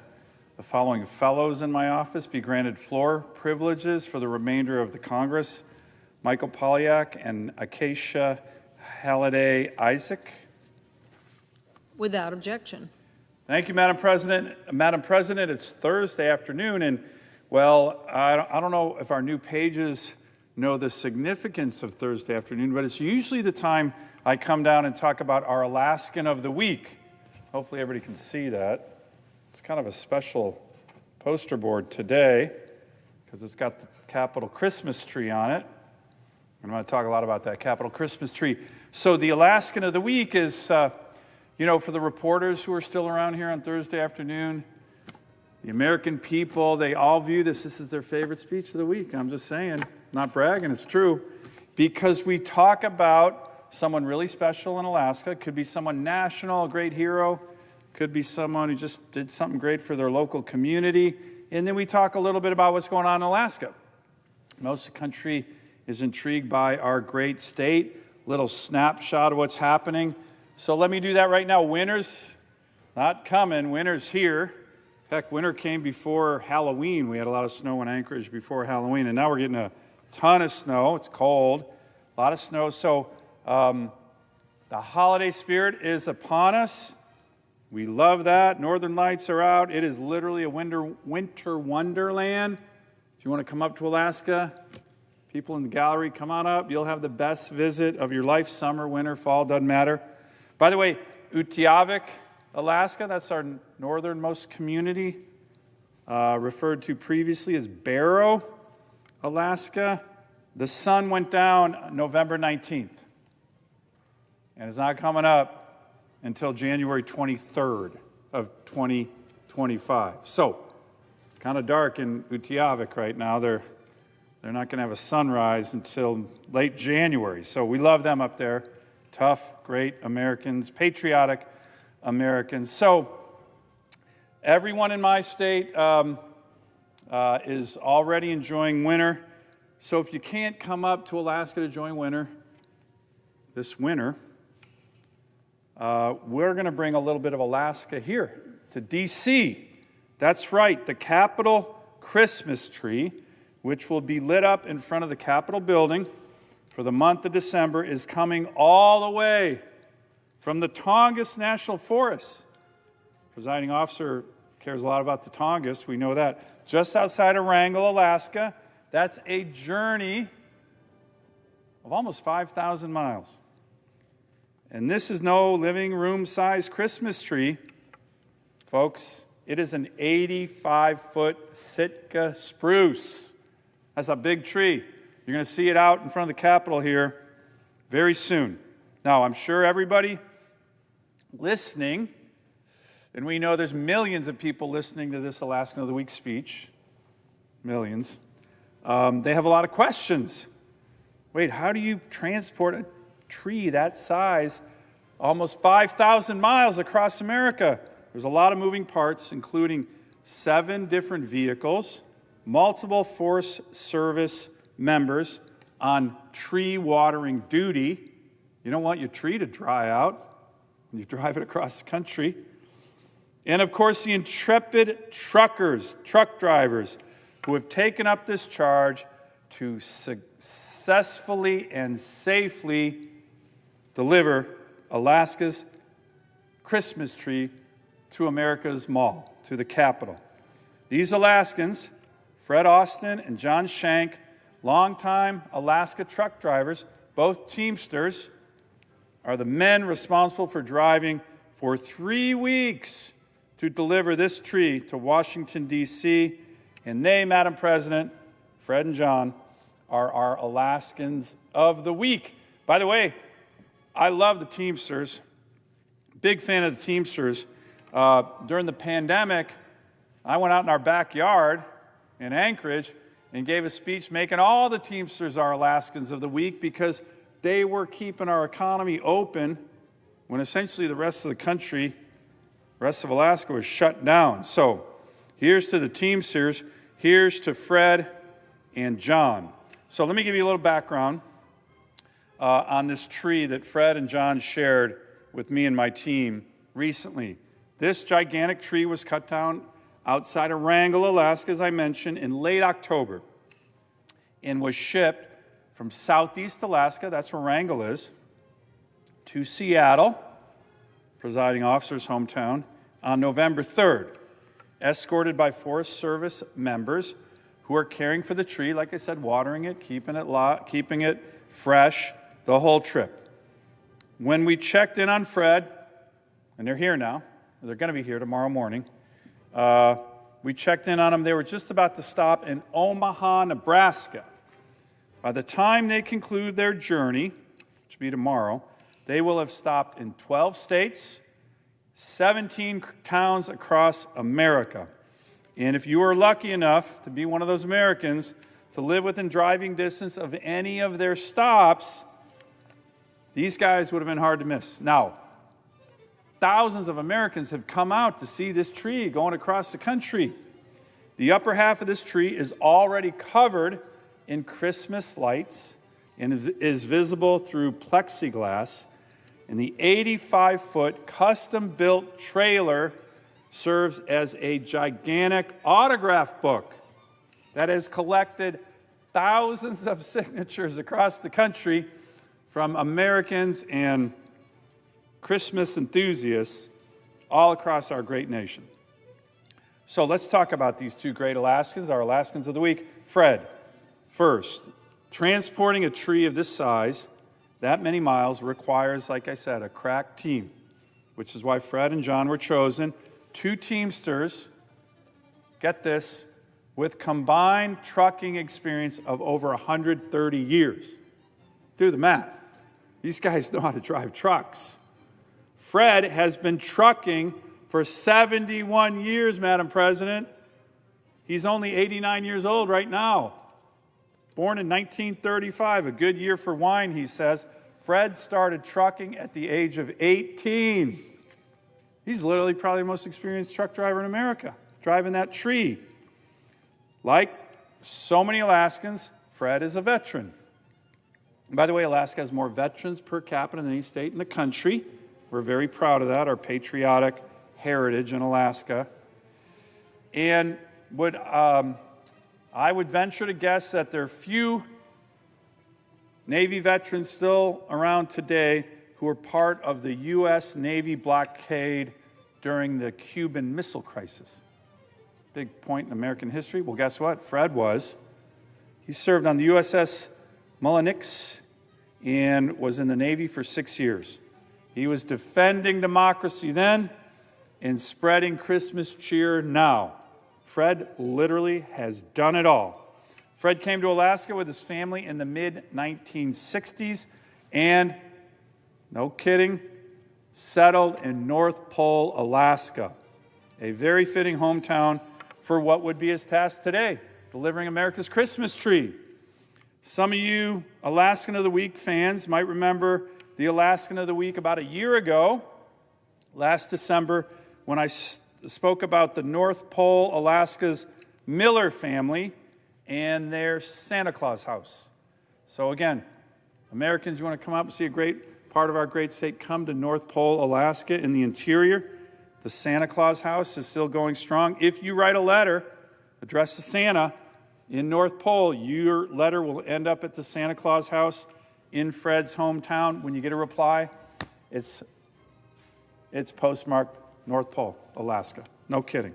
Speaker 22: the following fellows in my office be granted floor privileges for the remainder of the Congress: Michael Polyak and Acacia Halliday Isaac.
Speaker 1: Without objection.
Speaker 22: Thank you, Madam President. Madam President, it's Thursday afternoon, and, well, I don't know if our new pages know the significance of Thursday afternoon, but it's usually the time I come down and talk about our Alaskan of the Week. Hopefully everybody can see that. It's kind of a special poster board today because it's got the Capitol Christmas tree on it. I'm going to talk a lot about that Capitol Christmas tree. So the Alaskan of the Week is, for the reporters who are still around here on Thursday afternoon, the American people, they all view this is their favorite speech of the week. I'm just saying, not bragging, it's true. Because we talk about someone really special in Alaska. It could be someone national, a great hero. Could be someone who just did something great for their local community. And then we talk a little bit about what's going on in Alaska. Most of the country is intrigued by our great state. Little snapshot of what's happening. So let me do that right now. Winter's not coming. Winter's here. Heck, winter came before Halloween. We had a lot of snow in Anchorage before Halloween, and now we're getting a ton of snow. It's cold, a lot of snow. So the holiday spirit is upon us. We love that. Northern lights are out. It is literally a winter wonderland. If you want to come up to Alaska, people in the gallery, come on up. You'll have the best visit of your life, summer, winter, fall, doesn't matter. By the way, Utqiagvik, Alaska, that's our northernmost community, referred to previously as Barrow, Alaska. The sun went down November 19th, and it's not coming up until January 23rd of 2025. So, kind of dark in Utqiagvik right now. They're not going to have a sunrise until late January. So we love them up there. Tough, great Americans, patriotic Americans. So everyone in my state is already enjoying winter. So if you can't come up to Alaska to join winter this winter, we're going to bring a little bit of Alaska here to D.C. That's right, the Capitol Christmas tree, which will be lit up in front of the Capitol building for the month of December, is coming all the way from the Tongass National Forest. Presiding officer cares a lot about the Tongass, we know that. Just outside of Wrangell, Alaska. That's a journey of almost 5,000 miles. And this is no living room-sized Christmas tree, folks. It is an 85-foot Sitka spruce. That's a big tree. You're going to see it out in front of the Capitol here very soon. Now, I'm sure everybody listening, and we know there's millions of people listening to this Alaskan of the Week speech, millions, they have a lot of questions. Wait, how do you transport a tree that size almost 5,000 miles across America? There's a lot of moving parts, including 7 different vehicles, multiple Forest Service members on tree watering duty. You don't want your tree to dry out when you drive it across the country. And of course, the intrepid truck drivers who have taken up this charge to successfully and safely deliver Alaska's Christmas tree to America's mall, to the Capitol. These Alaskans, Fred Austin and John Shank, longtime Alaska truck drivers, both Teamsters, are the men responsible for driving for 3 weeks to deliver this tree to Washington, D.C. And they, Madam President, Fred and John, are our Alaskans of the week. By the way, I love the Teamsters. Big fan of the Teamsters. During the pandemic, I went out in our backyard in Anchorage and gave a speech making all the Teamsters our Alaskans of the week because they were keeping our economy open when essentially the rest of the country, the rest of Alaska was shut down. So here's to the Teamsters. Here's to Fred and John. So let me give you a little background on this tree that Fred and John shared with me and my team recently. This gigantic tree was cut down outside of Wrangell, Alaska, as I mentioned, in late October, and was shipped from southeast Alaska, that's where Wrangell is, to Seattle, presiding officer's hometown, on November 3rd, escorted by Forest Service members who are caring for the tree, like I said, watering it, keeping it fresh, the whole trip. When we checked in on Fred, and they're here now, they're going to be here tomorrow morning, we checked in on them. They were just about to stop in Omaha, Nebraska. By the time they conclude their journey, which will be tomorrow, they will have stopped in 12 states, 17 towns across America. And if you are lucky enough to be one of those Americans to live within driving distance of any of their stops, these guys would have been hard to miss. Now, thousands of Americans have come out to see this tree going across the country. The upper half of this tree is already covered in Christmas lights and is visible through plexiglass. And the 85-foot custom-built trailer serves as a gigantic autograph book that has collected thousands of signatures across the country from Americans and Christmas enthusiasts all across our great nation. So let's talk about these two great Alaskans, our Alaskans of the week. Fred, first, transporting a tree of this size, that many miles, requires, like I said, a crack team, which is why Fred and John were chosen. Two Teamsters, get this, with combined trucking experience of over 130 years. Do the math. These guys know how to drive trucks. Fred has been trucking for 71 years, Madam President. He's only 89 years old right now. Born in 1935, a good year for wine, he says. Fred started trucking at the age of 18. He's literally probably the most experienced truck driver in America, driving that tree. Like so many Alaskans, Fred is a veteran. And by the way, Alaska has more veterans per capita than any state in the country. We're very proud of that, our patriotic heritage in Alaska. And I would venture to guess that there are few Navy veterans still around today who were part of the U.S. Navy blockade during the Cuban Missile Crisis. Big point in American history. Well, guess what? Fred was. He served on the USS Mullinix and was in the Navy for 6 years. He was defending democracy then and spreading Christmas cheer now. Fred literally has done it all. Fred came to Alaska with his family in the mid-1960s and, no kidding, settled in North Pole, Alaska, a very fitting hometown for what would be his task today, delivering America's Christmas tree. Some of you Alaskan of the Week fans might remember the Alaskan of the Week about a year ago, last December, when I spoke about the North Pole, Alaska's Miller family and their Santa Claus house. So again, Americans, you want to come up and see a great part of our great state, come to North Pole, Alaska in the interior. The Santa Claus house is still going strong. If you write a letter addressed to Santa in North Pole, your letter will end up at the Santa Claus house in Fred's hometown. When you get a reply, it's postmarked North Pole, Alaska. No kidding.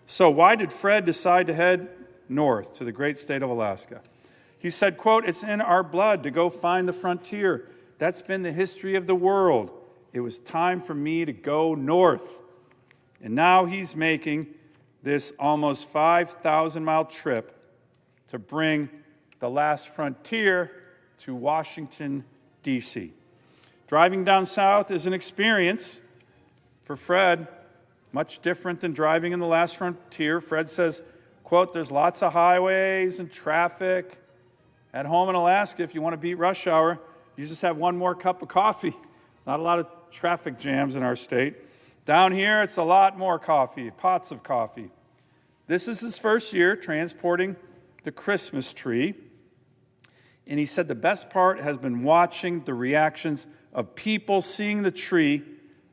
Speaker 22: So why did Fred decide to head north to the great state of Alaska? He said, quote, "It's in our blood to go find the frontier. That's been the history of the world. It was time for me to go north." And now he's making this almost 5,000-mile trip to bring the last frontier to Washington, D.C. Driving down south is an experience for Fred, much different than driving in the last frontier. Fred says, quote, "There's lots of highways and traffic. At home in Alaska, if you want to beat rush hour, you just have one more cup of coffee. Not a lot of traffic jams in our state. Down here, it's a lot more coffee, pots of coffee." This is his first year transporting the Christmas tree. And he said the best part has been watching the reactions of people seeing the tree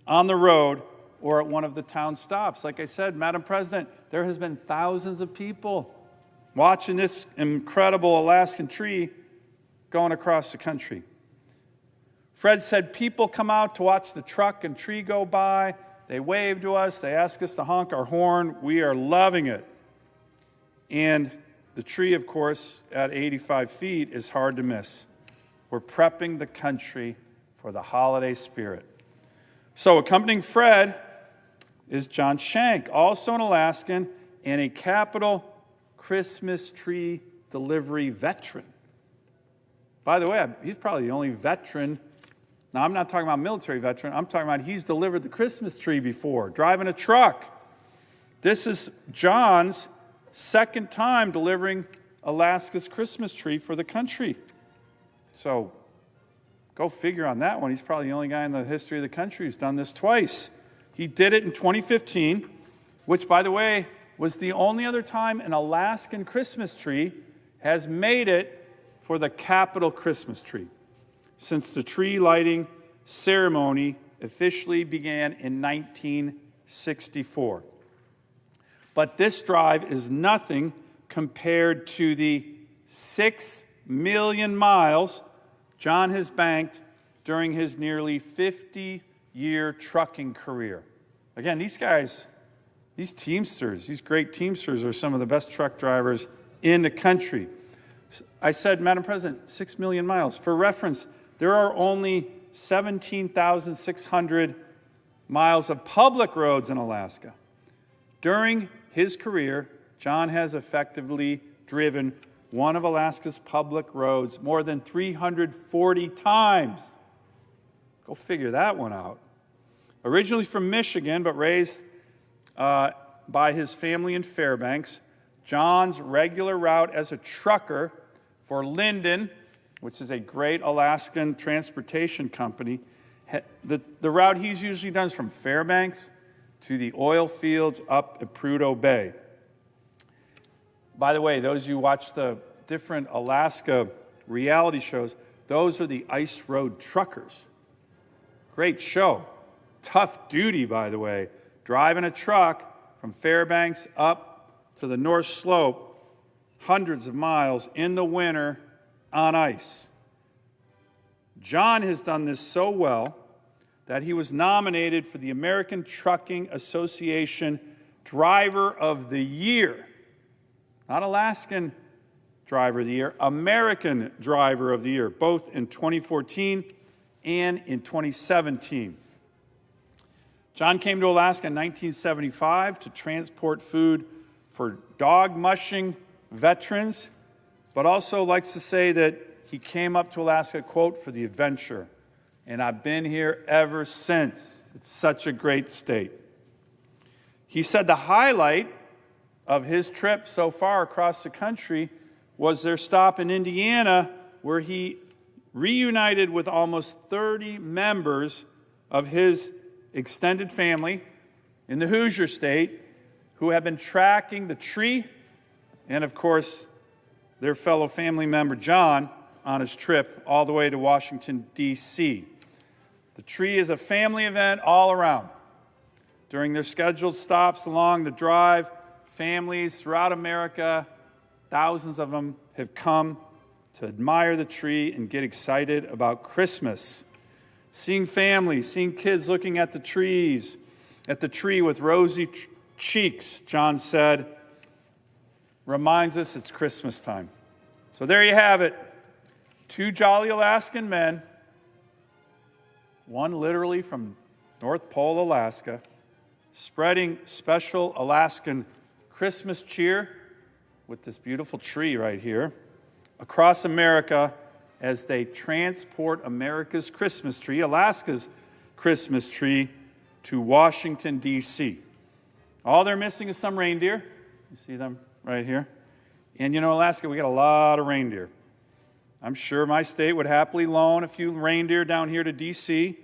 Speaker 22: on the road or at one of the town stops. Like I said, Madam President, there has been thousands of people watching this incredible Alaskan tree going across the country. Fred said people come out to watch the truck and tree go by. They wave to us. They ask us to honk our horn. We are loving it. And the tree, of course, at 85 feet is hard to miss. We're prepping the country for the holiday spirit. So accompanying Fred is John Shank, also an Alaskan and a Capitol Christmas tree delivery veteran. By the way, he's probably the only veteran. Now, I'm not talking about military veteran. I'm talking about he's delivered the Christmas tree before, driving a truck. This is John's second time delivering Alaska's Christmas tree for the country. So go figure on that one. He's probably the only guy in the history of the country who's done this twice. He did it in 2015, which, by the way, was the only other time an Alaskan Christmas tree has made it for the Capitol Christmas tree, since the tree lighting ceremony officially began in 1964. But this drive is nothing compared to the 6 million miles John has banked during his nearly 50-year trucking career. Again, these guys, these Teamsters, these great Teamsters are some of the best truck drivers in the country. I said, Madam President, 6 million miles. For reference, there are only 17,600 miles of public roads in Alaska. During his career, John has effectively driven one of Alaska's public roads more than 340 times. Go figure that one out. Originally from Michigan, but raised by his family in Fairbanks, John's regular route as a trucker for Linden, which is a great Alaskan transportation company, the route he's usually done is from Fairbanks to the oil fields up at Prudhoe Bay. By the way, those of you who watch the different Alaska reality shows, those are the Ice Road Truckers. Great show. Tough duty, by the way, driving a truck from Fairbanks up to the North Slope, hundreds of miles in the winter on ice. John has done this so well that he was nominated for the American Trucking Association Driver of the Year. Not Alaskan Driver of the Year, American Driver of the Year, both in 2014 and in 2017. John came to Alaska in 1975 to transport food for dog mushing veterans, but also likes to say that he came up to Alaska, quote, for the adventure. And I've been here ever since. It's such a great state. He said the highlight of his trip so far across the country was their stop in Indiana, where he reunited with almost 30 members of his extended family in the Hoosier State who have been tracking the tree and, of course, their fellow family member John on his trip all the way to Washington, D.C. The tree is a family event all around. During their scheduled stops along the drive, families throughout America, thousands of them, have come to admire the tree and get excited about Christmas. Seeing families, seeing kids looking at the tree with rosy cheeks, John said, reminds us it's Christmas time. So there you have it. Two jolly Alaskan men, one literally from North Pole, Alaska, spreading special Alaskan Christmas cheer with this beautiful tree right here across America as they transport America's Christmas tree, Alaska's Christmas tree, to Washington, D.C. All they're missing is some reindeer. You see them right here? And you know, Alaska, we got a lot of reindeer. I'm sure my state would happily loan a few reindeer down here to D.C.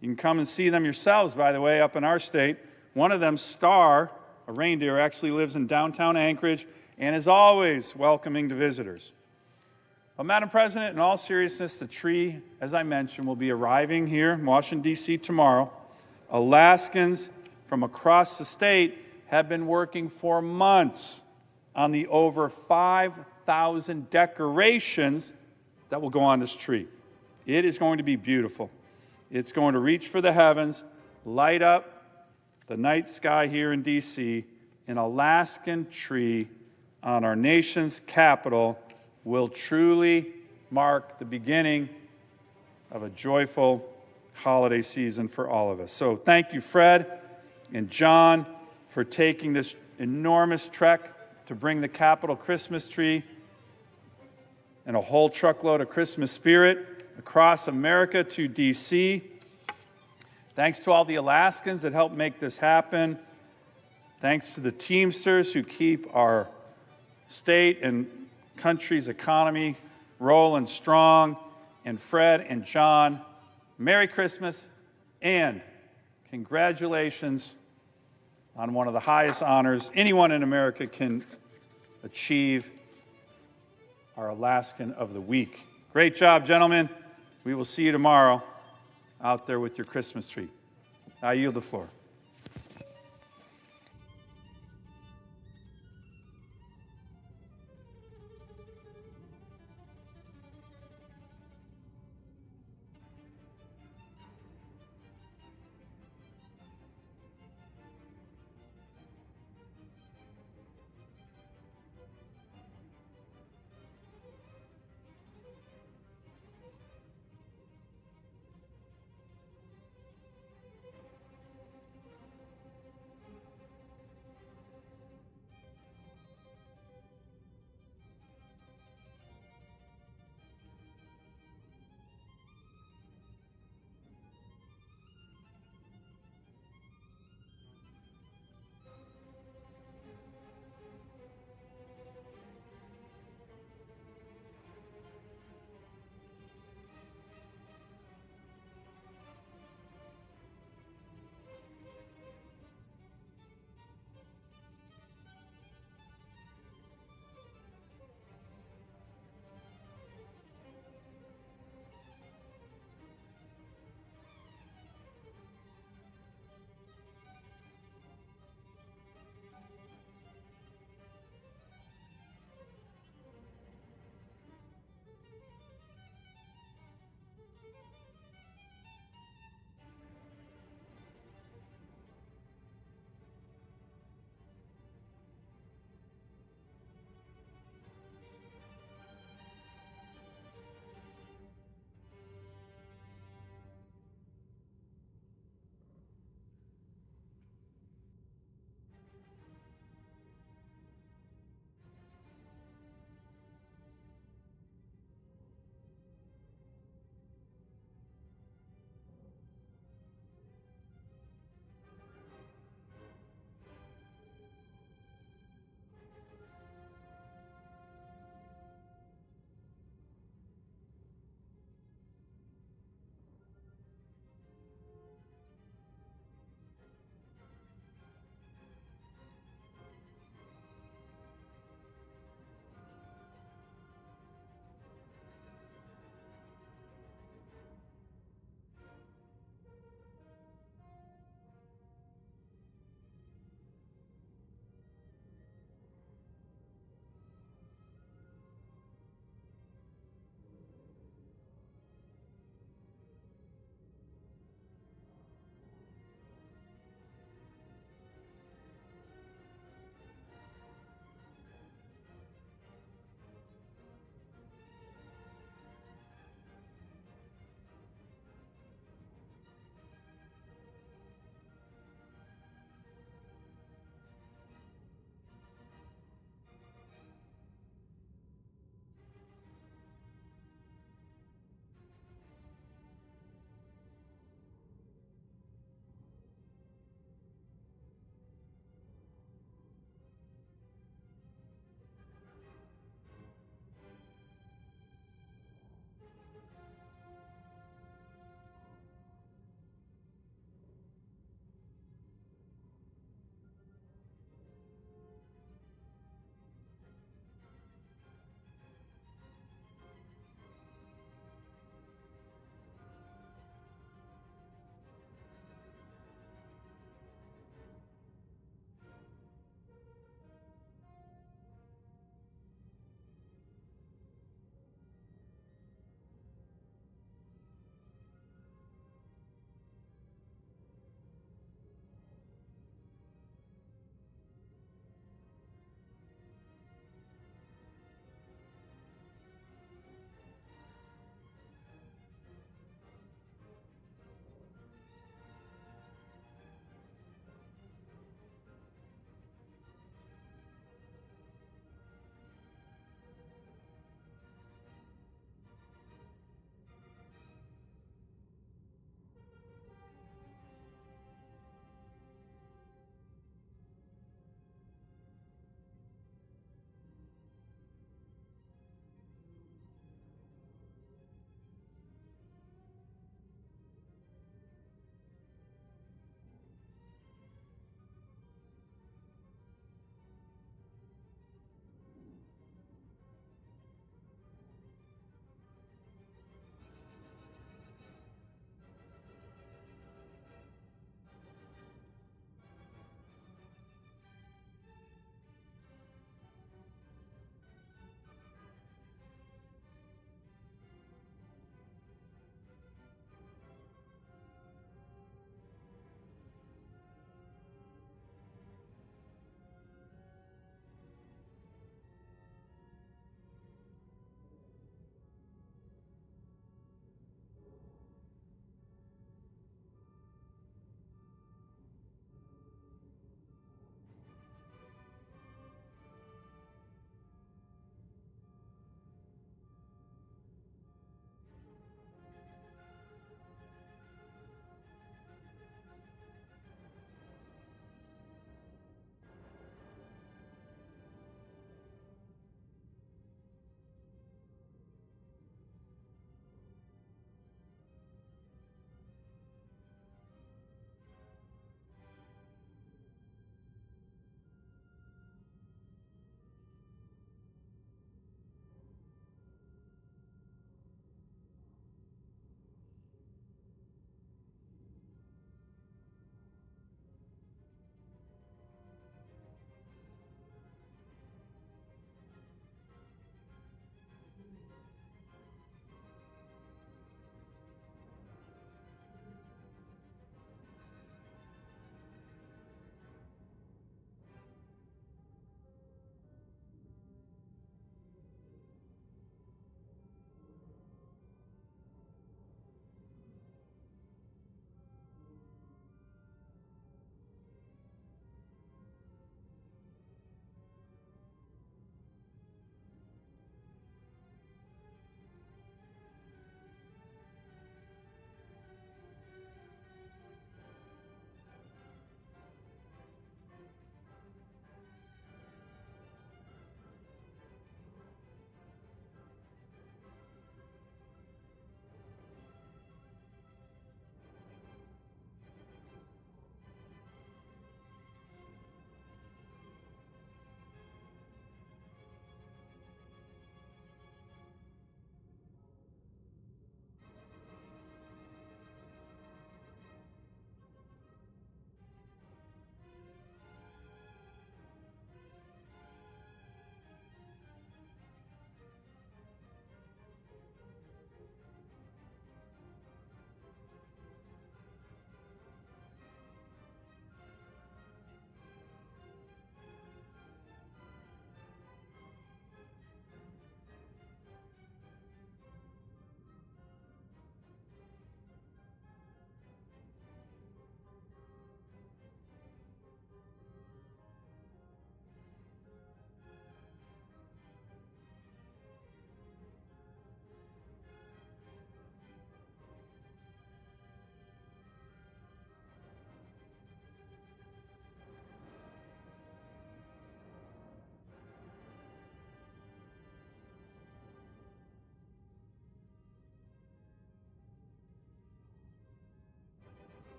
Speaker 22: You can come and see them yourselves, by the way, up in our state. One of them, Star, a reindeer, actually lives in downtown Anchorage and is always welcoming to visitors. But Madam President, in all seriousness, the tree, as I mentioned, will be arriving here in Washington, D.C. tomorrow. Alaskans from across the state have been working for months on the over 5,000 decorations that will go on this tree. It is going to be beautiful. It's going to reach for the heavens, light up the night sky here in D.C. An Alaskan tree on our nation's capital will truly mark the beginning of a joyful holiday season for all of us. So thank you, Fred and John, for taking this enormous trek to bring the Capitol Christmas tree and a whole truckload of Christmas spirit across America to D.C. Thanks to all the Alaskans that helped make this happen. Thanks to the Teamsters who keep our state and country's economy rolling strong. And Fred and John, Merry Christmas and congratulations on one of the highest honors anyone in America can achieve, our Alaskan of the Week. Great job, gentlemen. We will see you tomorrow out there with your Christmas tree. I yield the floor.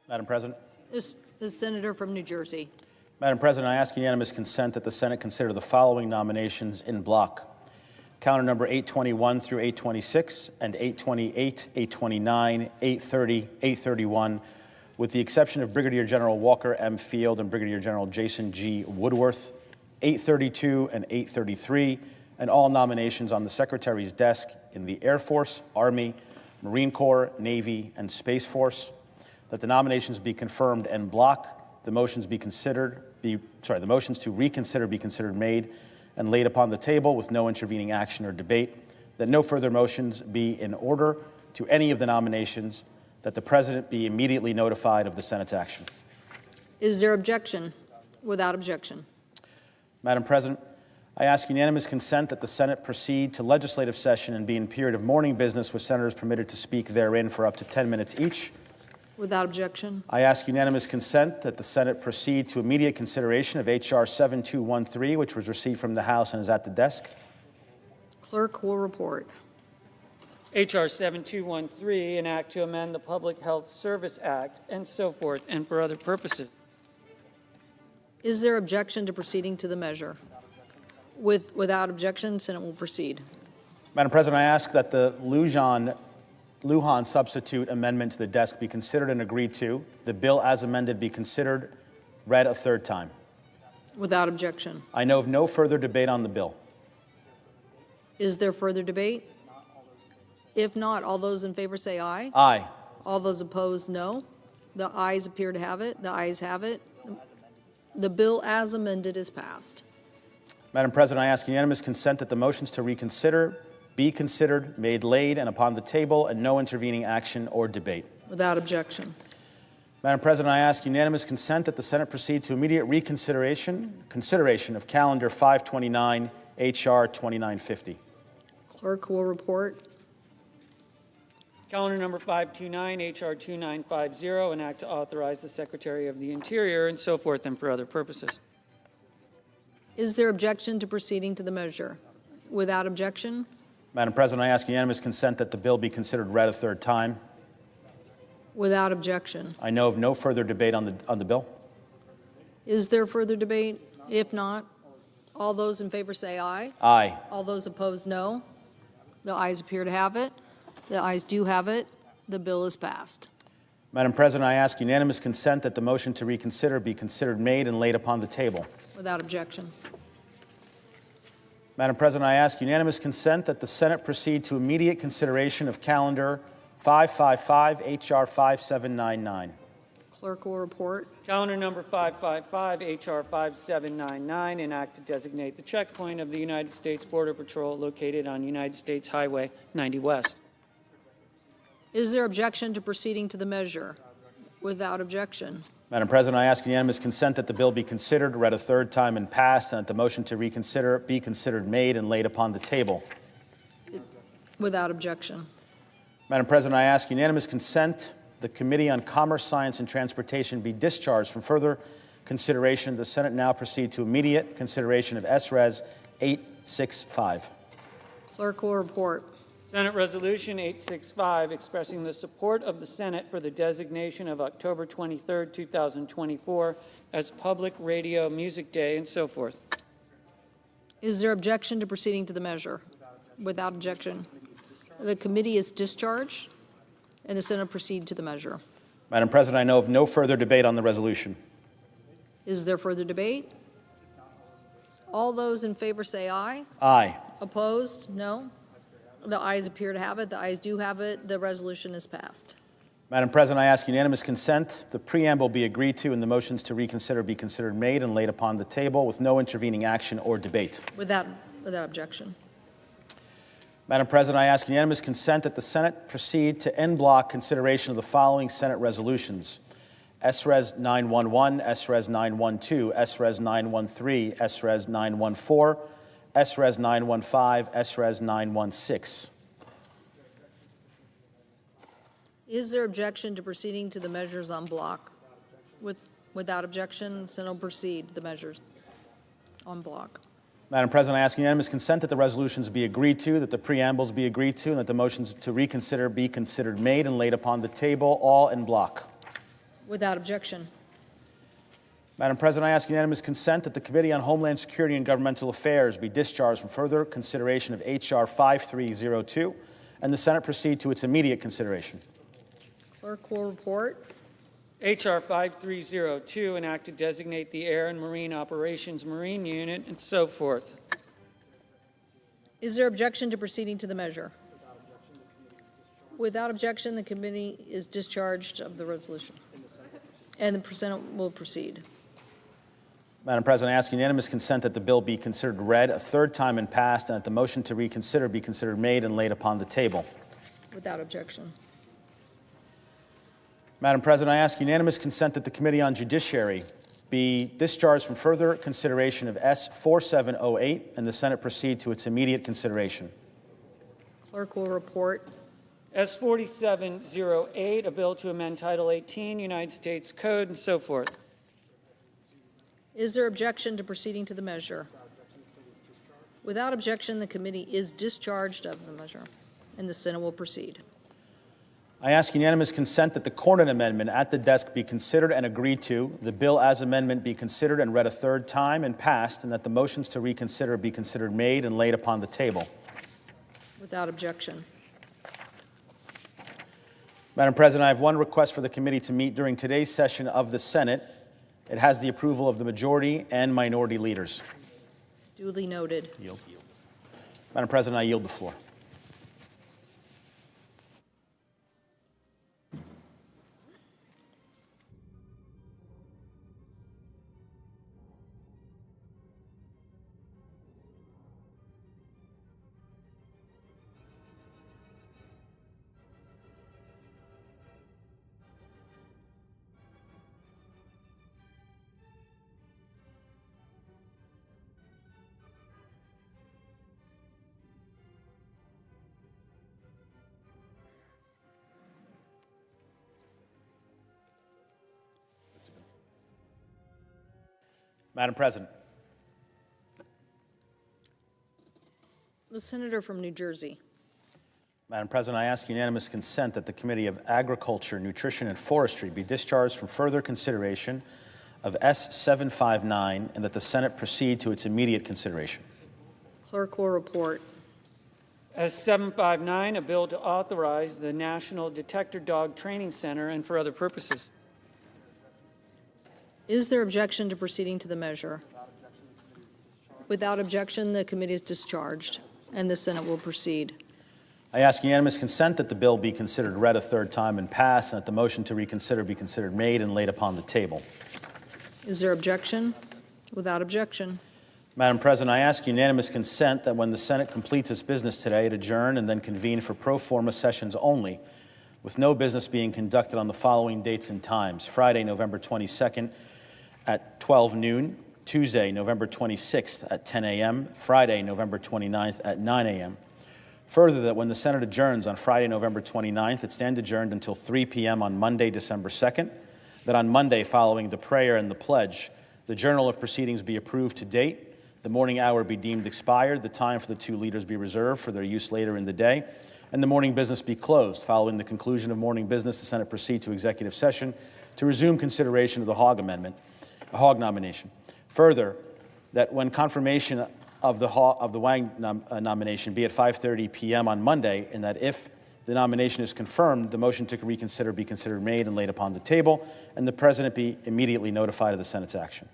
Speaker 21: Madam President.
Speaker 1: The senator from New Jersey.
Speaker 21: Madam President, I ask unanimous consent that the Senate consider the following nominations in block. Counter number 821 through 826 and 828, 829, 830, 831, with the exception of Brigadier General Walker M. Field and Brigadier General Jason G. Woodworth, 832 and 833, and all nominations on the Secretary's desk in the Air Force, Army, Marine Corps, Navy, and Space Force. That the nominations be confirmed en bloc, the motions to reconsider be considered made and laid upon the table with no intervening action or debate, that no further motions be in order to any of the nominations, that the President be immediately notified of the Senate's action.
Speaker 1: Is there objection? Without objection.
Speaker 21: Madam President, I ask unanimous consent that the Senate proceed to legislative session and be in period of morning business with senators permitted to speak therein for up to 10 minutes each.
Speaker 1: Without objection.
Speaker 21: I ask unanimous consent that the Senate proceed to immediate consideration of H.R. 7213, which was received from the House and is at the desk.
Speaker 1: Clerk will report.
Speaker 13: H.R. 7213, an act to amend the Public Health Service Act, and so forth, and for other purposes.
Speaker 1: Is there objection to proceeding to the measure? Without objection, Senate will proceed.
Speaker 21: Madam President, I ask that the Lujan substitute amendment to the desk be considered and agreed to. The bill as amended be considered, read a third time.
Speaker 1: Without objection.
Speaker 21: I know of no further debate on the bill.
Speaker 1: Is there further debate? If not, all those in favor say aye.
Speaker 21: Aye.
Speaker 1: All those opposed, no. The ayes appear to have it. The ayes have it. The bill as amended is passed.
Speaker 21: Madam President, I ask unanimous consent that the motions to reconsider be considered, made, laid, and upon the table, and no intervening action or debate.
Speaker 1: Without objection.
Speaker 21: Madam President, I ask unanimous consent that the Senate proceed to immediate consideration of Calendar 529, H.R. 2950.
Speaker 1: Clerk will report.
Speaker 13: Calendar number 529, H.R. 2950, an act to authorize the Secretary of the Interior, and so forth, and for other purposes.
Speaker 1: Is there objection to proceeding to the measure? Without objection.
Speaker 21: Madam President, I ask unanimous consent that the bill be considered read a third time.
Speaker 1: Without objection.
Speaker 21: I know of no further debate on the bill.
Speaker 1: Is there further debate? If not, all those in favor say aye.
Speaker 21: Aye.
Speaker 1: All those opposed, no. The ayes appear to have it. The ayes do have it. The bill is passed.
Speaker 21: Madam President, I ask unanimous consent that the motion to reconsider be considered made and laid upon the table.
Speaker 1: Without objection.
Speaker 21: Madam President, I ask unanimous consent that the Senate proceed to immediate consideration of Calendar 555, H.R. 5799.
Speaker 1: Clerk will report.
Speaker 13: Calendar number 555, H.R. 5799, an act to designate the checkpoint of the United States Border Patrol located on United States Highway 90 West.
Speaker 1: Is there objection to proceeding to the measure? Without objection.
Speaker 21: Madam President, I ask unanimous consent that the bill be considered, read a third time, and passed, and that the motion to reconsider be considered made and laid upon the table.
Speaker 1: Without objection.
Speaker 21: Madam President, I ask unanimous consent the Committee on Commerce, Science, and Transportation be discharged from further consideration. The Senate now proceed to immediate consideration of S.Res. 865.
Speaker 1: Clerk will report.
Speaker 13: Senate Resolution 865, expressing the support of the Senate for the designation of October 23, 2024 as Public Radio Music Day, and so forth.
Speaker 1: Is there objection to proceeding to the measure? Without objection. The committee is discharged, and the Senate proceed to the measure.
Speaker 21: Madam President, I know of no further debate on the resolution.
Speaker 1: Is there further debate? All those in favor say aye.
Speaker 21: Aye.
Speaker 1: Opposed? No. The ayes appear to have it. The ayes do have it. The resolution is passed.
Speaker 21: Madam President, I ask unanimous consent the preamble be agreed to and the motions to reconsider be considered made and laid upon the table with no intervening action or debate.
Speaker 1: Without objection.
Speaker 21: Madam President, I ask unanimous consent that the Senate proceed to en bloc consideration of the following Senate resolutions: S.Res. 911, S.Res. 912, S.Res. 913, S.Res. 914, S.Res. 915, S.Res. 916.
Speaker 1: Is there objection to proceeding to the measures en bloc? Without objection, Senate will proceed to the measures en bloc.
Speaker 21: Madam President, I ask unanimous consent that the resolutions be agreed to, that the preambles be agreed to, and that the motions to reconsider be considered made and laid upon the table, all en bloc.
Speaker 1: Without objection.
Speaker 21: Madam President, I ask unanimous consent that the Committee on Homeland Security and Governmental Affairs be discharged from further consideration of H.R. 5302 and the Senate proceed to its immediate consideration.
Speaker 1: Clerk will report.
Speaker 13: H.R. 5302, an act to designate the Air and Marine Operations Marine Unit, and so forth.
Speaker 1: Is there objection to proceeding to the measure? Without objection, the committee is discharged of the resolution. And the Senate will proceed.
Speaker 21: Madam President, I ask unanimous consent that the bill be considered read a third time and passed, and that the motion to reconsider be considered made and laid upon the table.
Speaker 1: Without objection.
Speaker 21: Madam President, I ask unanimous consent that the Committee on Judiciary be discharged from further consideration of S. 4708 and the Senate proceed to its immediate consideration.
Speaker 1: Clerk will report.
Speaker 13: S. 4708, a bill to amend Title 18, United States Code, and so forth.
Speaker 1: Is there objection to proceeding to the measure? Without objection, the committee is discharged of the measure, and the Senate will proceed.
Speaker 21: I ask unanimous consent that the Cornyn Amendment at the desk be considered and agreed to, the bill as amendment be considered and read a third time and passed, and that the motions to reconsider be considered made and laid upon the table.
Speaker 1: Without objection.
Speaker 21: Madam President, I have one request for the committee to meet during today's session of the Senate. It has the approval of the majority and minority leaders.
Speaker 1: Duly noted.
Speaker 21: Yield. Madam President, I yield the floor. Madam President.
Speaker 1: The senator from New Jersey.
Speaker 21: Madam President, I ask unanimous consent that the Committee of Agriculture, Nutrition, and Forestry be discharged from further consideration of S. 759 and that the Senate proceed to its immediate consideration.
Speaker 1: Clerk will report.
Speaker 13: S. 759, a bill to authorize the National Detector Dog Training Center and for other purposes.
Speaker 1: Is there objection to proceeding to the measure? Without objection, the committee is discharged, and the Senate will proceed.
Speaker 21: I ask unanimous consent that the bill be considered read a third time and passed, and that the motion to reconsider be considered made and laid upon the table.
Speaker 1: Is there objection? Without objection.
Speaker 21: Madam President, I ask unanimous consent that when the Senate completes its business today, it adjourn and then convene for pro forma sessions only, with no business being conducted on the following dates and times: Friday, November 22nd at 12 noon, Tuesday, November 26th at 10 a.m., Friday, November 29th at 9 a.m. Further, that when the Senate adjourns on Friday, November 29th, it stand adjourned until 3 p.m. on Monday, December 2nd, that on Monday, following the prayer and the pledge, the journal of proceedings be approved to date, the morning hour be deemed expired, the time for the two leaders be reserved for their use later in the day, and the morning business be closed. Following the conclusion of morning business, the Senate proceed to executive session to resume consideration of the Hogg nomination. Further, that when confirmation of the Wang nomination be at 5:30 p.m. on Monday, and that if the nomination is confirmed, the motion to reconsider be considered made and laid upon the table, and the President be immediately notified of the Senate's action.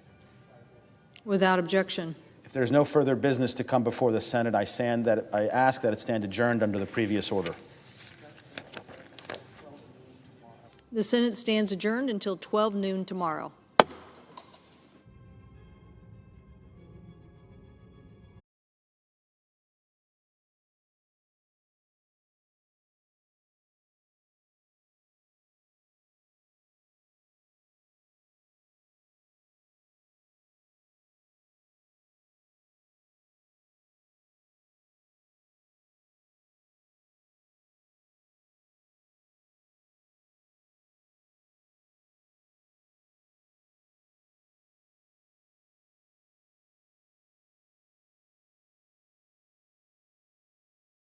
Speaker 1: Without objection.
Speaker 21: If there is no further business to come before the Senate, I ask that it stand adjourned under the previous order.
Speaker 1: The Senate stands adjourned until 12 noon tomorrow.